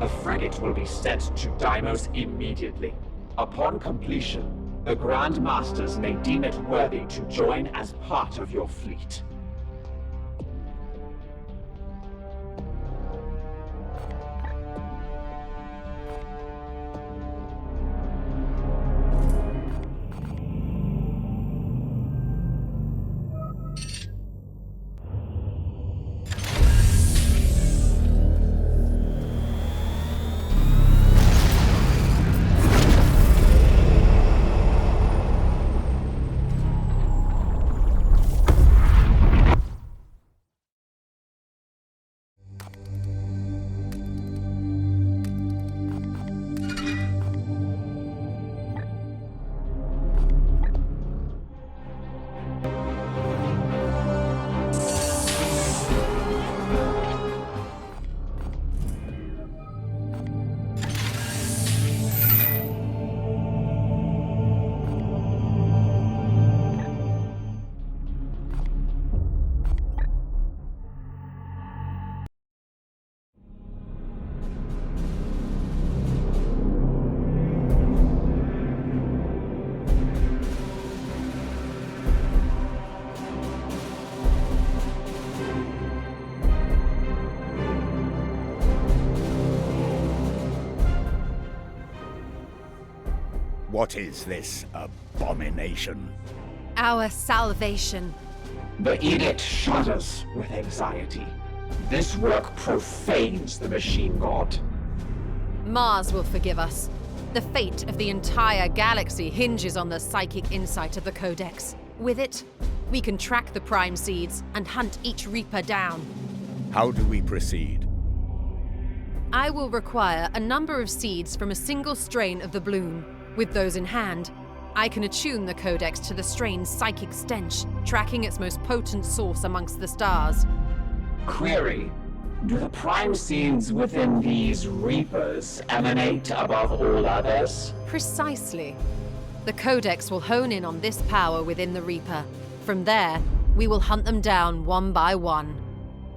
S4: A frigate will be sent to Deimos immediately. Upon completion, the Grand Masters may deem it worthy to join as part of your fleet.
S5: What is this abomination?
S7: Our salvation.
S4: The Edict shudders with anxiety. This work profanes the machine god.
S7: Mars will forgive us. The fate of the entire galaxy hinges on the psychic insight of the Codex. With it, we can track the Prime Seeds and hunt each Reaper down.
S5: How do we proceed?
S7: I will require a number of seeds from a single strain of the bloom. With those in hand, I can attune the Codex to the strain's psychic stench, tracking its most potent source amongst the stars.
S4: Query: do the Prime Seeds within these Reapers emanate above all others?
S7: Precisely. The Codex will hone in on this power within the Reaper. From there, we will hunt them down one by one.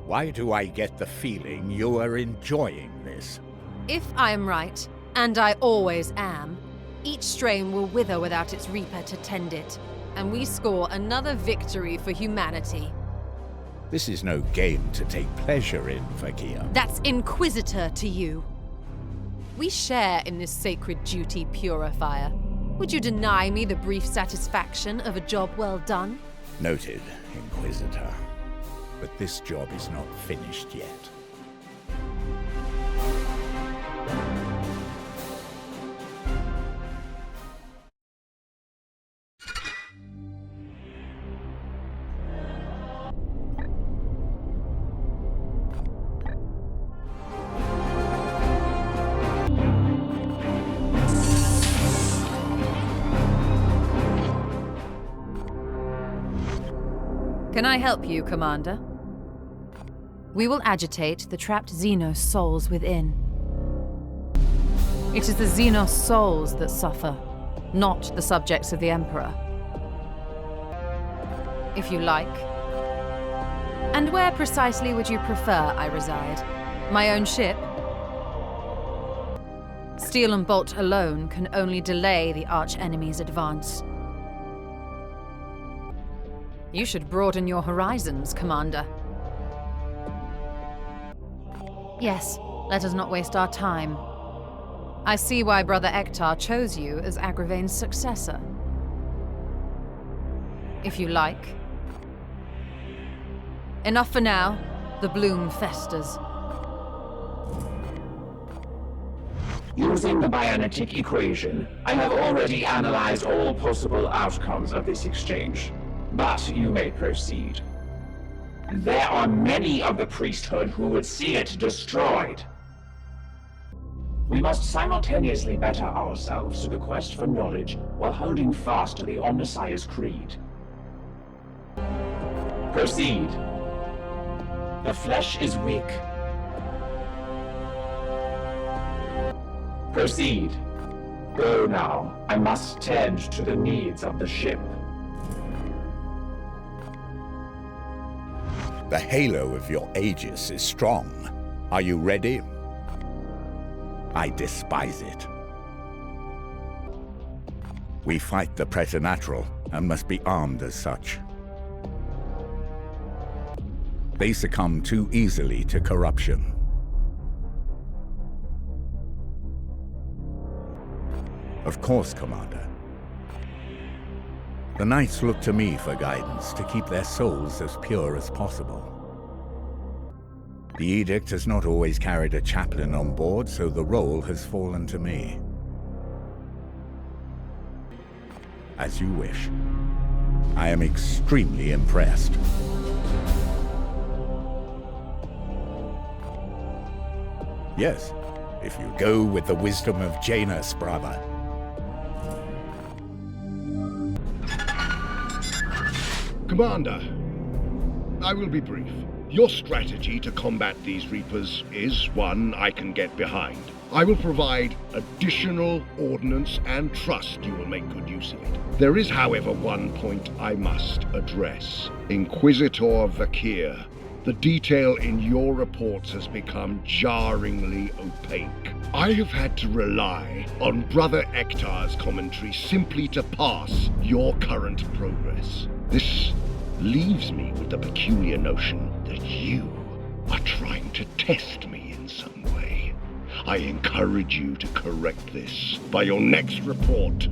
S5: Why do I get the feeling you are enjoying this?
S7: If I am right, and I always am, each strain will wither without its Reaper to tend it, and we score another victory for humanity.
S5: This is no game to take pleasure in, Vakir.
S7: That's Inquisitor to you. We share in this sacred duty, Purifier. Would you deny me the brief satisfaction of a job well done?
S5: Noted, Inquisitor. But this job is not finished yet.
S7: Can I help you, Commander? We will agitate the trapped Xenos souls within. It is the Xenos souls that suffer, not the subjects of the Emperor. If you like. And where precisely would you prefer I reside? My own ship? Steel and bolt alone can only delay the arch-enemy's advance. You should broaden your horizons, Commander. Yes, let us not waste our time. I see why Brother Ektar chose you as Agravain's successor. if you like. Enough for now. The bloom festers.
S4: Using the bionetic equation, I have already analyzed all possible outcomes of this exchange. But you may proceed. There are many of the priesthood who would see it destroyed. We must simultaneously better ourselves to the quest for knowledge while holding fast to the Omnissiah's creed. Proceed. The flesh is weak. Proceed. Go now. I must tend to the needs of the ship.
S5: The halo of your Aegis is strong. Are you ready? I despise it. We fight the preternatural and must be armed as such. They succumb too easily to corruption. Of course, Commander. The Knights look to me for guidance to keep their souls as pure as possible. The Edict has not always carried a chaplain on board, so the role has fallen to me. As you wish. I am extremely impressed. Yes, if you go with the wisdom of Janus, brother.
S9: Commander, I will be brief. Your strategy to combat these Reapers is one I can get behind. I will provide additional ordnance and trust you will make good use of it. There is, however, one point I must address. Inquisitor Vakir, the detail in your reports has become jarringly opaque. I have had to rely on Brother Ektar's commentary simply to pass your current progress. This leaves me with the peculiar notion that you are trying to test me in some way. I encourage you to correct this by your next report.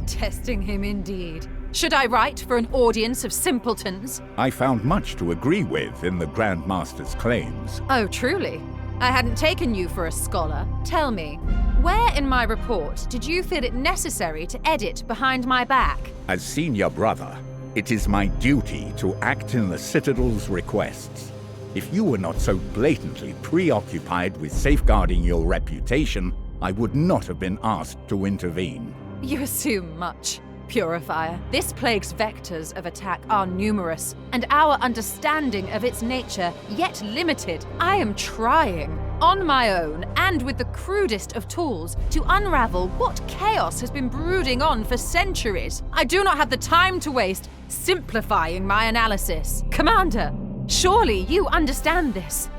S7: Testing him indeed. Should I write for an audience of simpletons?
S5: I found much to agree with in the Grand Master's claims.
S7: Oh, truly? I hadn't taken you for a scholar. Tell me, where in my report did you feel it necessary to edit behind my back?
S5: As senior brother, it is my duty to act in the Citadel's requests. If you were not so blatantly preoccupied with safeguarding your reputation, I would not have been asked to intervene.
S7: You assume much, Purifier. This plague's vectors of attack are numerous, and our understanding of its nature yet limited. I am trying, on my own and with the crudest of tools, to unravel what chaos has been brooding on for centuries. I do not have the time to waste simplifying my analysis. Commander, surely you understand this.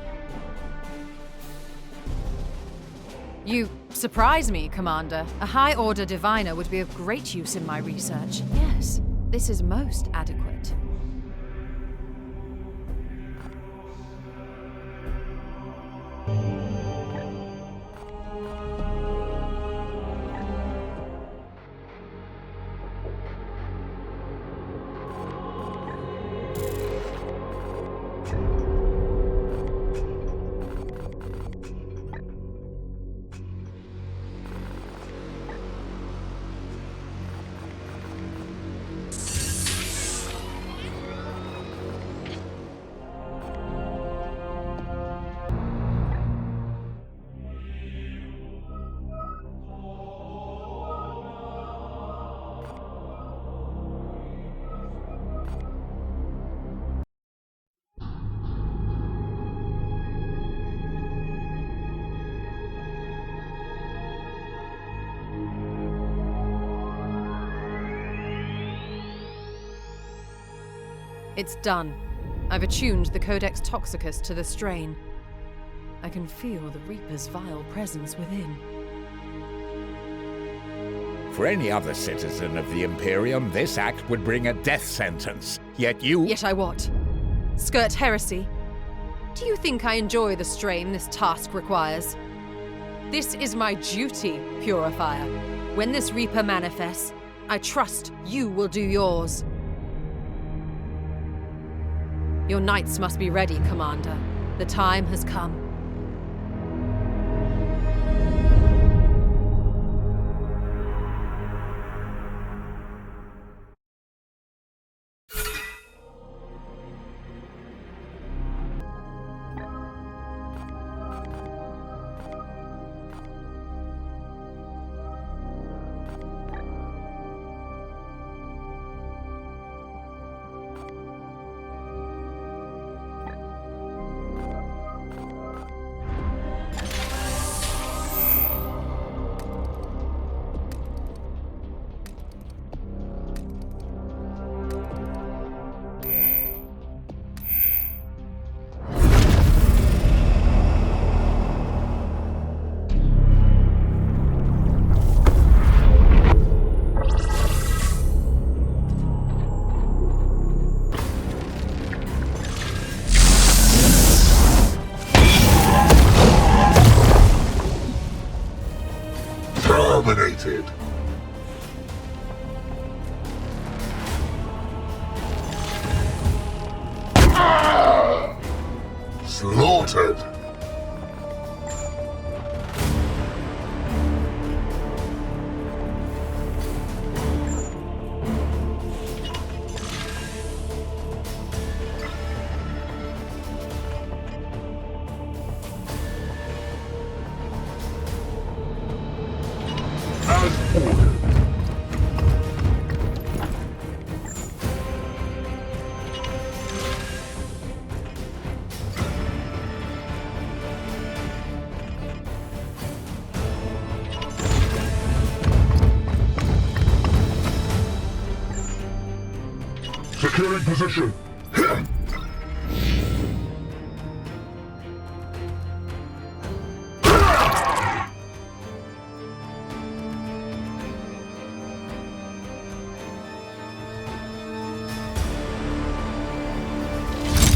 S7: You surprise me, Commander. A high-order diviner would be of great use in my research. Yes, this is most adequate. It's done. I've attuned the Codex Toxicus to the strain. I can feel the Reaper's vile presence within.
S5: For any other citizen of the Imperium, this act would bring a death sentence. Yet you...
S7: Yet I what? Skirt heresy? Do you think I enjoy the strain this task requires? This is my duty, Purifier. When this Reaper manifests, I trust you will do yours. Your knights must be ready, Commander. The time has come.
S6: Terminated. Slaughtered. Securing position.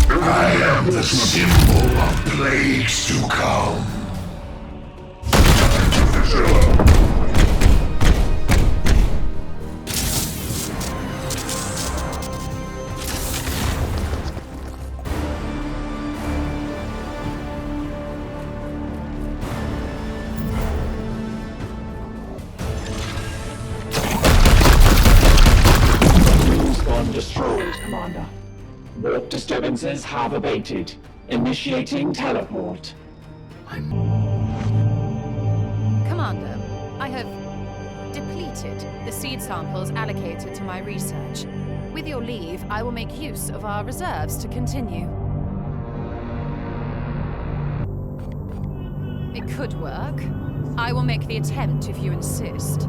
S1: I am the symbol of plagues to come.
S4: Destroyed, Commander. Warp disturbances have abated. Initiating teleport.
S7: Commander, I have depleted the seed samples allocated to my research. With your leave, I will make use of our reserves to continue. It could work. I will make the attempt if you insist.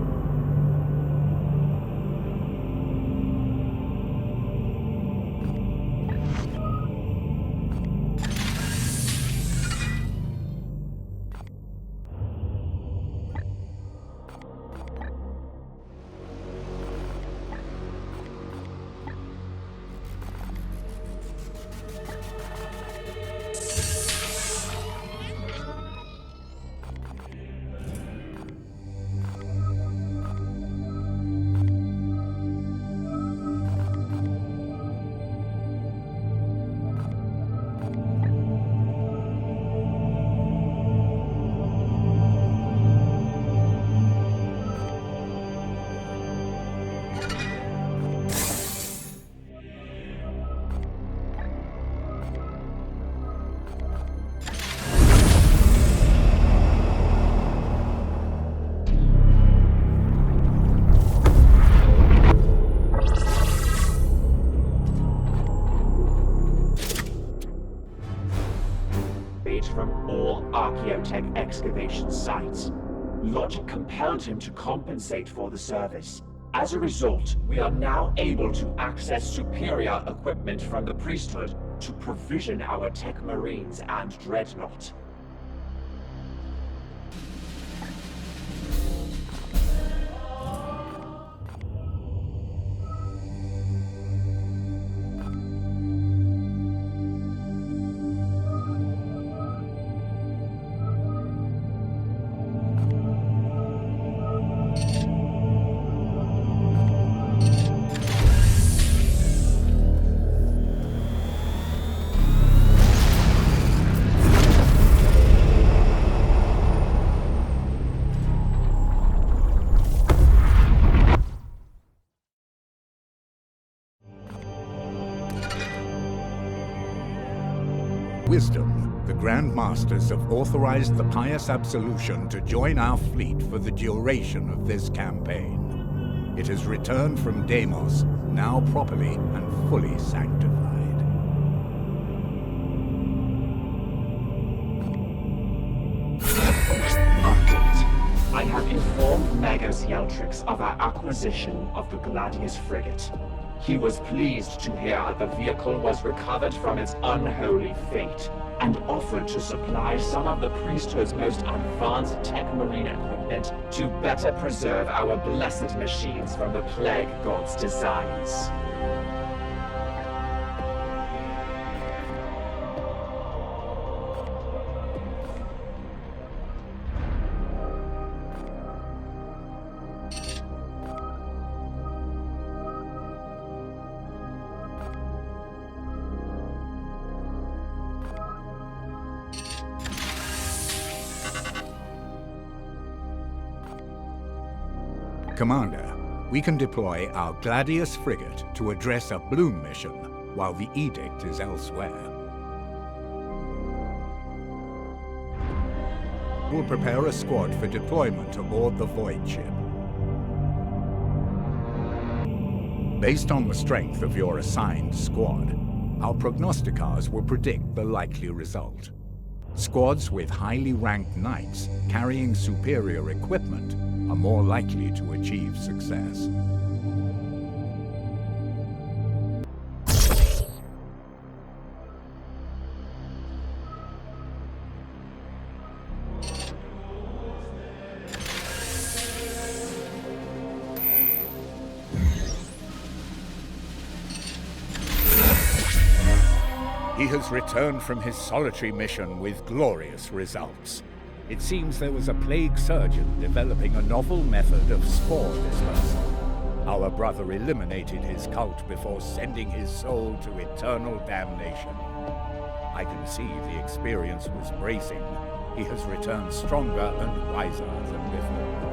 S4: From all Archaeotech excavation sites. Logic compelled him to compensate for the service. As a result, we are now able to access superior equipment from the priesthood to provision our tech marines and dreadnought.
S5: wisdom, the Grand Masters have authorized the pious absolution to join our fleet for the duration of this campaign. It has returned from Deimos, now properly and fully sanctified.
S4: I have informed Magos Yeltrix of our acquisition of the Gladius frigate. He was pleased to hear that the vehicle was recovered from its unholy fate, and offered to supply some of the priesthood's most advanced tech marine equipment to better preserve our blessed machines from the plague god's designs.
S5: Commander, we can deploy our Gladius frigate to address a Bloom mission while the edict is elsewhere. We'll prepare a squad for deployment aboard the Void ship. Based on the strength of your assigned squad, our prognosticators will predict the likely result. Squads with highly ranked knights carrying superior equipment are more likely to achieve success. He has returned from his solitary mission with glorious results. It seems there was a plague surgeon developing a novel method of spore dispersal. Our brother eliminated his cult before sending his soul to eternal damnation. I can see the experience was bracing. He has returned stronger and wiser than before.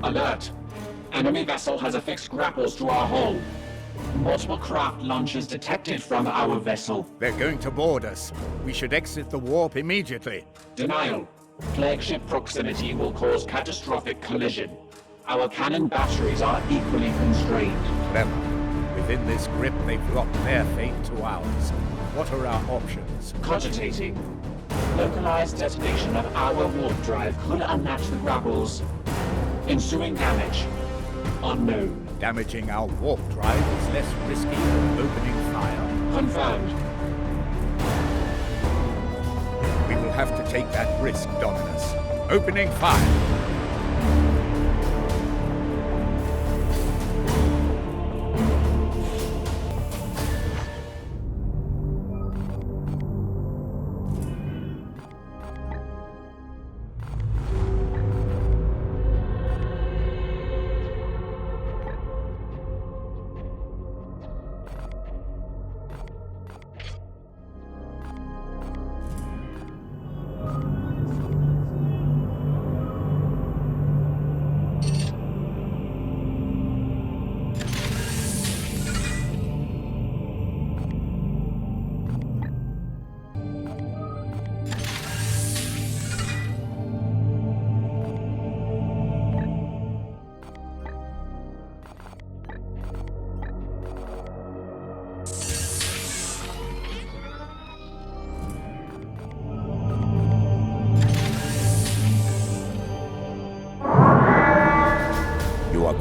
S4: Alert! Enemy vessel has affixed grapples to our hull. Multiple craft launches detected from our vessel.
S5: They're going to board us. We should exit the warp immediately.
S4: Denial. Flagship proximity will cause catastrophic collision. Our cannon batteries are equally constrained.
S5: Clever. Within this grip, they've locked their fate to ours. What are our options?
S4: Cogitating. Localized detonation of our warp drive could unlatch the grapples. Ensuing damage. Unknown.
S5: Damaging our warp drive is less risky than opening fire.
S4: Confirmed.
S5: We will have to take that risk, Dominus. Opening fire.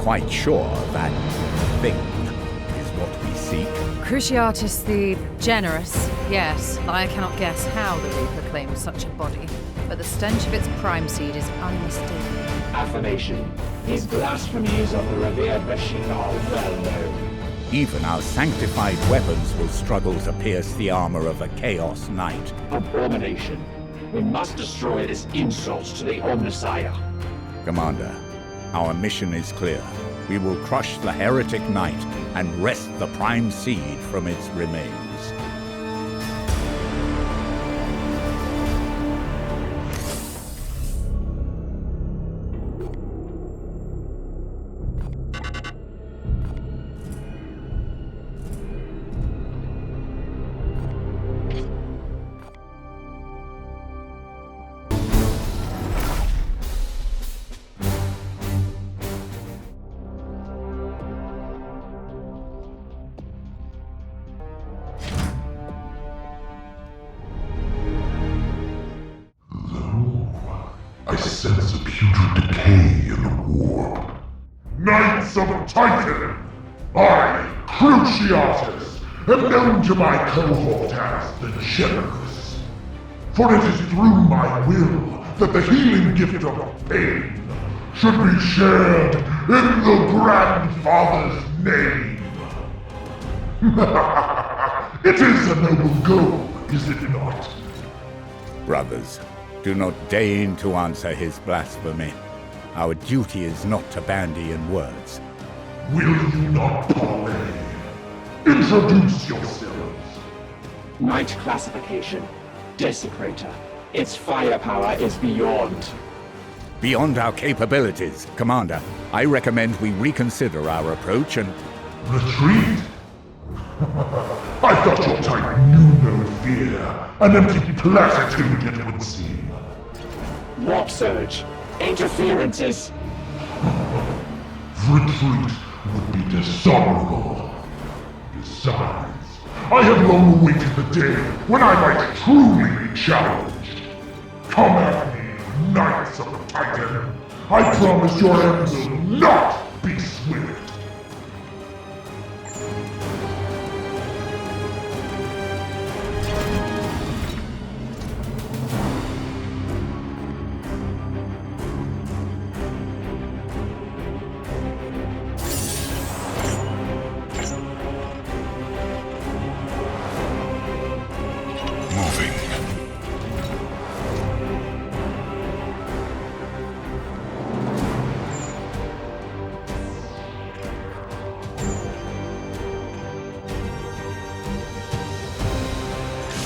S5: Quite sure that thing is what we seek?
S7: Cruciatus the Generous, yes. I cannot guess how the Reaper claimed such a body, but the stench of its prime seed is unmistakable.
S4: Affirmation. His blasphemies of the revered machine are well known.
S5: Even our sanctified weapons will struggle to pierce the armor of a Chaos Knight.
S4: Abomination. We must destroy this insult to the Omnissiah.
S5: Commander, our mission is clear. we will crush the heretic knight and wrest the prime seed from its remains.
S1: I sense a putrid decay in the warp. Knights of Titan! I, Cruciatus, am known to my cohort as the Generous. For it is through my will that the healing gift of pain should be shared in the Grandfather's name. It is a noble goal, is it not?
S5: Brothers, do not deign to answer his blasphemy. Our duty is not to bandy in words.
S1: Will you not parley? Introduce yourselves.
S4: Knight classification. Desecrator. Its firepower is beyond.
S5: Beyond our capabilities, Commander. I recommend we reconsider our approach and...
S1: Retreat? I thought your type knew no fear. An empty platitude, it would seem.
S4: Warp surge. Interferences.
S1: Retreat would be dishonorable. Besides, I have long awaited the day when I might truly be challenged. Come at me, Knights of the Titan. I promise your end will not be swift.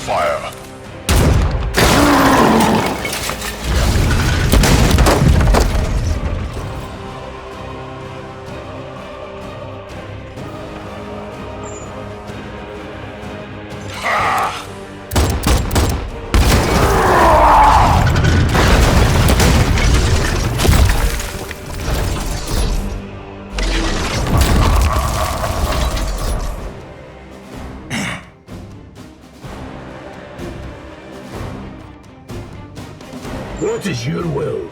S6: Fire.
S10: What is your will?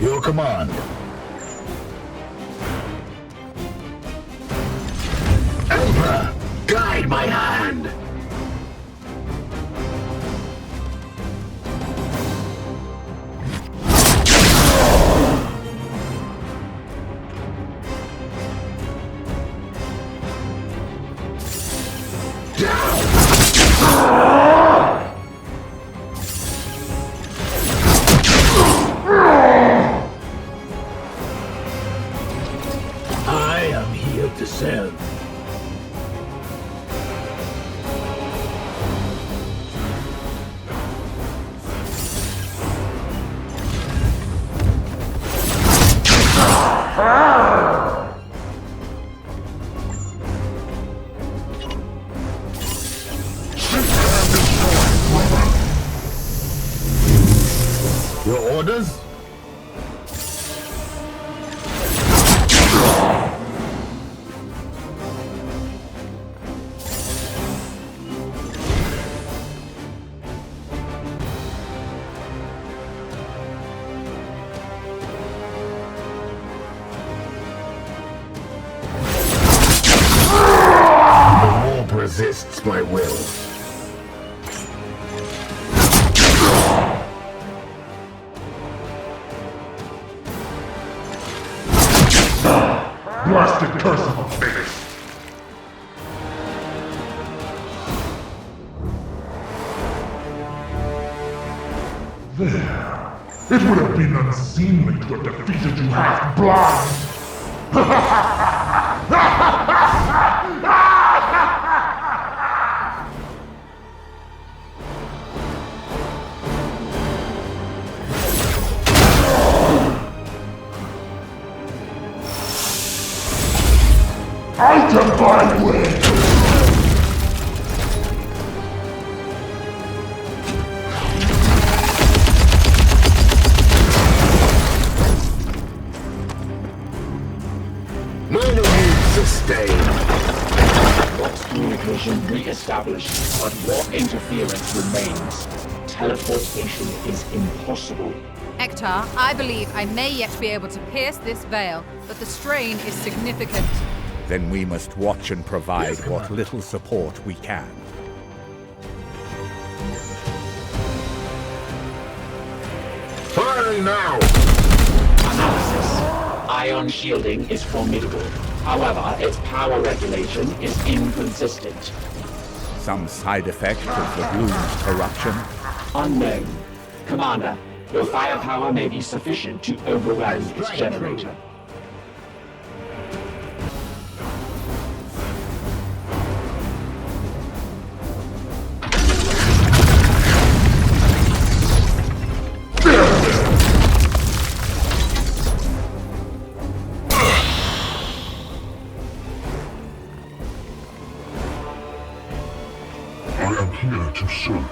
S10: Your command. Emperor, guide my hand! I am here to serve. Your orders? The warp resists my will.
S6: There. It would have been unseemly to have defeated you half-blind! Out of my way!
S4: Lost communication re-established, but what interference remains? Teleportation is impossible.
S7: Ektar, I believe I may yet be able to pierce this veil, but the strain is significant.
S5: Then we must watch and provide what little support we can.
S10: Firing now!
S4: Analysis. Ion shielding is formidable. However, its power regulation is inconsistent.
S5: Some side effect of the bloom's corruption?
S4: Unknown. Commander, your firepower may be sufficient to overwhelm its generator.
S6: Here to serve.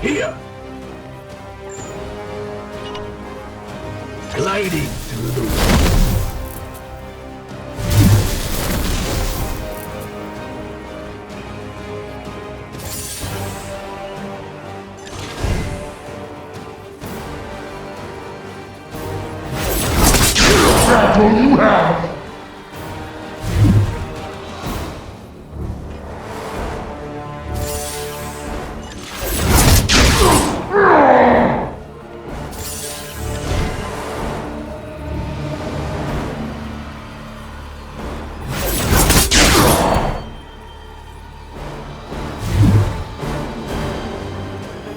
S10: Here. Gliding through the water.
S6: That's all you have!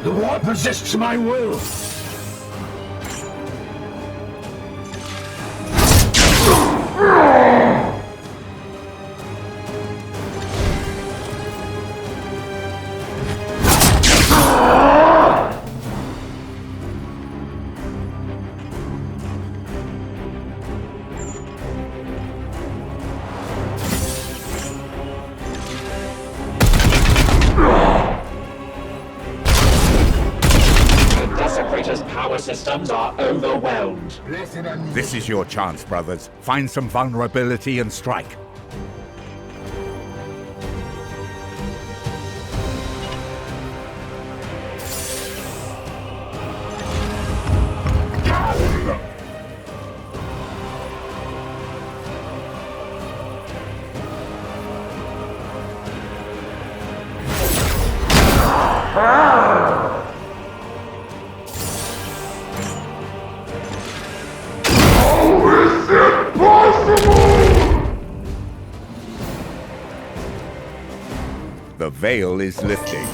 S10: The war resists my will.
S4: Power systems are overwhelmed.
S5: This is your chance, brothers. Find some vulnerability and strike. The veil is lifting.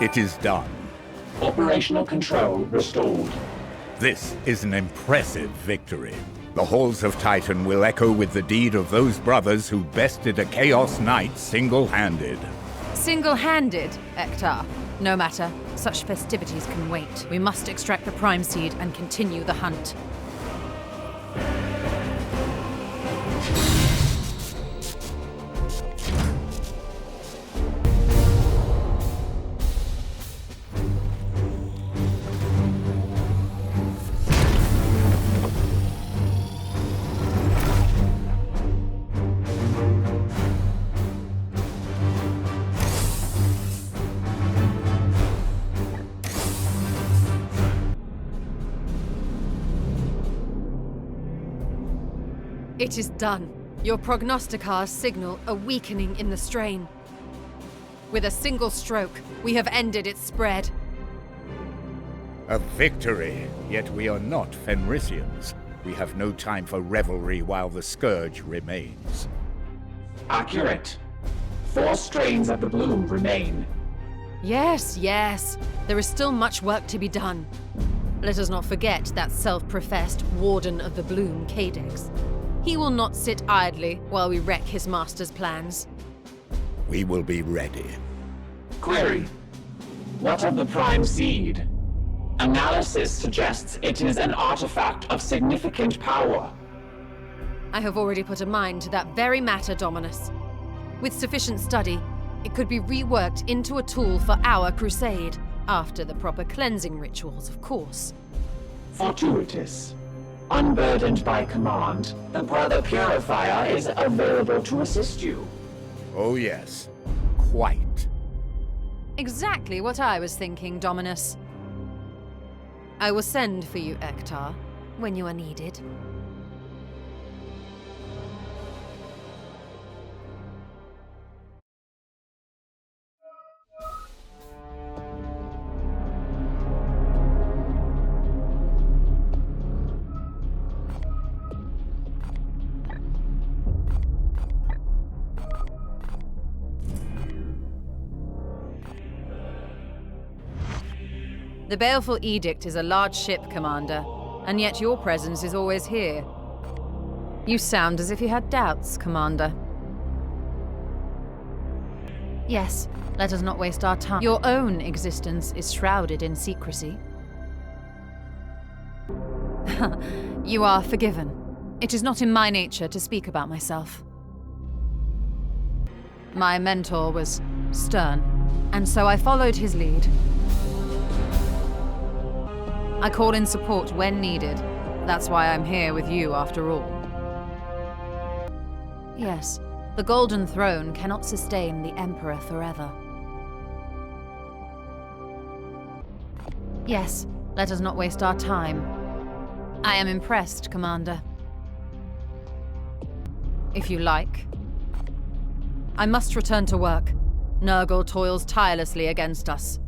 S5: It is done.
S4: Operational control restored.
S5: This is an impressive victory. The halls of Titan will echo with the deed of those brothers who bested a Chaos Knight single-handed.
S7: Single-handed, Ektar? No matter. Such festivities can wait. We must extract the Prime Seed and continue the hunt. It is done. Your prognosticars signal a weakening in the strain. With a single stroke, we have ended its spread.
S5: A victory, yet we are not Fenrisians. We have no time for revelry while the scourge remains.
S4: Accurate. 4 strains of the bloom remain.
S7: Yes, yes. There is still much work to be done. Let us not forget that self-professed Warden of the Bloom, Cadex. He will not sit idly while we wreck his master's plans.
S5: We will be ready.
S4: Query. What of the Prime Seed? Analysis suggests it is an artifact of significant power.
S7: I have already put a mind to that very matter, Dominus. With sufficient study, it could be reworked into a tool for our crusade, after the proper cleansing rituals, of course.
S4: Fortuitous. Unburdened by command, the Brother Purifier is available to assist you.
S5: Oh yes, quite.
S7: Exactly what I was thinking, Dominus. I will send for you, Ektar, when you are needed. The Baleful Edict is a large ship, Commander, and yet your presence is always here. You sound as if you had doubts, Commander. Yes, let us not waste our time. Your own existence is shrouded in secrecy. You are forgiven. It is not in my nature to speak about myself. My mentor was stern, and so I followed his lead. I call in support when needed. That's why I'm here with you, after all. Yes, the Golden Throne cannot sustain the Emperor forever. Yes, let us not waste our time. I am impressed, Commander. If you like. I must return to work. Nurgle toils tirelessly against us.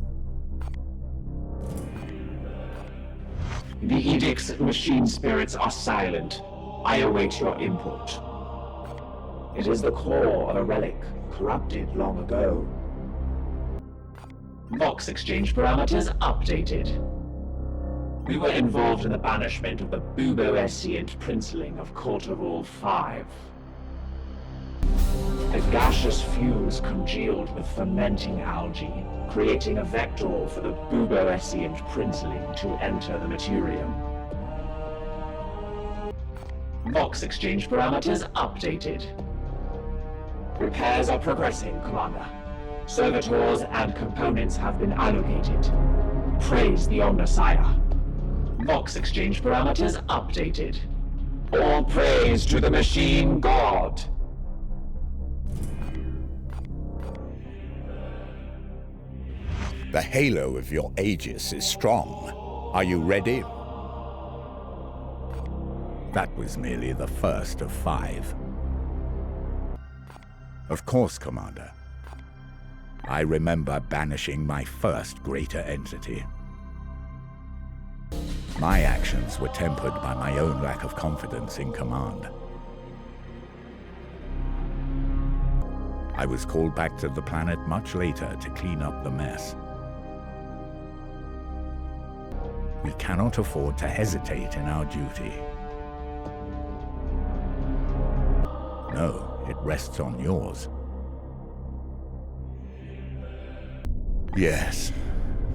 S4: The Edict's machine spirits are silent. I await your input. It is the core of a relic, corrupted long ago. Vox exchange parameters updated. We were involved in the banishment of the Buboescient princeling of Courteval 5. A gaseous fuse congealed with fermenting algae, creating a vector for the Buboescient princeling to enter the Materium. Vox exchange parameters updated. Repairs are progressing, Commander. Servitors and components have been allocated. Praise the Omnissiah. Vox exchange parameters updated. All praise to the Machine God!
S5: The halo of your Aegis is strong. Are you ready? That was merely the first of 5. Of course, Commander. I remember banishing my first greater entity. My actions were tempered by my own lack of confidence in command. I was called back to the planet much later to clean up the mess. We cannot afford to hesitate in our duty. No, it rests on yours. Yes,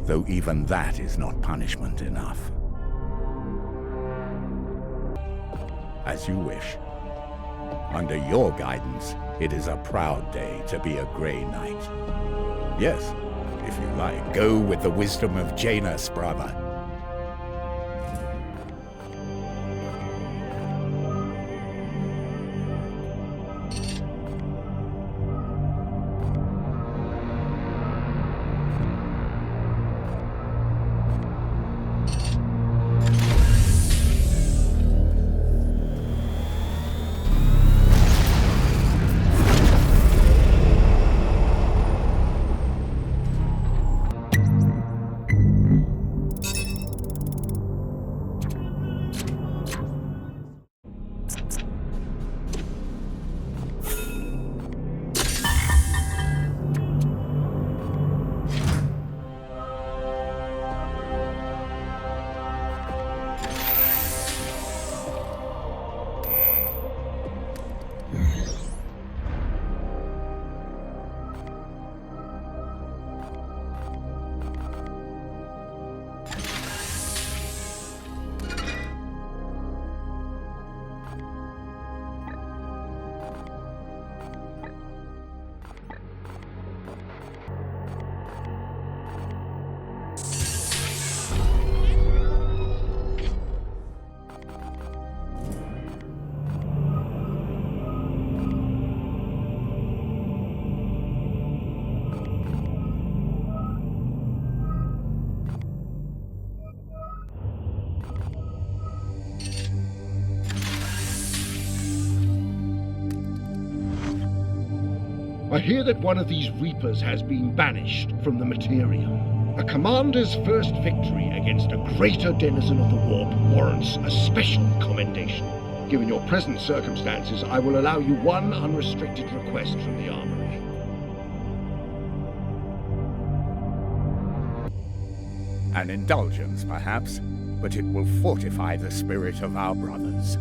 S5: though even that is not punishment enough. As you wish. Under your guidance, it is a proud day to be a Grey Knight. Yes, if you like, go with the wisdom of Janus, brother.
S9: I hear that one of these Reapers has been banished from the Materium. A commander's first victory against a greater denizen of the warp warrants a special commendation. Given your present circumstances, I will allow you one unrestricted request from the armory.
S5: An indulgence, perhaps, but it will fortify the spirit of our brothers.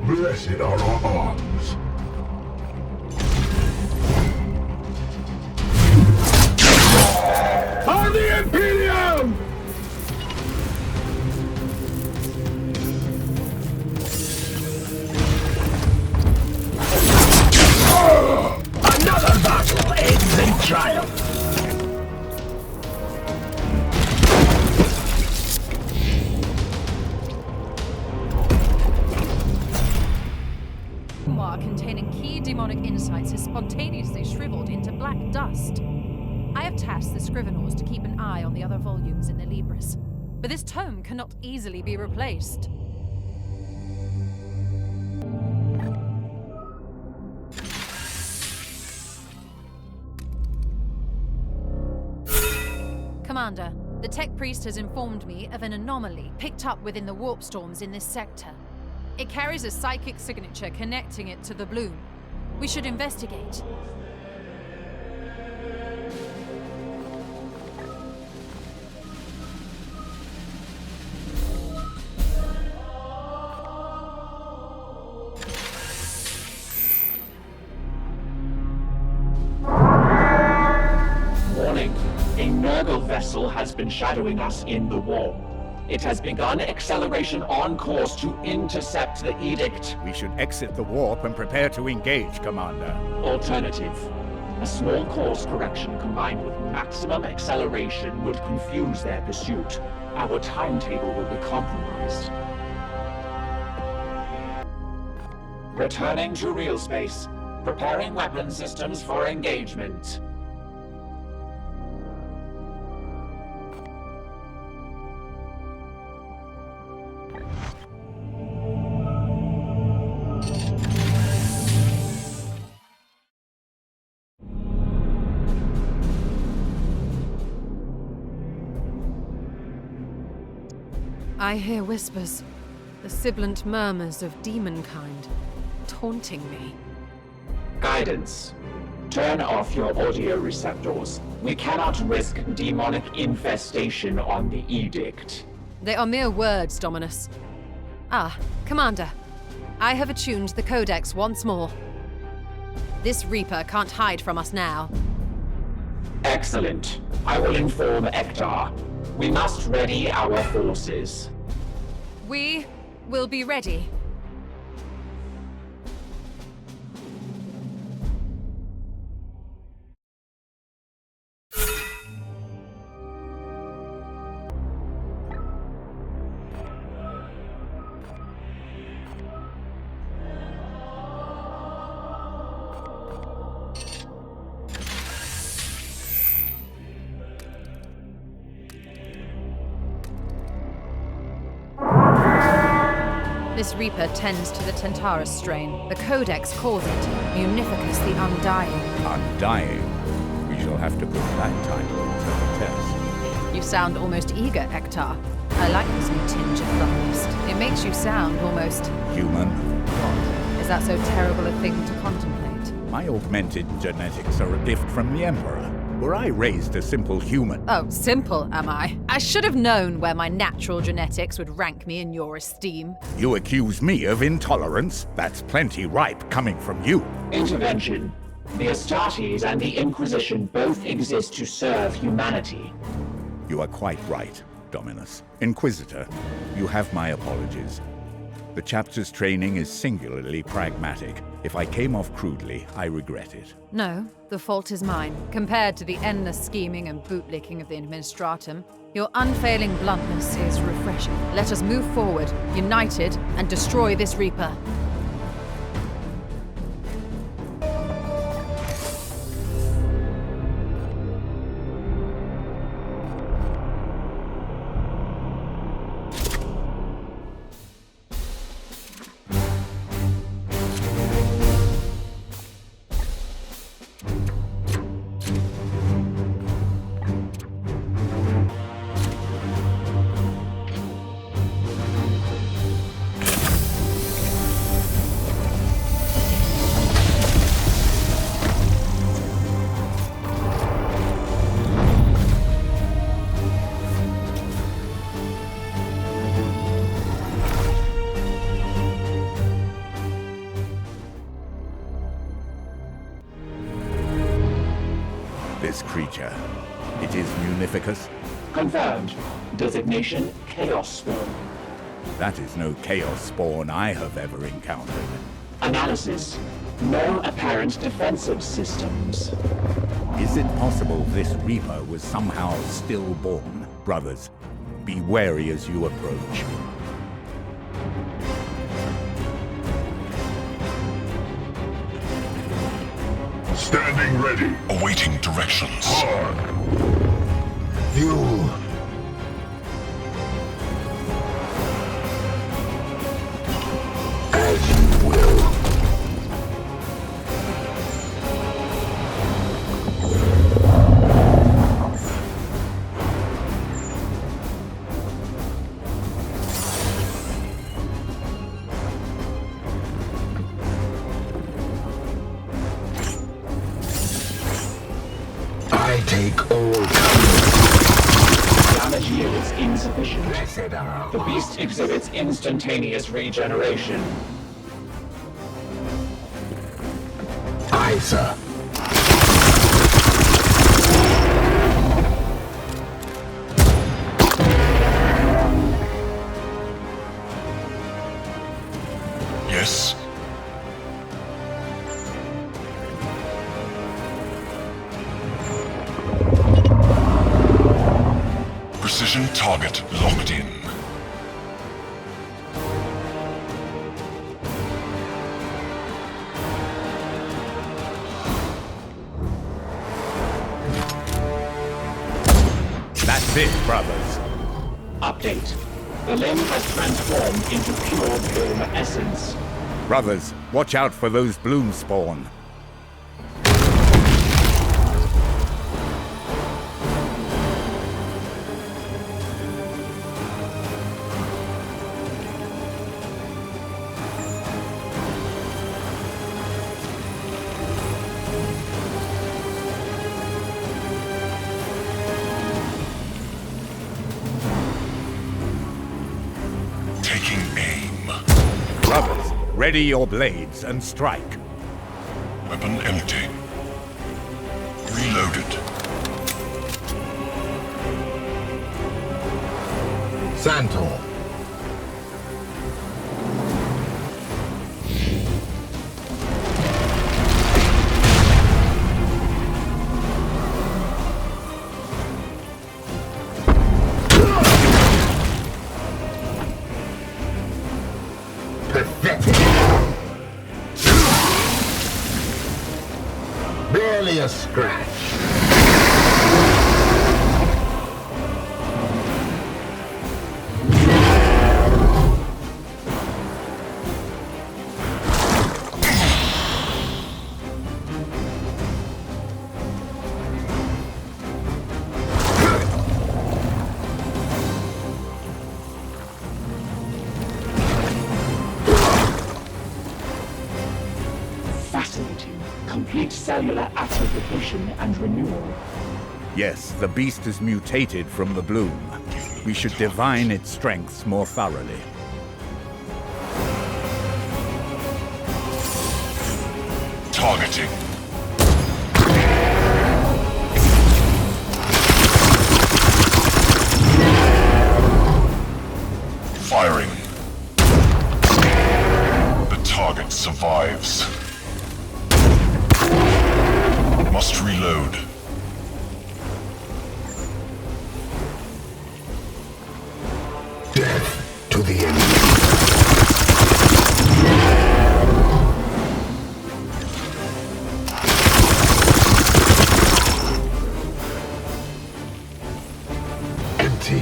S1: Blessed are our arms.
S10: On the Imperium! Another battle ends in triumph!
S7: Containing key demonic insights has spontaneously shriveled into black dust. I have tasked the Scrivenors to keep an eye on the other volumes in the Libris, but this tome cannot easily be replaced. Commander, the Tech Priest has informed me of an anomaly picked up within the warp storms in this sector. It carries a psychic signature connecting it to the bloom. We should investigate.
S4: Warning. A Nurgle vessel has been shadowing us in the warp. It has begun acceleration on course to intercept the Edict.
S5: We should exit the warp and prepare to engage, Commander.
S4: Alternative. A small course correction combined with maximum acceleration would confuse their pursuit. Our timetable will be compromised. Returning to real space. Preparing weapon systems for engagement.
S7: I hear whispers, the sibilant murmurs of demonkind, taunting me.
S4: Guidance. Turn off your audio receptors. We cannot risk demonic infestation on the Edict.
S7: They are mere words, Dominus. Ah, Commander. I have attuned the Codex once more. This Reaper can't hide from us now.
S4: Excellent. I will inform Ektar. We must ready our forces.
S7: We will be ready. This Reaper tends to the Tentaris strain. The Codex calls it Munificus the Undying.
S5: Undying? We shall have to put that title to the test.
S7: You sound almost eager, Ektar. I like this new tinge of bloodlust. It makes you sound almost...
S5: human.
S7: What? Is that so terrible a thing to contemplate?
S5: My augmented genetics are a gift from the Emperor. Were I raised a simple human...
S7: Oh, simple, am I? I should have known where my natural genetics would rank me in your esteem.
S5: You accuse me of intolerance? That's plenty ripe coming from you.
S4: Intervention. The Astartes and the Inquisition both exist to serve humanity.
S5: You are quite right, Dominus. Inquisitor, you have my apologies. The chapter's training is singularly pragmatic. If I came off crudely, I regret it.
S7: No, the fault is mine. Compared to the endless scheming and bootlicking of the Administratum, your unfailing bluntness is refreshing. Let us move forward, united, and destroy this Reaper.
S5: This creature, it is munificus?
S4: Confirmed. Designation Chaos Spawn.
S5: That is no Chaos Spawn I have ever encountered.
S4: Analysis. No apparent defensive systems.
S5: Is it possible this Reaper was somehow stillborn? Brothers, be wary as you approach.
S6: Standing ready.
S1: Awaiting directions.
S6: Hard.
S10: View. As you will. I take all
S4: Damage yields insufficient. The beast exhibits instantaneous regeneration.
S10: Aye, sir.
S1: Yes. Precision target locked in.
S5: That's it, brothers.
S4: Update. The limb has transformed into pure bloom essence.
S5: Brothers, watch out for those bloom spawn.
S1: Taking aim.
S5: Brothers, ready your blades and strike.
S1: Weapon empty. Reloaded.
S10: Santor. Pathetic. Barely a scratch.
S4: Fascinating. Complete cellular atrophication and renewal.
S5: Yes, the beast is mutated from the bloom. We should divine its strengths more thoroughly.
S1: Targeting. Firing. The target survives. Must reload.
S10: Death to the enemy. Empty.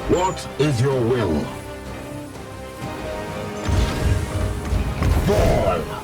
S10: What is your will? Fall!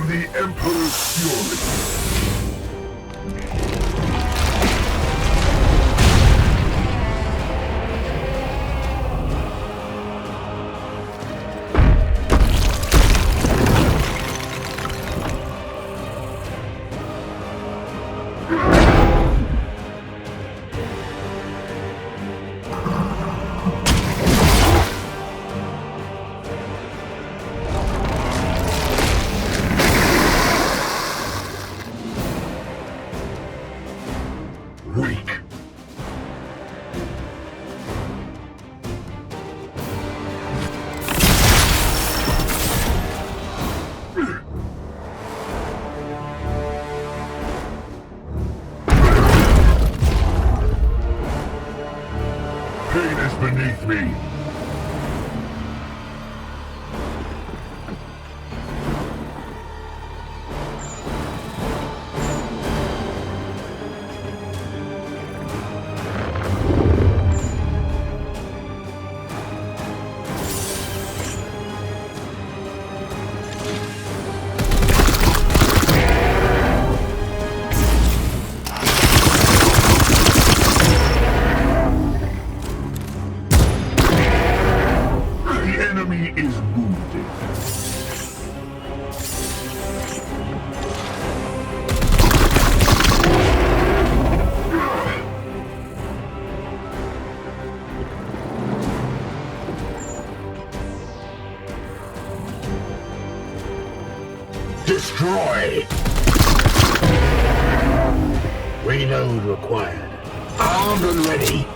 S6: The Emperor's fury. Beneath me. Destroy! Reload required. Armed and ready.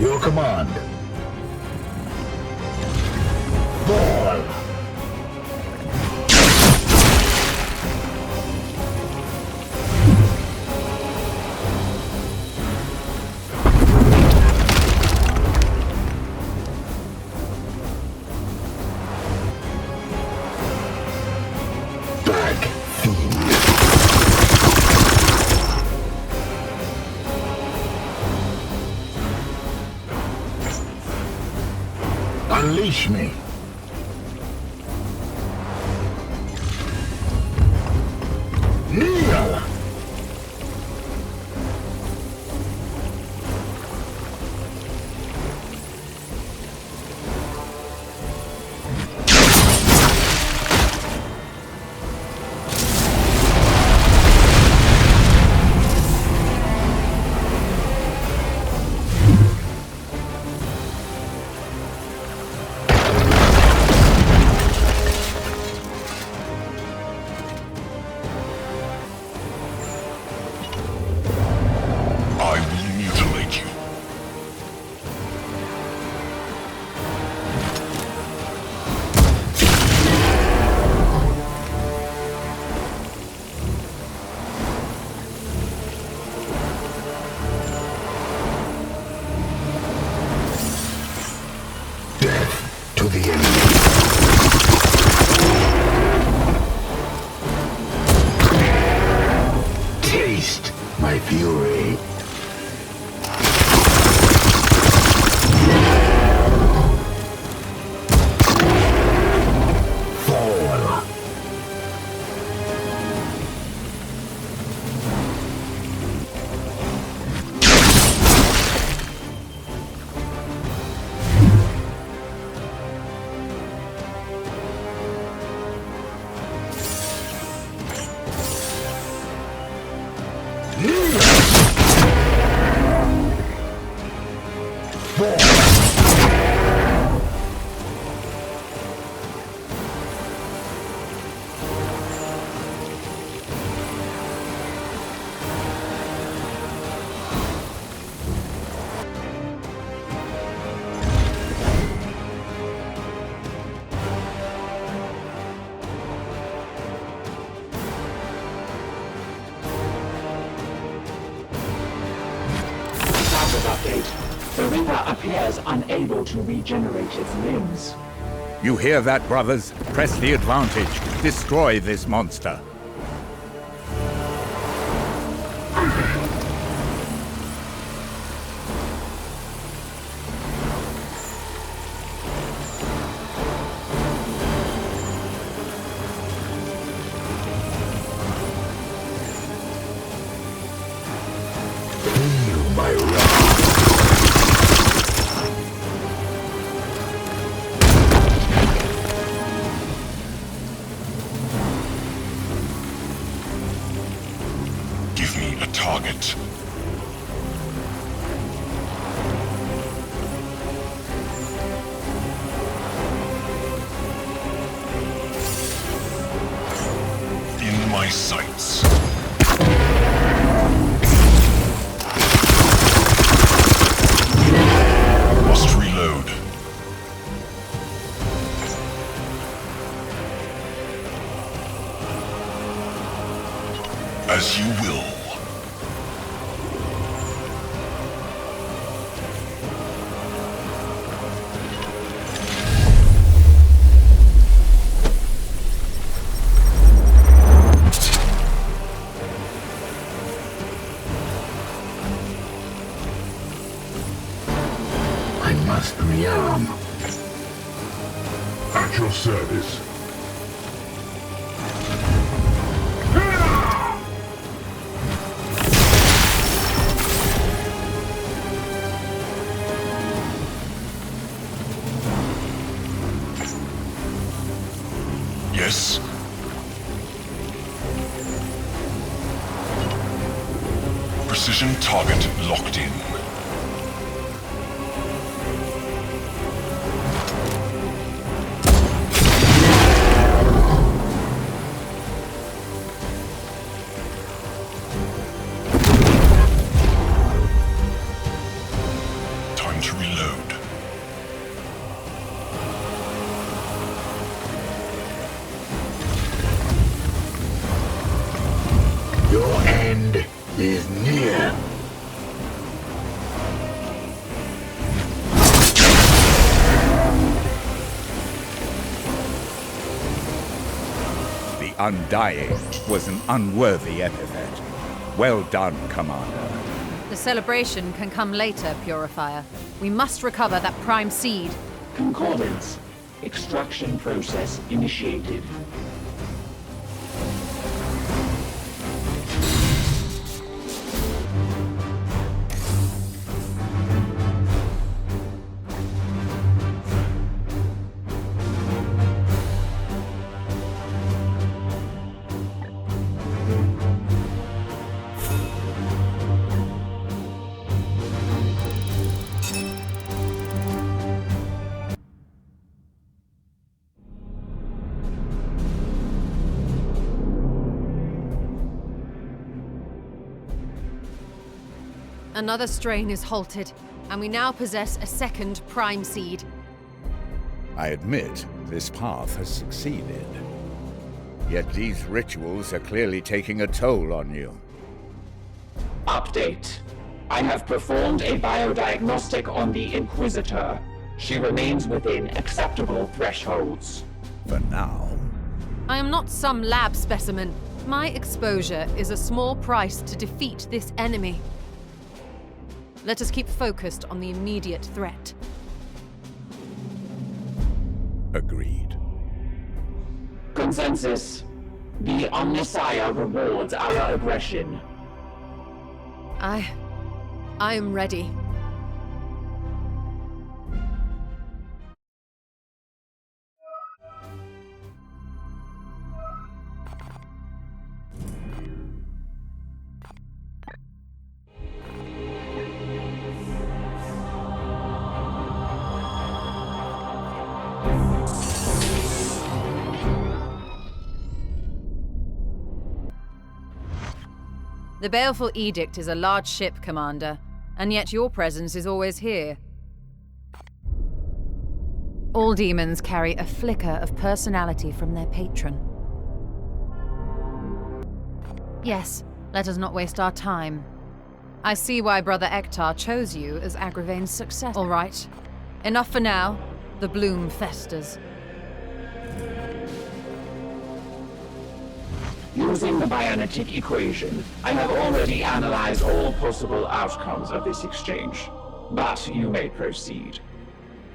S10: Your command. Fall. Unleash me. Kneel.
S4: Appears unable to regenerate its limbs.
S5: You hear that, brothers? Press the advantage. Destroy this monster.
S10: Feel my wrath.
S1: Target. In my sights. Must reload. As you will.
S10: Rearm.
S6: At your service.
S1: Yes. Precision target locked in. Time to
S5: Undying was an unworthy epithet. Well done, Commander.
S7: The celebration can come later, Purifier. We must recover that prime seed.
S4: Concordance. Extraction process initiated.
S7: Another strain is halted, and we now possess a second prime seed.
S5: I admit, this path has succeeded. Yet these rituals are clearly taking a toll on you.
S4: Update. I have performed a biodiagnostic on the Inquisitor. She remains within acceptable thresholds.
S5: For now.
S7: I am not some lab specimen. My exposure is a small price to defeat this enemy. Let us keep focused on the immediate threat.
S5: Agreed.
S4: Consensus. The Omnissiah rewards our aggression.
S7: I am ready. The Baleful Edict is a large ship, Commander, and yet your presence is always here. All demons carry a flicker of personality from their patron. Yes, let us not waste our time. I see why Brother Ektar chose you as Agravain's successor. All right, enough for now. The bloom festers.
S4: Using the Bionetic equation, I have already analyzed all possible outcomes of this exchange. But you may proceed.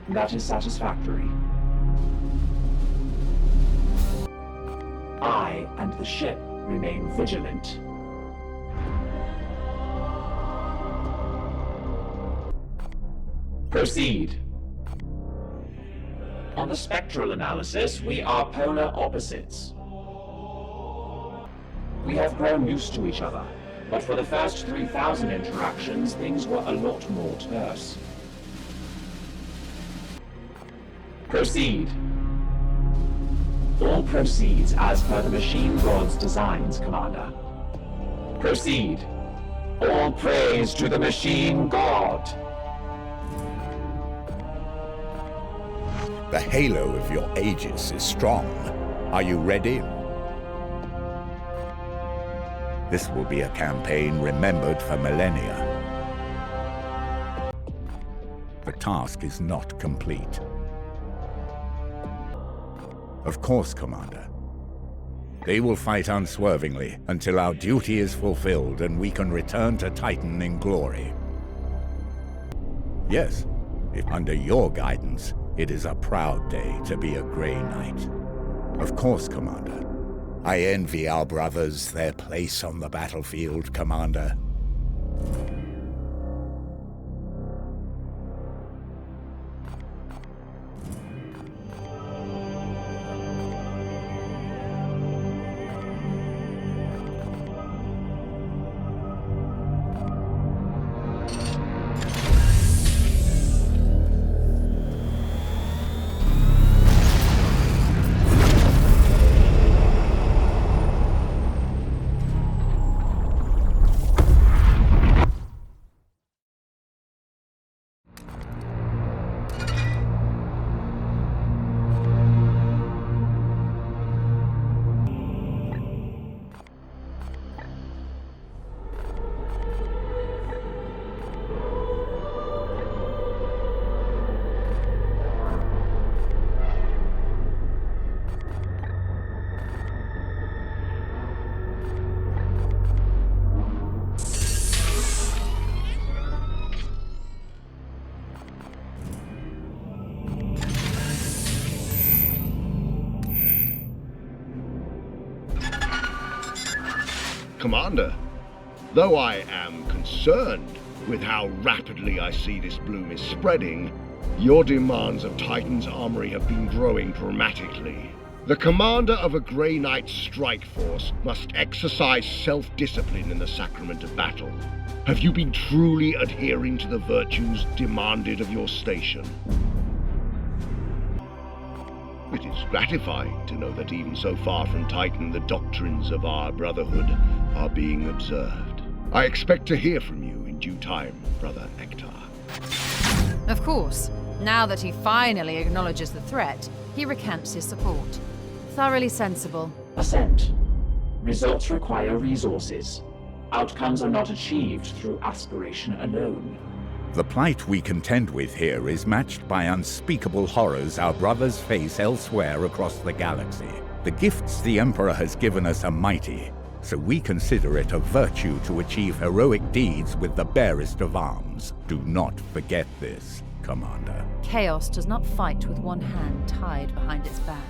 S4: That is satisfactory. I and the ship remain vigilant. Proceed. On the spectral analysis, we are polar opposites. We have grown used to each other, but for the first 3,000 interactions, things were a lot more terse. Proceed. All proceeds as per the Machine God's designs, Commander. Proceed. All praise to the Machine God.
S5: The halo of your Aegis is strong. Are you ready? This will be a campaign remembered for millennia. The task is not complete. Of course, Commander. They will fight unswervingly until our duty is fulfilled and we can return to Titan in glory. Yes, if under your guidance, it is a proud day to be a Grey Knight. Of course, Commander. I envy our brothers their place on the battlefield, Commander.
S9: Commander. Though I am concerned with how rapidly I see this bloom is spreading, your demands of Titan's armory have been growing dramatically. The commander of a Grey Knight strike force must exercise self-discipline in the sacrament of battle. Have you been truly adhering to the virtues demanded of your station? It is gratifying to know that even so far from Titan, the doctrines of our brotherhood are being observed. I expect to hear from you in due time, Brother Ektar.
S7: Of course. Now that he finally acknowledges the threat, he recants his support. Thoroughly sensible.
S4: Assent. Results require resources. Outcomes are not achieved through aspiration alone.
S5: The plight we contend with here is matched by unspeakable horrors our brothers face elsewhere across the galaxy. The gifts the Emperor has given us are mighty, so we consider it a virtue to achieve heroic deeds with the barest of arms. Do not forget this, Commander.
S7: Chaos does not fight with one hand tied behind its back.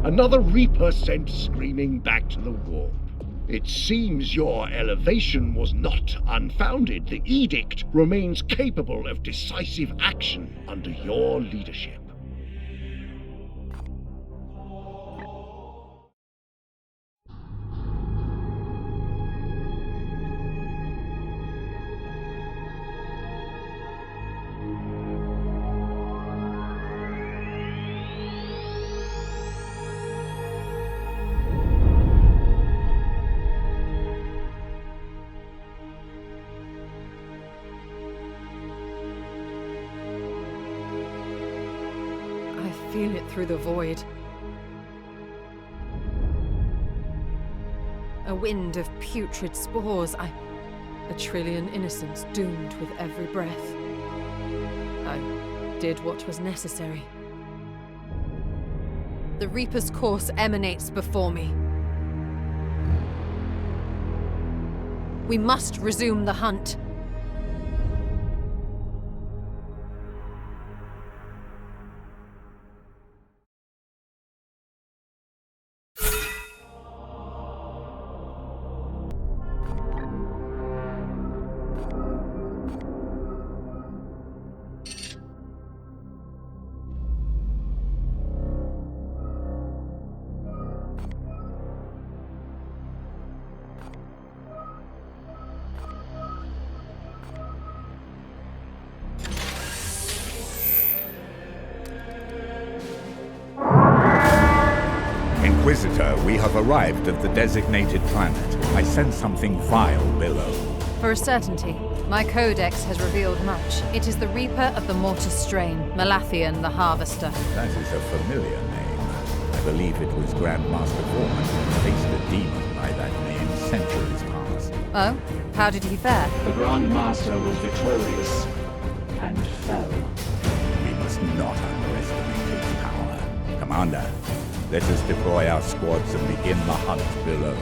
S9: Another Reaper sent screaming back to the warp. It seems your elevation was not unfounded. The edict remains capable of decisive action under your leadership.
S7: Feel it through the void. A wind of putrid spores. A trillion innocents doomed with every breath. I did what was necessary. The Reaper's course emanates before me. We must resume the hunt.
S5: Inquisitor, we have arrived at the designated planet. I sense something vile below.
S7: For a certainty, my codex has revealed much. It is the Reaper of the Mortis strain, Malathian the Harvester.
S5: That is a familiar name. I believe it was Grandmaster Vorman who faced a demon by that name centuries past.
S7: Oh? How did he fare?
S4: The Grandmaster was victorious and fell.
S5: We must not underestimate its power. Commander, let us deploy our squads and begin the hunt below.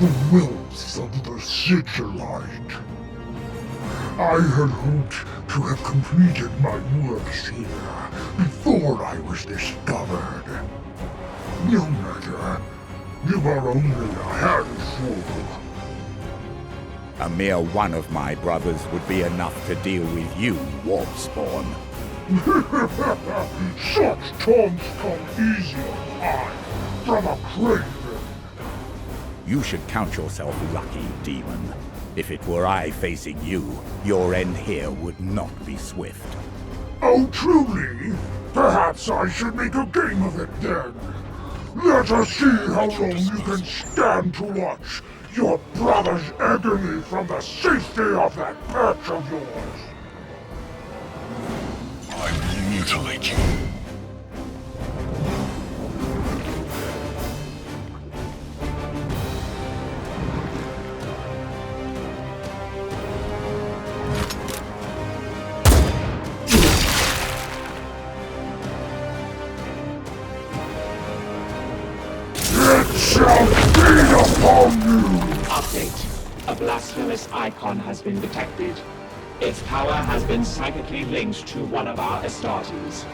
S1: The whelps of the Sigillite. I had hoped to have completed my works here before I was discovered. No matter, you are only a handful.
S5: A mere one of my brothers would be enough to deal with you, Warpspawn.
S1: Such taunts come easy as pie from a craven.
S5: You should count yourself lucky, demon. If it were I facing you, your end here would not be swift.
S1: Oh, truly? Perhaps I should make a game of it then. Let us see how long you can stand to watch your brother's agony from the safety of that perch of yours. I will mutilate you.
S4: Update. A blasphemous icon has been detected. Its power has been psychically linked to one of our Astartes.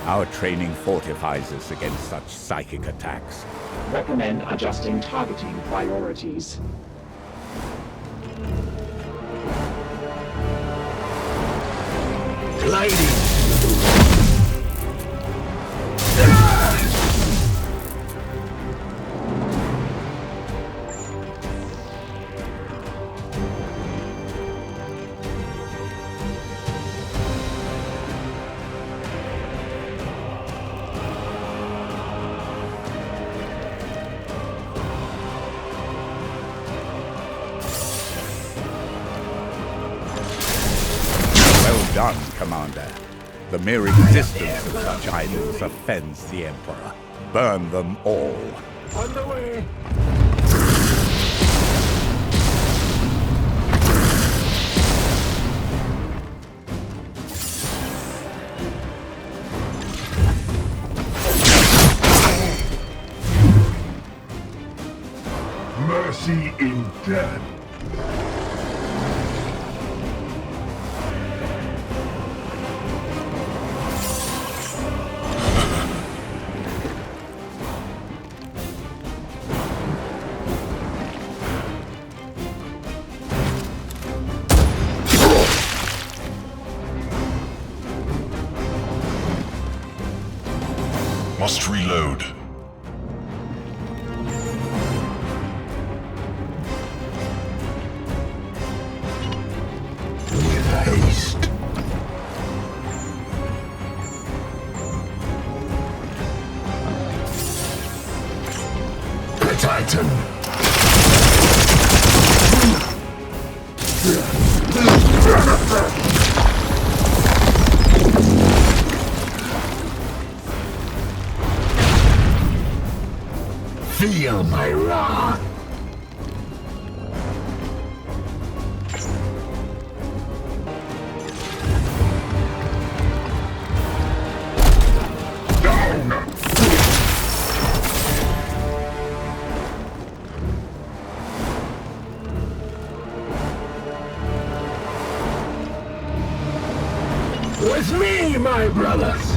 S5: Our training fortifies us against such psychic attacks.
S4: Recommend adjusting targeting priorities.
S10: Gliding.
S5: Done, Commander. The mere existence of such items offends the Emperor. Burn them all.
S10: On the way.
S1: Mercy in death. Must reload. With haste. The Titan. Feel my wrath. Down. With me, my brothers.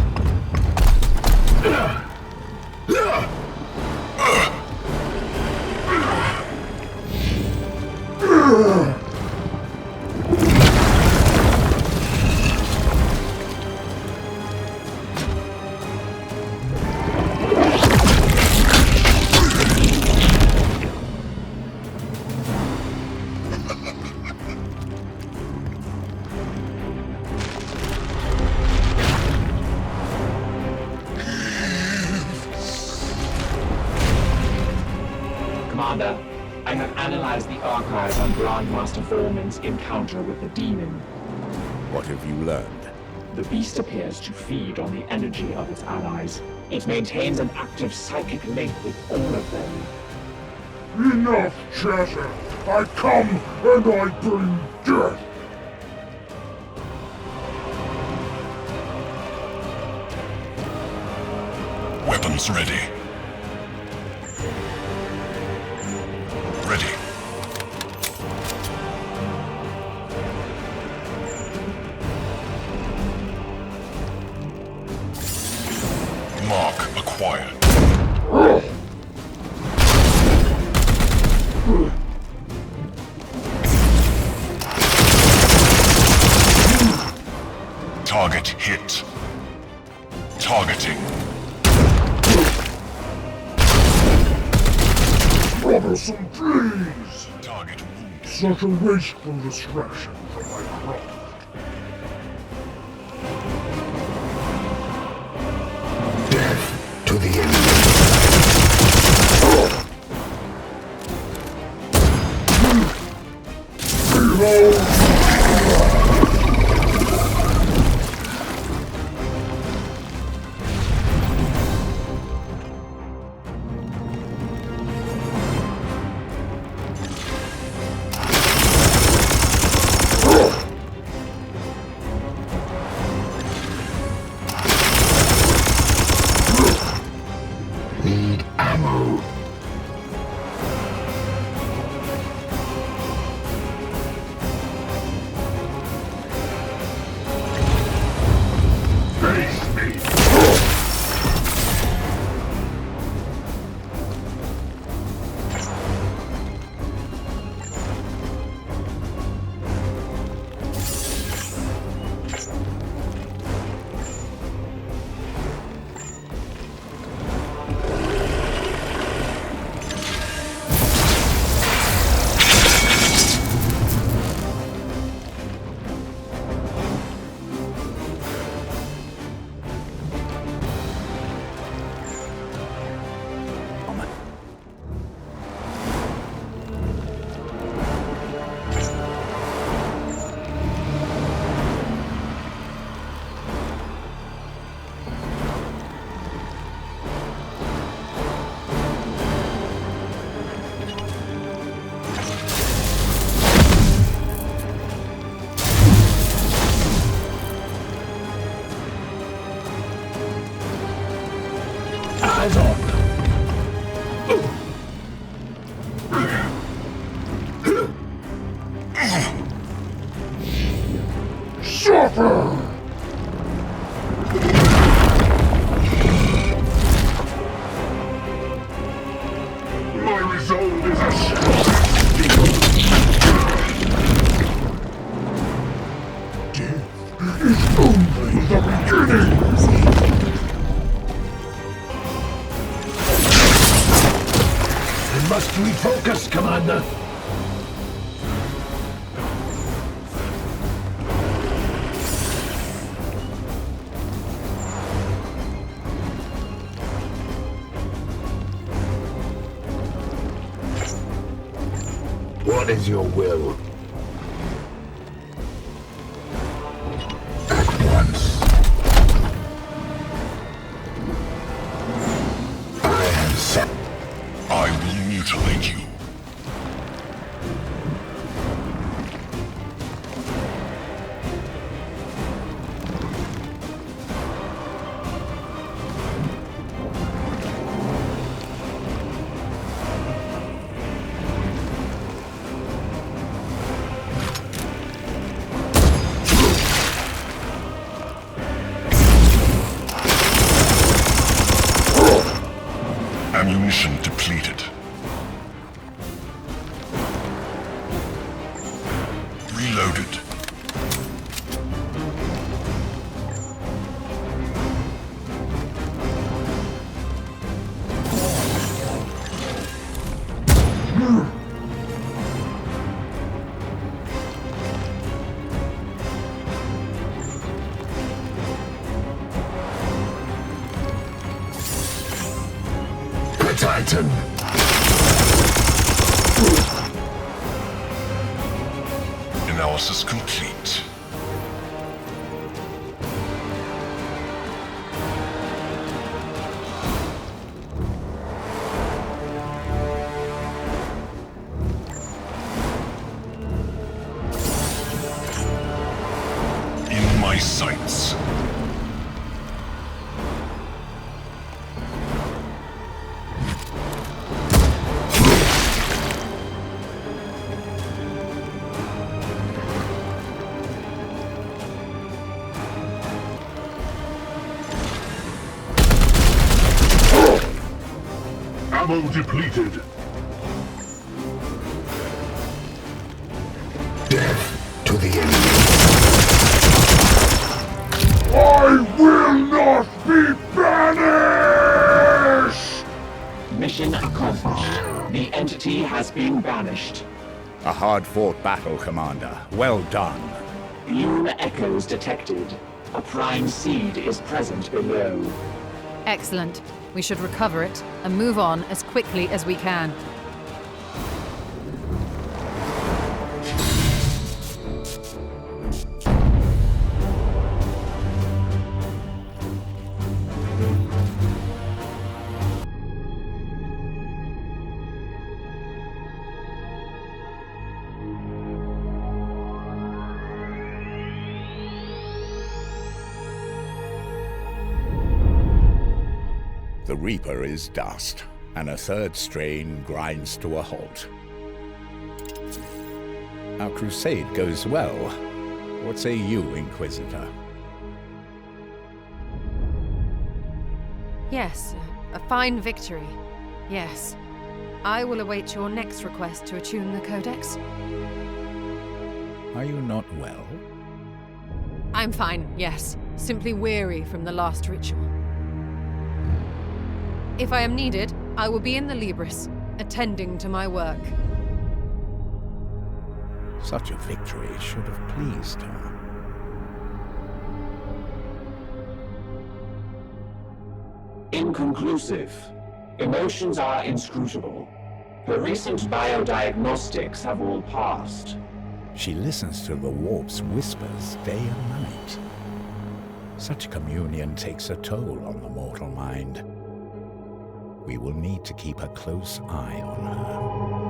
S4: Commander, I have analyzed the archives on Grandmaster Foreman's encounter with the demon.
S5: What have you learned?
S4: The beast appears to feed on the energy of its allies. It maintains an active psychic link with all of them.
S1: Enough chatter! I come and I bring death! Weapons ready. Ready. Mark acquired. Person, please! Target wounded. Such a wasteful distraction from my craft.
S10: Death to the enemy.
S1: Reload!
S10: Need ammo.
S1: Face me!
S10: Eyes on.
S1: Suffer! My resolve is a Death is only the beginning!
S10: We must refocus, Commander. What is your will? At once. I am set.
S1: I will mutilate you. Ammunition depleted. Reloaded.
S10: Titan.
S1: Analysis complete. In my sights.
S6: Ammo depleted.
S10: Death to the enemy.
S1: I will not be banished!
S4: Mission accomplished. The entity has been banished.
S5: A hard-fought battle, Commander. Well done.
S4: Bloom echoes detected. A prime seed is present below.
S7: Excellent. We should recover it and move on as quickly as we can.
S5: The Reaper is dust, and a third strain grinds to a halt. Our crusade goes well. What say you, Inquisitor?
S7: Yes, a fine victory. Yes. I will await your next request to attune the Codex.
S5: Are you not well?
S7: I'm fine, yes. Simply weary from the last ritual. If I am needed, I will be in the Libris, attending to my work.
S5: Such a victory should have pleased her.
S4: Inconclusive. Emotions are inscrutable. Her recent biodiagnostics have all passed.
S5: She listens to the warp's whispers day and night. Such communion takes a toll on the mortal mind. We will need to keep a close eye on her.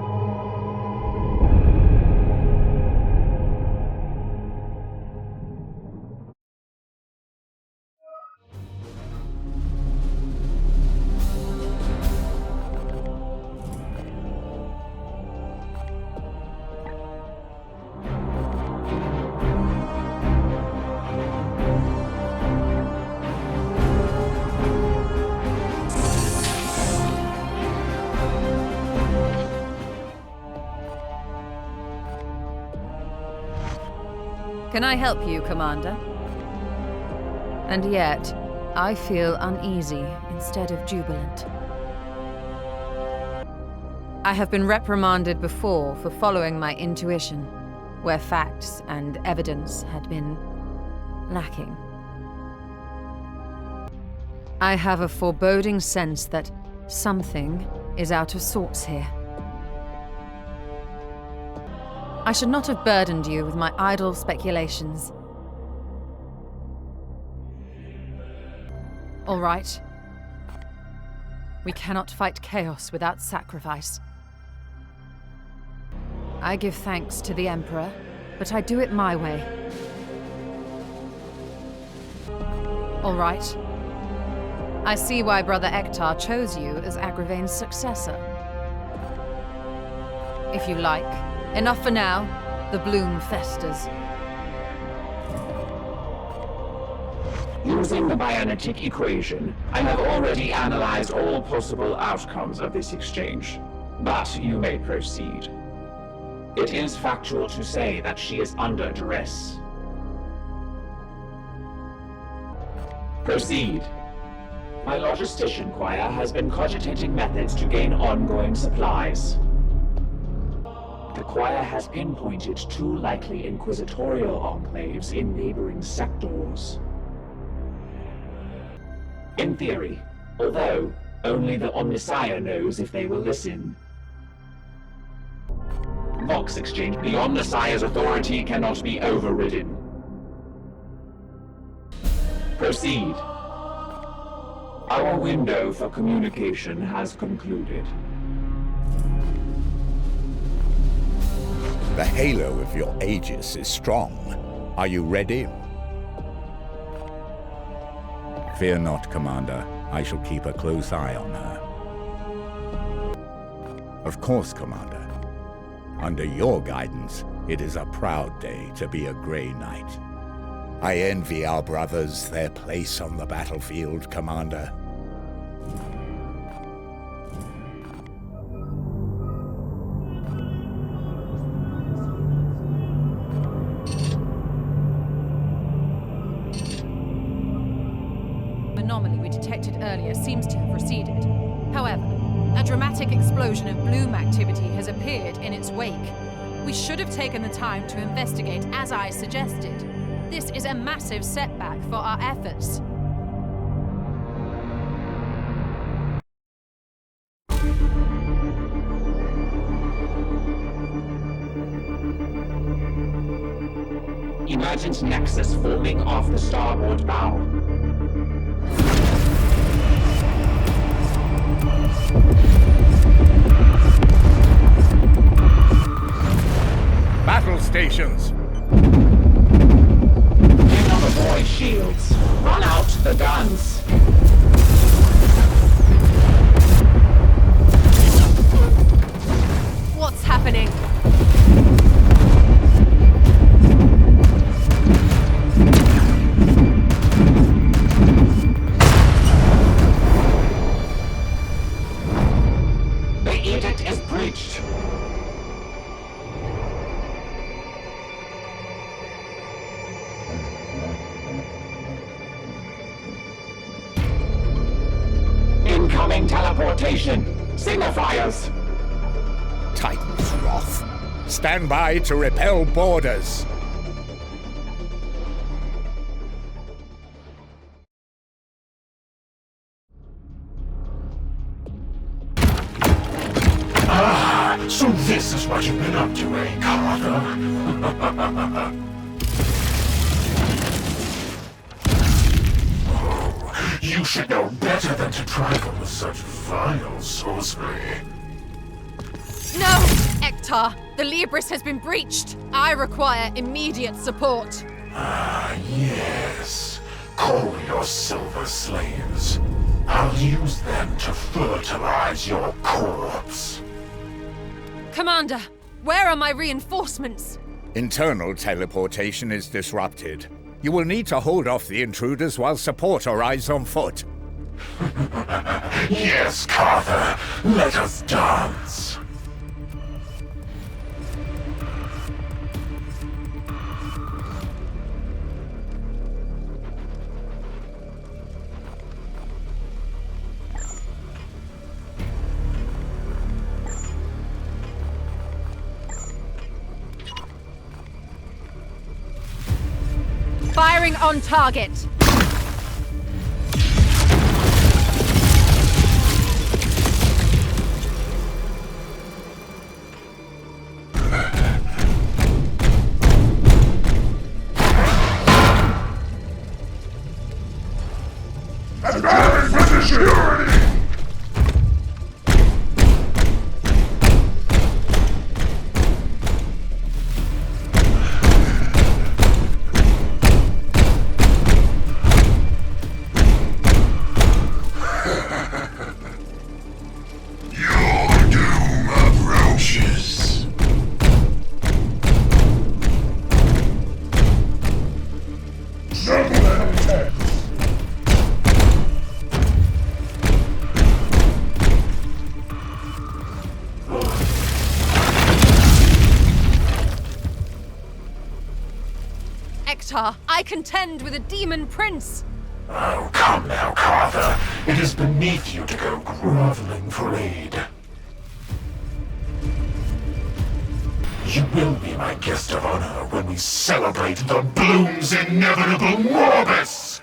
S7: Can I help you, Commander? And yet, I feel uneasy instead of jubilant. I have been reprimanded before for following my intuition, where facts and evidence had been lacking. I have a foreboding sense that something is out of sorts here. I should not have burdened you with my idle speculations. All right. We cannot fight chaos without sacrifice. I give thanks to the Emperor, but I do it my way. All right. I see why Brother Ektar chose you as Agravain's successor. If you like. Enough for now. The bloom festers.
S4: Using the bionetic equation, I have already analyzed all possible outcomes of this exchange. But you may proceed. It is factual to say that she is under duress. Proceed. My logistician choir has been cogitating methods to gain ongoing supplies. The choir has pinpointed 2 likely inquisitorial enclaves in neighboring sectors. In theory, although only the Omnissiah knows if they will listen. Vox exchange beyond the Sire's authority cannot be overridden. Proceed. Our window for communication has concluded.
S5: The halo of your Aegis is strong. Are you ready? Fear not, Commander. I shall keep a close eye on her. Of course, Commander. Under your guidance, it is a proud day to be a Grey Knight. I envy our brothers their place on the battlefield, Commander.
S7: Anomaly we detected earlier seems to have receded. However, A dramatic explosion of bloom activity has appeared in its wake. We should have taken the time to investigate as I suggested. This is a massive setback for our efforts.
S4: Emergent nexus forming off the starboard bow.
S5: Battle stations!
S4: Pick up the void shields. Run out the guns.
S7: What's happening?
S4: The edict is breached. Incoming teleportation. Signifiers.
S5: Titan's wrath. Stand by to repel borders.
S1: So this is what you've been up to, eh, Carter? Oh, you should know better than to trifle with such vile sorcery.
S7: No! Ektar, the Libris has been breached. I require immediate support.
S1: Ah, yes. Call your silver slaves. I'll use them to fertilize your corpse.
S7: Commander, where are my reinforcements?
S5: Internal teleportation is disrupted. You will need to hold off the intruders while support arrives on foot.
S1: Yes, Carter. Let us dance.
S7: Firing on target.
S1: Advance position!
S7: I contend with a demon prince.
S1: Oh, come now, Carter. It is beneath you to go groveling for aid. You will be my guest of honor when we celebrate the Bloom's inevitable Morbus!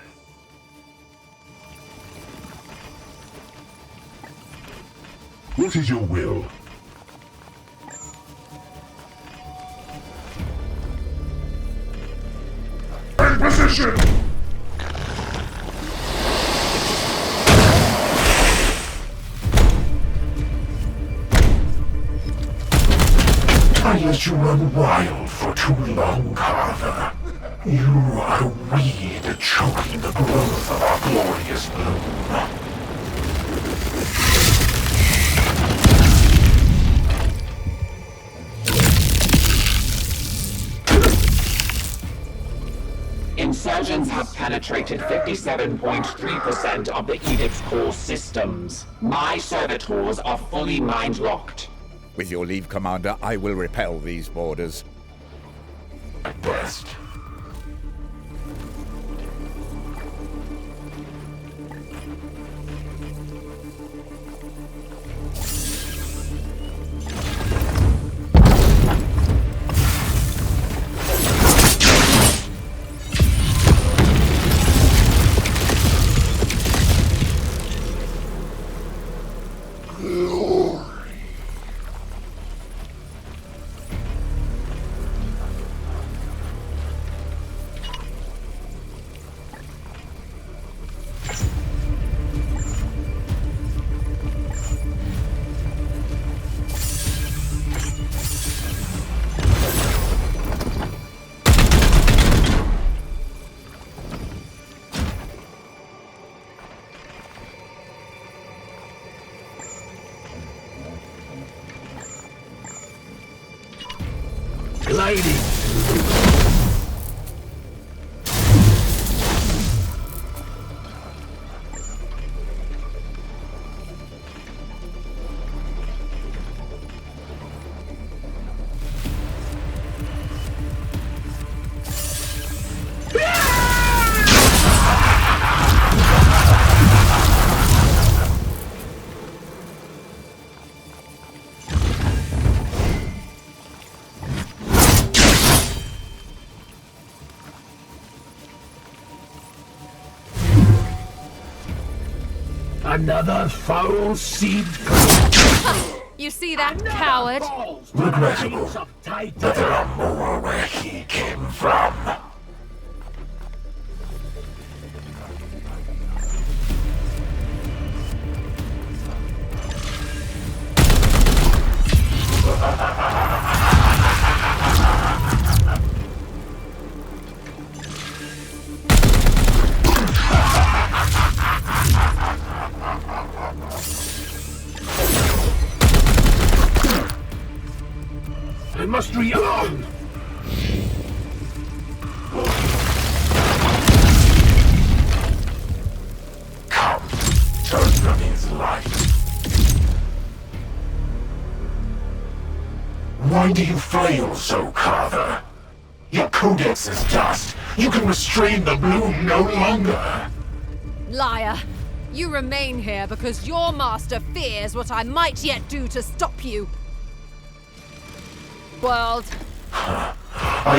S1: What is your will? In position! I let you run wild for too long, Carver. You are a weed choking the growth of our glorious bloom.
S4: Insurgents have penetrated 57.3% of the Edict's core systems. My servitors are fully mind-locked.
S5: With your leave, Commander, I will repel these borders.
S1: At best. glory.
S10: Lady! Another foul seed.
S7: You see that, coward?
S1: Regrettable that there are more where he came from.
S10: I must rearm!
S1: Come, turn from his light. Why do you flail so, Carver? Your codex is dust. You can restrain the bloom no longer.
S7: Liar! You remain here because your master fears what I might yet do to stop you. World.
S1: I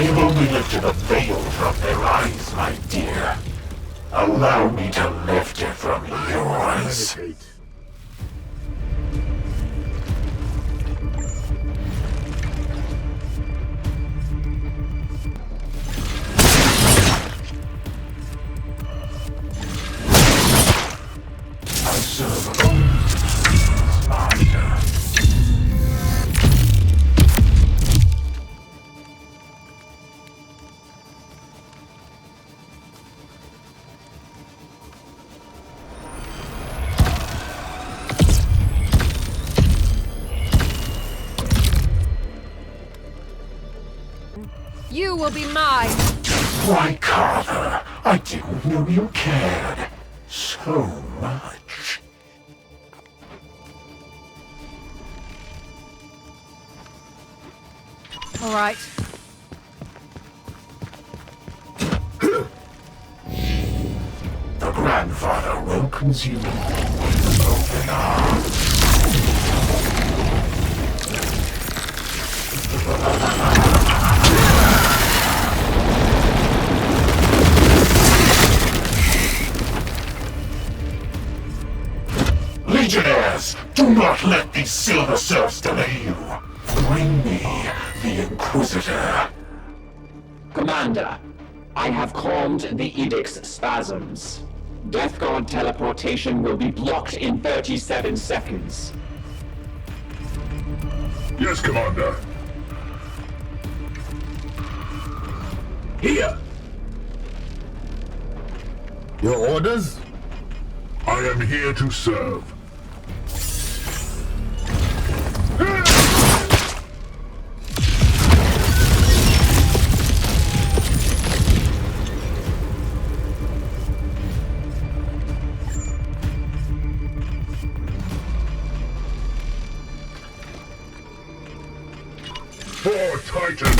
S1: have only lifted the veil from their eyes, my dear. Allow me to lift it from yours. I serve only his master.
S7: You will be mine.
S1: Why, Carver, I didn't know you cared so much.
S7: All right.
S1: The grandfather welcomes you with open arms. Legionnaires, do not let these silver serfs delay you. Bring me the Inquisitor.
S4: Commander, I have calmed the Edict's spasms. Death Guard teleportation will be blocked in 37 seconds.
S6: Yes, Commander.
S10: Here! Your orders?
S6: I am here to serve. For Titan!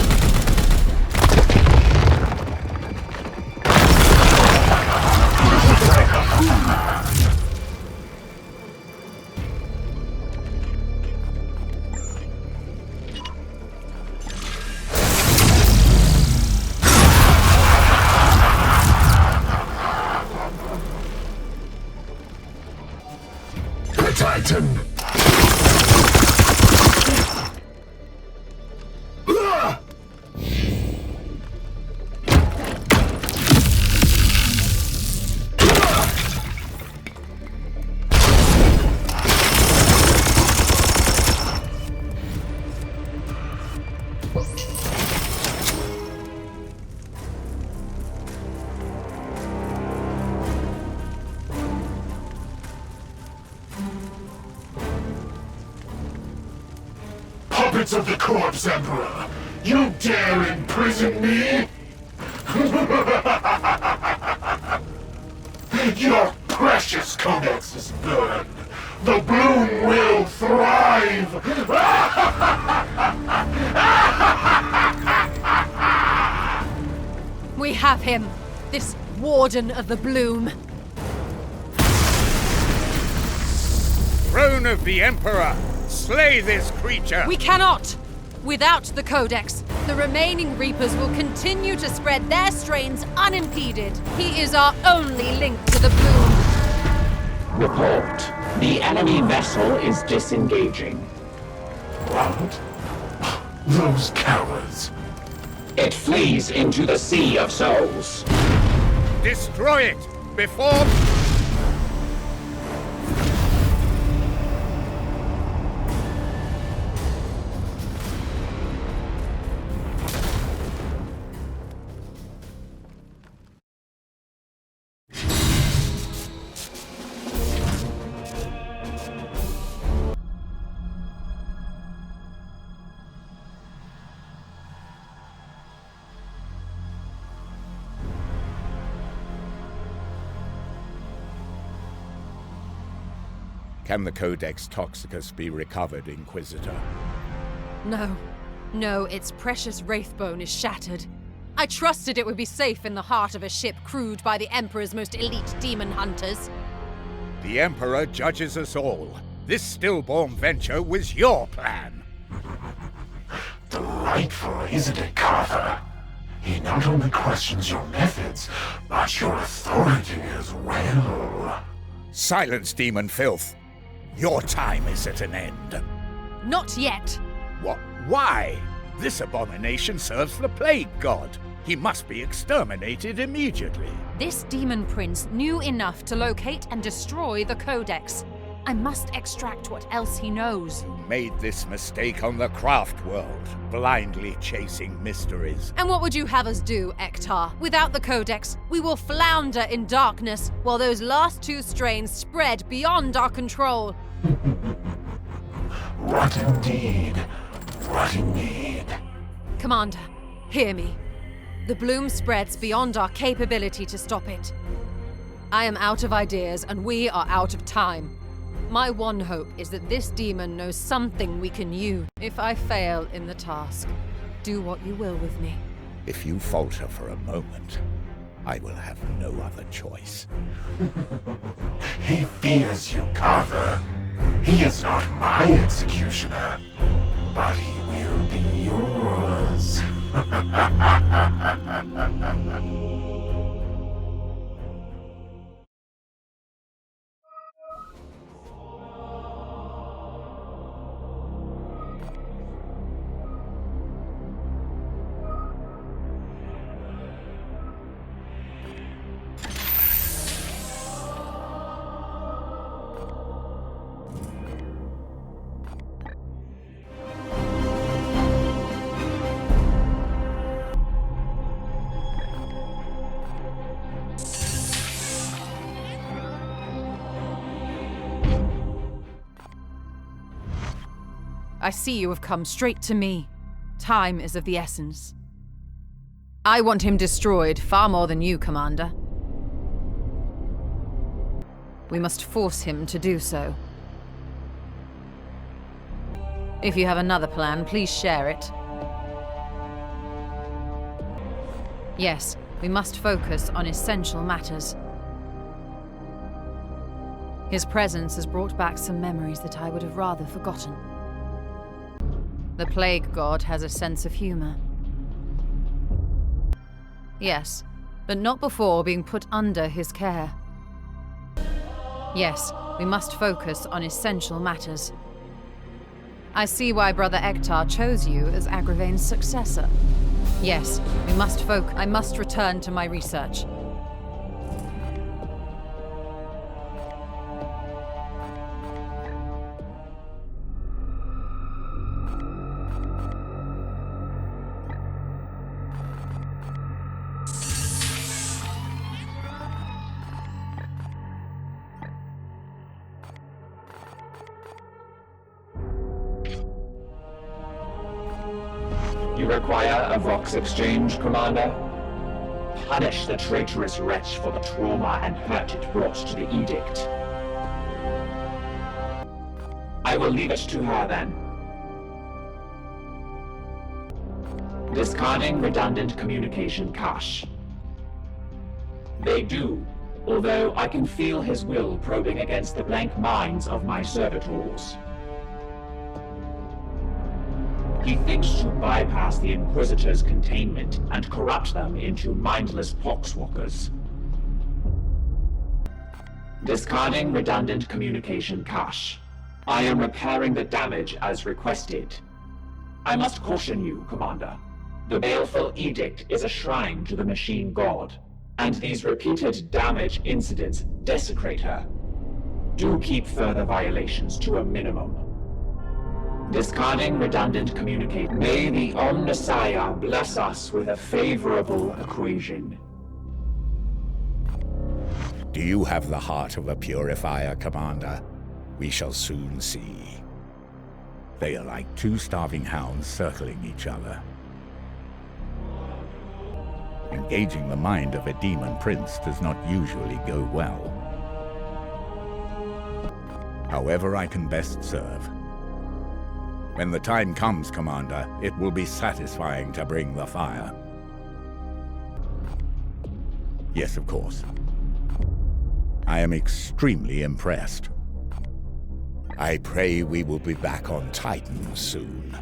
S1: Titan, Puppets of the corpse, Emperor! You dare imprison me? Your precious codex is burned. The bloom will thrive!
S7: We have him! This Warden of the Bloom!
S5: Throne of the Emperor! Slay this creature!
S7: We cannot! Without the Codex, the remaining Reapers will continue to spread their strains unimpeded. He is our only link to the Bloom.
S4: Report. The enemy vessel is disengaging.
S1: What? Those cowards.
S4: It flees into the Sea of Souls.
S5: Destroy it before... Can the Codex Toxicus be recovered, Inquisitor?
S7: No. No, its precious wraithbone is shattered. I trusted it would be safe in the heart of a ship crewed by the Emperor's most elite demon hunters.
S5: The Emperor judges us all. This stillborn venture was your plan.
S1: Delightful, isn't it, Carver? He not only questions your methods, but your authority as well.
S5: Silence, demon filth. Your time is at an end.
S7: Not yet.
S5: What? Why? This abomination serves the plague god. He must be exterminated immediately.
S7: This demon prince knew enough to locate and destroy the Codex. I must extract what else he knows.
S5: You made this mistake on the craft world, blindly chasing mysteries.
S7: And what would you have us do, Ektar? Without the Codex, we will flounder in darkness while those last two strains spread beyond our control.
S1: What indeed? What indeed?
S7: Commander, hear me. The bloom spreads beyond our capability to stop it. I am out of ideas and we are out of time. My one hope is that this demon knows something we can use. If I fail in the task, do what you will with me.
S5: If you falter for a moment, I will have no other choice.
S1: He fears you, Carver. He is not my executioner, but he will be yours.
S7: I see you have come straight to me. Time is of the essence. I want him destroyed far more than you, Commander. We must force him to do so. If you have another plan, please share it. Yes, we must focus on essential matters. His presence has brought back some memories that I would have rather forgotten. The plague god has a sense of humor. Yes, but not before being put under his care. Yes, we must focus on essential matters. I see why Brother Ektar chose you as Agravain's successor. Yes, we must I must return to my research.
S4: You require a Vox exchange, Commander? Punish the traitorous wretch for the trauma and hurt it brought to the Edict. I will leave it to her then. Discarding redundant communication cache. They do, although I can feel his will probing against the blank minds of my servitors. He thinks to bypass the Inquisitor's containment and corrupt them into mindless poxwalkers. Discarding redundant communication cache. I am repairing the damage as requested. I must caution you, Commander. The Baleful Edict is a shrine to the machine god, and these repeated damage incidents desecrate her. Do keep further violations to a minimum. Discarding redundant communicate. May the Omnissiah bless us with a favorable equation.
S5: Do you have the heart of a purifier, Commander? We shall soon see. They are like two starving hounds circling each other. Engaging the mind of a demon prince does not usually go well. However I can best serve. When the time comes, Commander, it will be satisfying to bring the fire. Yes, of course. I am extremely impressed. I pray we will be back on Titan soon.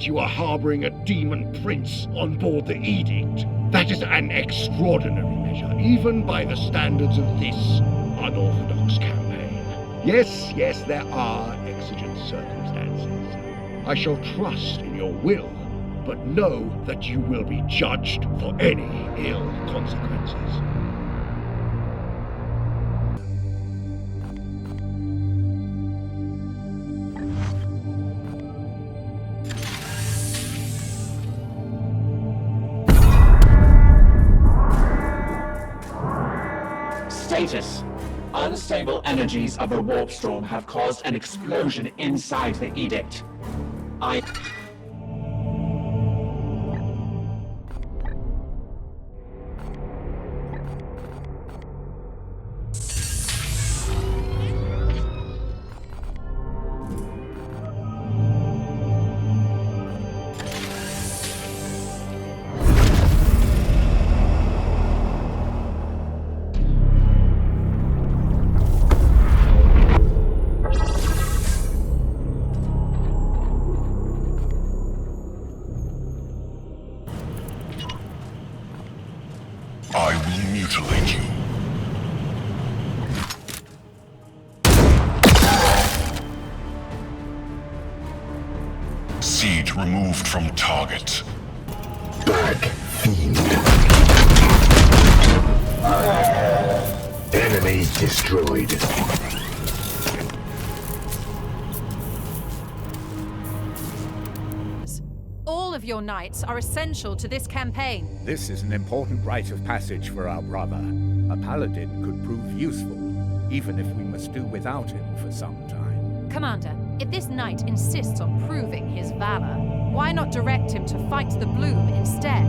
S9: You are harboring a demon prince on board the Edict. That is an extraordinary measure, even by the standards of this unorthodox campaign. Yes, there are exigent circumstances. I shall trust in your will, but know that you will be judged for any ill consequences.
S4: Status. Unstable energies of the warp storm have caused an explosion inside the Edict.
S1: I will mutilate you. Seed removed from target.
S10: Black Fiend. Enemy destroyed.
S7: All of your knights are essential to this campaign.
S5: This is an important rite of passage for our brother. A paladin could prove useful, even if we must do without him for some time.
S7: Commander, if this knight insists on proving his valor, why not direct him to fight the Bloom instead?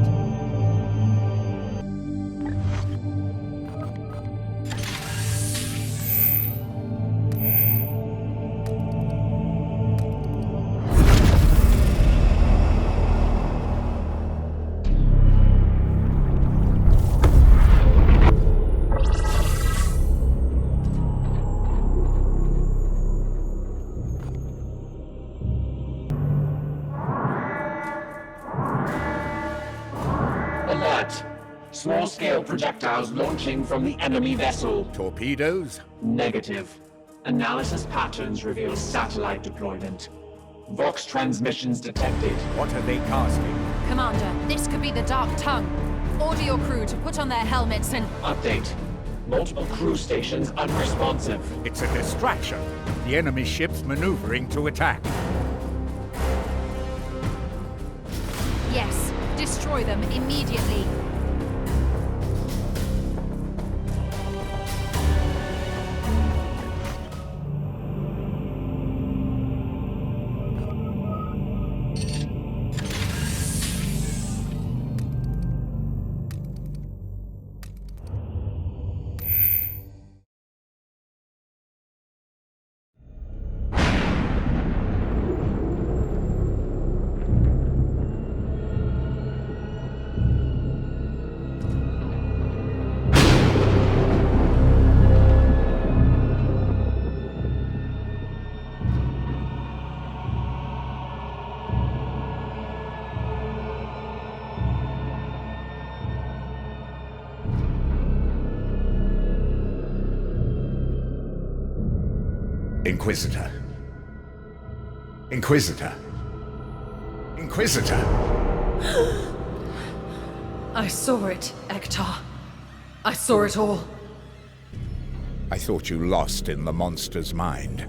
S4: Small-scale projectiles launching from the enemy vessel.
S5: Torpedoes?
S4: Negative. Analysis patterns reveal satellite deployment. Vox transmissions detected.
S5: What are they casting?
S7: Commander, this could be the Dark Tongue. Order your crew to put on their helmets and...
S4: Update. Multiple crew stations unresponsive.
S5: It's a distraction. The enemy ship's maneuvering to attack.
S7: Yes, destroy them immediately.
S5: Inquisitor. Inquisitor. Inquisitor!
S7: I saw it, Hector. I saw it all.
S5: I thought you lost in the monster's mind.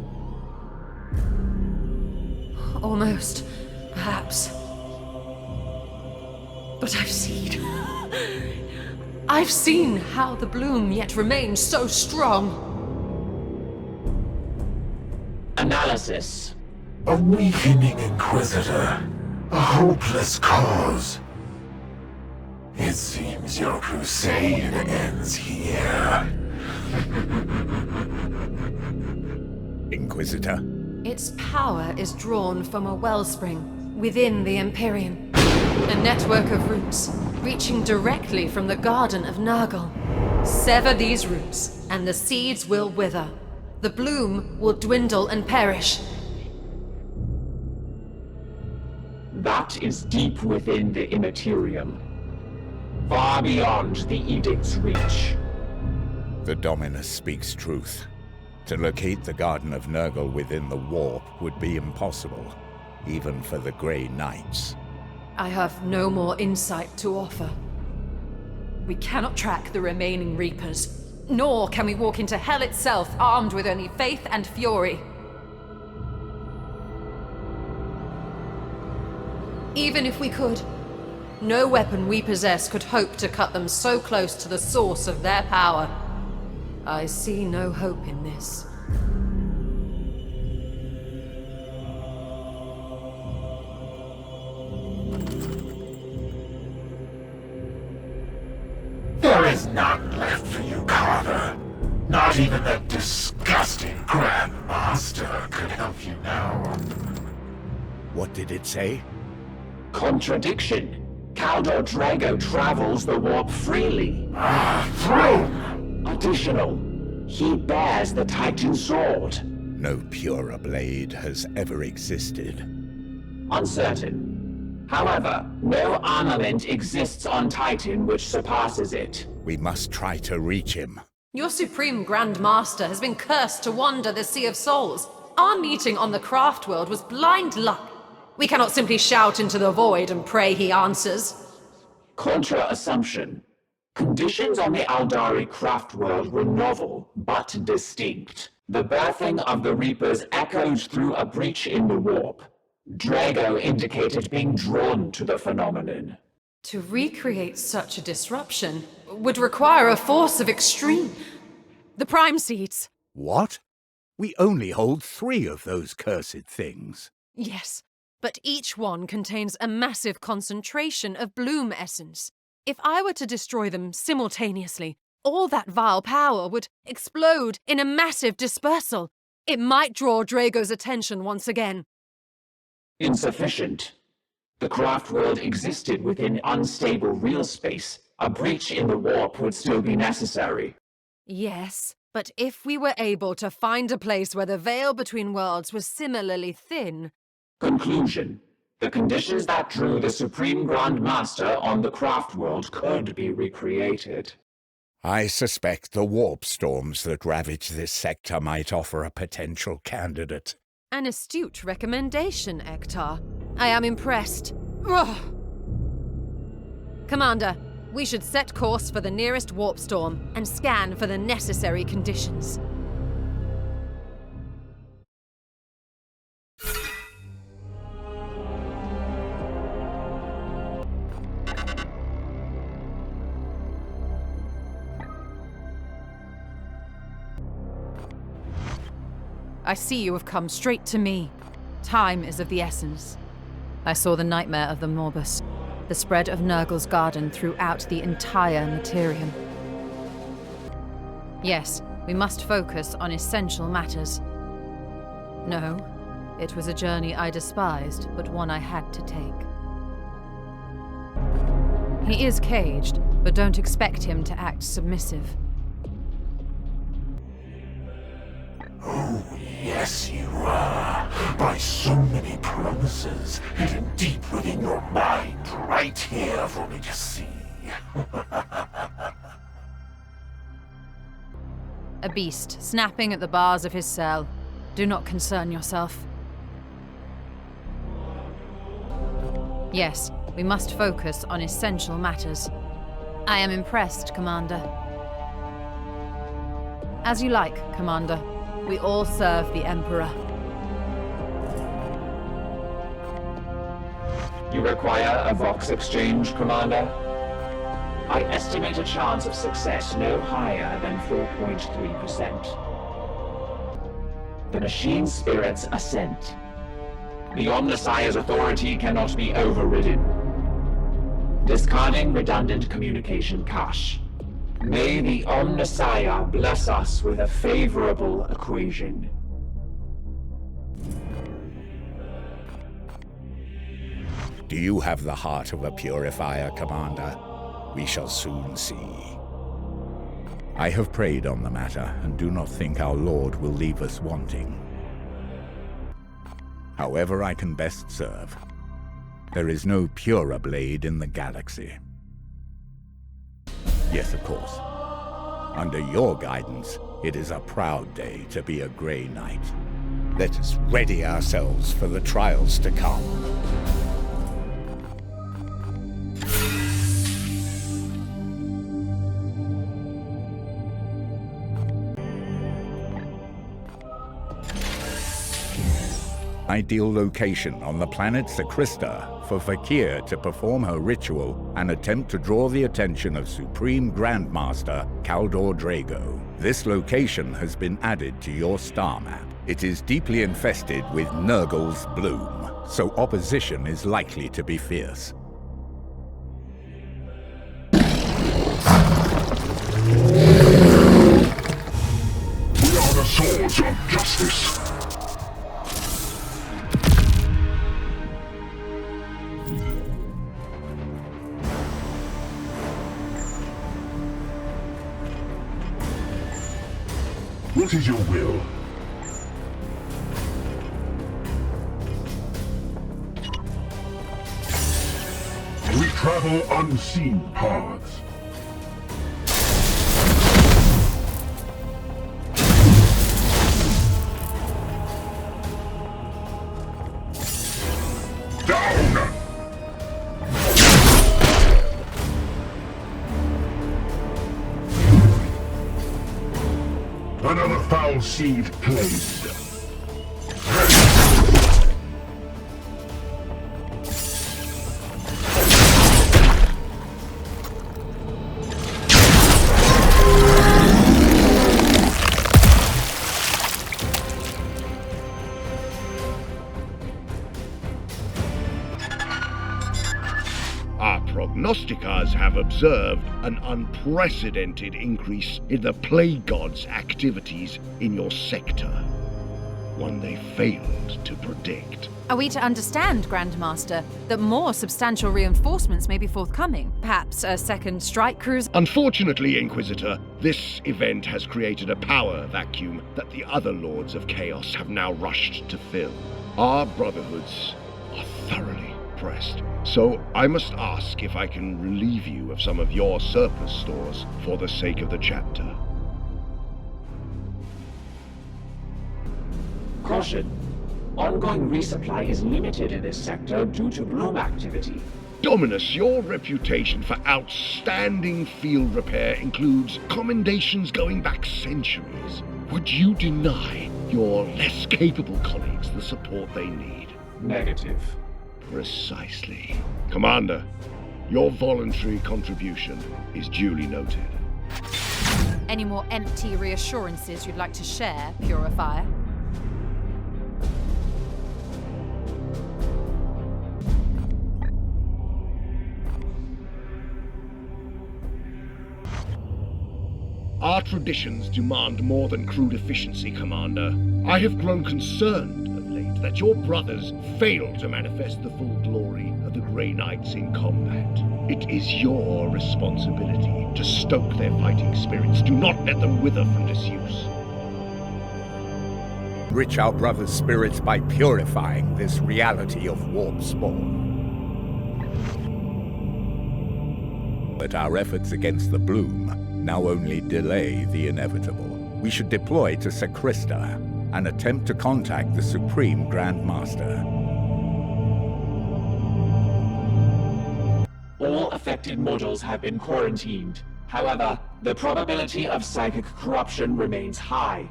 S7: Almost, perhaps. But I've seen how the bloom yet remains so strong.
S4: Analysis.
S1: A weakening Inquisitor. A hopeless cause. It seems your crusade ends here.
S5: Inquisitor?
S7: Its power is drawn from a wellspring within the Empyrean. A network of roots reaching directly from the Garden of Nurgle. Sever these roots, and the seeds will wither. The bloom will dwindle and perish.
S4: That is deep within the Immaterium. Far beyond the Edict's reach.
S5: The Dominus speaks truth. To locate the Garden of Nurgle within the warp would be impossible, even for the Grey Knights.
S7: I have no more insight to offer. We cannot track the remaining Reapers. Nor can we walk into hell itself armed with only faith and fury. Even if we could, no weapon we possess could hope to cut them so close to the source of their power. I see no hope in this.
S1: There is none left for you, Carver. Not even that disgusting Grand Master could help you now.
S5: What did it say?
S4: Contradiction. Caldor Drago travels the warp freely.
S1: Throne!
S4: Additional. He bears the Titan sword.
S5: No purer blade has ever existed.
S4: Uncertain. However, no armament exists on Titan which surpasses it.
S5: We must try to reach him.
S7: Your Supreme Grand Master has been cursed to wander the Sea of Souls. Our meeting on the Craft World was blind luck. We cannot simply shout into the void and pray he answers.
S4: Contra-assumption. Conditions on the Aldari Craft World were novel, but distinct. The birthing of the Reapers echoed through a breach in the warp. Drago indicated being drawn to the phenomenon.
S7: To recreate such a disruption would require a force of extreme... The Prime Seeds.
S5: What? We only hold 3 of those cursed things.
S7: Yes, but each one contains a massive concentration of bloom essence. If I were to destroy them simultaneously, all that vile power would explode in a massive dispersal. It might draw Drago's attention once again.
S4: Insufficient. The craft world existed within unstable real space. A breach in the warp would still be necessary.
S7: Yes, but if we were able to find a place where the veil between worlds was similarly thin...
S4: Conclusion. The conditions that drew the Supreme Grand Master on the craft world could be recreated.
S5: I suspect the warp storms that ravage this sector might offer a potential candidate.
S7: An astute recommendation, Ektar. I am impressed. Ugh. Commander, we should set course for the nearest warp storm and scan for the necessary conditions. I see you have come straight to me. Time is of the essence. I saw the nightmare of the Morbus, the spread of Nurgle's garden throughout the entire Materium. Yes, we must focus on essential matters. No, it was a journey I despised, but one I had to take. He is caged, but don't expect him to act submissive.
S1: Oh, yes you are. By so many promises, hidden deep within your mind, right here for me to see.
S7: A beast, snapping at the bars of his cell. Do not concern yourself. Yes, we must focus on essential matters. I am impressed, Commander. As you like, Commander. We all serve the Emperor.
S4: You require a Vox exchange, Commander? I estimate a chance of success no higher than 4.3%. The machine spirit's assent. The Omnissiah's authority cannot be overridden. Discarding redundant communication cache. May the Omnissiah bless us with a favorable equation.
S5: Do you have the heart of a purifier, Commander? We shall soon see. I have prayed on the matter, and do not think our Lord will leave us wanting. However I can best serve. There is no purer blade in the galaxy. Yes, of course. Under your guidance, it is a proud day to be a Grey Knight. Let us ready ourselves for the trials to come. Ideal location on the planet Sacrista for Vakir to perform her ritual and attempt to draw the attention of Supreme Grandmaster Kaldor Drago. This location has been added to your star map. It is deeply infested with Nurgle's bloom, so opposition is likely to be fierce.
S1: We are the swords of justice. What is your will? We travel unseen paths. Down! Another foul seed placed.
S9: Our prognosticators have observed an unprecedented increase in the Plague God's activities in your sector. One they failed to predict.
S7: Are we to understand, Grandmaster, that more substantial reinforcements may be forthcoming? Perhaps a second strike cruiser?
S9: Unfortunately, Inquisitor, this event has created a power vacuum that the other Lords of Chaos have now rushed to fill. Our brotherhoods are thoroughly pressed, so I must ask if I can relieve you of some of your surplus stores for the sake of the chapter.
S4: Caution. Ongoing resupply is limited in this sector due to bloom activity.
S9: Dominus, your reputation for outstanding field repair includes commendations going back centuries. Would you deny your less capable colleagues the support they need?
S4: Negative.
S9: Precisely. Commander, your voluntary contribution is duly noted.
S7: Any more empty reassurances you'd like to share, Purifier?
S9: Our traditions demand more than crude efficiency, Commander. I have grown concerned of late that your brothers failed to manifest the full glory of the Grey Knights in combat. It is your responsibility to stoke their fighting spirits. Do not let them wither from disuse.
S5: Enrich our brothers' spirits by purifying this reality of warp spawn. But our efforts against the bloom now only delay the inevitable. We should deploy to Sacrista and attempt to contact the Supreme Grand Master.
S4: All affected modules have been quarantined. However, the probability of psychic corruption remains high.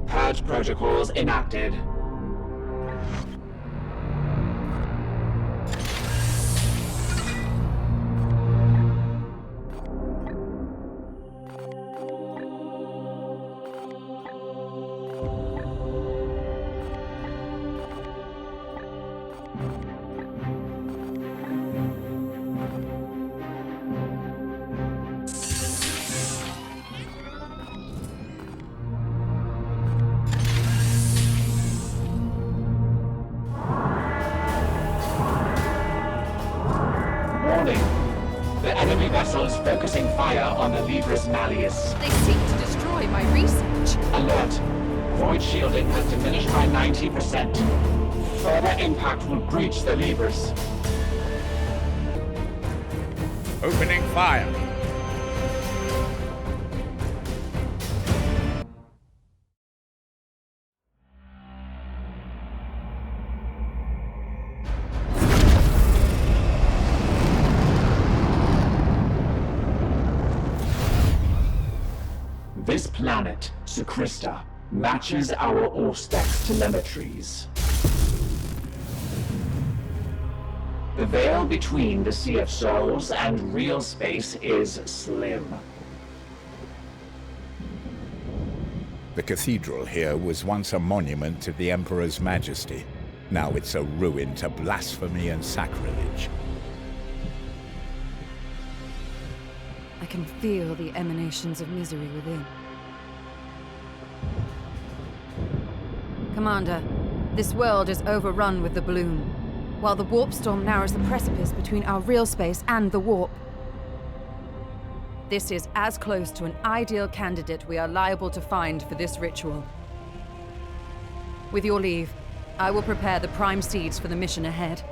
S4: Purge protocols enacted. Focusing fire on the Libris Malleus.
S7: They seek to destroy my research.
S4: Alert! Void shielding has diminished by 90%. Further impact will breach the Libris.
S5: Opening fire.
S4: This planet, Sacrista, matches our Orstex telemetries. The veil between the Sea of Souls and real space is slim.
S5: The cathedral here was once a monument to the Emperor's majesty. Now it's a ruin to blasphemy and sacrilege.
S7: I can feel the emanations of misery within. Commander, this world is overrun with the bloom, while the warp storm narrows the precipice between our real space and the warp. This is as close to an ideal candidate we are liable to find for this ritual. With your leave, I will prepare the prime seeds for the mission ahead.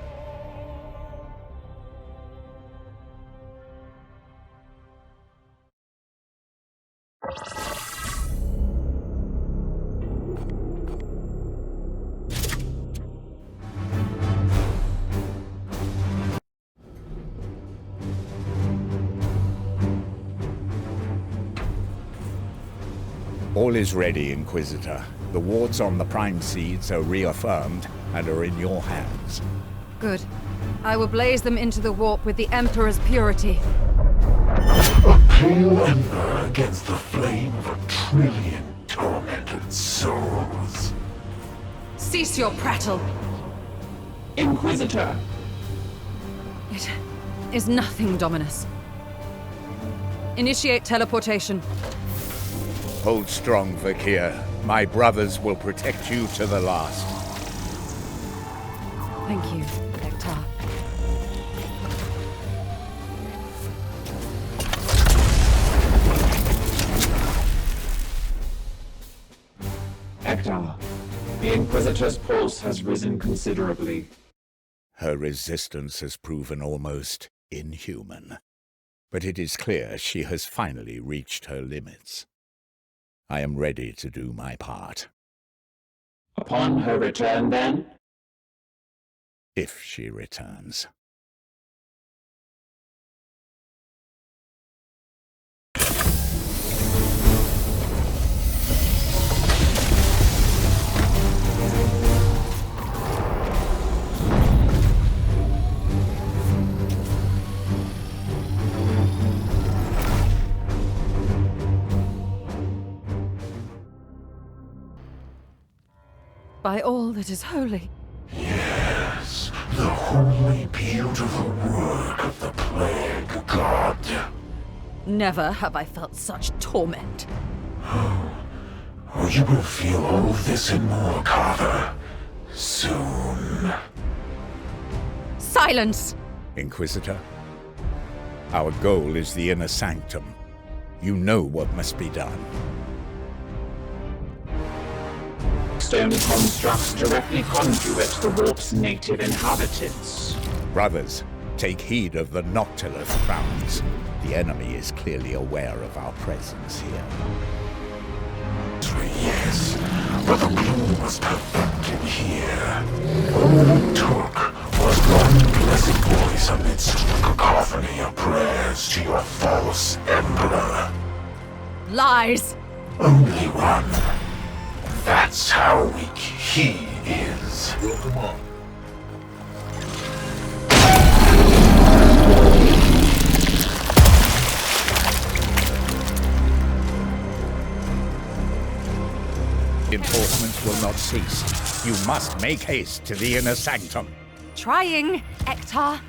S5: All is ready, Inquisitor. The wards on the prime seeds are reaffirmed and are in your hands.
S7: Good. I will blaze them into the warp with the Emperor's purity.
S1: A pale ember against the flame of 1,000,000,000 tormented souls.
S7: Cease your prattle!
S4: Inquisitor!
S7: It is nothing, Dominus. Initiate teleportation.
S5: Hold strong, Vakir. My brothers will protect you to the last.
S7: Thank you, Hector.
S4: Inquisitor's pulse has risen considerably.
S5: Her resistance has proven almost inhuman, but it is clear she has finally reached her limits. I am ready to do my part.
S4: Upon her return, then?
S5: If she returns.
S7: By all that is holy.
S1: Yes, the holy, beautiful work of the Plague God.
S7: Never have I felt such torment.
S1: Oh, you will feel all of this and more, Carver. Soon.
S7: Silence!
S5: Inquisitor, our goal is the inner sanctum. You know what must be done.
S4: Stone constructs directly conduit the warp's native inhabitants.
S5: Brothers, take heed of the Noctilus crowns. The enemy is clearly aware of our presence here.
S1: Yes, but the bloom was perfected here. All it took was one blessed voice amidst the cacophony of prayers to your false emperor.
S7: Lies!
S1: Only one. That's how weak he is.
S6: Welcome on.
S5: Enforcement will not cease. You must make haste to the inner sanctum.
S7: Trying, Ektar.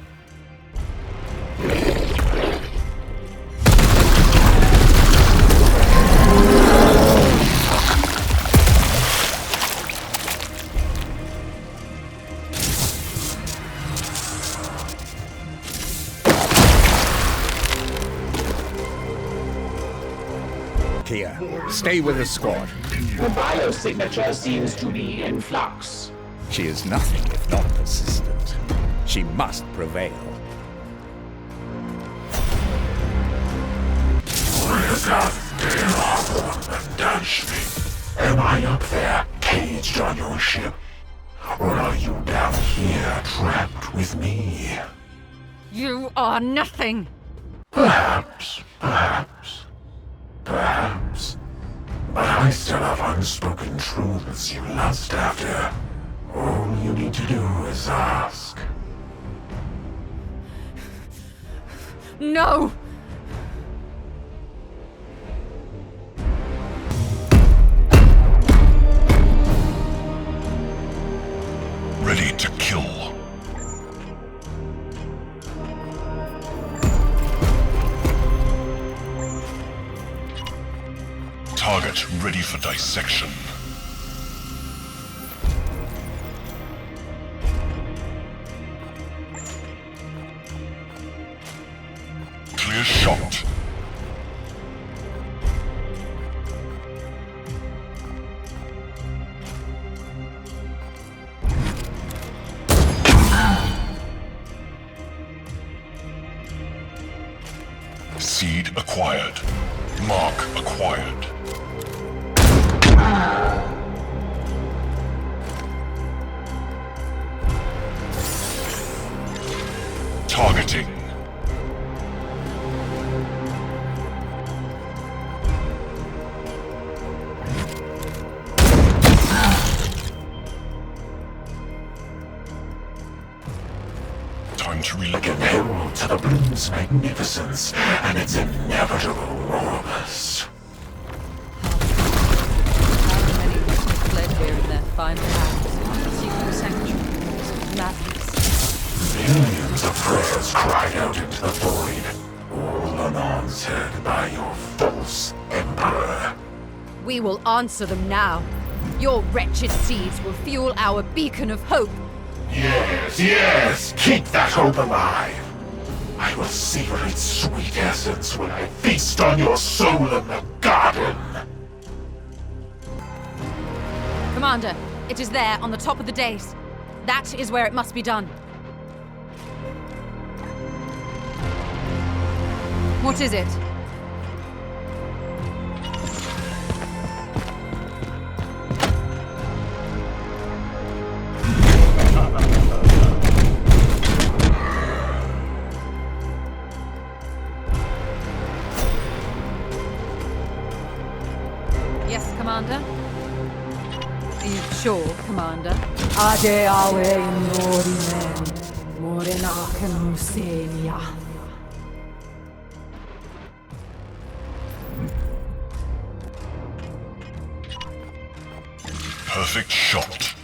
S5: Here, stay with the squad.
S4: The biosignature seems to be in flux.
S5: She is nothing if not persistent. She must prevail.
S1: Am I up there, caged on your ship? Or are you down here, trapped with me?
S7: You are nothing!
S1: Perhaps. But I still have unspoken truths you lust after. All you need to do is ask.
S7: No!
S6: Ready to kill. Target ready for dissection. Clear shot. Seed acquired. Mark acquired. Targeting. Time to reload.
S1: Like an herald to the bloom's magnificence and its inevitable rawness.
S7: How many witches fled here in their final hours, seeking sanctuaries of madness?
S1: Millions of prayers cried out into the void, all unanswered by your false emperor.
S7: We will answer them now. Your wretched seeds will fuel our beacon of hope.
S1: Yes, keep that hope alive. I will savor its sweet essence when I feast on your soul in the garden.
S7: Commander, It is there, on the top of the dais. That is where it must be done. What is it? Yes, Commander? Are you sure, Commander?
S15: Ade awe inorimen, morenaken Husenia.
S1: Perfect shot.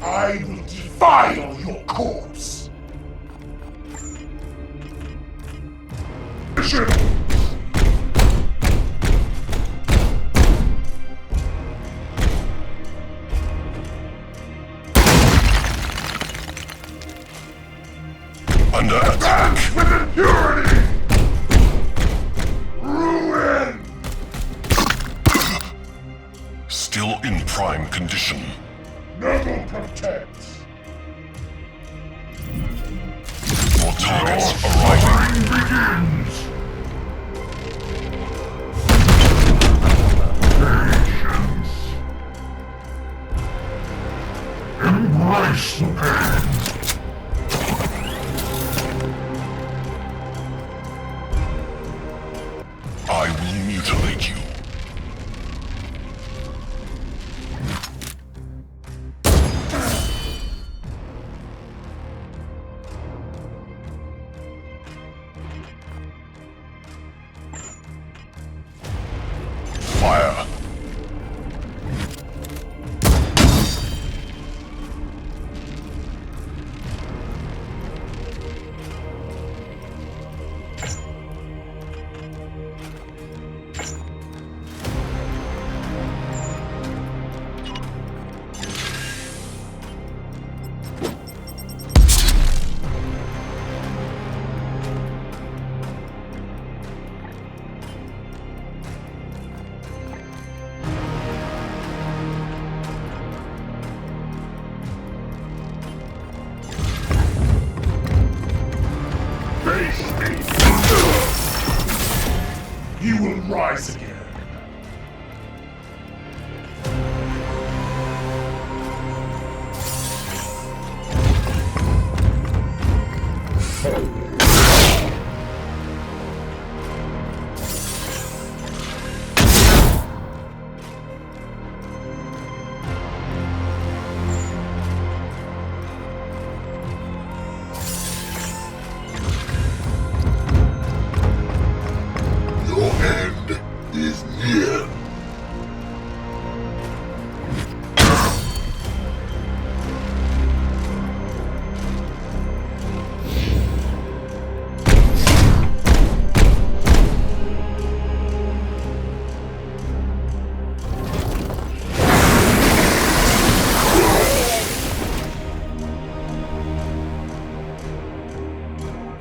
S1: I will defile your corpse. Mission. Under attack with impurity. Ruin. Still in prime condition. Noble protects. More targets arriving. Begins. Patience. Embrace the pain. I will mutilate you. Fire. You will rise again.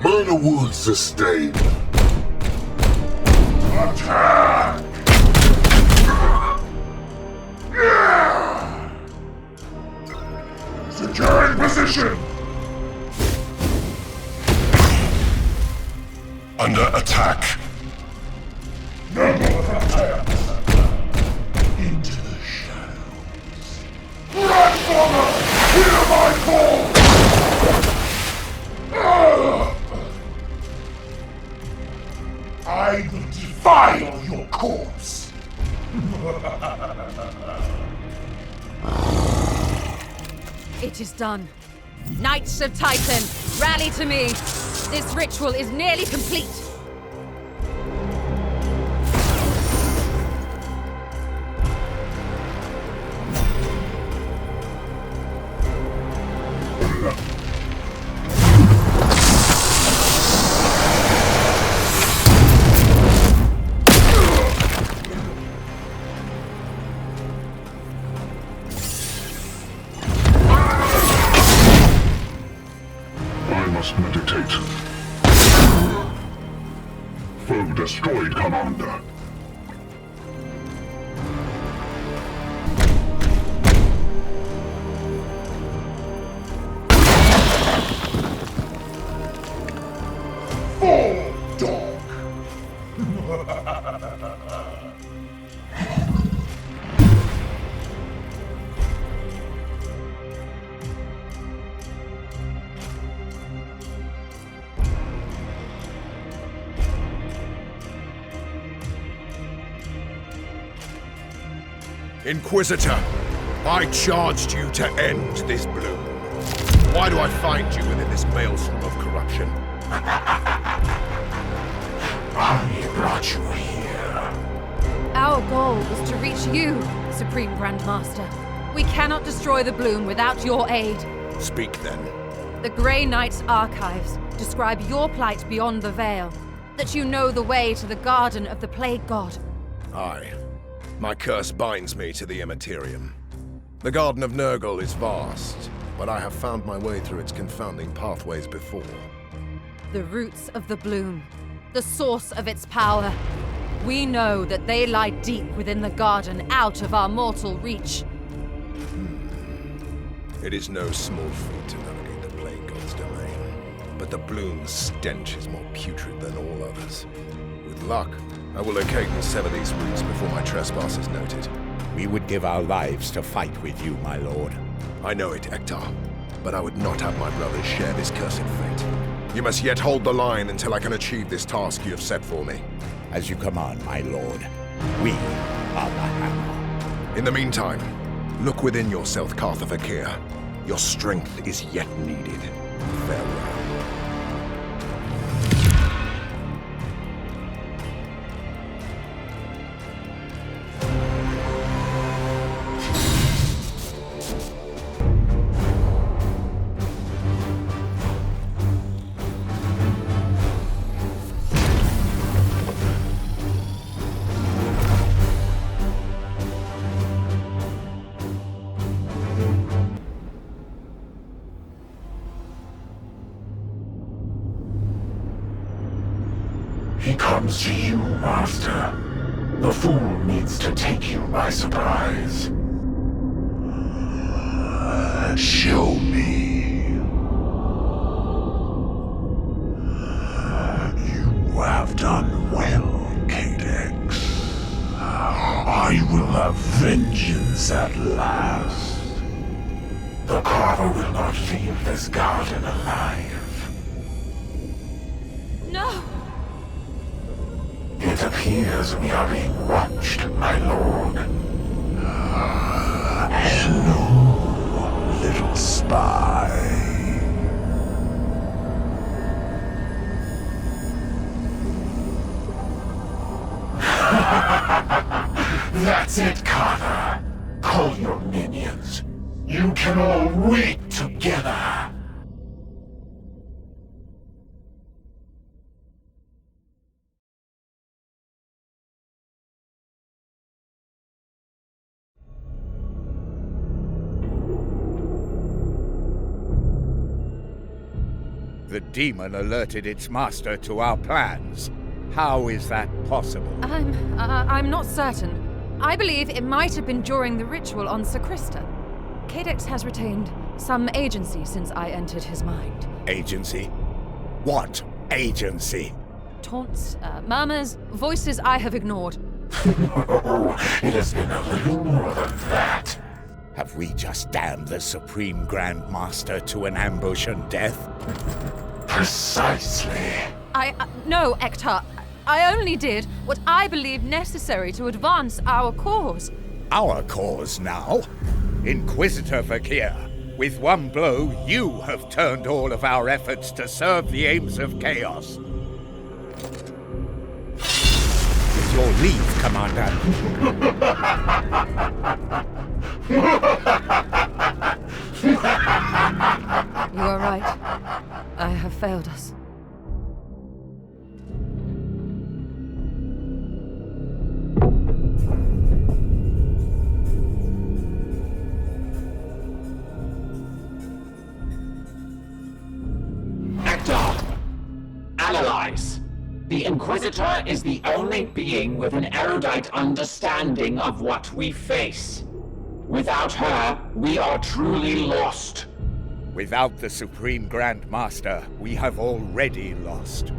S6: Minor wounds sustained.
S1: Attack! Securing position! Under attack. Noble protects. Into the shadows. Grandfather, hear my call! I will defile your corpse!
S7: It is done. Knights of Titan, rally to me! This ritual is nearly complete!
S6: Meditate. Foe destroyed, Commander.
S14: Inquisitor, I charged you to end this bloom. Why do I find you within this maelstrom of corruption?
S1: I brought you here.
S7: Our goal was to reach you, Supreme Grand Master. We cannot destroy the bloom without your aid.
S14: Speak then.
S7: The Grey Knight's archives describe your plight beyond the Veil, that you know the way to the Garden of the Plague God.
S14: Aye. My curse binds me to the Immaterium. The Garden of Nurgle is vast, but I have found my way through its confounding pathways before.
S7: The roots of the bloom, the source of its power. We know that they lie deep within the garden, out of our mortal reach.
S14: It is no small feat to navigate the Plague God's domain, but the bloom's stench is more putrid than all others. With luck, I will locate and sever these roots before my trespass is noted.
S5: We would give our lives to fight with you, my lord.
S14: I know it, Hector, but I would not have my brothers share this cursed fate. You must yet hold the line until I can achieve this task you have set for me.
S5: As you command, my lord. We are the Hammer.
S14: In the meantime, look within yourself, Cartha Vakir. Your strength is yet needed. Farewell.
S1: He comes to you, Master. The fool needs to take you by surprise. Show me. You have done well, Cadex. I will have vengeance at last. The Carver will not leave this garden alive.
S7: No!
S1: It appears we are being watched, my lord. Hello, little spy. That's it, Carver. Call your minions. You can all wait together.
S5: The demon alerted its master to our plans. How is that possible?
S7: I'm not certain. I believe it might have been during the ritual on Sacrista. Cadex has retained some agency since I entered his mind.
S5: Agency? What agency?
S7: Taunts, murmurs, voices I have ignored.
S1: Oh, it has been a little more than that.
S5: Have we just damned the Supreme Grand Master to an ambush and death?
S1: Precisely.
S7: No, Hector. I only did what I believed necessary to advance our cause.
S5: Our cause now? Inquisitor Vakir, with one blow, you have turned all of our efforts to serve the aims of chaos. With your leave, Commander.
S7: You are right. I have failed us.
S4: Hector! Analyze. The Inquisitor is the only being with an erudite understanding of what we face. Without her, we are truly lost.
S5: Without the Supreme Grand Master, we have already lost.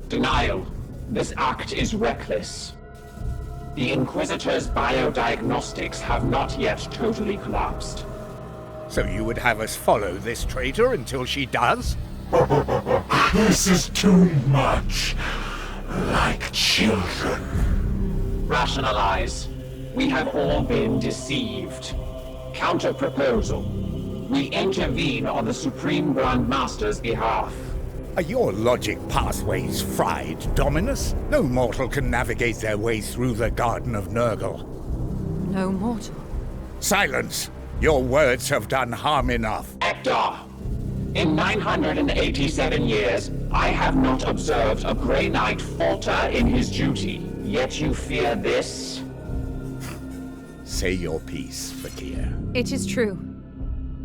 S4: Denial. This act is reckless. The Inquisitor's biodiagnostics have not yet totally collapsed.
S5: So you would have us follow this traitor until she does?
S1: This is too much. Like children.
S4: Rationalize. We have all been deceived. Counter-proposal. We intervene on the Supreme Grand Master's behalf.
S5: Are your logic pathways fried, Dominus? No mortal can navigate their way through the Garden of Nurgle.
S7: No mortal?
S5: Silence! Your words have done harm enough.
S4: Hector! In 987 years, I have not observed a Grey Knight falter in his duty. Yet you fear this?
S5: Say your piece, Fakir.
S7: It is true.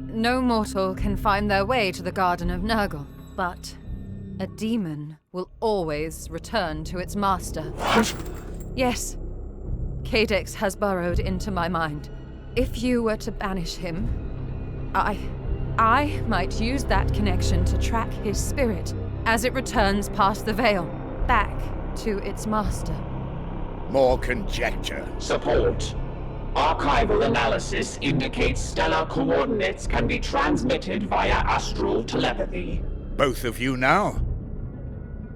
S7: No mortal can find their way to the Garden of Nurgle, but a demon will always return to its master.
S1: What?
S7: Yes. Cadex has burrowed into my mind. If you were to banish him, I might use that connection to track his spirit as it returns past the veil, back to its master.
S5: More conjecture.
S4: Support. Archival analysis indicates stellar coordinates can be transmitted via astral telepathy.
S5: Both of you now?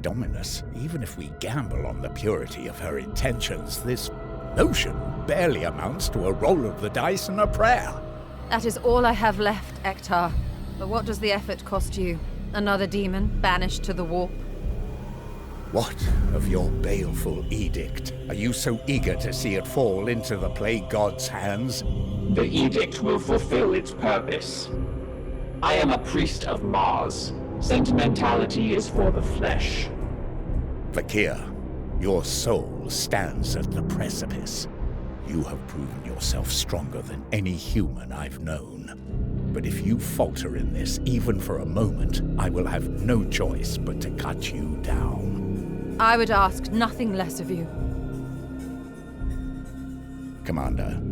S5: Dominus, even if we gamble on the purity of her intentions, this notion barely amounts to a roll of the dice and a prayer.
S7: That is all I have left, Ektar. But what does the effort cost you? Another demon banished to the warp?
S5: What of your baleful edict? Are you so eager to see it fall into the plague god's hands?
S4: The edict will fulfill its purpose. I am a priest of Mars. Sentimentality is for the flesh.
S5: Fakir, your soul stands at the precipice. You have proven yourself stronger than any human I've known. But if you falter in this, even for a moment, I will have no choice but to cut you down.
S7: I would ask nothing less of you.
S5: Commander,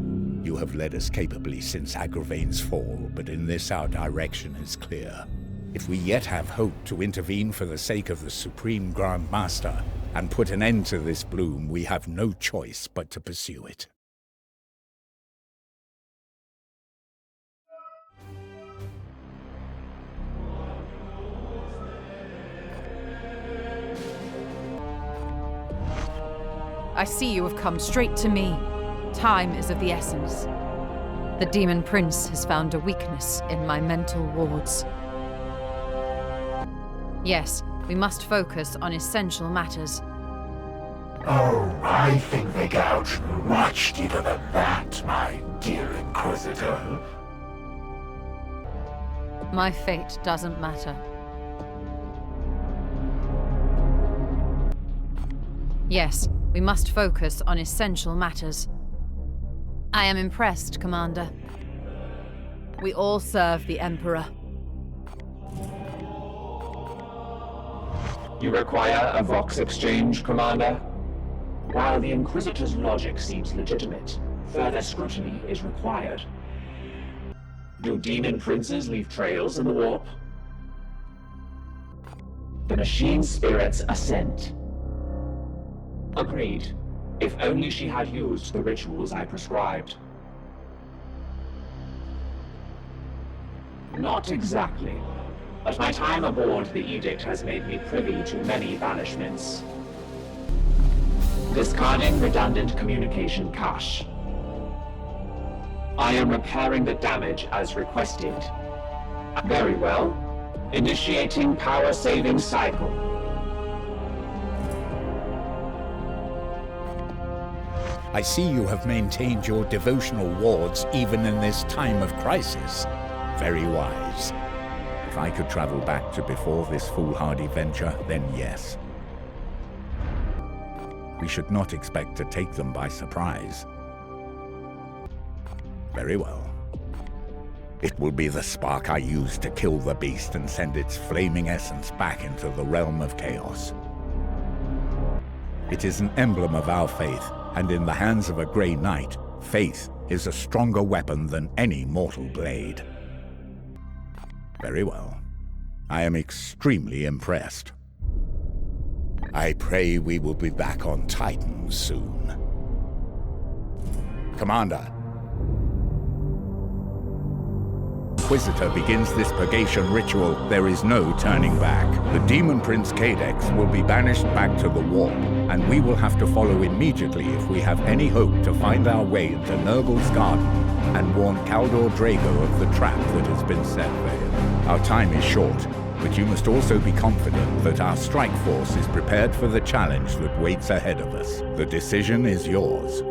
S5: you have led us capably since Agravain's fall, but in this our direction is clear. If we yet have hope to intervene for the sake of the Supreme Grand Master and put an end to this bloom, we have no choice but to pursue it.
S7: I see you have come straight to me. Time is of the essence. The Demon Prince has found a weakness in my mental wards. Yes, we must focus on essential matters.
S1: Oh, I think they gouge much deeper than that, my dear Inquisitor.
S7: My fate doesn't matter. Yes, we must focus on essential matters. I am impressed, Commander. We all serve the Emperor.
S4: You require a Vox exchange, Commander? While the Inquisitor's logic seems legitimate, further scrutiny is required. Do demon princes leave trails in the warp? The machine's spirits assent. Agreed. If only she had used the rituals I prescribed. Not exactly. But my time aboard the Edict has made me privy to many banishments. Discarding redundant communication cache. I am repairing the damage as requested. Very well. Initiating power-saving cycle.
S5: I see you have maintained your devotional wards even in this time of crisis. Very wise. If I could travel back to before this foolhardy venture, then yes. We should not expect to take them by surprise. Very well. It will be the spark I use to kill the beast and send its flaming essence back into the realm of chaos. It is an emblem of our faith, and in the hands of a Grey Knight, faith is a stronger weapon than any mortal blade. Very well. I am extremely impressed. I pray we will be back on Titan soon. Commander. Inquisitor begins this purgation ritual, there is no turning back. The Demon Prince Cadex will be banished back to the warp, and we will have to follow immediately if we have any hope to find our way into Nurgle's garden and warn Kaldor Drago of the trap that has been set for him. Our time is short, but you must also be confident that our strike force is prepared for the challenge that waits ahead of us. The decision is yours.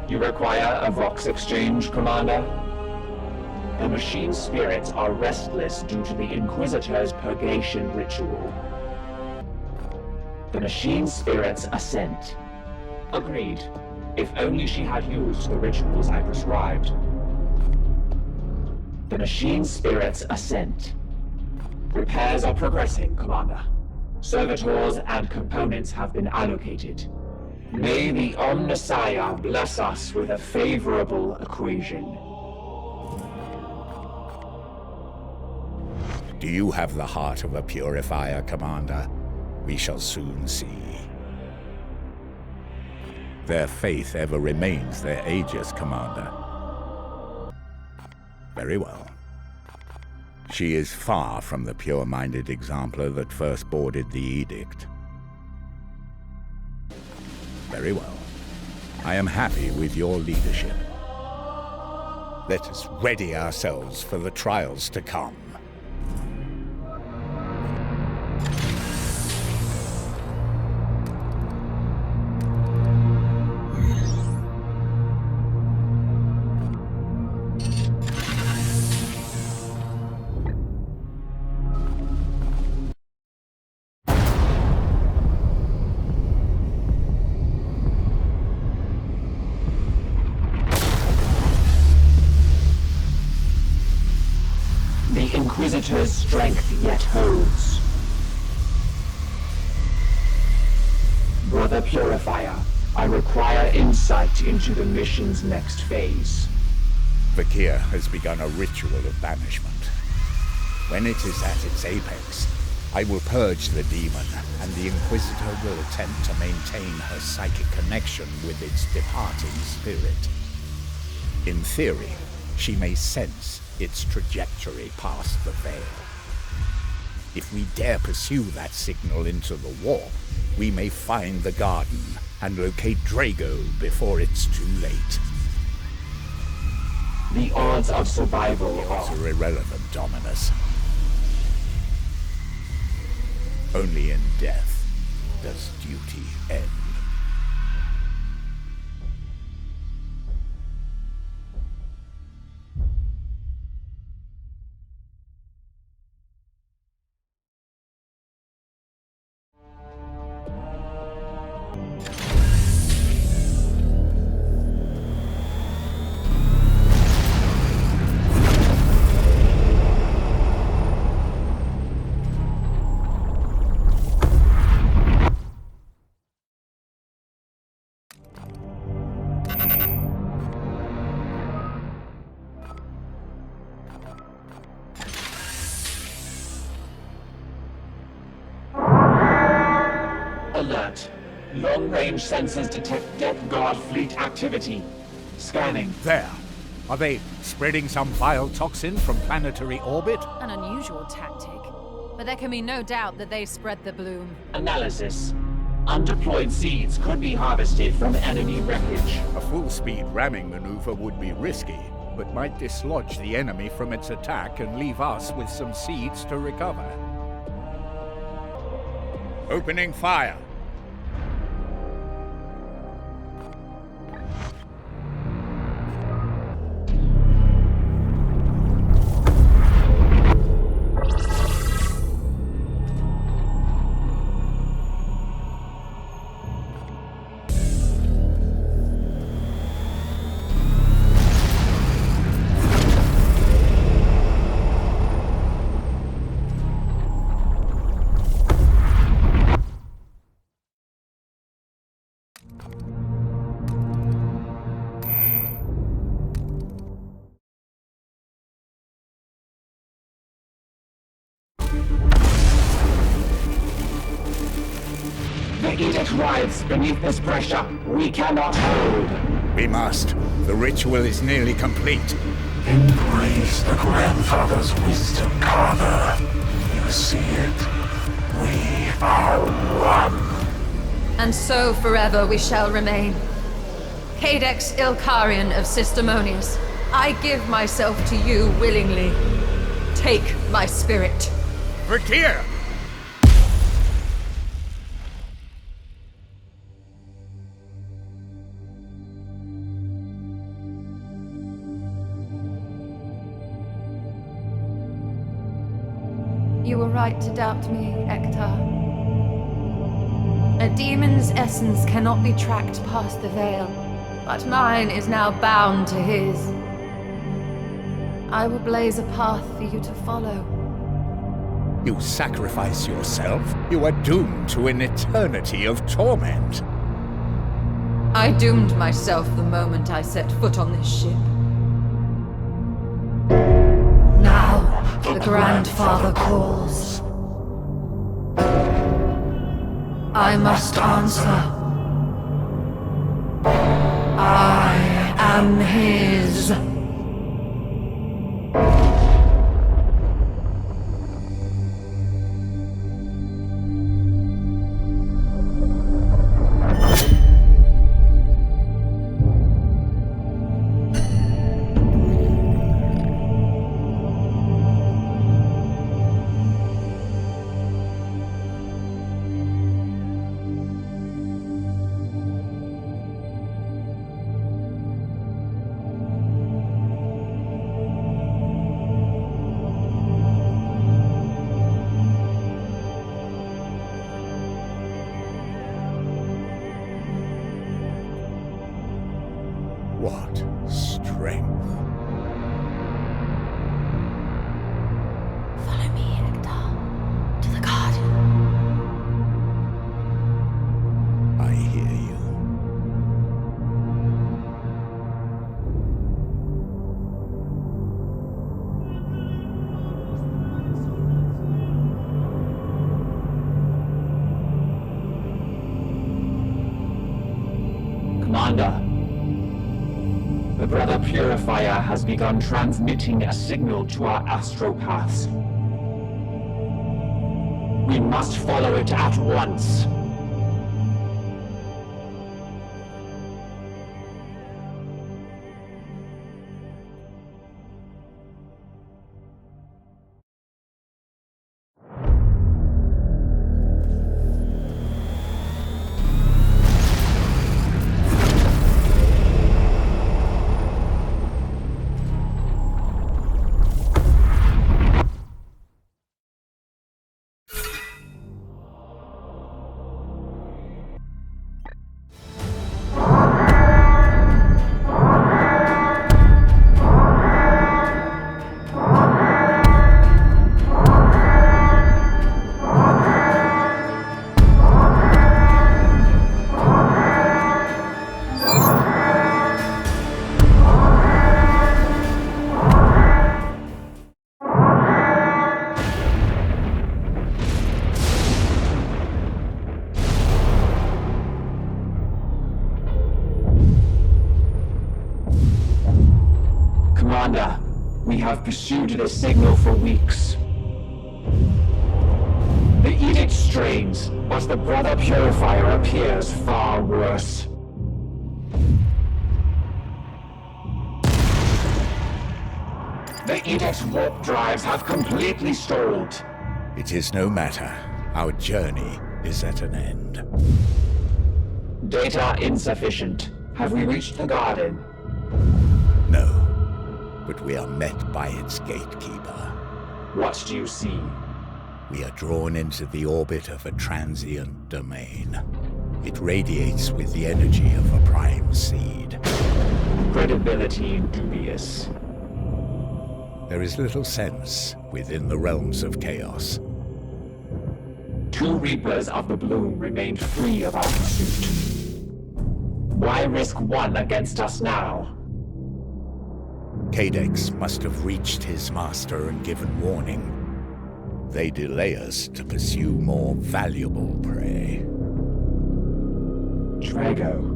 S4: You require a Vox exchange, Commander? The machine spirits are restless due to the Inquisitor's purgation ritual. The machine spirits assent. Agreed. If only she had used the rituals I prescribed. The machine spirits assent. Repairs are progressing, Commander. Servitors and components have been allocated. May the Omnissiah bless us with a favorable equation.
S5: Do you have the heart of a purifier, Commander? We shall soon see. Their faith ever remains their Aegis, Commander. Very well. She is far from the pure-minded exemplar that first boarded the edict. Very well. I am happy with your leadership. Let us ready ourselves for the trials to come.
S4: Inquisitor's strength yet holds. Brother Purifier, I require insight into the mission's next phase.
S5: Vakir has begun a ritual of banishment. When it is at its apex, I will purge the demon, and the Inquisitor will attempt to maintain her psychic connection with its departing spirit. In theory, she may sense its trajectory past the veil. If we dare pursue that signal into the warp, we may find the garden and locate Drago before it's too late.
S4: The odds of survival
S5: are irrelevant, Dominus. Only in death does duty end.
S4: Alert. Long-range sensors detect Death Guard fleet activity. Scanning.
S5: There. Are they spreading some vile toxin from planetary orbit?
S7: An unusual tactic. But there can be no doubt that they spread the bloom.
S4: Analysis. Undeployed seeds could be harvested from enemy wreckage.
S5: A full-speed ramming maneuver would be risky, but might dislodge the enemy from its attack and leave us with some seeds to recover. Opening fire.
S4: The edict writhes beneath this pressure. We cannot hold.
S5: We must. The ritual is nearly complete.
S1: Embrace the grandfather's wisdom, Carver. You see it. We are one.
S7: And so forever we shall remain. Cadex Ilkarian of Systemonius, I give myself to you willingly. Take my spirit.
S5: Verkeer!
S7: You were right to doubt me, Ektar. A demon's essence cannot be tracked past the veil, but mine is now bound to his. I will blaze a path for you to follow.
S5: You sacrifice yourself. You are doomed to an eternity of torment.
S7: I doomed myself the moment I set foot on this ship. Now, the Grandfather calls. I must answer. I am his.
S5: What strength.
S15: Follow me, Ektar. To the garden.
S5: I hear you.
S4: Commander. The Brother Purifier has begun transmitting a signal to our astropaths. We must follow it at once. We have pursued this signal for weeks. The edict strains, but the Brother Purifier appears far worse. The edict's warp drives have completely stalled.
S5: It is no matter. Our journey is at an end.
S4: Data insufficient. Have we reached the garden?
S5: No, but we are met by its gatekeeper.
S4: What do you see?
S5: We are drawn into the orbit of a transient domain. It radiates with the energy of a prime seed.
S4: Credibility dubious.
S5: There is little sense within the realms of chaos.
S4: 2 Reapers of the Bloom remained free of our pursuit. Why risk one against us now?
S5: Cadex must have reached his master and given warning. They delay us to pursue more valuable prey.
S4: Drago.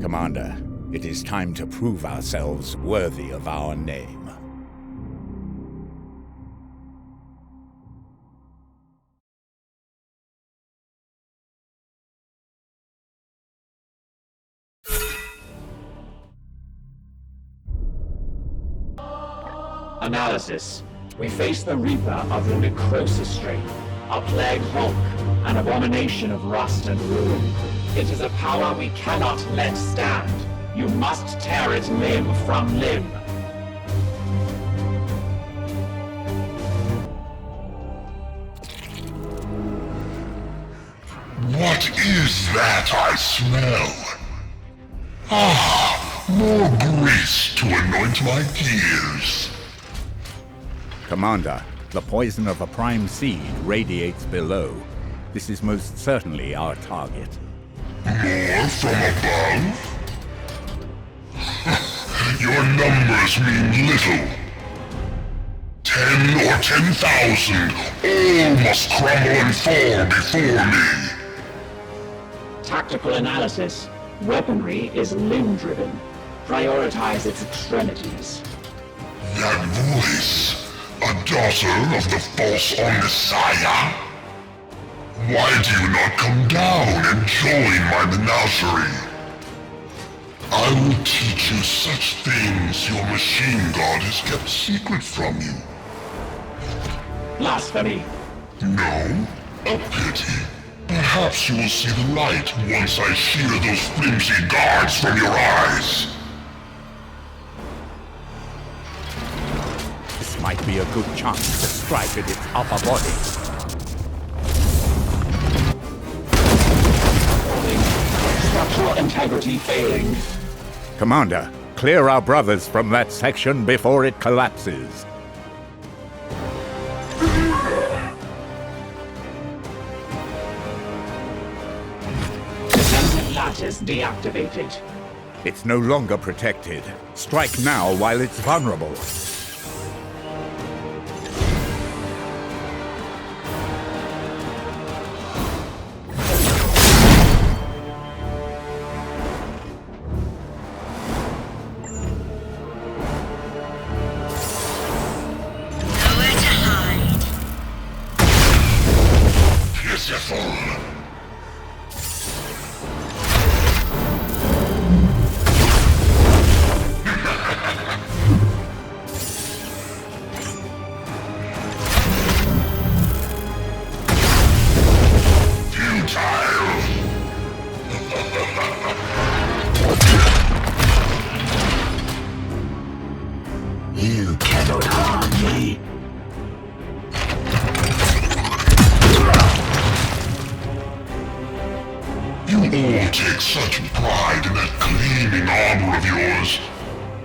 S5: Commander, it is time to prove ourselves worthy of our name.
S4: Analysis. We face the Reaper of the Necrosis strain, a plague hulk, an abomination of rust and ruin. It is a power we cannot let stand. You must tear it limb from limb.
S1: What is that I smell? Ah, more grease to anoint my gears.
S5: Commander, the poison of a prime seed radiates below. This is most certainly our target.
S1: More from above? Your numbers mean little. 10 or 10,000, all must crumble and fall before me.
S4: Tactical analysis. Weaponry is limb-driven. Prioritize its extremities.
S1: That voice, a daughter of the false Messiah? Why do you not come down and join my menagerie? I will teach you such things your machine god has kept secret from you.
S4: Blasphemy.
S1: No? A pity. Perhaps you will see the light once I shear those flimsy guards from your eyes.
S5: This might be a good chance to strike at its upper body.
S4: Structural integrity failing.
S5: Commander, clear our brothers from that section before it collapses.
S4: Defensive lattice deactivated.
S5: It's no longer protected. Strike now while it's vulnerable.
S10: You cannot harm me.
S1: You all take such pride in that gleaming armor of yours,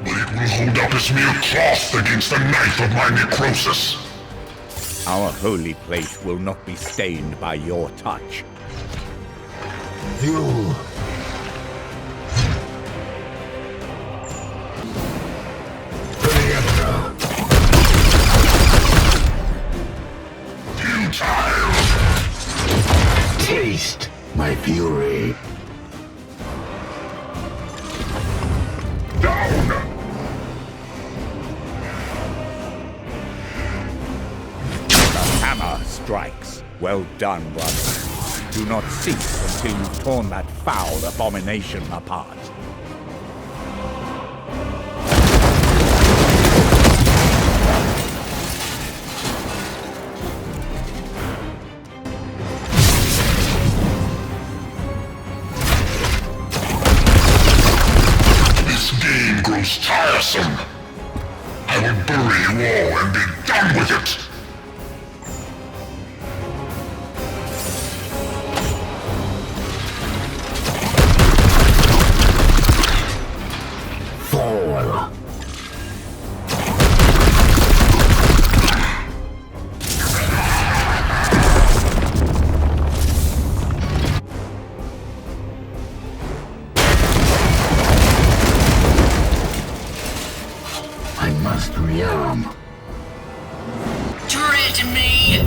S1: but it will hold up as mere cloth against the knife of my necrosis.
S5: Our holy plate will not be stained by your touch.
S10: You... Taste my fury.
S1: Down!
S5: strikes. Well done, brother. Do not cease until you've torn that foul abomination apart.
S1: Grows tiresome. I will bury you all and be done with it.
S10: Fall. I must rearm.
S12: Dread me!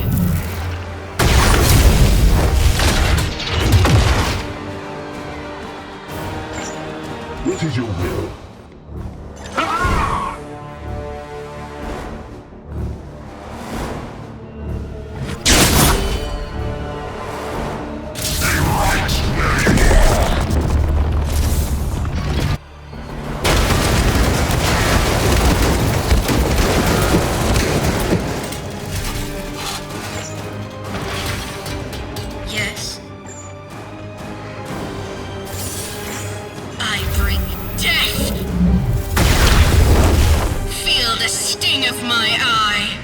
S1: What is your will?
S12: Yes. I bring death! Feel the sting of my eye!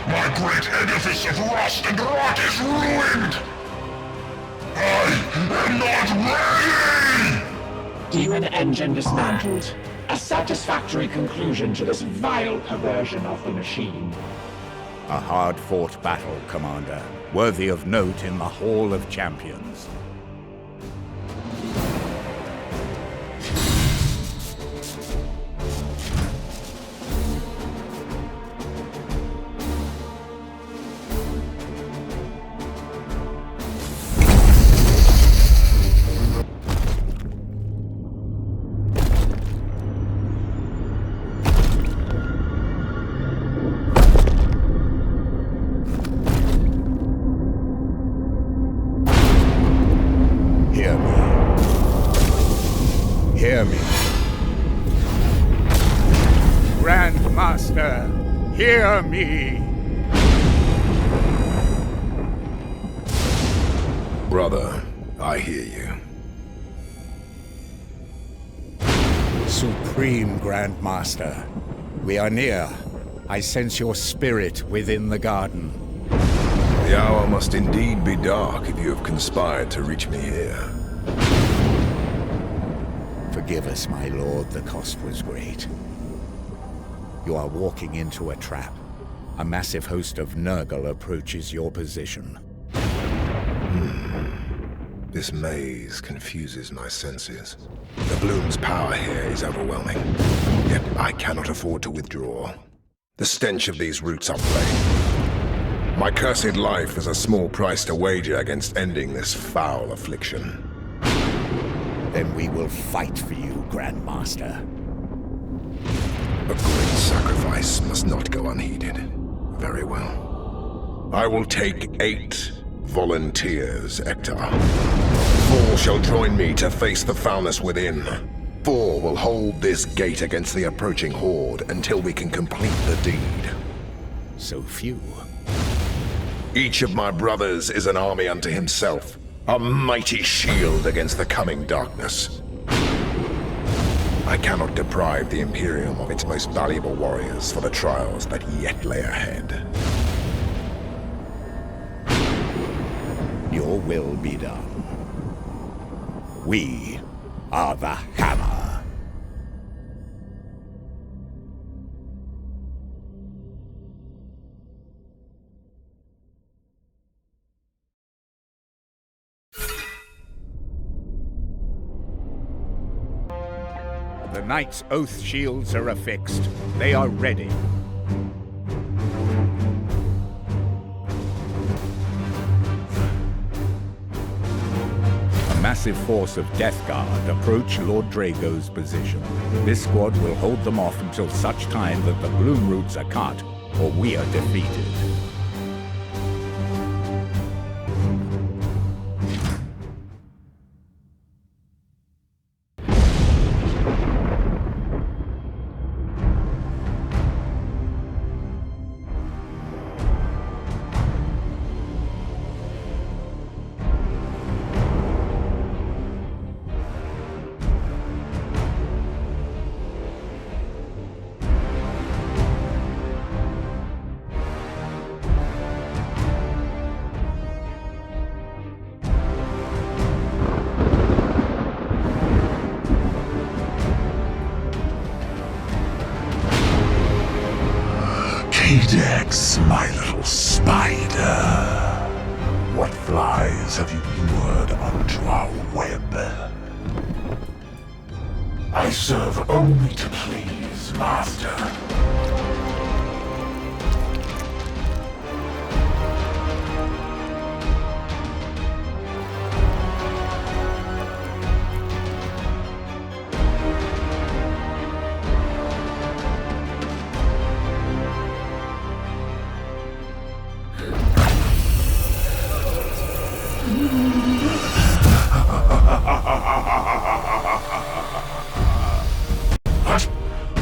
S1: My great edifice of rust and rot is ruined! I am not ready!
S4: Demon engine dismantled. A satisfactory conclusion to this vile perversion of the machine.
S5: A hard-fought battle, Commander, worthy of note in the Hall of Champions. Hear me. Hear me. Grand Master, hear me.
S14: Brother, I hear you.
S5: Supreme Grand Master, we are near. I sense your spirit within the garden.
S14: The hour must indeed be dark if you have conspired to reach me here.
S5: Forgive us, my lord, the cost was great. You are walking into a trap. A massive host of Nurgle approaches your position.
S14: This maze confuses my senses. The Bloom's power here is overwhelming, yet I cannot afford to withdraw. The stench of these roots are plain. My cursed life is a small price to wager against ending this foul affliction.
S5: Then we will fight for you, Grand Master.
S14: A great sacrifice must not go unheeded. Very well. I will take 8 volunteers, Hector. 4 shall join me to face the foulness within. 4 will hold this gate against the approaching horde until we can complete the deed.
S5: So few.
S14: Each of my brothers is an army unto himself, a mighty shield against the coming darkness. I cannot deprive the Imperium of its most valuable warriors for the trials that yet lay ahead.
S5: Your will be done. We are the Hammer. The Knight's Oath shields are affixed. They are ready. A massive force of Death Guard approach Lord Drago's position. This squad will hold them off until such time that the bloom roots are cut, or we are defeated.
S1: Cadex, my little spider. What flies have you lured onto our web? I serve only to please, Master.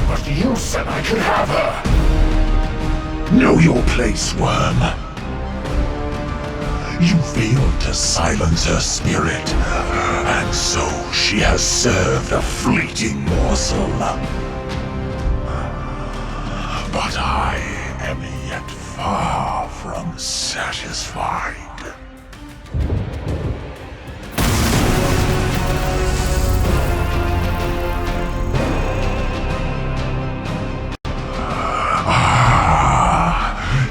S1: What use am I could have her? Know your place, worm. You failed to silence her spirit, and so she has served a fleeting morsel. But I am yet far from satisfied.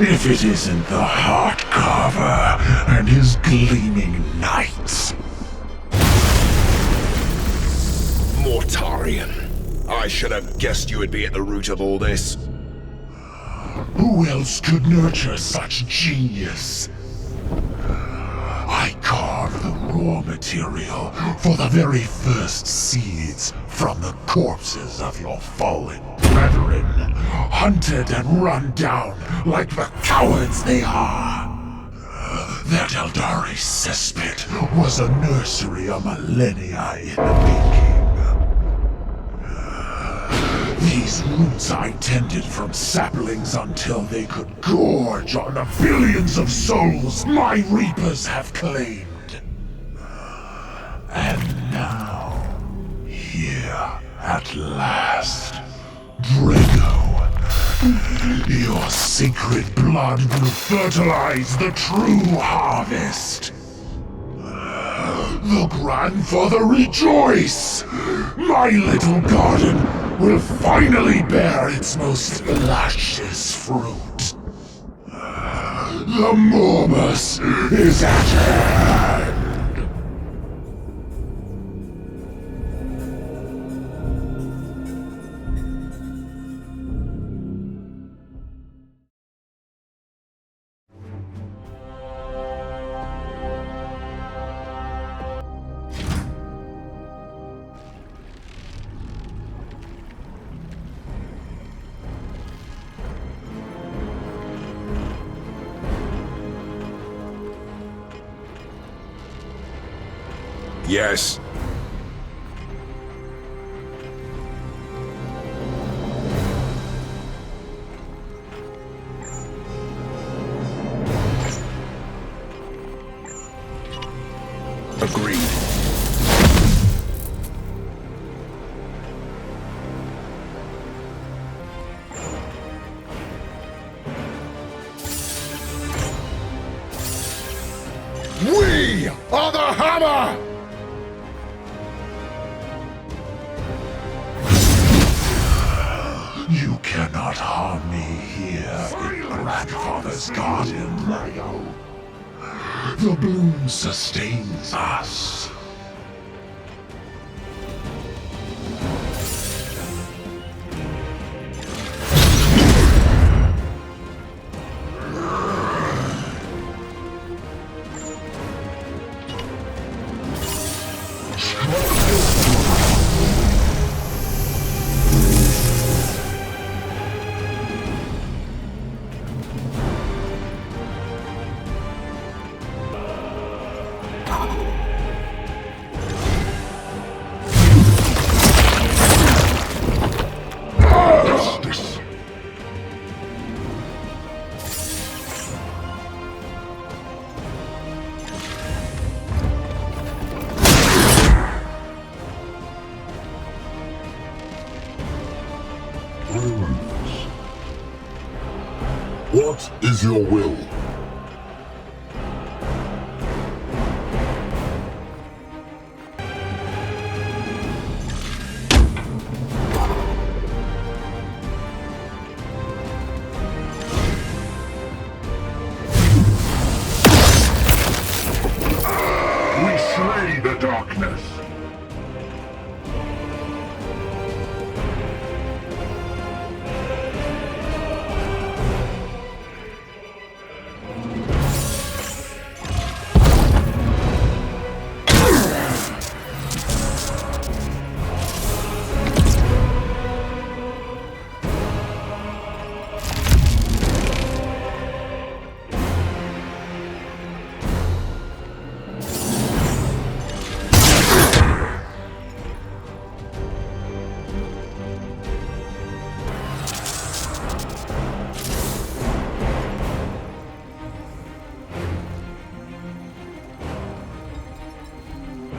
S1: If it isn't the Heart Carver and his gleaming knights.
S14: Mortarion. I should have guessed you would be at the root of all this.
S1: Who else could nurture such genius? I carved the raw material for the very first seeds from the corpses of your fallen brethren, hunted and run down like the cowards they are. That Eldari cesspit was a nursery a millennia in the making. These roots I tended from saplings until they could gorge on the billions of souls my reapers have claimed. And now, here at last, Drago, your sacred blood will fertilize the true harvest. The grandfather rejoice! My little garden will finally bear its most luscious fruit. The Morbus is at hand!
S14: Yes. Agreed. We are the Hammer!
S1: You cannot harm me here in Grandfather's garden. The bloom sustains us.
S6: What is your will?
S1: We slay the darkness.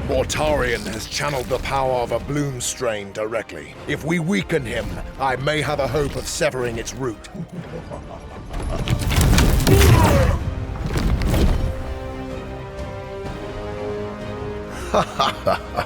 S14: Mortarion has channeled the power of a bloom strain directly. If we weaken him, I may have a hope of severing its root. Ha ha ha ha.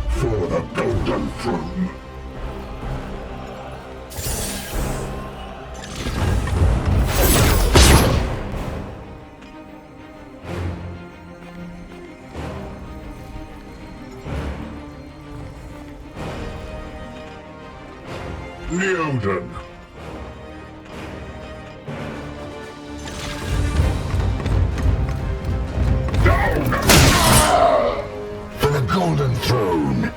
S1: For the golden throne. Leoden.
S10: For the golden throne.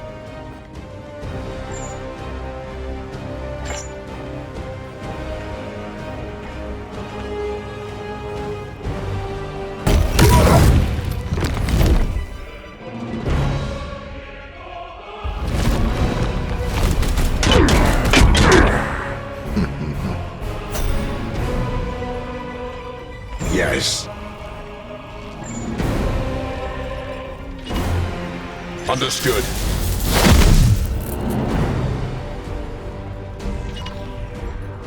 S14: Yes. Understood.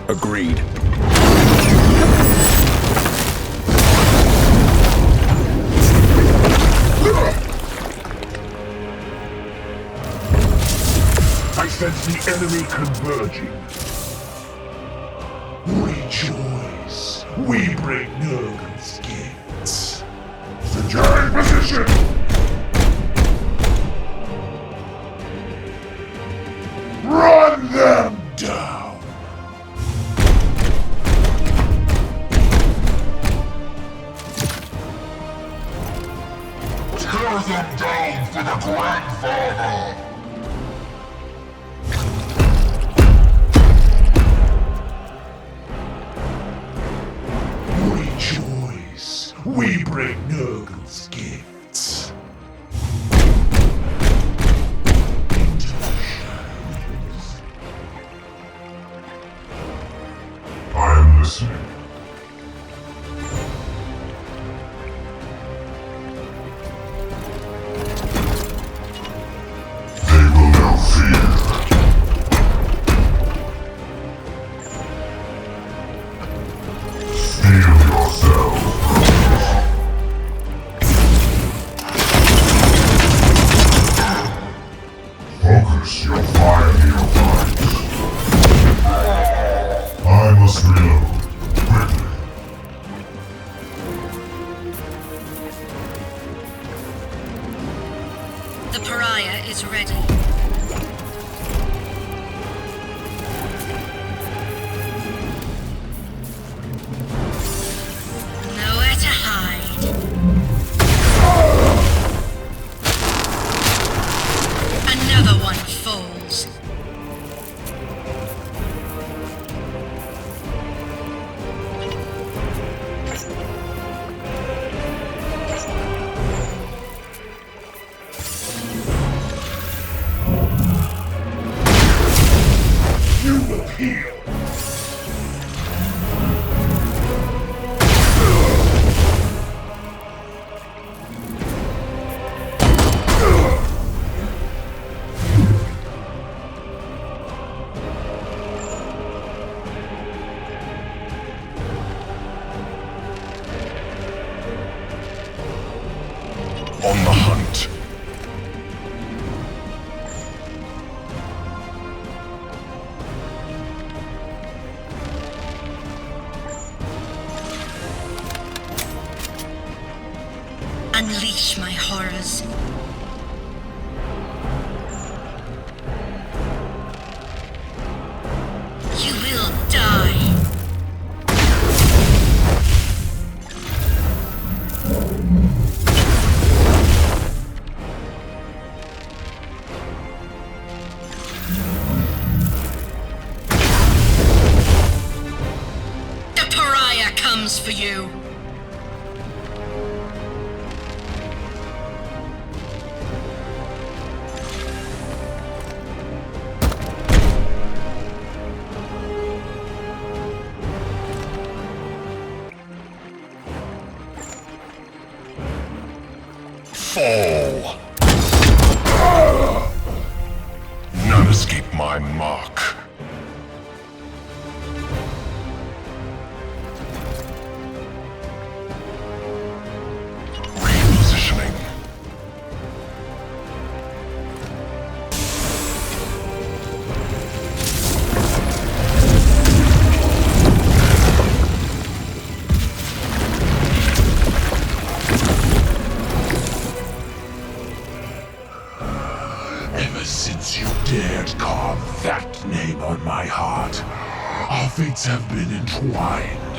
S14: Agreed.
S1: I sense the enemy converging. Rejoice. We bring Nurgle's gifts. Secure position! Run them down! Tear them down for the grandfather! Rejoice! We bring Nurgle's gifts.
S6: I am listening. They will now fear. Steel yourselves. Curse your fire neophytes. I must reload. Quickly.
S12: The pariah is ready. Nowhere to hide. Another one falls.
S1: You will heal.
S6: On the hunt.
S12: Unleash my horrors. You will die. The pariah comes for you.
S6: Fall. None escape my mark. Repositioning.
S1: Ever since you dared carve that name on my heart, our fates have been entwined.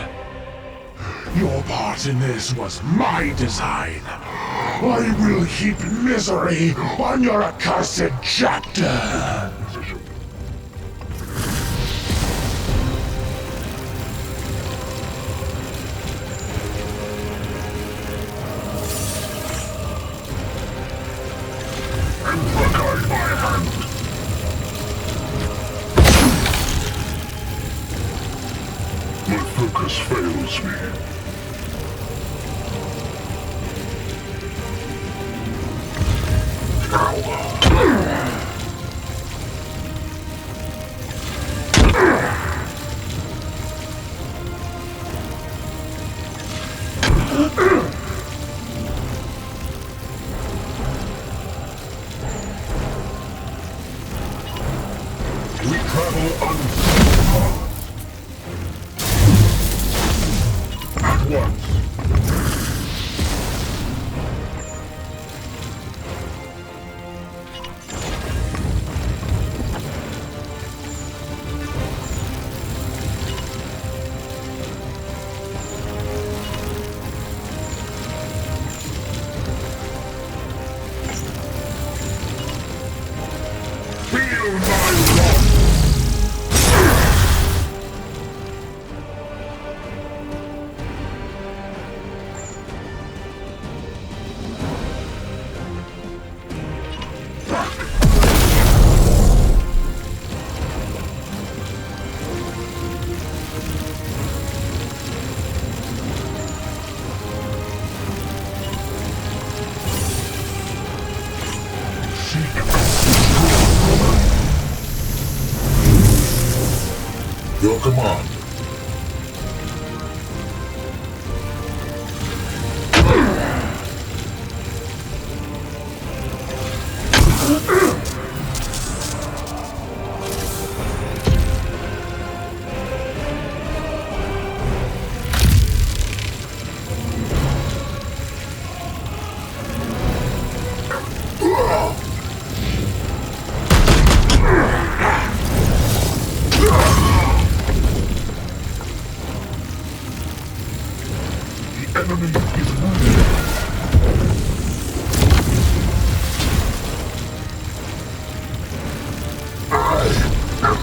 S1: Your part in this was my design. I will heap misery on your accursed chapter.
S6: Guide my hand. My focus fails me. We travel unseen. At once. Feel my wrath. Your command.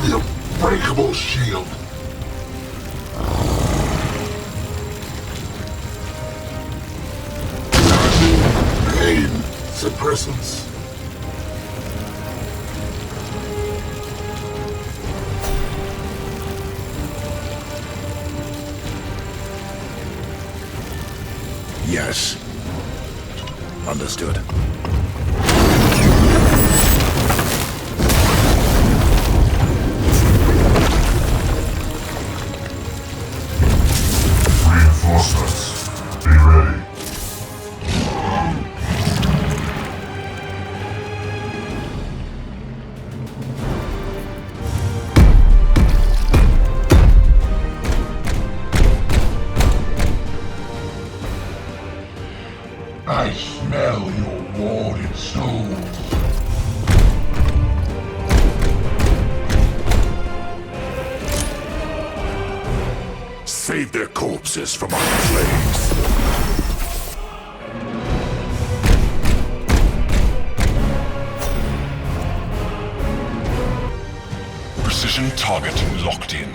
S10: the unbreakable shield. Pain suppressants.
S14: Yes. Understood.
S6: Reinforcements. Be ready.
S1: I smell your warded souls.
S6: Save their corpses from our flames. Precision target locked in.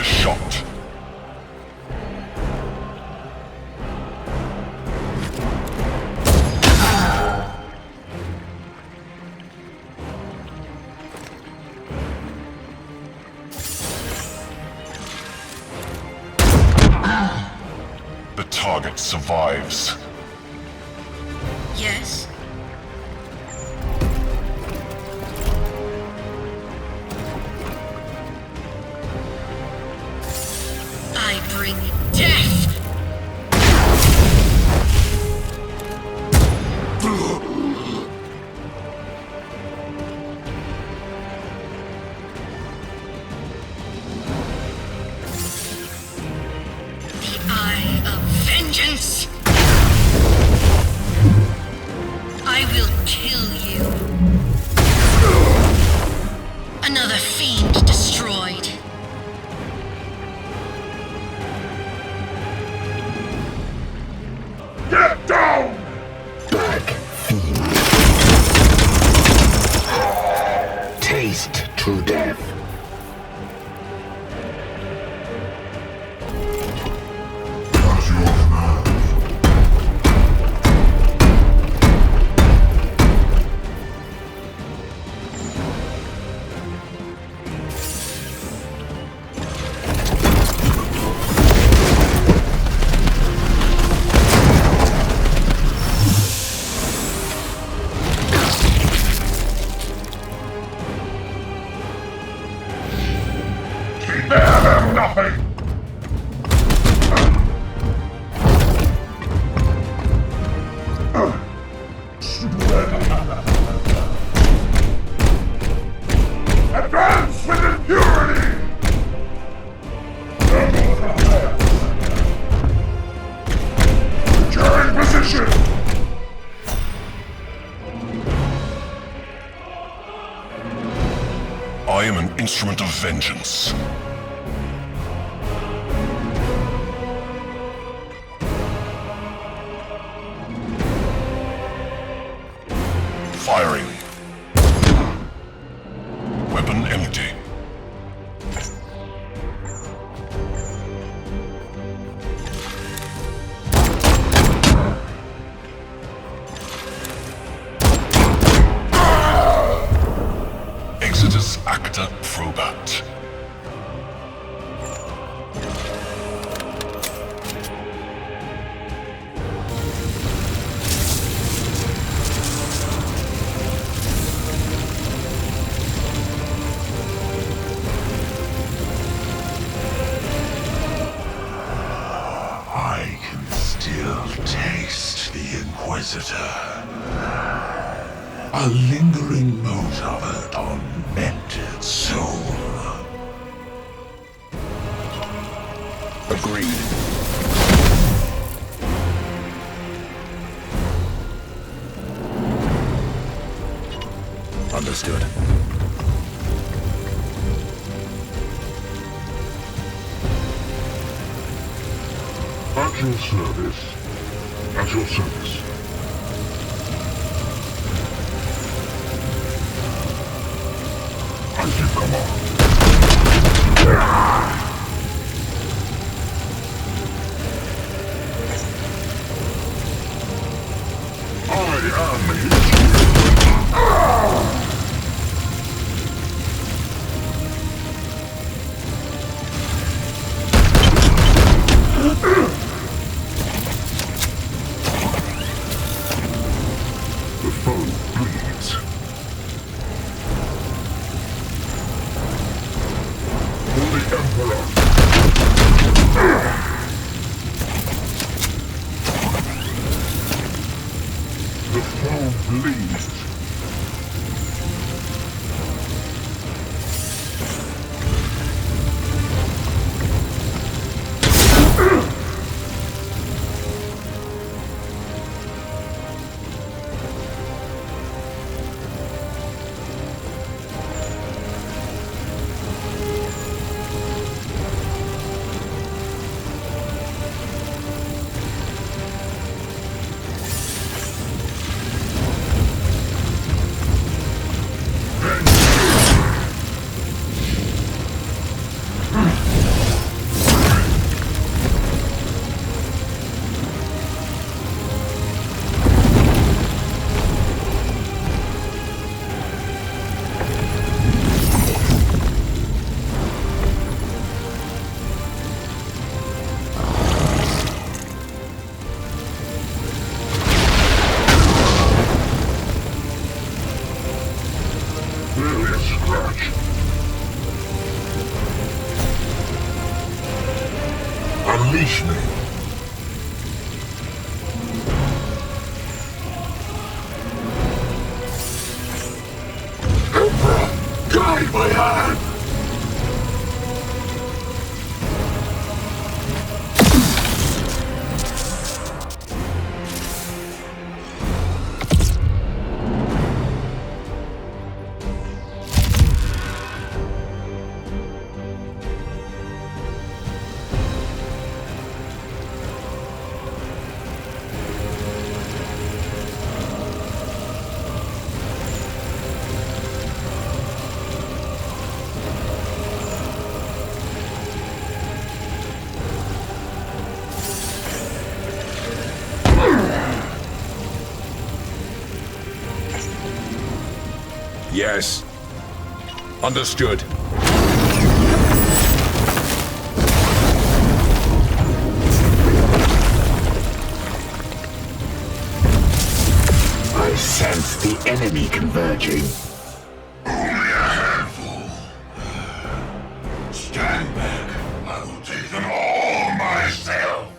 S6: Shot. The target survives.
S12: Yes? I bring death! The Eye of Vengeance! I will kill you. Another fiend destroyed.
S1: Get down!
S10: Black fiend. Taste true death.
S6: At your command.
S1: Nothing! Advance with impurity! Securing position!
S6: I am an instrument of vengeance. Firing. Weapon empty. Exitus acta probat.
S1: I can still taste the Inquisitor. A lingering note of a tormented soul.
S14: Agreed. Understood.
S6: At your service. At your service. As you command. I am his The foe bleeds. For the Emperor. The foe bleeds. Unleash me. Emperor, guide my hand. Yes. Understood.
S10: I sense the enemy converging.
S1: Only a handful. Stand back. I will take them all myself.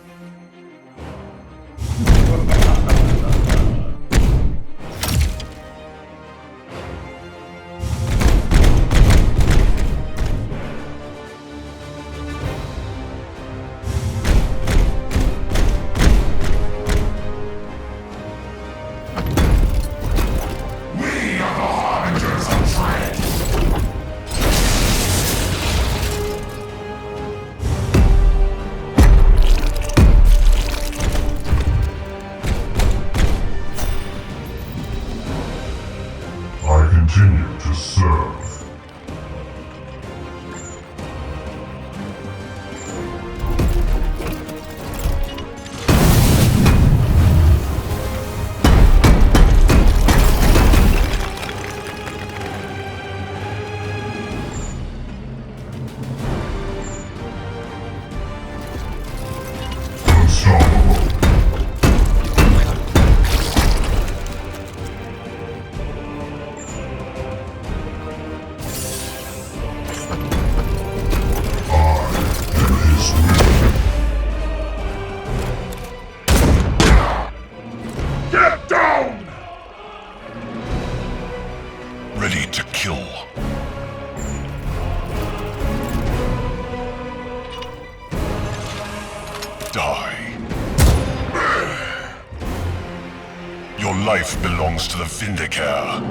S6: Your life belongs to the Vindicare.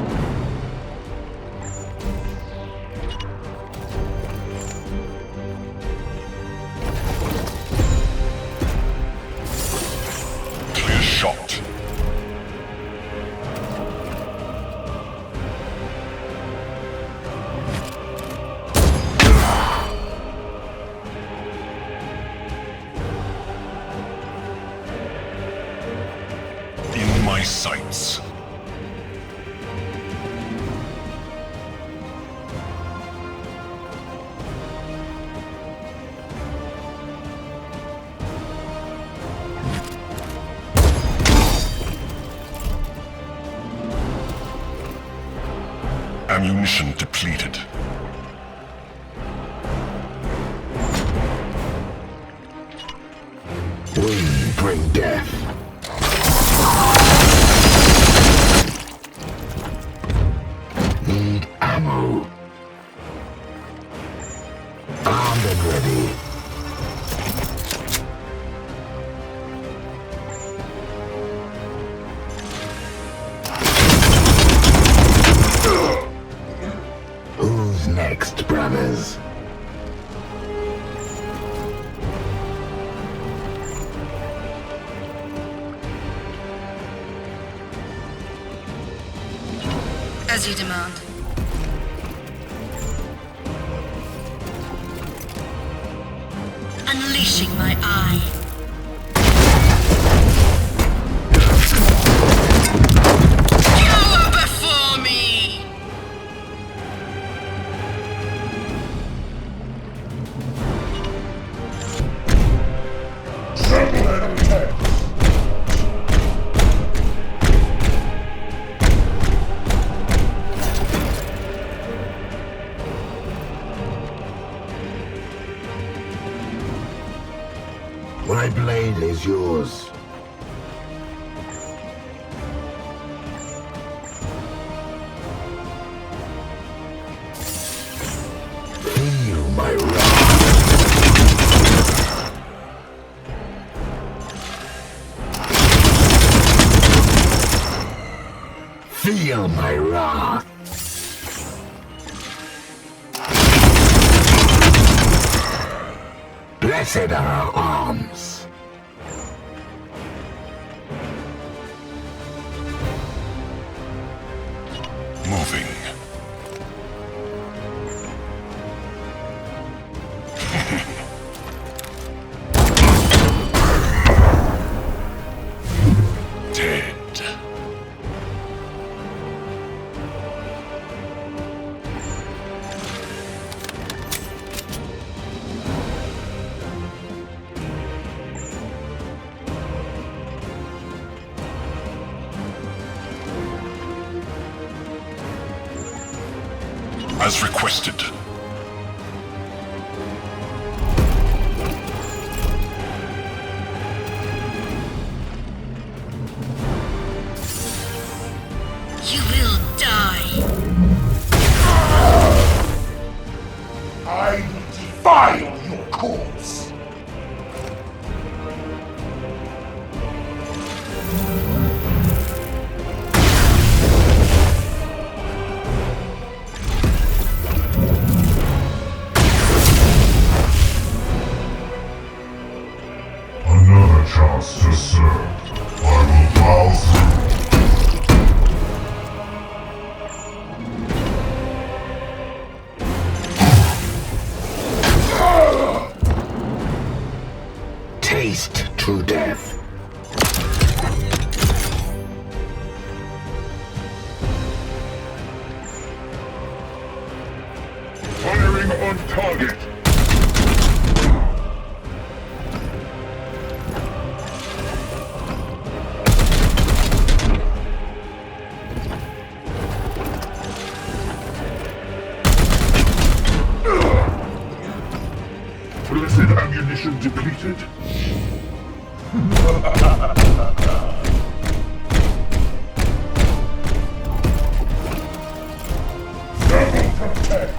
S6: Clear shot. In my sights. Ammunition depleted.
S10: We bring death. Need ammo. Armed and ready. Who's next, brothers?
S12: As you demand. Unleashing my eye. Cower before me!
S10: My blade is yours. Feel my wrath. Feel my wrath. Blessed are our arms.
S6: Moving. Dead. As requested.
S12: You will die.
S1: I will defile your corpse.
S6: Another chance to serve. I will plow through.
S10: Taste true death.
S6: Firing on target. Blessed ammunition depleted. Double protect.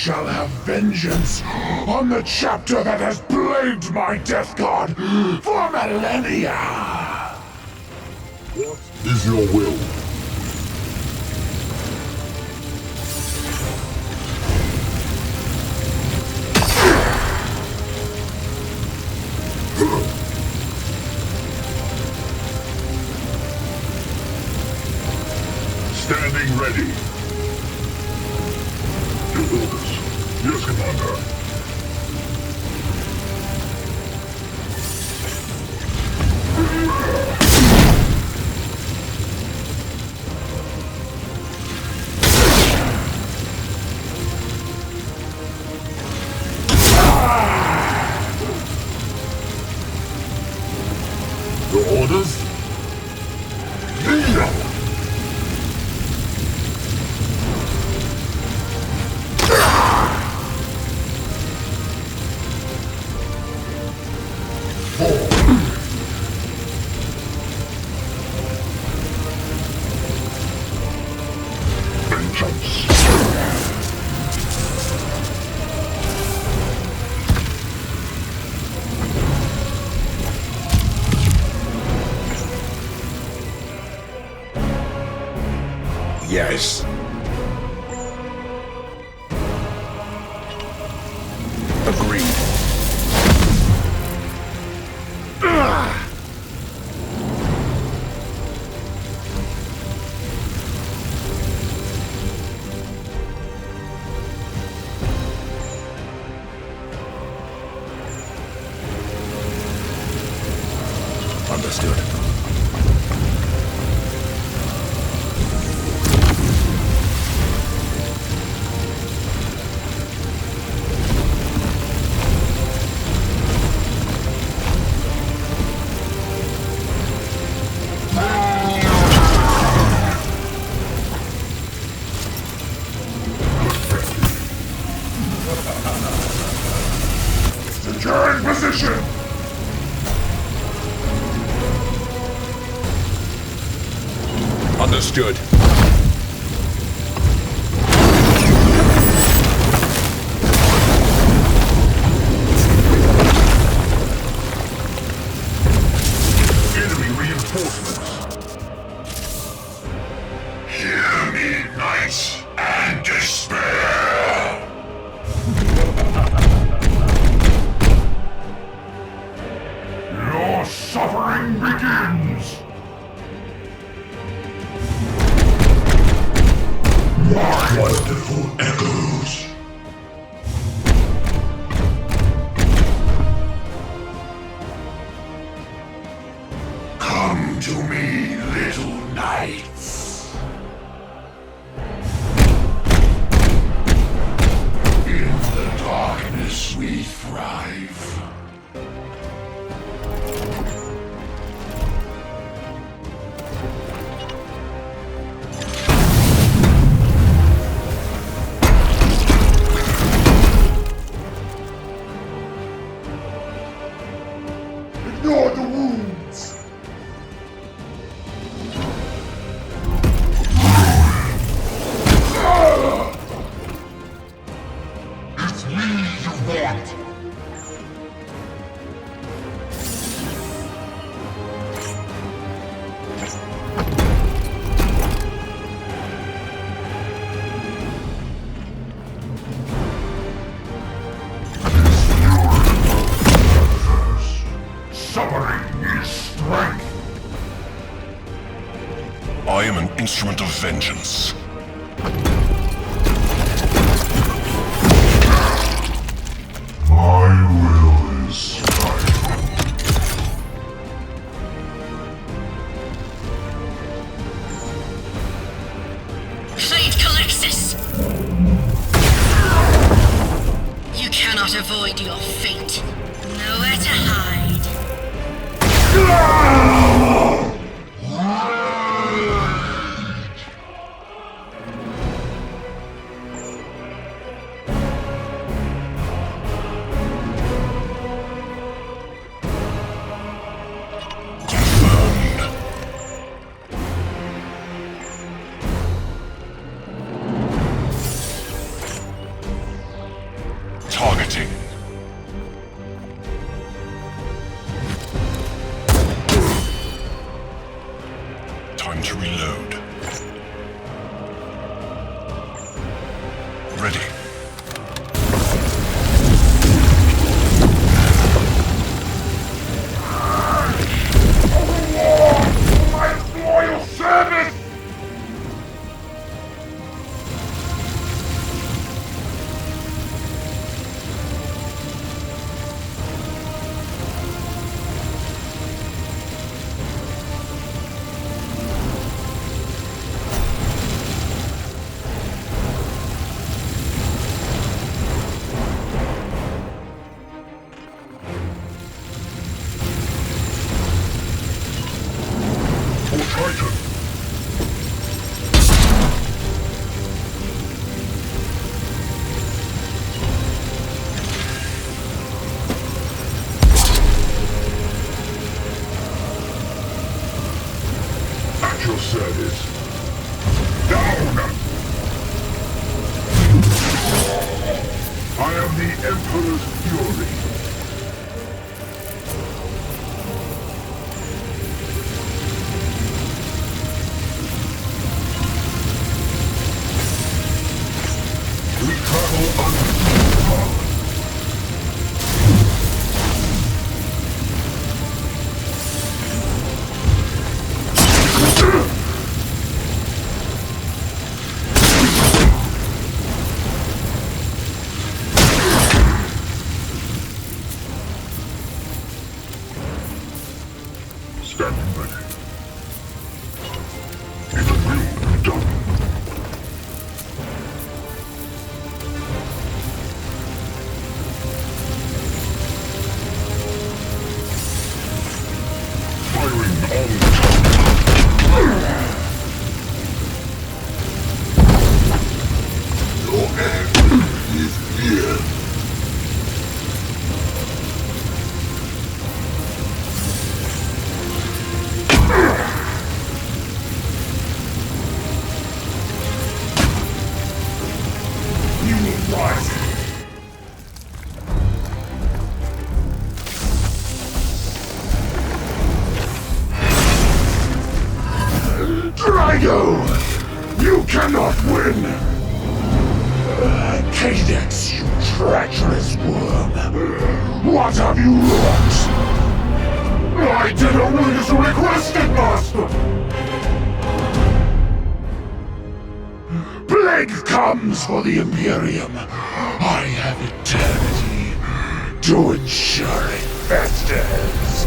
S1: shall have vengeance on the chapter that has plagued my death god for millennia!
S6: What is your will? Standing ready. Your orders. Yes, Commander. Your orders? Yeah.
S14: Yes. Agreed. Understood.
S1: Secure in position!
S14: Understood.
S1: Enemy reinforcements. Hear me, knights, and despair! Your suffering begins! Wonderful echoes! Come to me, little knights! In the darkness we thrive. Ignore the wounds! It's me you want! Suffering is strength!
S6: I am an instrument of vengeance. My will is stifled.
S12: Fate Colexis! You cannot avoid your fate. Nowhere to hide.
S1: fury. We travel under standing ready. It will be done. Firing on target. Your end is near. You will rise. Drago! You cannot win! Cadex, you treacherous worm! What have you wrought? I did only as requested, Master! Plague comes for the Imperium. I have eternity to ensure it festers.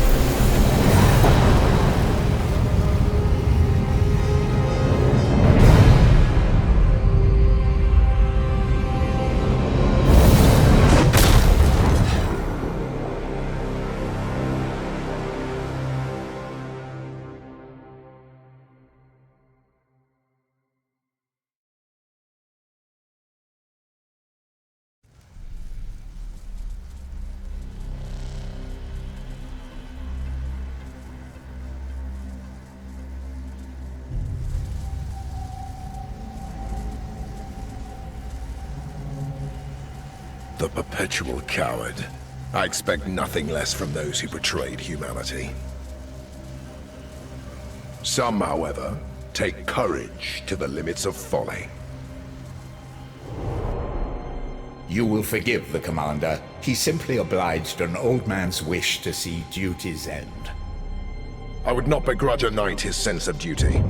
S14: The perpetual coward. I expect nothing less from those who betrayed humanity. Some, however, take courage to the limits of folly.
S5: You will forgive the Commander. He simply obliged an old man's wish to see duty's end.
S14: I would not begrudge a knight his sense of duty,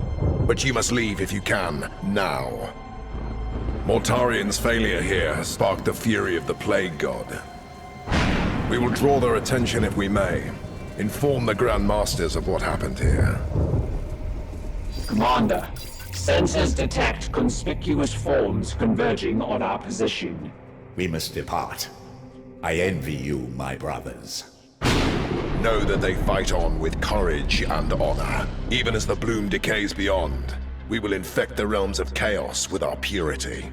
S14: but you must leave if you can, now. Mortarian's failure here has sparked the fury of the Plague God. We will draw their attention if we may. Inform the Grand Masters of what happened here.
S4: Commander, sensors detect conspicuous forms converging on our position.
S5: We must depart. I envy you, my brothers.
S14: Know that they fight on with courage and honor. Even as the bloom decays beyond, we will infect the realms of chaos with our purity.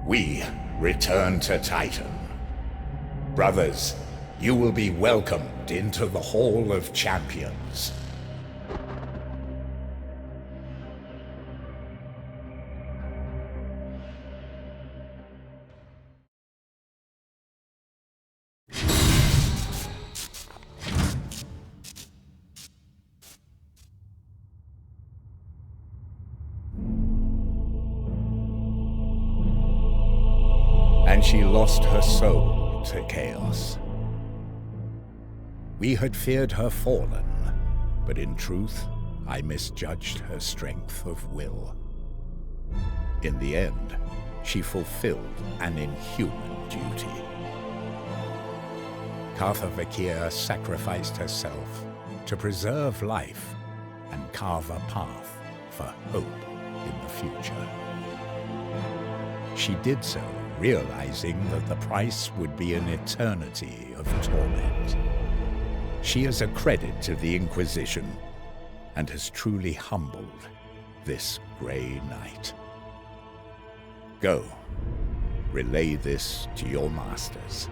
S5: We return to Titan. Brothers, you will be welcomed into the Hall of Champions. And she lost her soul to chaos. We had feared her fallen, but in truth, I misjudged her strength of will. In the end, she fulfilled an inhuman duty. Cartha Vakir sacrificed herself to preserve life and carve a path for hope in the future. She did so, realizing that the price would be an eternity of torment. She is a credit to the Inquisition, and has truly humbled this Grey Knight. Go, relay this to your masters.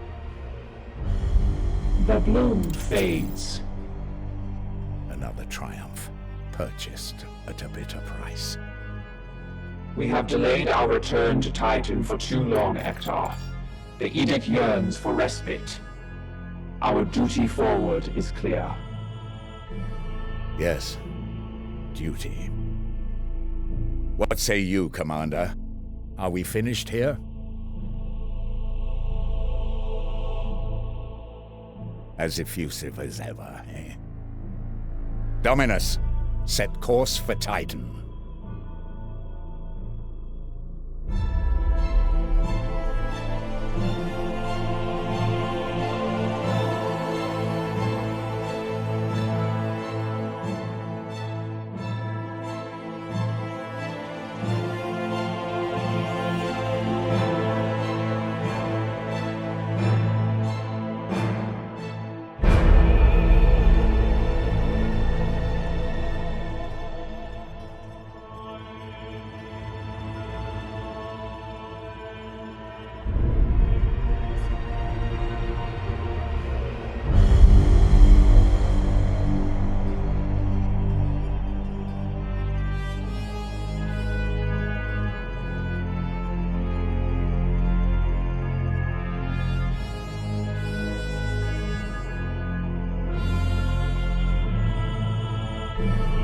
S4: The bloom fades.
S5: Another triumph, purchased at a bitter price.
S4: We have delayed our return to Titan for too long, Ektar. The Edict yearns for respite. Our duty forward is clear.
S5: Yes. Duty. What say you, Commander? Are we finished here? As effusive as ever, eh? Dominus, set course for Titan.
S16: you